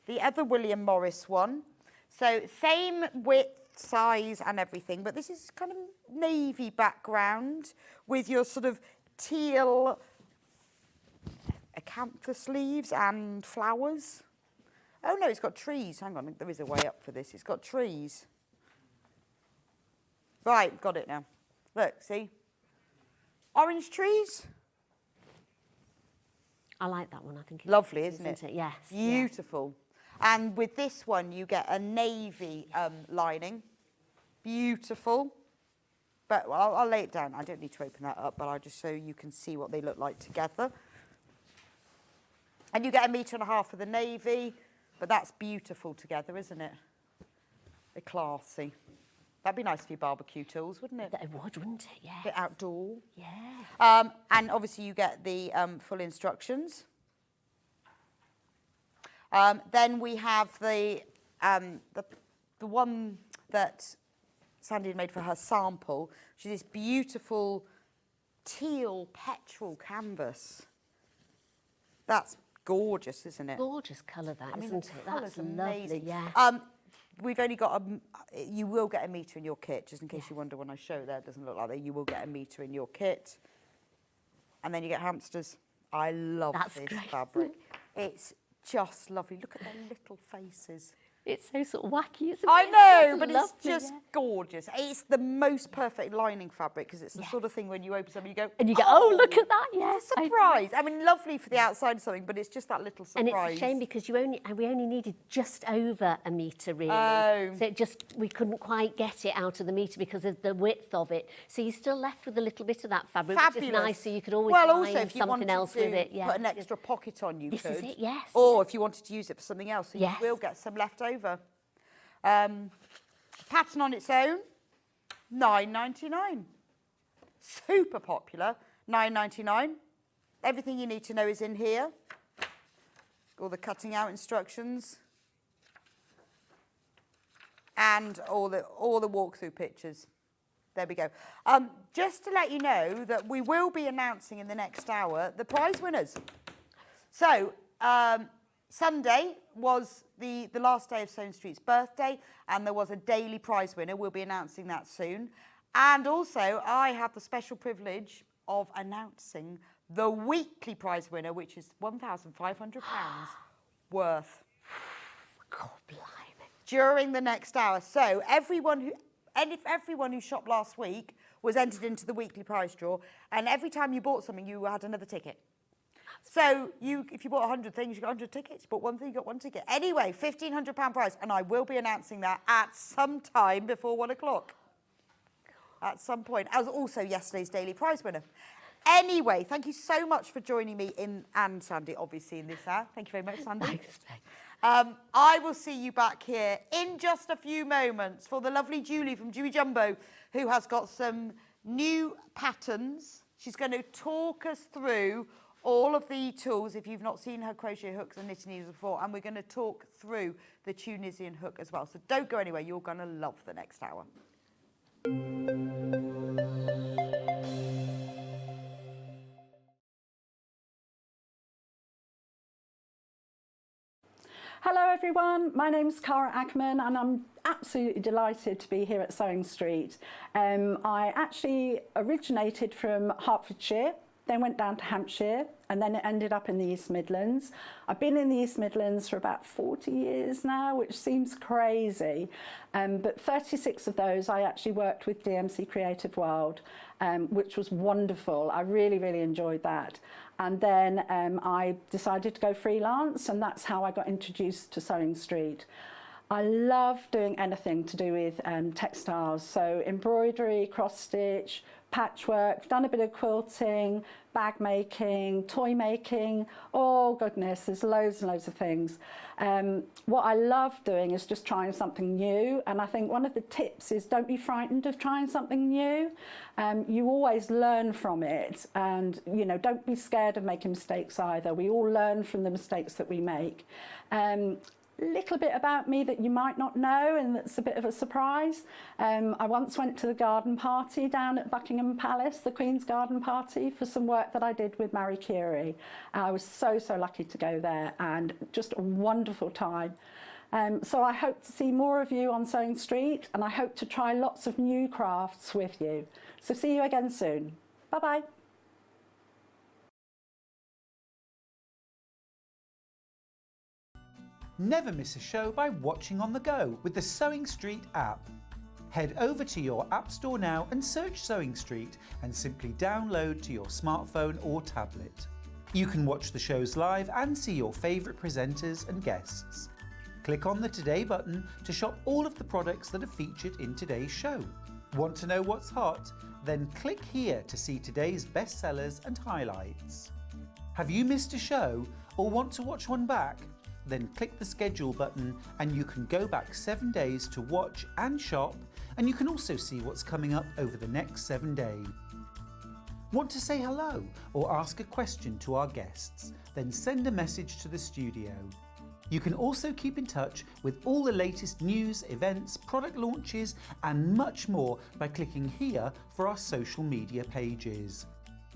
The other William Morris one. So same width, size and everything, but this is kind of navy background with your sort of teal acanthus leaves and flowers. Oh no, it's got trees. Hang on, there is a way up for this. It's got trees. Right, got it now. Look, see? Orange trees. I like that one, I think. Lovely, isn't it? Yes. Beautiful. Yeah. And with this one, you get a navy lining. Beautiful. But I'll lay it down. I don't need to open that up, but I'll just so you can see what they look like together. And you get 1.5 metres for the navy, but that's beautiful together, isn't it? They're classy. That'd be nice for your barbecue tools, wouldn't it? It would, wouldn't it? Yeah. Bit outdoor. Yeah. And obviously you get the full instructions. Then we have the one that Sandi had made for her sample, which is this beautiful teal petrol canvas. That's gorgeous, isn't it? Gorgeous colour, that, isn't it? That's amazing. Lovely, yeah. We've only got you will get 1 metre in your kit, just in case you wonder when I show that, it doesn't look like that. You will get 1 metre in your kit. And then you get hamsters. I love this fabric. It's just lovely. Look at their little faces. It's so sort of wacky, isn't it? I know, but lovely, it's just gorgeous. It's the most perfect lining fabric because it's the sort of thing when you open something, you go, and you go, oh, look at that, yes. Surprise. I mean, lovely for the outside of something, but it's just that little surprise. And it's a shame because we only needed just over 1 metre, really. Oh. So we couldn't quite get it out of the metre because of the width of it. So you're still left with a little bit of that fabric, Fabulous. which is nice, so you could always also, find if you something else with it. Yeah. Put an extra pocket on, you could. This is it, yes. Or if you wanted to use it for something else, so you will get some left over. Pattern on its own, $9.99. Super popular, $9.99. Everything you need to know is in here. All the cutting out instructions. And all the walkthrough pictures. There we go. Just to let you know that we will be announcing in the next hour the prize winners. So, Sunday was the last day of Stone Street's birthday, and there was a daily prize winner. We'll be announcing that soon. And also, I have the special privilege of announcing the weekly prize winner, which is £1,500 worth. God blimey. During the next hour. So everyone who shopped last week was entered into the weekly prize draw, and every time you bought something, you had another ticket. So if you bought 100 things, you got 100 tickets. You bought one thing, you got one ticket. Anyway, £1,500 prize, and I will be announcing that at some time before 1 o'clock. At some point. As also yesterday's daily prize winner. Anyway, thank you so much for joining me and Sandi, obviously, in this hour. Thank you very much, Sandi. Thanks. I will see you back here in just a few moments for the lovely Julie from Juey Jumbo, who has got some new patterns. She's going to talk us through all of the tools if you've not seen her crochet hooks and knitting needles before, and we're going to talk through the Tunisian hook as well. So don't go anywhere, you're going to love the next hour. Hello everyone, my name's Cara Ackerman and I'm absolutely delighted to be here at Sewing Street. I actually originated from Hertfordshire, then went down to Hampshire and then it ended up in the East Midlands. I've been in the East Midlands for about 40 years now, which seems crazy, but 36 of those I actually worked with DMC Creative World, which was wonderful. I really, really enjoyed that. And then I decided to go freelance, and that's how I got introduced to Sewing Street. I love doing anything to do with textiles, so embroidery, cross stitch, patchwork, done a bit of quilting, bag making, toy making, oh goodness, there's loads and loads of things. What I love doing is just trying something new, and I think one of the tips is don't be frightened of trying something new. You always learn from it, and you know, don't be scared of making mistakes either. We all learn from the mistakes that we make. Little bit about me that you might not know, and that's a bit of a surprise. I once went to the garden party down at Buckingham Palace, the Queen's garden party, for some work that I did with Marie Curie. I was so lucky to go there, and just a wonderful time. So I hope to see more of you on Sewing Street, and I hope to try lots of new crafts with you. So see you again soon. Bye-bye. Never miss a show by watching on the go with the Sewing Street app. Head over to your app store now and search Sewing Street and simply download to your smartphone or tablet. You can watch the shows live and see your favourite presenters and guests. Click on the Today button to shop all of the products that are featured in today's show. Want to know what's hot? Then click here to see today's bestsellers and highlights. Have you missed a show or want to watch one back? Then click the schedule button and you can go back 7 days to watch and shop, and you can also see what's coming up over the next 7 days. Want to say hello or ask a question to our guests? Then send a message to the studio. You can also keep in touch with all the latest news, events, product launches and much more by clicking here for our social media pages.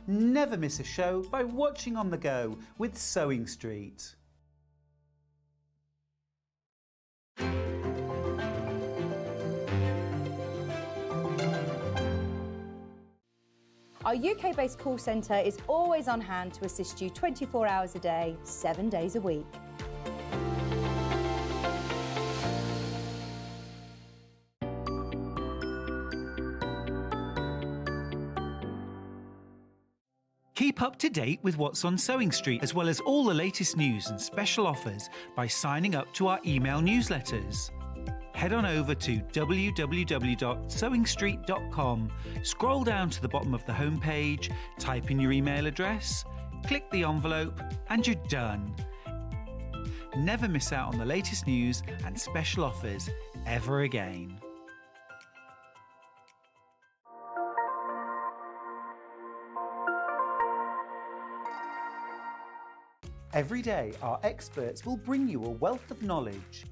Never miss a show by watching on the go with Sewing Street. Our UK-based call centre is always on hand to assist you 24 hours a day, 7 days a week. Keep up to date with what's on Sewing Street, as well as all the latest news and special offers by signing up to our email newsletters. Head on over to www.sewingstreet.com, scroll down to the bottom of the homepage, type in your email address, click the envelope, and you're done. Never miss out on the latest news and special offers ever again. Every day, our experts will bring you a wealth of knowledge.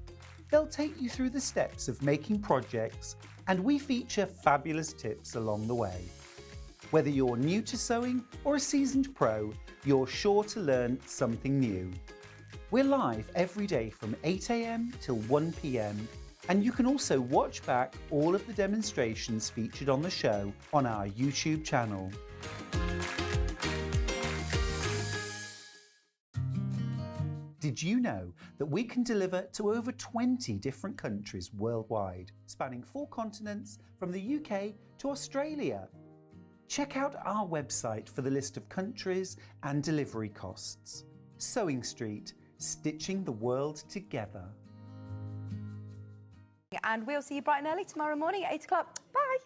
They'll take you through the steps of making projects, and we feature fabulous tips along the way. Whether you're new to sewing or a seasoned pro, you're sure to learn something new. We're live every day from 8 AM till 1 PM, and you can also watch back all of the demonstrations featured on the show on our YouTube channel. Did you know that we can deliver to over 20 different countries worldwide, spanning 4 continents from the UK to Australia? Check out our website for the list of countries and delivery costs. Sewing Street, stitching the world together. And we'll see you bright and early tomorrow morning at 8 o'clock. Bye!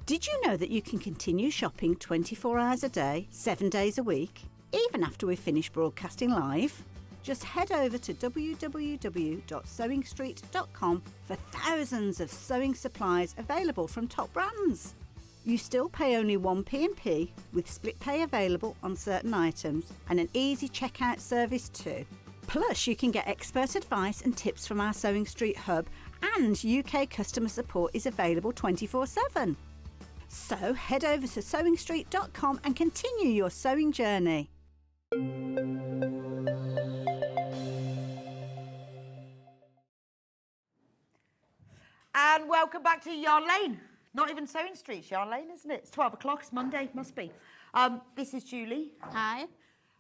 Did you know that you can continue shopping 24 hours a day, 7 days a week, even after we've finished broadcasting live? Just head over to www.sewingstreet.com for thousands of sewing supplies available from top brands. You still pay only 1 P&P with split pay available on certain items and an easy checkout service too. Plus, you can get expert advice and tips from our Sewing Street hub, and UK customer support is available 24/7. So head over to sewingstreet.com and continue your sewing journey. And welcome back to Yarn Lane. Not even Sewing Street, it's Yarn Lane, isn't it? It's 12 o'clock, it's Monday, must be. This is Julie. Hi.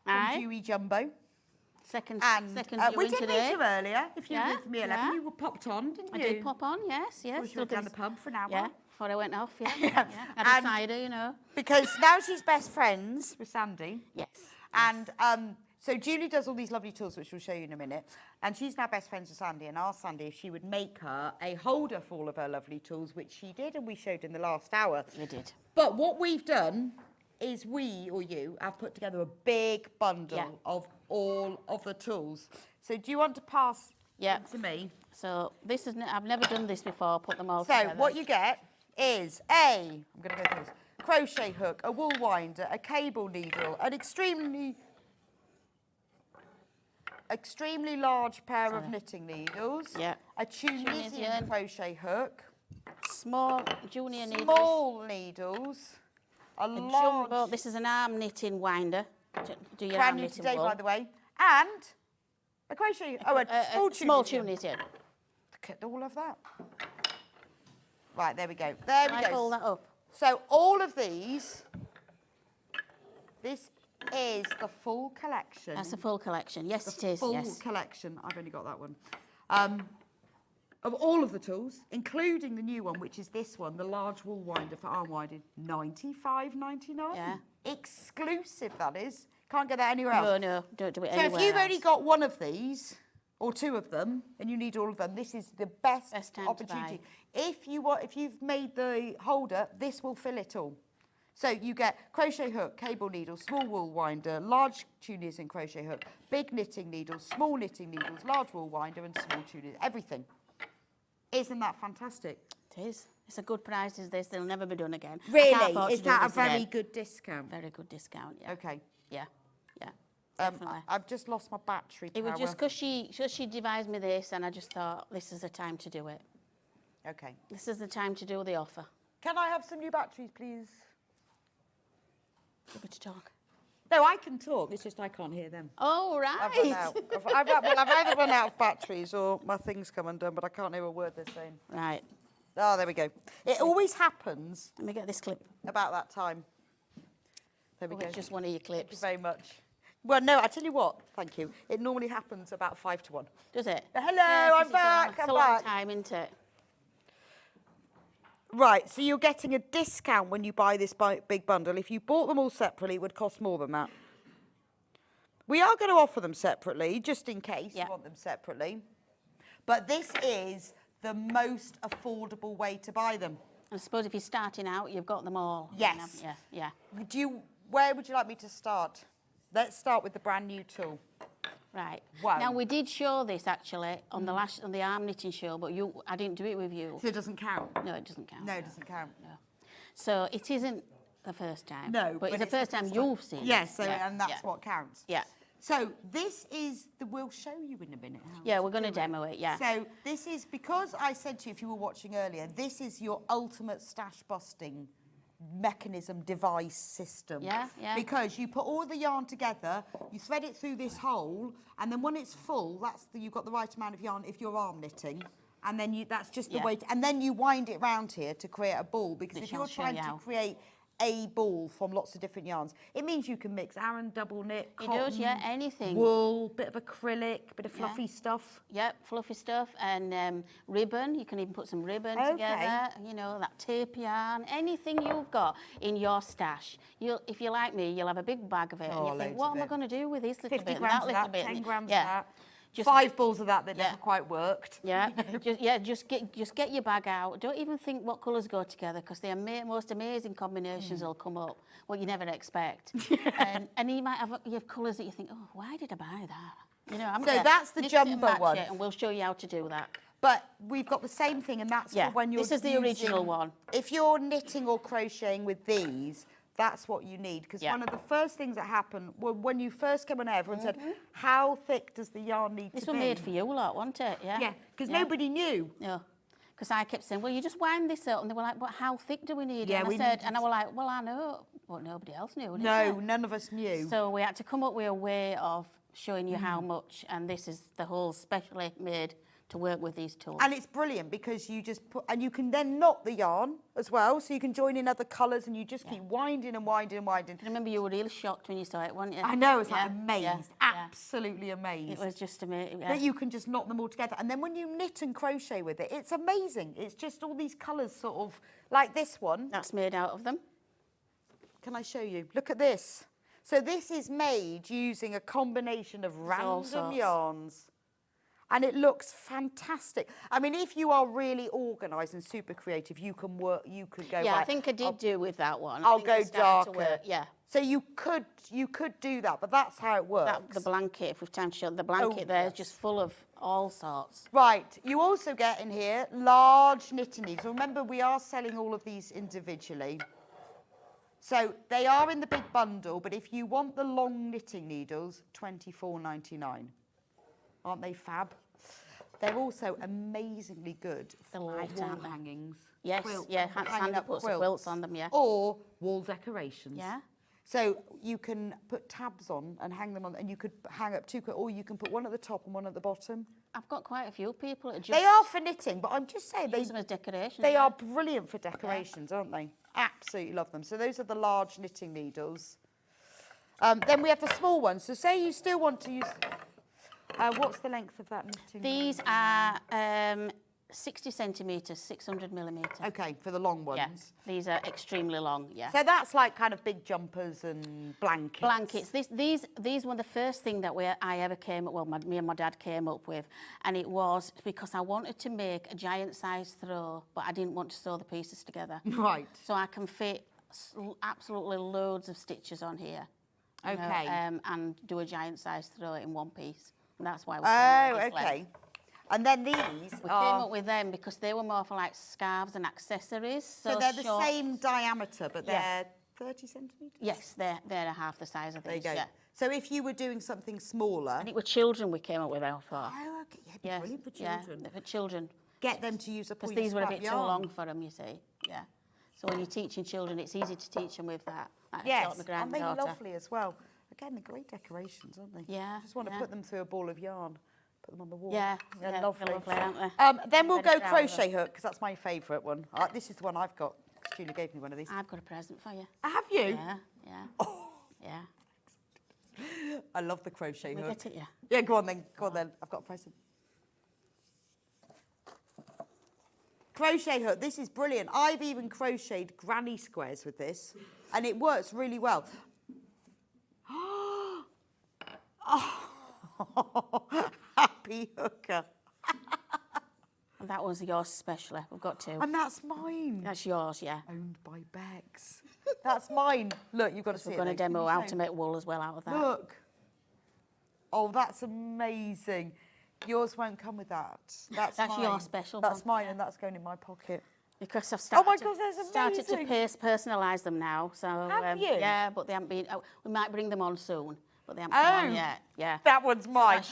From Julie Jumbo. Second we viewing did today. meet you earlier. If you Yeah, were with me 11, yeah. you were popped on, didn't you? I did pop on, yes. Before you went down the pub for an hour. Yeah, before I went off, yeah. Yeah. Had a And- cider, you know. Because now she's best friends with Sandy. Yes. And so Julie does all these lovely tools, which we'll show you in a minute. And she's now best friends with Sandy, and asked Sandy if she would make her a holder for all of her lovely tools, which she did, and we showed in the last hour. We did. But what we've done is we, or you, have put together a big bundle of all of the tools. So do you want to pass it to me? So this is, I've never done this before, put them all So together. what you get is I'm going to go through this, crochet hook, a wool winder, a cable needle, an extremely large pair of knitting needles, a Tunisian crochet hook, small junior needles, small needles, a large jumbo. This is an arm knitting winder. Do your brand arm new knitting today, wool. by the way, and a crochet. A small Tunisian. Look at all of that. Right, there we go. There we I go. fold that up. So all of these. This is the full collection. That's a full collection. Yes, it is. Full Yes. collection. I've only got that one. Of all of the tools, including the new one, which is this one, the large wool winder for arm winding, $95.99. Yeah. Exclusive, that is. Can't get that anywhere else. No, don't do it So anywhere if you've else. only got one of these, or two of them, and you need all of them, this is the best time to opportunity. If you've made the holder, this will fill it all. So you get crochet hook, cable needle, small wool winder, large Tunisian crochet hook, big knitting needles, small knitting needles, large wool winder, and small Tunisian, everything. Isn't that fantastic? It is. It's a good price as this. They'll never be done again. I Really? can't afford Is to do that a this very again. good discount? Very good discount, yeah. Okay. Yeah, yeah. Definitely. I've just lost my battery It power. was just because she devised me this, and I just thought, this is the time to do it. Okay. This is the time to do the offer. Can I have some new batteries, please? Give it to talk. No, I can talk. It's just I can't hear them. Oh, right. I've run out. I've either run out of batteries or my thing's come undone, but I can't hear a word they're saying. Right. Oh, there we go. It always happens Let me get this clip. about that time. There we Oh, go. it's just one of your Thank you clips. very much. Well, no, I tell you what. Thank you. It normally happens about 5 to 1. Does it? Hello, Yeah, 'cause I'm it's back. It's I'm a long back. time, isn't it? Right, so you're getting a discount when you buy this big bundle. If you bought them all separately, it would cost more than that. We are going to offer them separately, just in case you want them separately. But this is the most affordable way to buy them. I suppose if you're starting out, you've got them all. Yes. Yeah. Where would you like me to start? Let's start with the brand new tool. Right. Wow. Now we did show this actually on the arm knitting show, but I didn't do it with you. So it doesn't count? No, it doesn't count. No, it doesn't count. No. So it isn't the first time. No, but it's the first time you've seen. Yes, it. and that's what counts. Yeah. So this is we'll show you in a minute. Yeah, we're going to demo it. Yeah. So this is, because I said to you, if you were watching earlier, this is your ultimate stash busting mechanism, device, system. Yeah. Because you put all the yarn together, you thread it through this hole, and then when it's full, you've got the right amount of yarn if you're arm knitting. And then that's just the way and then you wind it round here to create a ball, because if you're trying to create a ball from lots of different yarns, it means you can mix Aran double knit, cotton, It does, yeah, anything. wool, bit of acrylic, bit of fluffy stuff. Yep, fluffy stuff, and ribbon. You can even put some ribbon together. You know, that tape yarn, anything you've got in your stash. If you're like me, you'll have a big bag of it, and you think, what am I going to do with this little 50 bit, and grams that of little that, bit? 10 grams yeah. of that. Just 5 balls of that never quite worked. Yeah, just get your bag out. Don't even think what colours go together, because the most amazing combinations will come up, what you never expect. and you might have colours that you think, oh, why did I buy that? You know, I'm So that's the jumbo one. and we'll show you how to do that. But we've got the same thing, and that's for when you're this is the original one. If you're knitting or crocheting with these, that's what you need. Because one of the first things that happened when you first came on air, everyone said, how thick does the yarn need to be? This was made for you a lot, wasn't it? Yeah. Yeah, because nobody knew. No. Because I kept saying, well, you just wind this up. And they were like, but how thick do we need it? Yeah, and I was like, well, I know. But nobody else knew, did No, they? none of us knew. So we had to come up with a way of showing you how much. And this is the whole specially made to work with these tools. And it's brilliant because you just put, and you can then knot the yarn as well, so you can join in other colours and you just keep winding and winding and winding. I remember you were really shocked when you saw it, weren't you? I know, it's like amazed, absolutely amazed. It was just amazing. That you can just knot them all together. And then when you knit and crochet with it, it's amazing. It's just all these colours sort of, like this one. That's made out of them. Can I show you? Look at this. So this is made using a combination of random yarns. And it looks fantastic. I mean, if you are really organised and super creative, you can work. You could go. Yeah, right, I think I did do with that one. I'll go darker. Yeah. So you could do that, but that's how it works. The blanket, if we've time to show the blanket there, is just full of all sorts. Right. You also get in here large knitting needles. Remember, we are selling all of these individually. So they are in the big bundle, but if you want the long knitting needles, £24.99. Aren't they fab? They're also amazingly good for wall hangings. Yes, Sandi puts the quilts on them, Or wall decorations. Yeah. So you can put tabs on and hang them on, and you could hang up two, or you can put one at the top and one at the bottom. I've got quite a few people that They are for knitting, but I'm just saying use them as decorations. They are brilliant for decorations, aren't they? Absolutely love them. So those are the large knitting needles. Then we have the small ones. So say you still want to use... what's the length of that knitting? These are 60 centimetres, 600 millimetres. Okay, for the long ones. Yeah, these are extremely long, So that's like kind of big jumpers and blankets. Blankets. These were the first thing that I ever came up, well, me and my dad came up with, and it was because I wanted to make a giant size throw, but I didn't want to sew the pieces together. Right. So I can fit absolutely loads of stitches on here. Okay. And do a giant size throw in one piece. And that's why we came up with this length. And then these We came up with them because they were more for like scarves and accessories. So they're the same diameter, but they're 30 centimetres? Yes, they're half the size of these. There you go. So if you were doing something smaller... And it were children we came up with them for. Oh, okay. Yeah, brilliant for children. Yeah, for children. Get them to use a because these were a bit too long for them, you see. Yeah. So when you're teaching children, it's easy to teach them with that. Like yes, and they're lovely as well. Again, they're great decorations, aren't they? Yeah. I just want to put them through a ball of yarn, put them on the wall. Yeah, they're lovely. aren't they? Then we'll go crochet hook, because that's my favourite one. This is the one I've got. Julie gave me one of these. I've got a present for you. Have you? Yeah, yeah. Oh. Yeah. I love the crochet hook. Get it, yeah. Yeah, go on then. Go on then. I've got a present. Crochet hook. This is brilliant. I've even crocheted granny squares with this, and it works really well. Oh, happy hooker. And that was yours specially. We've got two. And that's mine. That's yours, yeah. Owned by Bex. That's mine. Look, you've got to see it. We're going to demo how to make wool as well out of that. Look. Oh, that's amazing. Yours won't come with that. That's mine. your special That's one. mine, and that's going in my pocket. Because I've Oh my God, that's started to amazing. personalise them now. So Have you? Yeah, but they haven't been. We might bring them on soon, but they haven't come on yet. Yeah. That one's mine.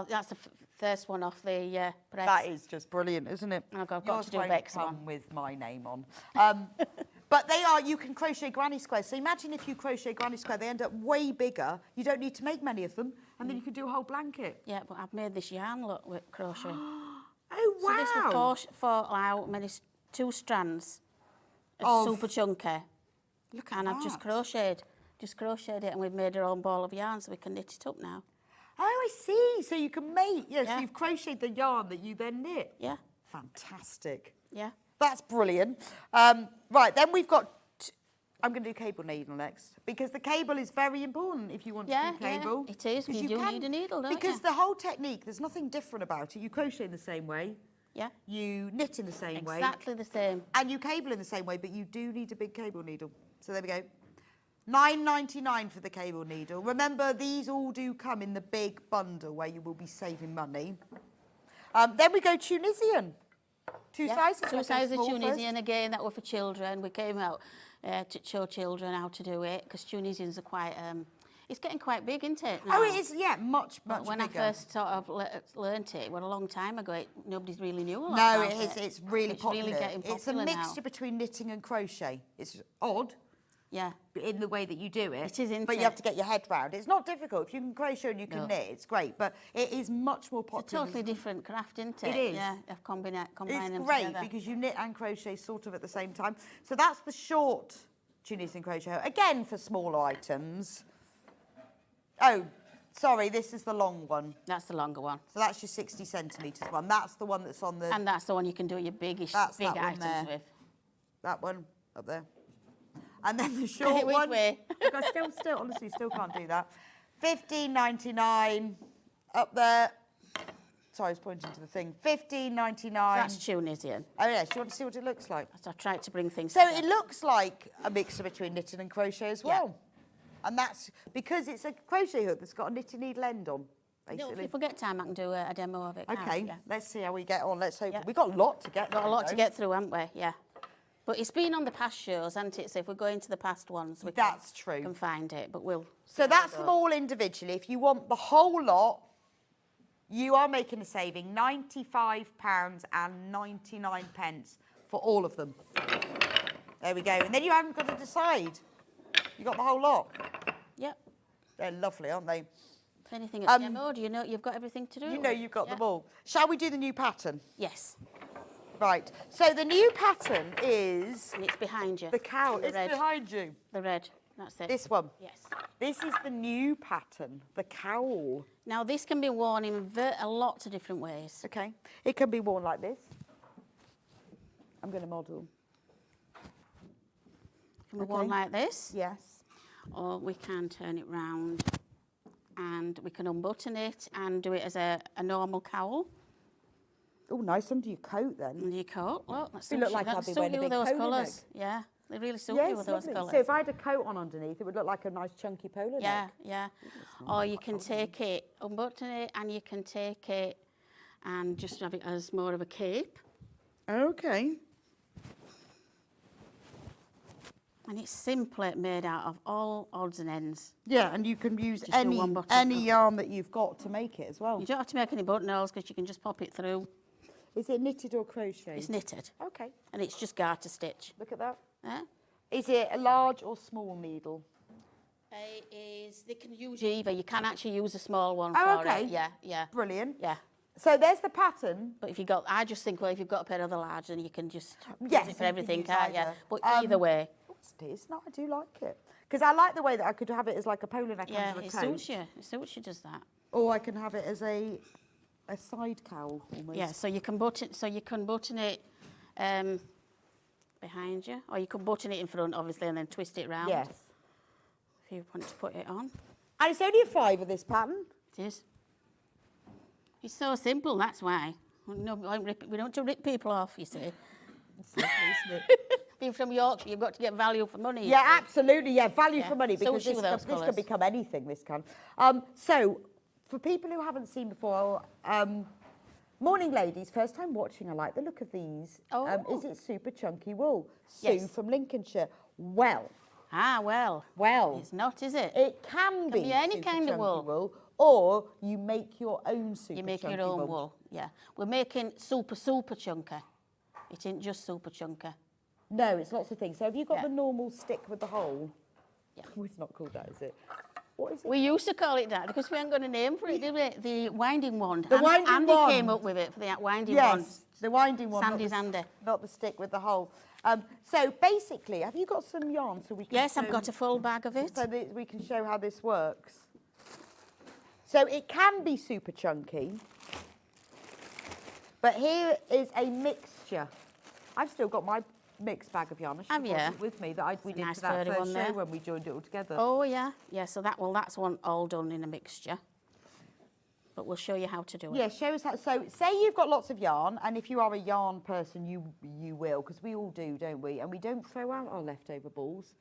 That's the first one off the press. That is just brilliant, isn't it? I've got Yours to do won't Bex come one. with my name on. But you can crochet granny squares. So imagine if you crochet granny square, they end up way bigger. You don't need to make many of them, and then you can do a whole blanket. Yeah, but I've made this yarn look with crochet. Oh, wow. So this was for many 2 strands of super chunky. Look at and that. I've just crocheted it, and we've made our own ball of yarn so we can knit it up now. Oh, I see. So you can make, so you've crocheted the yarn that you then knit. Yeah. Fantastic. Yeah. That's brilliant. Right, then we've got, I'm going to do cable needle next, because the cable is very important if you want to do cable. Yeah, it is. You do need a needle, don't you? Because the whole technique, there's nothing different about it. You crochet in the same way. Yeah. You knit in the same way. Exactly the same. And you cable in the same way, but you do need a big cable needle. So there we go. £9.99 for the cable needle. Remember, these all do come in the big bundle where you will be saving money. Then we go Tunisian. Two sizes. Two sizes of small Tunisian first. again. That were for children. We came out to show children how to do it because Tunisians are quite. It's getting quite big, isn't it? Now? Oh, it is. Yeah, much But when bigger. I first sort of learnt it, well, a long time ago, nobody really knew a lot No, about it is. it. It's really popular. Really getting popular It's a mixture between knitting and crochet. It's odd. Yeah. In the way that you do it. It is, isn't But you it? have to get your head round. It's not difficult. If you can crochet and you can knit, it's great. But it is much more popular. It's a totally different craft, isn't it? It is. Yeah, of combining It's them great together. because you knit and crochet sort of at the same time. So that's the short Tunisian crochet. Again, for smaller items. Oh, sorry, this is the long one. That's the longer one. So that's your 60 centimetres one. That's the one that's on the... And that's the one you can do your big that one items there. with. That one up there. And then the short Which one. way? Look, I still, honestly, still can't do that. £15.99 up there. Sorry, I was pointing to the thing. £15.99. That's Tunisian. Oh yes, you want to see what it looks like? So I tried to bring things So together. it looks like a mixture between knitting and crochet as well. And that's because it's a crochet hook that's got a knitting needle end on, No, basically. if we get time, I can do a demo of it. Okay, Yeah. let's see how we get on. Let's hope. We've got a lot to get through. Got a lot to though. get through, haven't we? Yeah. But it's been on the past shows, hasn't it? So if we're going to the past ones, we That's true. can find it. But we'll. So that's them all individually. If you want the whole lot, you are making a saving, £95.99 for all of them. There we go. And then you haven't got to decide. You got the whole lot. Yep. They're lovely, aren't they? If anything at demo, do you know you've got everything to do? You know you've got them all. Shall we do the new pattern? Yes. Right. So the new pattern is... And it's behind you. The cowl. The It's red. behind you. The red. That's it. This one. Yes. This is the new pattern, the cowl. Now this can be worn in a lot of different ways. Okay. It can be worn like this. I'm going to model. It can be worn like this. Yes. Or we can turn it round and we can unbutton it and do it as a normal cowl. Oh, nice under your coat then. Under your coat. Look, that's You look like I'd be wearing a big those polo colours. Yeah, they really suit Yes, you with those lovely. colours. So if I had a coat on underneath, it would look like a nice chunky polo Yeah, neck. yeah. Or you can take it, unbutton it, and you can take it and just have it as more of a cape. Okay. And it's simply made out of all odds and ends. Yeah, and you can use Just do any one button. yarn that you've got to make it as well. You don't have to make any buttonholes because you can just pop it through. Is it knitted or crocheted? It's knitted. Okay. And it's just garter stitch. Look at that. Yeah? Is it a large or small needle? They can use either. You can actually use a small one Oh, for okay. it. Yeah, yeah. Brilliant. Yeah. So there's the pattern. But if you got, I just think, well, if you've got a pair of the large, then you can just Yes, use it you for can everything, use can't you? either. But either way, It's not. I do like it because I like the way that I could have it as like a polo neck yeah, under a it coat, suits you. It suits you, does that? or I can have it as a side cowl almost. Yeah. So you can button. So you can button it behind you, or you can button it in front, obviously, and then twist it round. Yes. If you want to put it on. And it's only a £5 of this pattern. It is. It's so simple. That's why. No, we don't have to rip people off. You see. It's lovely, isn't it? Being from Yorkshire, you've got to get value for money. Yeah, absolutely. Yeah, value Yeah. for money because Sushi with those this can colours. become anything. This can. So, for people who haven't seen before, morning ladies, first time watching. I like the look of these. Oh. Is it super chunky wool? Yes. Sue from Lincolnshire. Well, Well. It's not, is it? it can be any super kind of chunky wool. or you make your own super. You make chunky your own wool. Yeah. We're making super chunker. It ain't just super chunker. No, it's lots of things. So have you got Yeah. the normal stick with the hole? Yeah. Oh, it's not called that, is it? What is it? We used to call it that because we haven't got a name for it, did we? The winding wand. The winding Andy wand. came up with it for the winding Yes, wand. the winding one. Sandy's not Andy. Not the stick with the hole. So basically, have you got some yarn so we can Yes, I've show- got a full bag of it. so that we can show how this works? So it can be super chunky, but here is a mixture. I've still got my mixed bag of yarn. I should Have brought you? it with me that we It's a did nice for that furry first one show there. when we joined it all together. Oh, yeah. Yeah, so that's one all done in a mixture. But we'll show you how to do it. Yeah, show us how. So, say you've got lots of yarn, and if you are a yarn person, you will, because we all do, don't we? And we don't throw out our leftover balls,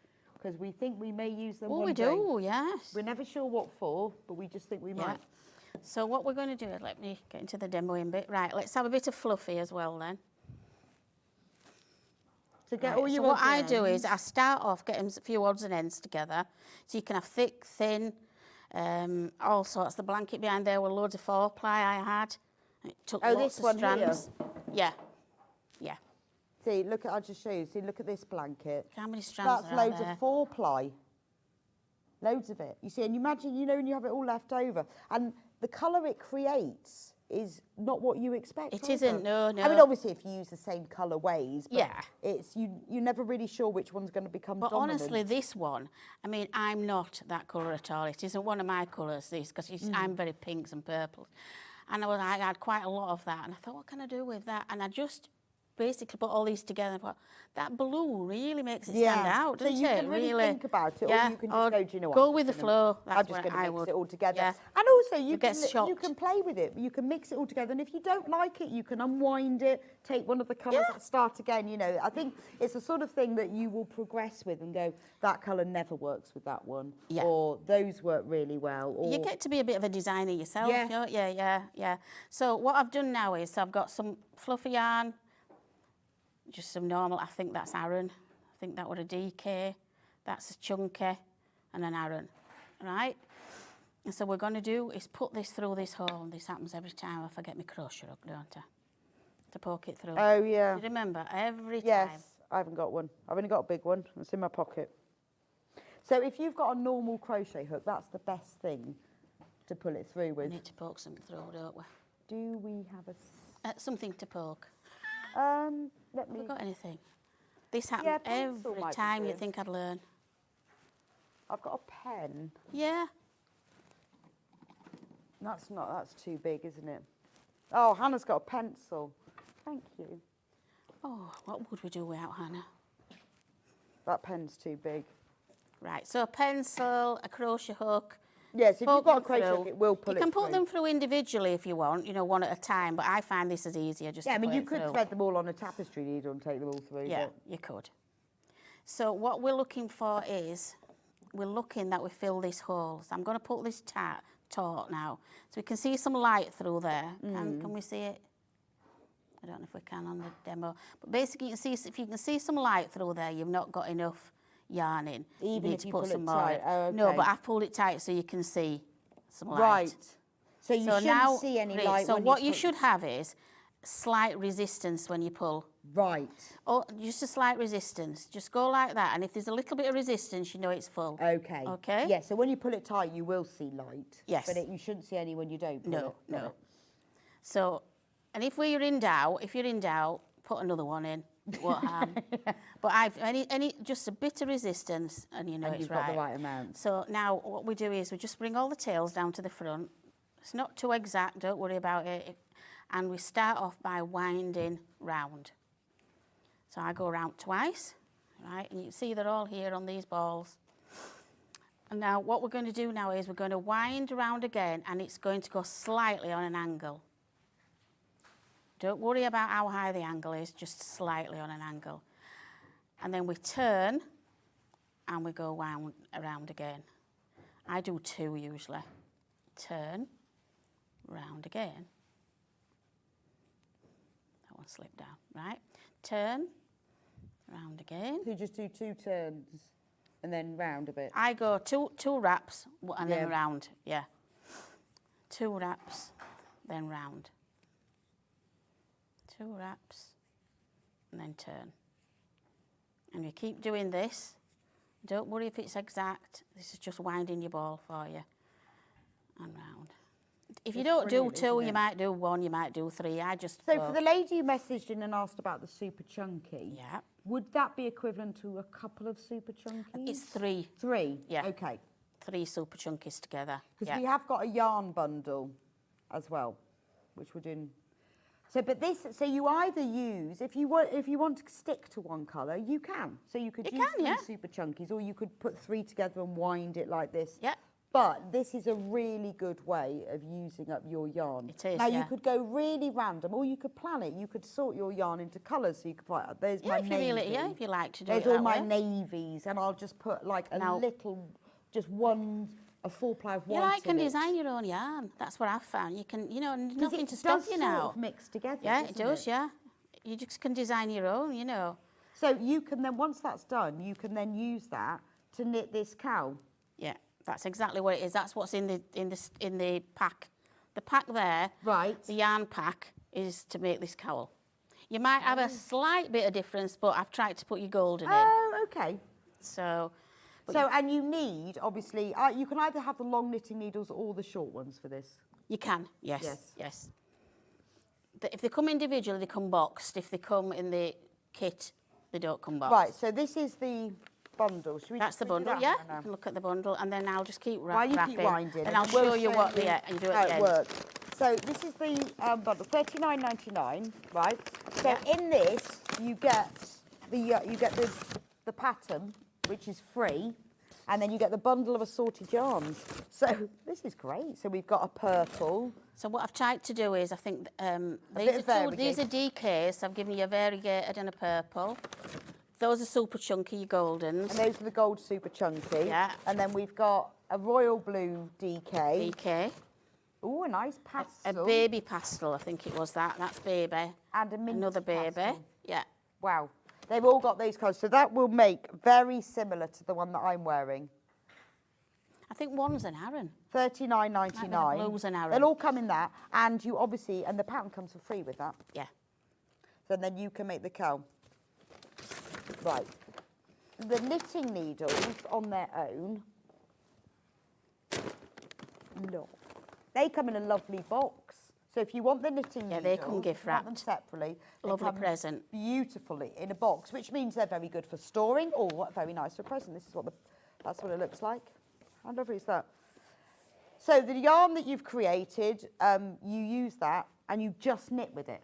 because we think we may use them Oh, one we day. do, yes. We're never sure what for, but we just think we might. So what we're going to do is, let me get into the demoing bit. Right, let's have a bit of fluffy as well then. To get Right, all your so what odds I and do is ends. I start off getting a few odds and ends together. So you can have thick, thin, all sorts. The blanket behind there were loads of 4-ply I had. It took Oh, lots this of one here? strands. Yeah, yeah. See, look, I'll just show you. See, look at this blanket. How many strands That's are out loads there? of 4-ply. Loads of it. You see, and you imagine, you know, when you have it all left over. And the colour it creates is not what you expect. It either. isn't, no, no. I mean, obviously, if you use the same colour ways, but Yeah. it's you're never really sure which one's going to become But dominant. honestly, this one, I mean, I'm not that colour at all. It isn't one of my colours, this, because I'm very pinks and purples. And I had quite a lot of that. And I thought, what can I do with that? And I just basically put all these together and thought, that blue really makes it stand out, doesn't so you it? can really think about it, yeah. or you can just go, do you know what? Go I'm with the just gonna- flow. That's I'm just what going I to mix would. it all together. Yeah. And also, you get can shocked. play with it. You can mix it all together. And if you don't like it, you can unwind it, take one of the colours, and start again. You know, I think it's the sort of thing that you will progress with and go, that colour never works with that one. Yeah. Or those work really well. Or You get to be a bit of a designer yourself. Yeah. don't you? Yeah. So what I've done now is I've got some fluffy yarn, just some normal, I think that's Aran. I think that would a DK. That's a chunky and an Aran, right? And so what we're going to do is put this through this hole, and this happens every time I forget my crochet hook, don't I? To poke it through. Oh, yeah. You remember, every Yes, time. I haven't got one. I've only got a big one. It's in my pocket. So if you've got a normal crochet hook, that's the best thing to pull it through We with. need to poke something through, don't we? Do we have a... Something to poke. Let me... Have we got anything? This Yeah, happens pencil every might be time you good. think I'd learn. I've got a pen. Yeah. That's too big, isn't it? Oh, Hannah's got a pencil. Thank you. Oh, what would we do without Hannah? That pen's too big. Right, so a pencil, a crochet hook. Yes, if you've poke got a them crochet through. hook, it will pull You it can put through. them through individually if you want, you know, one at a time, but I find this is easier just Yeah, I to mean, put you it could through. thread them all on a tapestry needle and take them all through. Yeah, but- you could. So what we're looking for is, we're looking that we fill this hole. So I'm going to put this taut now. So we can see some light through there. Can we see it? I don't know if we can on the demo. But basically, you can see, if you can see some light through there, you've not got enough yarn in. Even need if to you put pull some it more tight. in. Oh, No, okay. but I've pulled it tight so you can see some light. Right. So you shouldn't now, see any right, light So when what you you put- should have is slight resistance when you pull. Right. Oh, just a slight resistance. Just go like that, and if there's a little bit of resistance, you know it's full. Okay. Okay? Yeah, so when you pull it tight, you will see light. Yes. But you shouldn't see any when you don't pull No, it. Got no. it. So, and if you're in doubt, put another one in. It won't harm. But any just a bit of resistance, and you know And it's you've got the right amount. So now what we do is we just bring all the tails down to the front. It's not too exact, don't worry about it. And we start off by winding round. So I go round twice, right? And you can see they're all here on these balls. And now what we're going to do now is we're going to wind round again, and it's going to go slightly on an angle. Don't worry about how high the angle is, just slightly on an angle. And then we turn and we go around again. I do 2 usually. Turn, round again. That one slipped down, right? Turn, round again. So you just do 2 turns and then round a bit. I go two wraps and then Yeah. round, yeah. 2 wraps, then round. 2 wraps, and then turn. And you keep doing this. Don't worry if it's exact. This is just winding your ball for you. And round. If you It's don't do brilliant, 2, isn't you it? might do 1, you might do 3. I just So go. for the lady who messaged in and asked about the super chunky, Yeah. would that be equivalent to a couple of super chunkies? It's 3. 3? Yeah. Okay. 3 super chunkies together. Because Yeah. we have got a yarn bundle as well, which we're doing. So, but this, so you either use, if you want to stick to one colour, you can. So you could You use can, 3 yeah. super chunkies, or you could put 3 together and wind it like this. Yeah. But this is a really good way of using up your yarn. It is, now, yeah. you could go really random, or you could plan it. You could sort your yarn into colours, so you could put, there's my if you navy. really, if you like to do There's it all that my way. navies, and I'll just put like a little, just a 4-ply of white You can in it. design your own yarn. That's what I've found. You can, nothing it to stop does you sort now. of mix together, Yeah, it doesn't does, yeah. You just can design your own, So you can then, once that's done, you can then use that to knit this cowl. Yeah, that's exactly what it is. That's what's in the pack. The pack there, right? The yarn pack is to make this cowl. You might have a slight bit of difference, but I've tried to put your golden in. Oh, okay. So, and you need, obviously, you can either have the long knitting needles or the short ones for this. You can, yes. If they come individually, they come boxed. If they come in the kit, they don't come boxed. Right, so this is the bundle. Should we That's the bundle, yeah. You can look at the bundle, and then I'll just keep wrapping. While you keep winding, and I'll show you what you do at the end. Works. So this is the bundle, $39.99, right? So in this, you get the pattern, which is free, and then you get the bundle of assorted yarns. So this is great. So we've got a purple. So what I've tried to do is, I think these are DKs. So I've given you a variegated and a purple. Those are super chunky, your goldens. And those are the gold super chunky. Yeah. And then we've got a royal blue DK. DK. Oh, a nice pastel. A baby pastel, I think it was that. That's baby. And a mint Another baby. pastel. Yeah. Wow. They've all got those colours. So that will make very similar to the one that I'm wearing. I think one's an Aran. $39.99. Blue's an Aran. They'll all come in that. And you obviously, and the pattern comes for free with that. Yeah. So then you can make the cowl. Right. The knitting needles on their own, look, they come in a lovely box. So if you want the knitting needles, they come gift wrapped. them separately. Lovely present. Beautifully in a box, which means they're very good for storing or very nice for a present. This is that's what it looks like. How lovely is that? So the yarn that you've created, you use that and you just knit with it.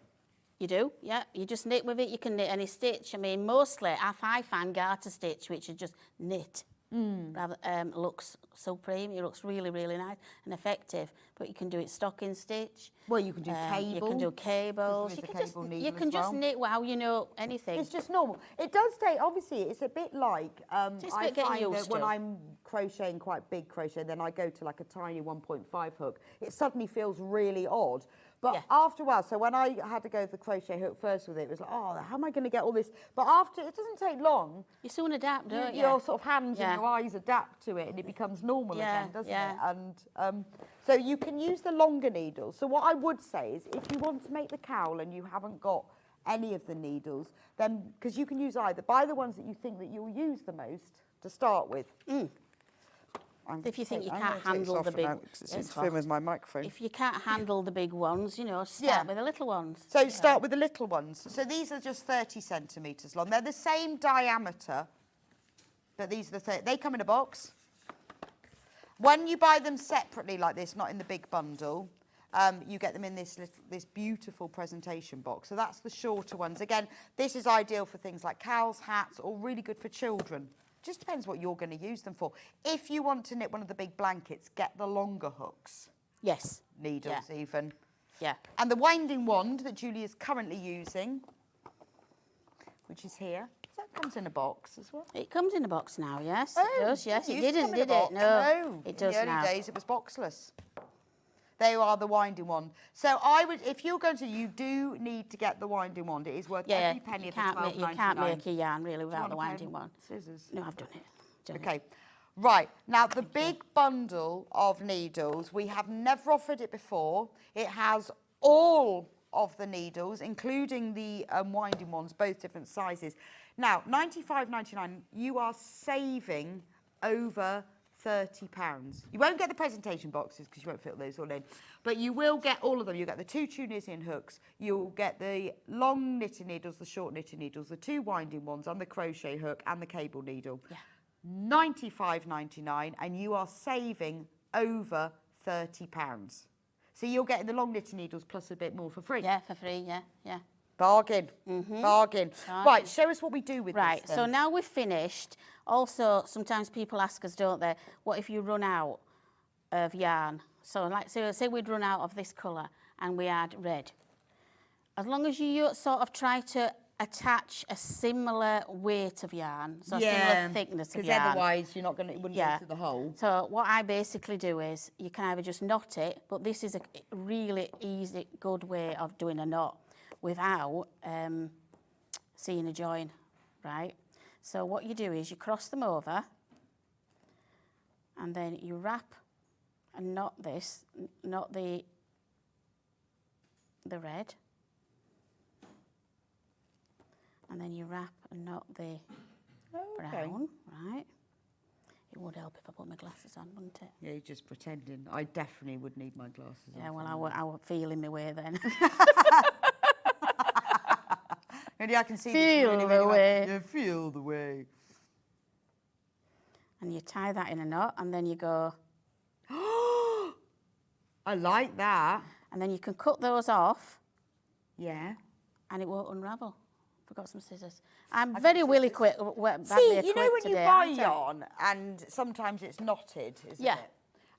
You do, yeah. You just knit with it. You can knit any stitch. I mean, mostly I find garter stitch, which is just knit. Rather, looks so premium. It looks really, really nice and effective. But you can do it stocking stitch. Well, you can do cable. You can do cables. You can just knit wow, anything. It's just normal. It does take, obviously, it's a bit like, I find that when I'm crocheting quite big crochet, then I go to like a tiny 1.5 hook, it suddenly feels really odd. But after a while, so when I had to go the crochet hook first with it, it was like, oh, how am I going to get all this? But after, it doesn't take long. You soon adapt, don't you? Your sort of hands and your eyes adapt to it and it becomes normal again, doesn't it? And so you can use the longer needles. So what I would say is if you want to make the cowl and you haven't got any of the needles, then, because you can use either, buy the ones that you think that you'll use the most to start with. If you think you can't handle the big... It's firm with my microphone. If you can't handle the big ones, start with the little ones. So start with the little ones. So these are just 30 centimetres long. They're the same diameter, but these are they come in a box. When you buy them separately like this, not in the big bundle, you get them in this beautiful presentation box. So that's the shorter ones. Again, this is ideal for things like cowls, hats, or really good for children. Just depends what you're going to use them for. If you want to knit one of the big blankets, get the longer hooks. Yes. Needles even. Yeah. And the winding wand that Julie is currently using, which is here, that comes in a box as well. It comes in a box now, yes. Oh, it does, yes. It didn't, did it? No, it does now. In the early days, it was boxless. They are the winding wand. So I would, if you're going to, you do need to get the winding wand. It is worth every penny of the $12.99. You can't make a yarn really without the winding wand. Scissors. No, I've done it. Okay. Right, now the big bundle of needles, we have never offered it before. It has all of the needles, including the winding ones, both different sizes. Now, $95.99, you are saving over £30. You won't get the presentation boxes because you won't fit those all in, but you will get all of them. You'll get the 2 Tunisian hooks, you'll get the long knitting needles, the short knitting needles, the 2 winding ones and the crochet hook and the cable needle. Yeah. $95.99 and you are saving over £30. So you're getting the long knitting needles plus a bit more for free. Yeah, for free, yeah. Bargain. Bargain. Right, show us what we do with this. Right, so now we've finished. Also, sometimes people ask us, don't they, what if you run out? of yarn. So like, say we'd run out of this colour and we had red. As long as you sort of try to attach a similar weight of yarn, so a similar thickness of yarn. Because otherwise you're not going to, it wouldn't go through the hole. So what I basically do is, you can either just knot it, but this is a really easy, good way of doing a knot without seeing a join, right? So what you do is you cross them over, and then you wrap and knot this, knot the red, and then you wrap and knot the brown, right? It would help if I put my glasses on, wouldn't it? Yeah, you're just pretending. I definitely would need my glasses on. Yeah, well, I would feel in my way then. Maybe I can see Feel this the really way. Yeah, feel the way. And you tie that in a knot, and then you go... I like that. And then you can cut those off. Yeah. And it won't unravel. I've got some scissors. I'm very willy quick. See, you know when you buy yarn and sometimes it's knotted, isn't it?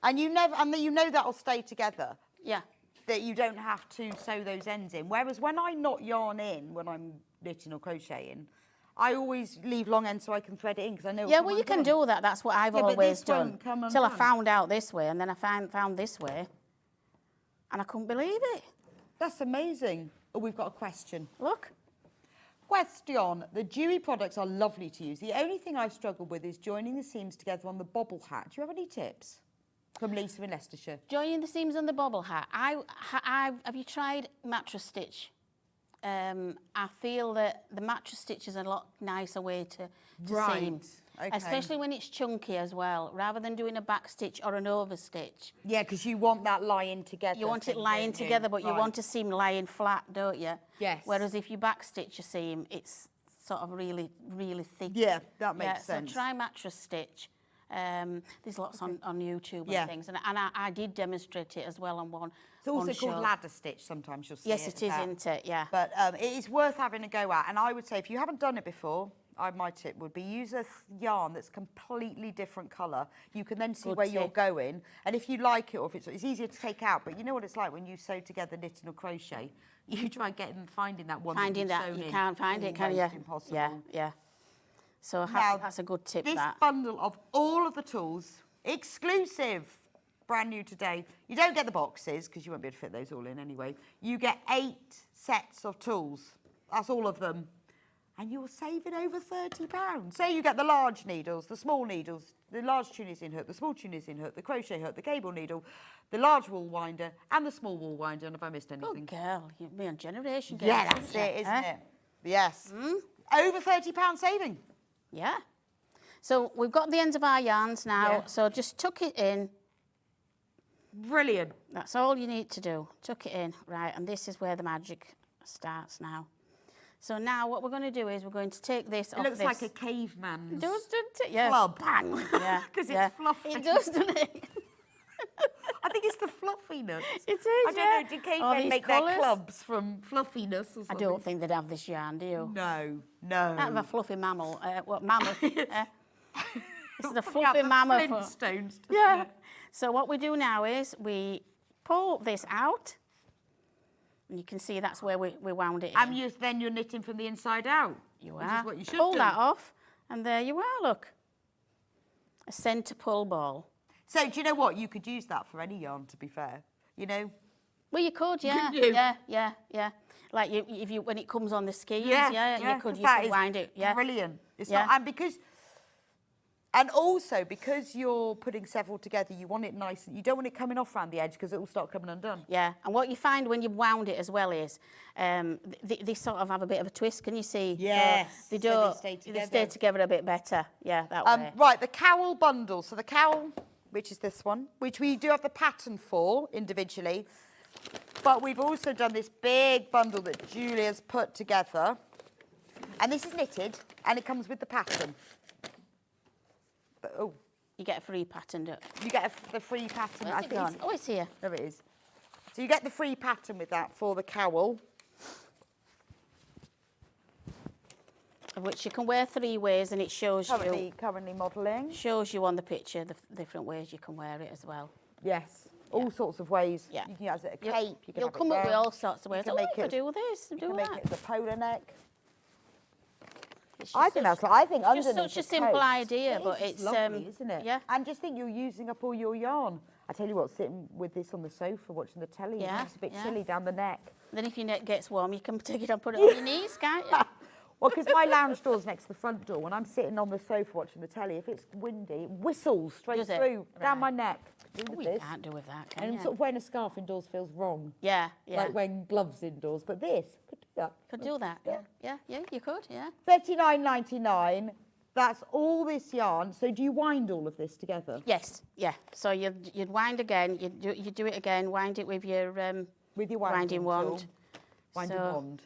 And you know that'll stay together. Yeah. That you don't have to sew those ends in. Whereas when I knot yarn in, when I'm knitting or crocheting, I always leave long ends so I can thread it in because I know. Yeah, well, you can do that. That's what I've always done. Till I found out this way, and then I found this way, and I couldn't believe it. That's amazing. Oh, we've got a question. Look. Question. The Juey products are lovely to use. The only thing I've struggled with is joining the seams together on the bobble hat. Do you have any tips? From Lisa in Leicestershire. Joining the seams on the bobble hat. Have you tried mattress stitch? I feel that the mattress stitch is a lot nicer way to seam. Okay. Especially when it's chunky as well, rather than doing a back stitch or an over stitch. Yeah, because you want that lying together. You want it lying together, but you want a seam lying flat, don't you? Yes. Whereas if you back stitch a seam, it's sort of really, really thick. Yeah, that makes sense. So try mattress stitch. There's lots on YouTube and things, and I did demonstrate it as well on one. It's also called ladder stitch. Sometimes you'll see Yes, it is, isn't it? Yeah. But it is worth having a go at. And I would say if you haven't done it before, my tip would be use a yarn that's completely different colour. You can then see where you're going, and if you like it, or if it's easier to take out. But you know what it's like when you sew together knitting or crochet. You try finding that one. Finding that you can't find it, can you? Impossible. Yeah, yeah. So Now, that's a good tip. This that bundle of all of the tools, exclusive, brand new today. You don't get the boxes because you won't be able to fit those all in anyway. You get 8 sets of tools. That's all of them. And you're saving over £30. Say you get the large needles, the small needles, the large Tunisian hook, the small Tunisian hook, the crochet hook, the cable needle, the large wool winder, and the small wool winder. And have I missed anything? Good girl, you've been on generation. Yeah, that's it, isn't it? Yes. Over £30 saving. Yeah. So we've got the ends of our yarns now. So just tuck it in. Brilliant. That's all you need to do. Tuck it in, right? And this is where the magic starts now. So now what we're going to do is we're going to take this off. It looks like a caveman's It does, doesn't it? Yeah. club. Bang. Yeah. Because it's fluffy. It does, doesn't it? I think it's the fluffiness. It is, I don't know, do cavemen make their clubs from fluffiness or something? I don't think they'd have this yarn, do you? No, no. Not of a fluffy mammal. What mammoth? This is a Probably fluffy have the mammoth. Flintstones. Yeah. So what we do now is we pull this out. And you can see that's where we wound it in. And then you're knitting from the inside out. You which are. is what you should pull do. that off, and there you are, look. A centre pull ball. So do you know what? You could use that for any yarn, to be fair. You know? Well, you could, yeah. Couldn't you? Yeah. Like if you when it comes on the skis, Yeah, you could that is wind it. Yeah. Brilliant. It's Yeah. not, and also because you're putting several together, you want it nice. You don't want it coming off around the edge because it will start coming undone. Yeah, and what you find when you've wound it as well is they sort of have a bit of a twist. Can you see? Yes. So They they stay together a bit better. Yeah, that way. Right, the cowl bundle. So the cowl, which is this one, which we do have the pattern for individually, but we've also done this big bundle that Julia's put together, and this is knitted, and it comes with the pattern. But, you get a free pattern. You get the free pattern. Where's it gone? Oh, it's here. There it is. So you get the free pattern with that for the cowl. Of which you can wear 3 ways, and it shows Currently modelling. Shows you on the picture the different ways you can wear it as well. Yes. All sorts of ways. Yeah. You can use it a cape. You can You'll have it come up with round. all sorts of ways. You Oh, can if I do this, You do can that. make it as a polar neck. It's I just think such- that's. I think it's underneath just such a the simple coat, idea, it but is, it's lovely, isn't it? yeah. And just think you're using up all your yarn. I tell you what, sitting with this on the sofa watching the telly, Yeah, it's a bit yeah. chilly down the neck. Then if your neck gets warm, you can take it and put it on your knees, can't you? Well, because my lounge door's next to the front door. When I'm sitting on the sofa watching the telly, if it's windy, it whistles straight Does it? through down my Right. neck. Do Oh, with you this. can't do with that, can And you? sort of wearing a scarf indoors feels wrong. Yeah, yeah. Like wearing gloves indoors. But this could do that. Could do that, yeah, you could, yeah. £39.99. That's all this yarn. So do you wind all of this together? Yes, yeah. So you'd wind again, you do it again, wind it with your winding wand. Winding So- wand.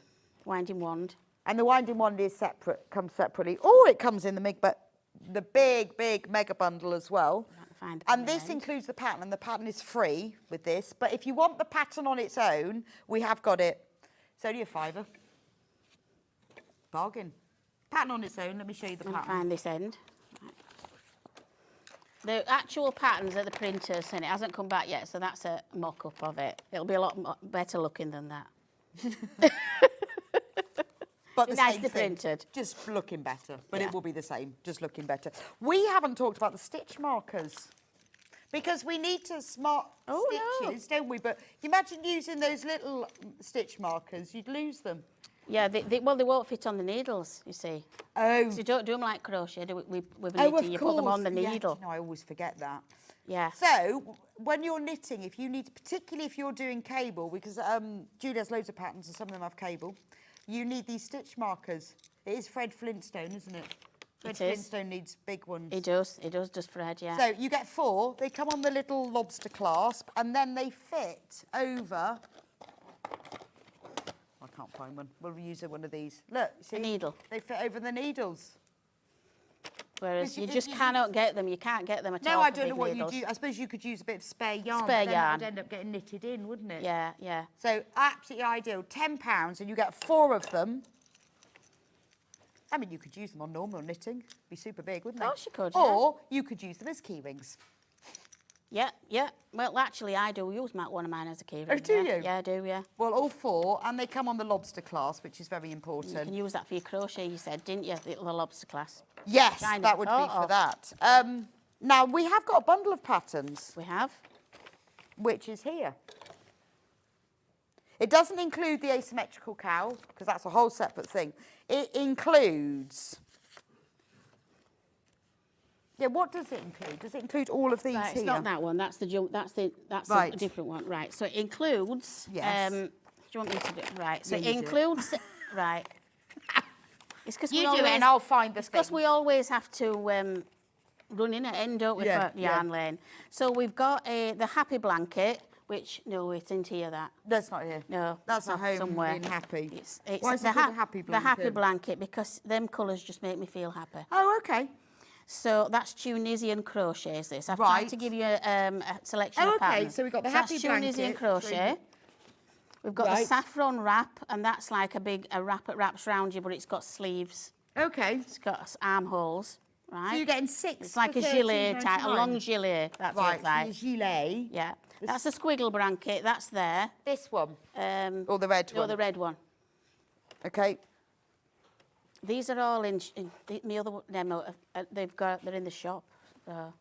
Winding wand. And the winding wand is separate, comes separately. Or it comes in the big mega bundle as well. Find And this includes the pattern, and the pattern is free with this. But if you want the pattern on its own, we have got it. It's only a £5. Bargain. Pattern on its own. Let me show you the Let me pattern. find this end. Right. The actual pattern's at the printers, and it hasn't come back yet, so that's a mock-up of it. It'll be a lot better looking than that. But the Nice same to thing, printed. just looking better. But Yeah. it will be the same, just looking better. We haven't talked about the stitch markers. Because we need to smart stitches, don't we? But imagine using those little stitch markers, you'd lose them. Yeah, they won't fit on the needles, you see. Oh. So you don't do them like crochet, do it with Oh, knitting. of You course. put them on the Yeah, needle. you know, I always forget that. Yeah. So, when you're knitting, if you need, particularly if you're doing cable, because Julie has loads of patterns and some of them have cable, you need these stitch markers. It is Fred Flintstone, isn't it? Fred It is. Flintstone needs big ones. It does just Fred, yeah. So you get 4, they come on the little lobster clasp, and then they fit over... I can't find one. We'll use one of these. Look, see? A needle. They fit over the needles. Whereas If you you- just if you cannot get them. You can't get them at all. No, I for don't big know what needles. you do. I suppose you could use a bit of spare yarn. Spare but then yarn. It would end up getting knitted in, wouldn't it? Yeah, yeah. So absolutely ideal. £10 and you get 4 of them. I mean, you could use them on normal knitting. Be super big, wouldn't they? Of course you could, yeah. Or you could use them as key rings. Yeah, yeah. Well, actually, I do use one of mine as a key ring. Oh, do yeah. you? Yeah, I do, yeah. Well, all 4, and they come on the lobster clasp, which is very You important. can use that for your crochet, you said, didn't you? The lobster clasp. Yes, Kind of that would be thought for of. that. Now, we have got a bundle of patterns. We have. Which is here. It doesn't include the asymmetrical cowl, because that's a whole separate thing. It includes... Yeah, what does it include? Does it include all of these Right, here? it's not that one. That's Right. a different one. Right. So it includes. Yes. Do you want me to do it? Right. So Yeah, it you do it. includes. Right. It's because You do it and I'll find the because thing. we always have to run in at end, don't we, Yeah, for yarn lane. So we've got the happy blanket, which no, it's into here. That. That's not here. No, That's it's a home somewhere. being happy. It's Why is it called a happy The happy blanket? blanket because them colours just make me feel happy. Oh, okay. So that's Tunisian crochets. This I've Right. tried to give you a selection Oh, of okay, patterns. so we've got the that's happy Tunisian blanket. crochet. We've got the Right. saffron wrap, and that's like a wrap that wraps around you, but it's got sleeves. Okay. It's got armholes, right? So you're getting 6 It's like for a gilet type, a £13.99. long gilet. That's Right, what it's like. so your gilet. Yeah, that's a squiggle blanket. That's there. This one. Or the red one. the red one. Okay. These are all in the other demo. They're in the shop. So.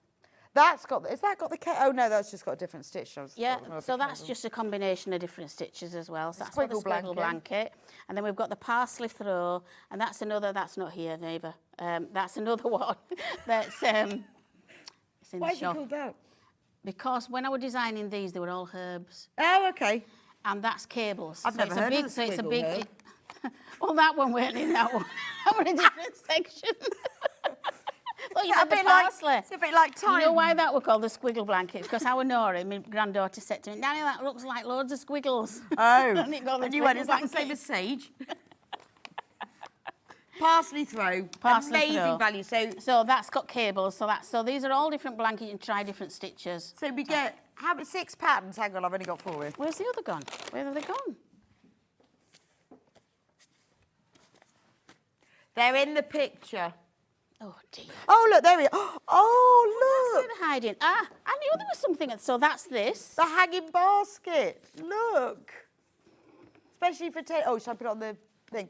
That's got, has that got the, oh no, that's just got a different stitch. Yeah, so that's just a combination of different stitches as well. So that's Squiggle the squiggle blanket. And then we've got the parsley throw, and that's not here, neighbour. That's another one that's it's in Why the is it shop. called that? Because when I was designing these, they were all herbs. Oh, okay. And that's cables. I've never heard of the So it's a squiggle big. herb. Well, that one weren't in that one. That one in a different section. Well, you It's got a the bit like- parsley. it's a bit like You know time. why that were called the squiggle blanket? Because our Nora, my granddaughter, said to me, Nanny, that looks like loads of squiggles. Oh, And it got the and you went, squiggle is that the blanket. same as sage? Parsley throw. Parsley Amazing throw. value. So that's got cables. So these are all different blankets and try different stitches. So we get, how many 6 patterns? Hang on, I've only got 4 here. Where's the other gone? Where have they gone? They're in the picture. Oh, dear. Oh, look, there we are. Oh, That's look. where they're hiding. Ah, I knew there was something. So that's this. The hanging basket. Look. Especially for oh, should I put it on the thing?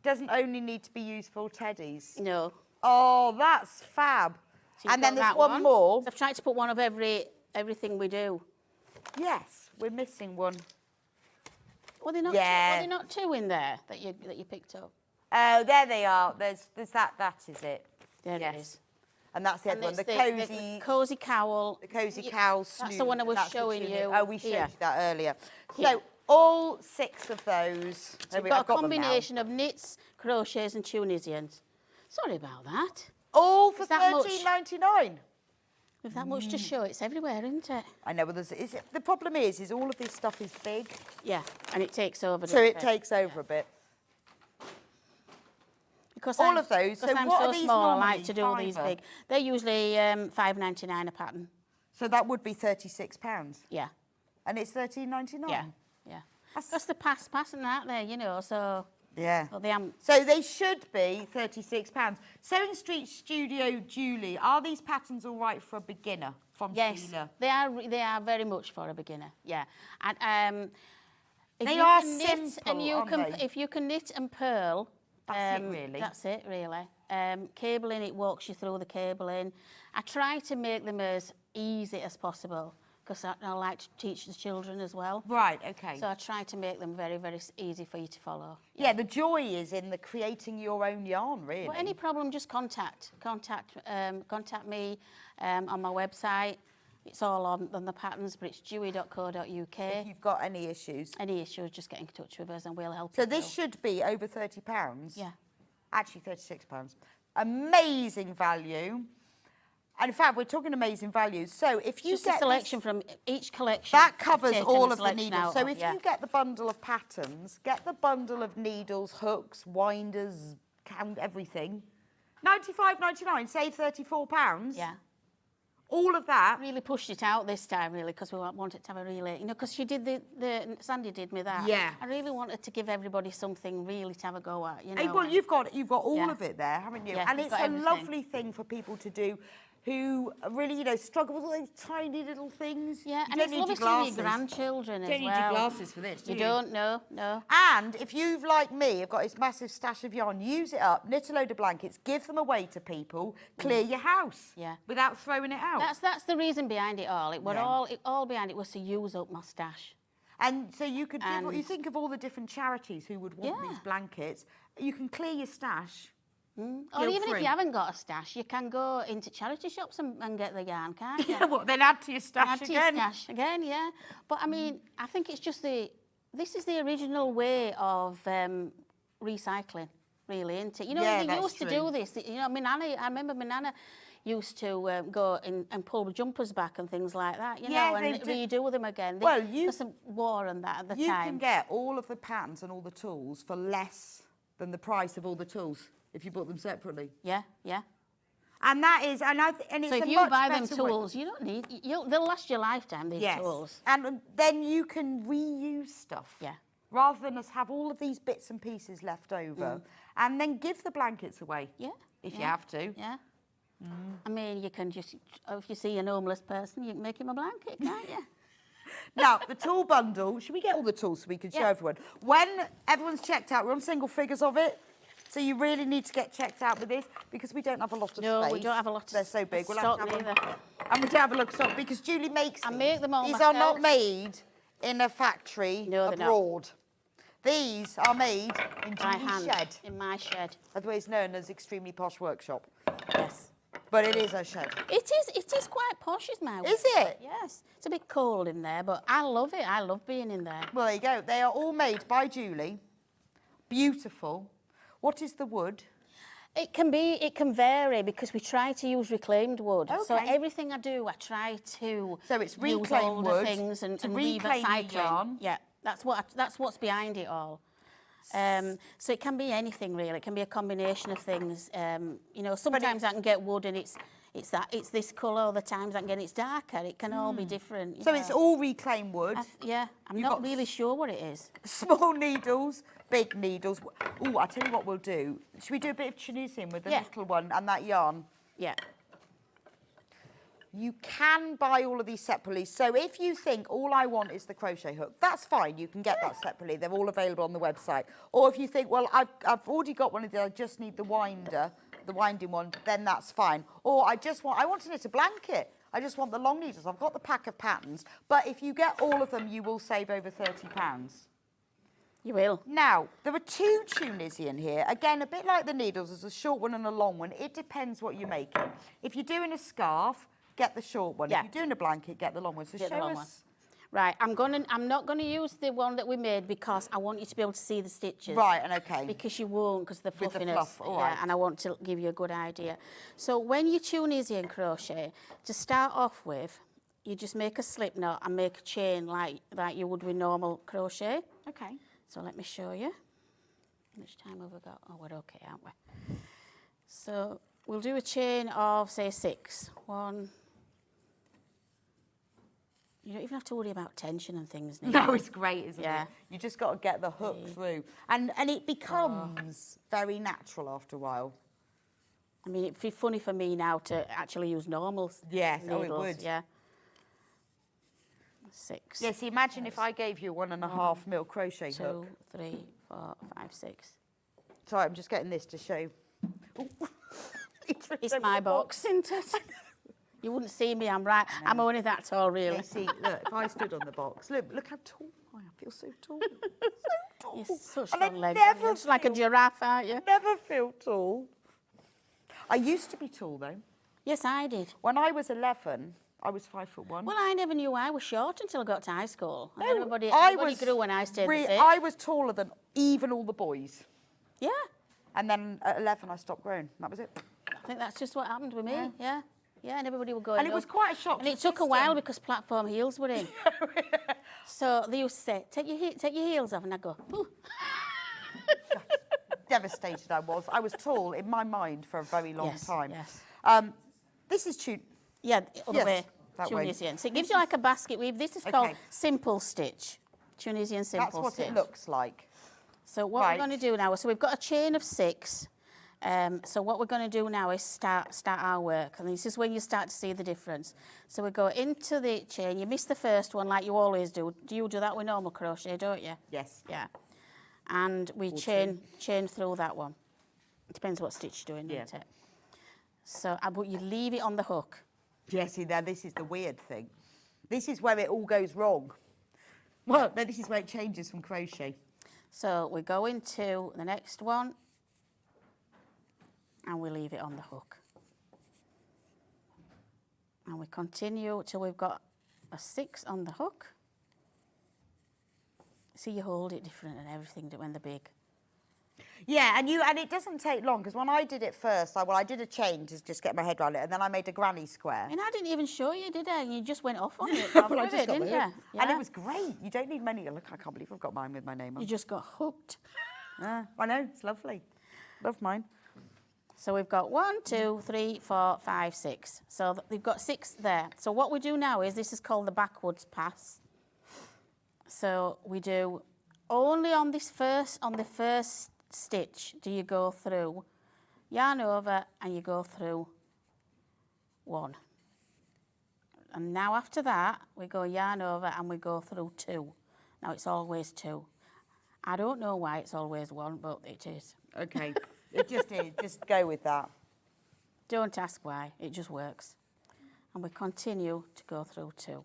Doesn't only need to be used for teddies. No. Oh, that's fab. So And then there's that one more. So I've tried to put one of everything we do. Yes, we're missing one. Were there not Yeah. were there not two in there that you picked up? Oh, there they are. There's that. That is it. There yes. it is. And that's the other one. it's The the cozy cowl. The cozy cowl. That's the one I was That's the showing tunic. you. Oh, we showed here. you that earlier. Here. So all 6 of those. So There we've we- got I've a them now. combination of knits, crochets and Tunisians. Sorry about that. All for Is that much? $13.99. With that much to show, it's everywhere, isn't it? I know, but the problem is all of this stuff is big. Yeah, and it takes over. So it takes over a bit. Because all I'm, of those. Because So I'm what so are these small, I normally? like to do all these £5? big. They're usually £5.99 a pattern. So that would be £36. Yeah. And it's $13.99. Yeah, yeah. That's the pattern out there, you know. So yeah. So So they should be £36. Sewing Street Studio Julie, are these patterns all right for a beginner? From yes, Sheila? they are very much for a beginner. Yeah, and if They you are can knit simple, and you aren't can they? if you can knit and purl. That's it, really. That's it, really. Cabling, it walks you through the cabling. I try to make them as easy as possible because I like to teach the children as well. Right, okay. So I try to make them very, very easy for you to follow. Yeah, the joy is in the creating your own yarn, really. Well, any problem, just contact me on my website. It's all on the patterns, but it's dewy.co.uk. If you've got any issues. Any issues, just get in touch with us and we'll help So you. this should be over £30. Yeah. Actually, £36. Amazing value. And in fact, we're talking amazing values. So if you Just get a selection from each collection. that I've covers taken all a of the selection needles. out So of, if yeah. you get the bundle of patterns, get the bundle of needles, hooks, winders, count everything. £95.99, save £34. Yeah. All of that. Really pushed it out this time, really, because we wanted to have a really, you know, because she did Sandi did me that. Yeah. I really wanted to give everybody something really to have a go at, you know. Hey, well, you've got all Yeah. of it there, haven't you? Yeah, and you've it's got a everything. lovely thing for people to do who really, you know, struggle with all those tiny little things. Yeah, You and don't it's need lovely your to do your glasses. grandchildren You as don't need well. your glasses for this, do you? You don't, no. And if you've, like me, have got this massive stash of yarn, use it up, knit a load of blankets, give them away to people, clear your house. Yeah. Without throwing it out. That's the reason behind it all. Yeah. All behind it was to use up my stash. And so you could give, you And- think of all the different charities who would want Yeah. these blankets. You can clear your stash. Or even if Guilt-free. you haven't got a stash, you can go into charity shops and get the yarn, can't you? Yeah, what, then add to your stash Add to again? your stash again, yeah. But I mean, I think it's just this is the original way of recycling, really, isn't it? You know, Yeah, they that's used to true. do this. You know, I remember my nana used to go in and pull the jumpers back and things like that, you Yeah, know, and they redo them again. Well, because of war and that at the You time. can get all of the patterns and all the tools for less than the price of all the tools if you bought them separately. Yeah. And that is, and it's So if a you much buy them better way. tools, you don't need. They'll last your lifetime. These Yes. tools. And then you can reuse stuff. Yeah. Rather than us have all of these bits and pieces left over, and then give the blankets away. Yeah. If you yeah, have to. Yeah. I mean, you can just, if you see an homeless person, you can make him a blanket, can't you? Now, the tool bundle, should we get all the tools so we can show Yeah. everyone? When everyone's checked out, we're on single figures of it, so you really need to get checked out with this because we don't have a lot of No, space. we don't have a lot of They're so big. We'll stock have to have neither. one. And we don't have a lot of stock because Julie makes I these. make them all These are not myself. made in a factory No, they're not. abroad. These are made in By Julie's hand, shed, in my shed. otherwise known as Extremely Posh Workshop. Yes. But it is a shed. It is quite posh, is my Is workshop. it? Yes. It's a bit cold in there, but I love it. I love being in there. Well, there you go. They are all made by Julie. Beautiful. What is the wood? It can vary because we try to use reclaimed wood. So Okay. everything I do, I try to So it's use reclaimed older wood things and to and reclaim your recycling. yarn. Yeah, that's what's behind it all. So it can be anything really. It can be a combination of things. You know, sometimes I can get wood and it's this colour. Other times I can get it's darker. It can all be different. So it's all reclaimed wood. Yeah, I'm not really sure what it is. Small needles, big needles. Oh, I tell you what we'll do. Should we do a bit of Tunisian with the little one and that yarn? Yeah. You can buy all of these separately. So if you think all I want is the crochet hook, that's fine. You can get that separately. They're all available on the website. Or if you think, well, I've already got one of these, I just need the winder, the winding one, then that's fine. Or I want to knit a blanket. I just want the long needles. I've got the pack of patterns. But if you get all of them, you will save over £30. You will. Now, there are 2 Tunisian here. Again, a bit like the needles, there's a short one and a long one. It depends what you're making. If you're doing a scarf, get the short one. Yeah. If you're doing a blanket, get the long one. So Get the show long us. Right, I'm not gonna use the one that we made because I want you to be able to see the stitches. Right, and okay. Because you won't, because the With the fluffiness. fluff, all right. And I want to give you a good idea. So when you Tunisian crochet, to start off with, you just make a slip knot and make a chain like you would with normal crochet. Okay. So let me show you. How much time have we got? Oh, we're okay, aren't we? So we'll do a chain of, say, 6. 1. You don't even have to worry about tension and things. No, it's great, isn't it? Yeah. You just got to get the hook through. And it becomes very natural after a while. I mean, it'd be funny for me now to actually use normal Yes, needles. oh, it would. Yeah. 6. Yes, imagine if I gave you a 1.5 mil crochet 2, hook. 3, 4, 5, 6. Sorry, I'm just getting this to show. It's my box, isn't it? You wouldn't see me, I'm right. No. I'm only that tall, really. Yeah, see, look, if I stood on the box, look how tall I am. I feel so tall. So tall. You're such and long legs. You're like a giraffe, aren't you? Never feel tall. I used to be tall, though. Yes, I did. When I was 11, I was 5'1". Well, I never knew I was short until I got to high school. No, everybody grew when I stayed the same. I was taller than even all the boys. Yeah. And then at 11, I stopped growing. That was it. I think that's just what happened with me. Yeah. Yeah, and everybody would go. And it was quite a shock. And it took a while because platform heels were in. So they used to say, take your heels off, and I'd go, ooh. Devastated I was. I was tall in my mind for a very long time. Yes. This is Tunisian. Yeah, other way. That Tunisian. way. So it gives you like a basket weave. This is called simple stitch. Tunisian simple stitch. That's what it looks like. So what we're going to do now, so we've got a chain of 6. So what we're going to do now is start our work, and this is when you start to see the difference. So we go into the chain. You miss the first one like you always do. Do you do that with normal crochet, don't you? Yes. Yeah. And we chain through that one. It depends what stitch you're doing, doesn't it? So, but you leave it on the hook. Yeah, see, now this is the weird thing. This is where it all goes wrong. Well, no, this is where it changes from crochet. So we go into the next one, and we leave it on the hook. And we continue till we've got a 6 on the hook. See, you hold it different and everything when they're big. Yeah, and it doesn't take long, because when I did it first, I did a chain to just get my head around it, and then I made a granny square. And I didn't even show you, did I? You just went off on it. Well, I just got didn't you? Yeah. Yeah. And it was great. You don't need many. Look, I can't believe I've got mine with my name on. You just got hooked. I know, it's lovely. Love mine. So we've got 1, 2, 3, 4, 5, 6. So we've got 6 there. So what we do now is, this is called the backwards pass. So we do only on the first stitch do you go through, yarn over, and you go through 1. And now after that, we go yarn over and we go through 2. Now it's always 2. I don't know why it's always 1, but it is. Okay, it just is. Just go with that. Don't ask why, it just works. And we continue to go through 2.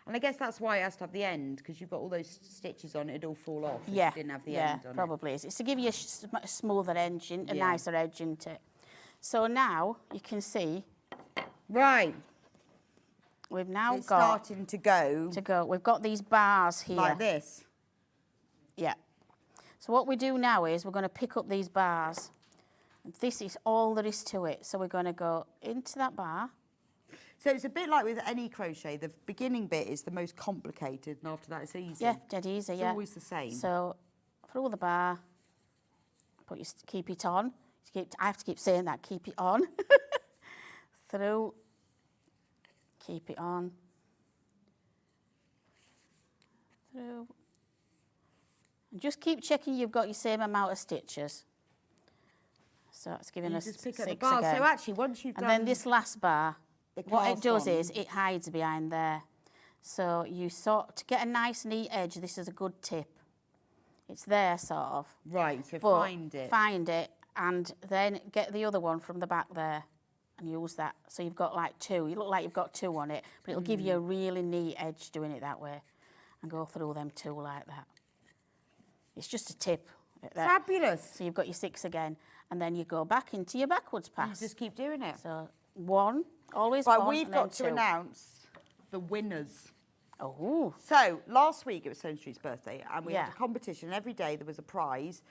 And I guess that's why it has to have the end, because you've got all those stitches on it, it'd all fall off if Yeah, you didn't have the end on probably is. It's to give you a smoother edge, a nicer edge, isn't it? So now you can see. Right. We've now it's got starting to go. We've got these bars here. Like this. Yeah. So what we do now is we're going to pick up these bars. This is all there is to it. So we're going to go into that bar. So it's a bit like with any crochet. The beginning bit is the most complicated, and after that it's easy. Yeah, dead easy, It's always the same. So through the bar, But you keep it on. I have to keep saying that, keep it on. Through, keep it on. Through. And just keep checking you've got your same amount of stitches. So it's giving us just pick 6 up the bar. again. So actually, once you've and done... then this last bar, what it does on. is it hides behind there. So you to get a nice neat edge, this is a good tip. It's there, sort of. Right, so But find it. Find it, and then get the other one from the back there and use that. So you've got like 2. You look like you've got 2 on it, but it'll give you a really neat edge doing it that way. And go through them 2 like that. It's just a tip. Fabulous. So you've got your 6 again, and then you go back into your backwards pass. You just keep doing it. So 1, always Right, 1, we've and then got to 2. announce the winners. Oh. So last week it was Sewing Street's birthday, and we had Yeah. a competition. Every day there was a prize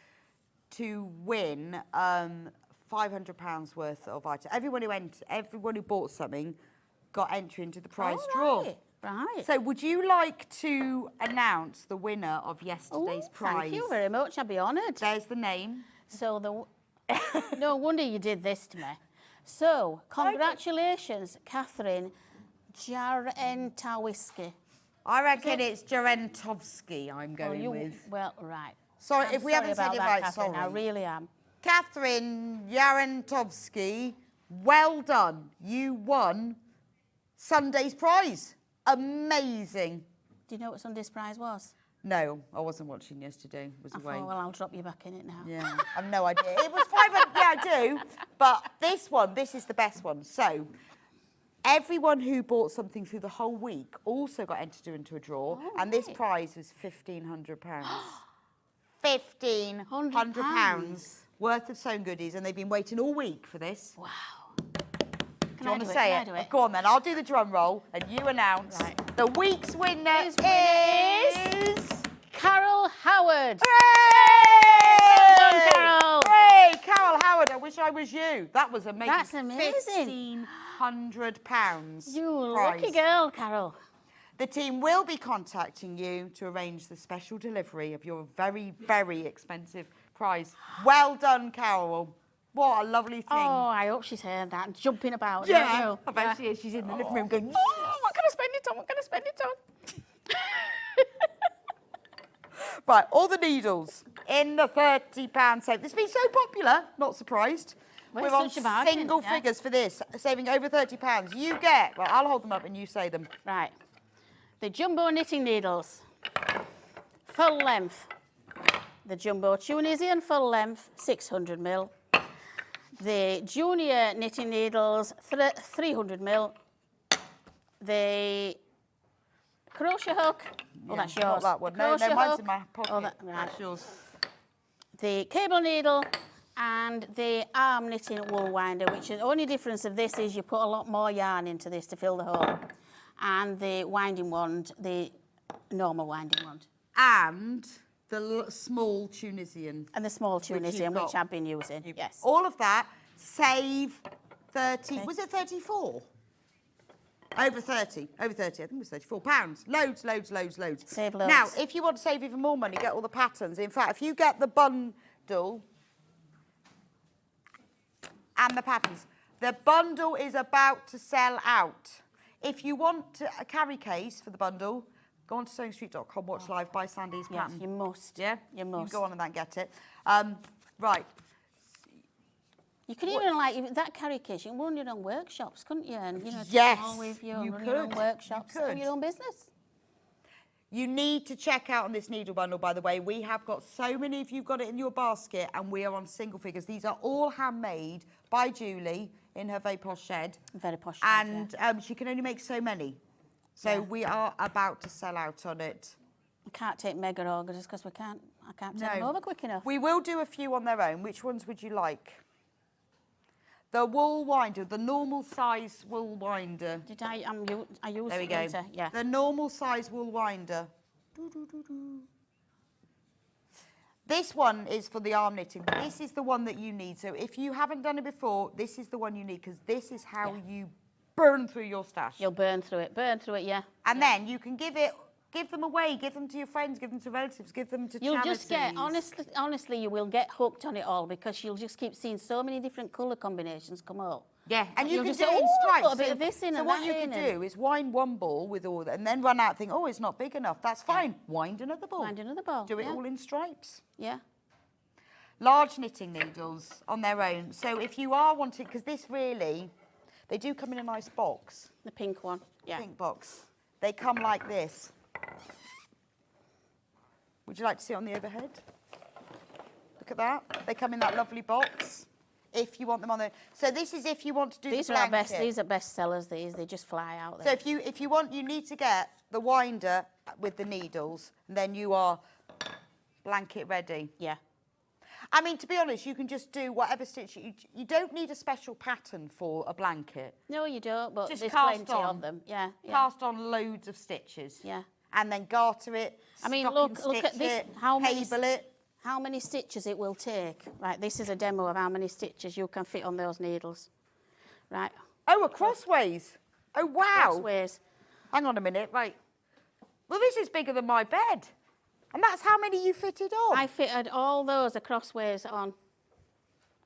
to win £500 worth of items. Everyone who bought something got entry into the prize draw. Right. So would you like to announce the winner of yesterday's prize? Thank you very much. I'd be honoured. There's the name. So no wonder you did this to me. So congratulations, Catherine Jarentawisky. I reckon it's Jarentovsky I'm going with. Well, right. Sorry, I'm if we haven't said about it that, right, Catherine, sorry. I really am. Catherine Jarentovsky, well done. You won Sunday's prize. Amazing. Do you know what Sunday's prize was? No, I wasn't watching yesterday. Was I away. thought, well, I'll drop you back in it now. Yeah, I've no idea. It was 500. Yeah, I do. But this is the best one. So everyone who bought something through the whole week also got entered into a draw, and this prize was £1,500. £1,500 worth of sewn goodies, and they've been waiting all week for this. Wow. Do you want to say it? Go on then, I'll do the drum roll and you announce. Right. The week's winner is Carol Howard. Hooray! Well done, Carol. Hooray! Carol Howard, I wish I was you. That was amazing. That's amazing. £1,500 You prize. lucky girl, Carol. The team will be contacting you to arrange the special delivery of your very, very expensive prize. Well done, Carol. What a lovely thing. Oh, I hope she's heard that and jumping about. Yeah, I bet she is. She's in the living room going, Oh, what can I spend it on? What can I spend it on? Right, all the needles in the £30 save. It's been so popular, not surprised. Well, We're it's on such a bargain, single yeah. figures for this, saving over £30. You get, well, I'll hold them up and you say them. Right. The jumbo knitting needles, full length. The jumbo Tunisian full length, 600mm. The junior knitting needles, 300mm. The crochet hook, oh, that's yours. Not that one. No, Crochet mine's hook. in my pocket. Oh, right. That's yours. The cable needle and the arm knitting wool winder, which is the only difference of this is you put a lot more yarn into this to fill the hole. And the winding wand, the normal winding wand. And the small Tunisian. And the small Tunisian, which I've been using, yes. All of that, save 30, was it 34? Over 30, I think it was £34. Loads, loads, loads, loads. Save loads. Now, if you want to save even more money, get all the patterns. In fact, if you get the bundle and the patterns, the bundle is about to sell out. If you want a carry case for the bundle, go on to sewingstreet.com, watch live, buy Sandi's pattern. Yes, you must. Yeah? You must. You can go on and that get it. Right. You could even, like, that carry case, you can run your own workshops, couldn't you? And, you know, Yes, all with you, you run your own could. workshops, You and could. your own business. You need to check out on this needle bundle, by the way. We have got so many of you got it in your basket, and we are on single figures. These are all handmade by Julie in her very posh shed. Very posh shed, And she can only make so many. So we are about to sell out on it. I can't take mega orders because I can't take them over quick enough. We will do a few on their own. Which ones would you like? The wool winder, the normal size wool winder. Did I use There we it go. later, yeah. The normal size wool winder. This one is for the arm knitting. This is the one that you need. So if you haven't done it before, this is the one you need because this is how you burn through your stash. You'll burn through it, yeah. And then you can give it Give them away, give them to your friends, give them to relatives, give them to You'll charities. just get, honestly, you will get hooked on it all because you'll just keep seeing so many different colour combinations come up. Yeah, and you You'll can just do say, it in "Ooh, stripes. put a bit of this in so and what that you in could and-" do is wind one ball with all that, and then run out and think, oh, it's not big enough. That's fine. Wind another ball. Wind another ball. Do it yeah. all in stripes. Yeah. Large knitting needles on their own. So if you are wanting, because this really, they do come in a nice box. The pink one. Yeah. Pink box. They come like this. Would you like to see it on the overhead? Look at that. They come in that lovely box. If you want them on there. So this is if you want to do These the are our blanket. best. These are best sellers. These they just fly out there. So if you want, you need to get the winder with the needles, and then you are blanket ready. Yeah. I mean, to be honest, you can just do whatever stitch. You don't need a special pattern for a blanket. No, you don't. But Just there's cast plenty on. of them. Yeah. Yeah. Cast on loads of stitches. Yeah. And then garter it. I mean, stocking look at stitch this. it, How many? cable it. How many stitches it will take? Right. This is a demo of how many stitches you can fit on those needles. Right. Oh, a crossways. Oh, wow. Crossways. Hang on a minute. Right. Well, this is bigger than my bed. And that's how many you fitted on? I fitted all those crossways on.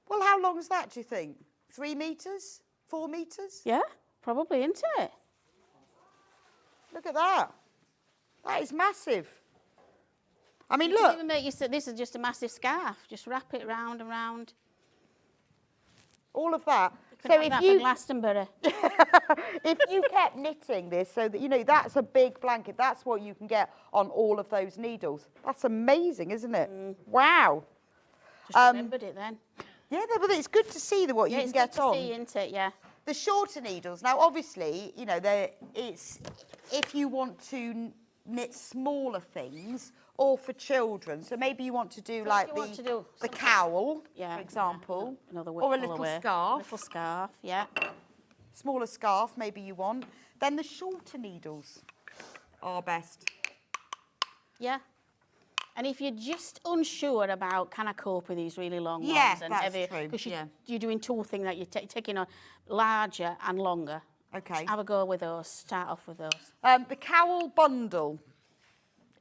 Well, how long is that, do you think? 3 metres? 4 metres? Yeah, probably, isn't it? Look at that. That is massive. I mean, You look. can even make this is just a massive scarf. Just wrap it round and round. All of that. Could So have if that you for Glastonbury. if you kept knitting this so that, you know, that's a big blanket, that's what you can get on all of those needles. That's amazing, isn't it? Wow. Just remembered it then. Yeah, no, but it's good to see what you Yeah, can it's get good to on. see, isn't it? Yeah. The shorter needles, now obviously, you know, it's if you want to knit smaller things or for children, so maybe you want to do So like if you want to do the something- cowl, Yeah. for example, Another or a little colourway. scarf. Little scarf, yeah. Smaller scarf maybe you want, then the shorter needles are best. Yeah. And if you're just unsure about, can I cope with these really long Yeah, ones and that's heavy, true, because yeah. you're doing toothing that you're taking on larger and longer. Okay. Have a go with those. Start off with those. The cowl bundle,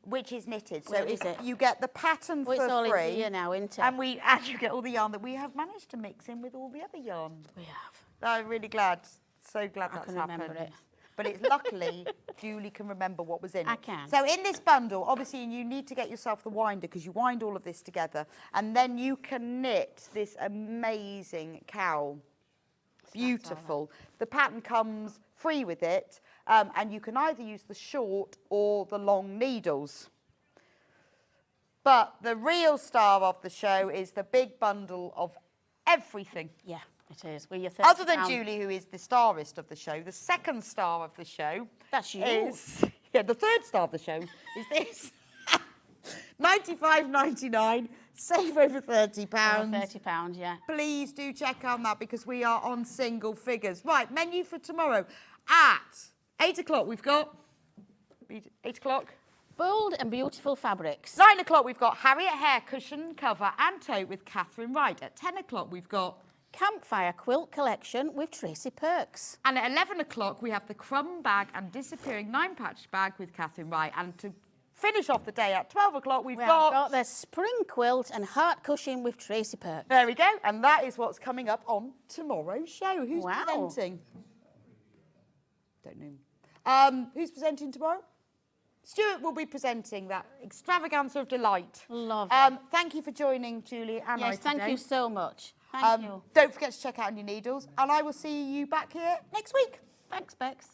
which is knitted. So Where is it? you get the pattern Well, for it's all free. in here now, isn't it? And you get all the yarn that we have managed to mix in with all the other yarn. We have. I'm really glad. So glad I that's can happened. remember it. But it's luckily Julie can remember what was in it. I can. So in this bundle, obviously you need to get yourself the winder because you wind all of this together, and then you can knit this amazing cowl. Beautiful. The pattern comes free with it, and you can either use the short or the long needles. But the real star of the show is the big bundle of everything. Yeah, it is. Well, you're Other than £30. Julie, who is the starist of the show, the second star of the show. That's you. The third star of the show is this. £95.99, save over £30. £30, yeah. Please do check on that because we are on single figures. Right, menu for tomorrow at 8 o'clock. We've got 8 o'clock. Bold and beautiful fabrics. 9 o'clock, we've got Harriet hair cushion cover and tote with Catherine Wright. At 10 o'clock, we've got Campfire quilt collection with Tracy Perks. And at 11 o'clock, we have the crumb bag and disappearing 9-patch bag with Catherine Wright. And to finish off the day at 12 o'clock, we've got the spring quilt and heart cushion with Tracy Perks. There we go. And that is what's coming up on tomorrow's show. Who's Wow. presenting? Don't know. Who's presenting tomorrow? Stuart will be presenting that extravaganza of delight. Love Thank you for joining, Julie and I Yes, thank today. you so much. Thank you. Don't forget to check out your needles, and I will see you back here next week. Thanks, Bex.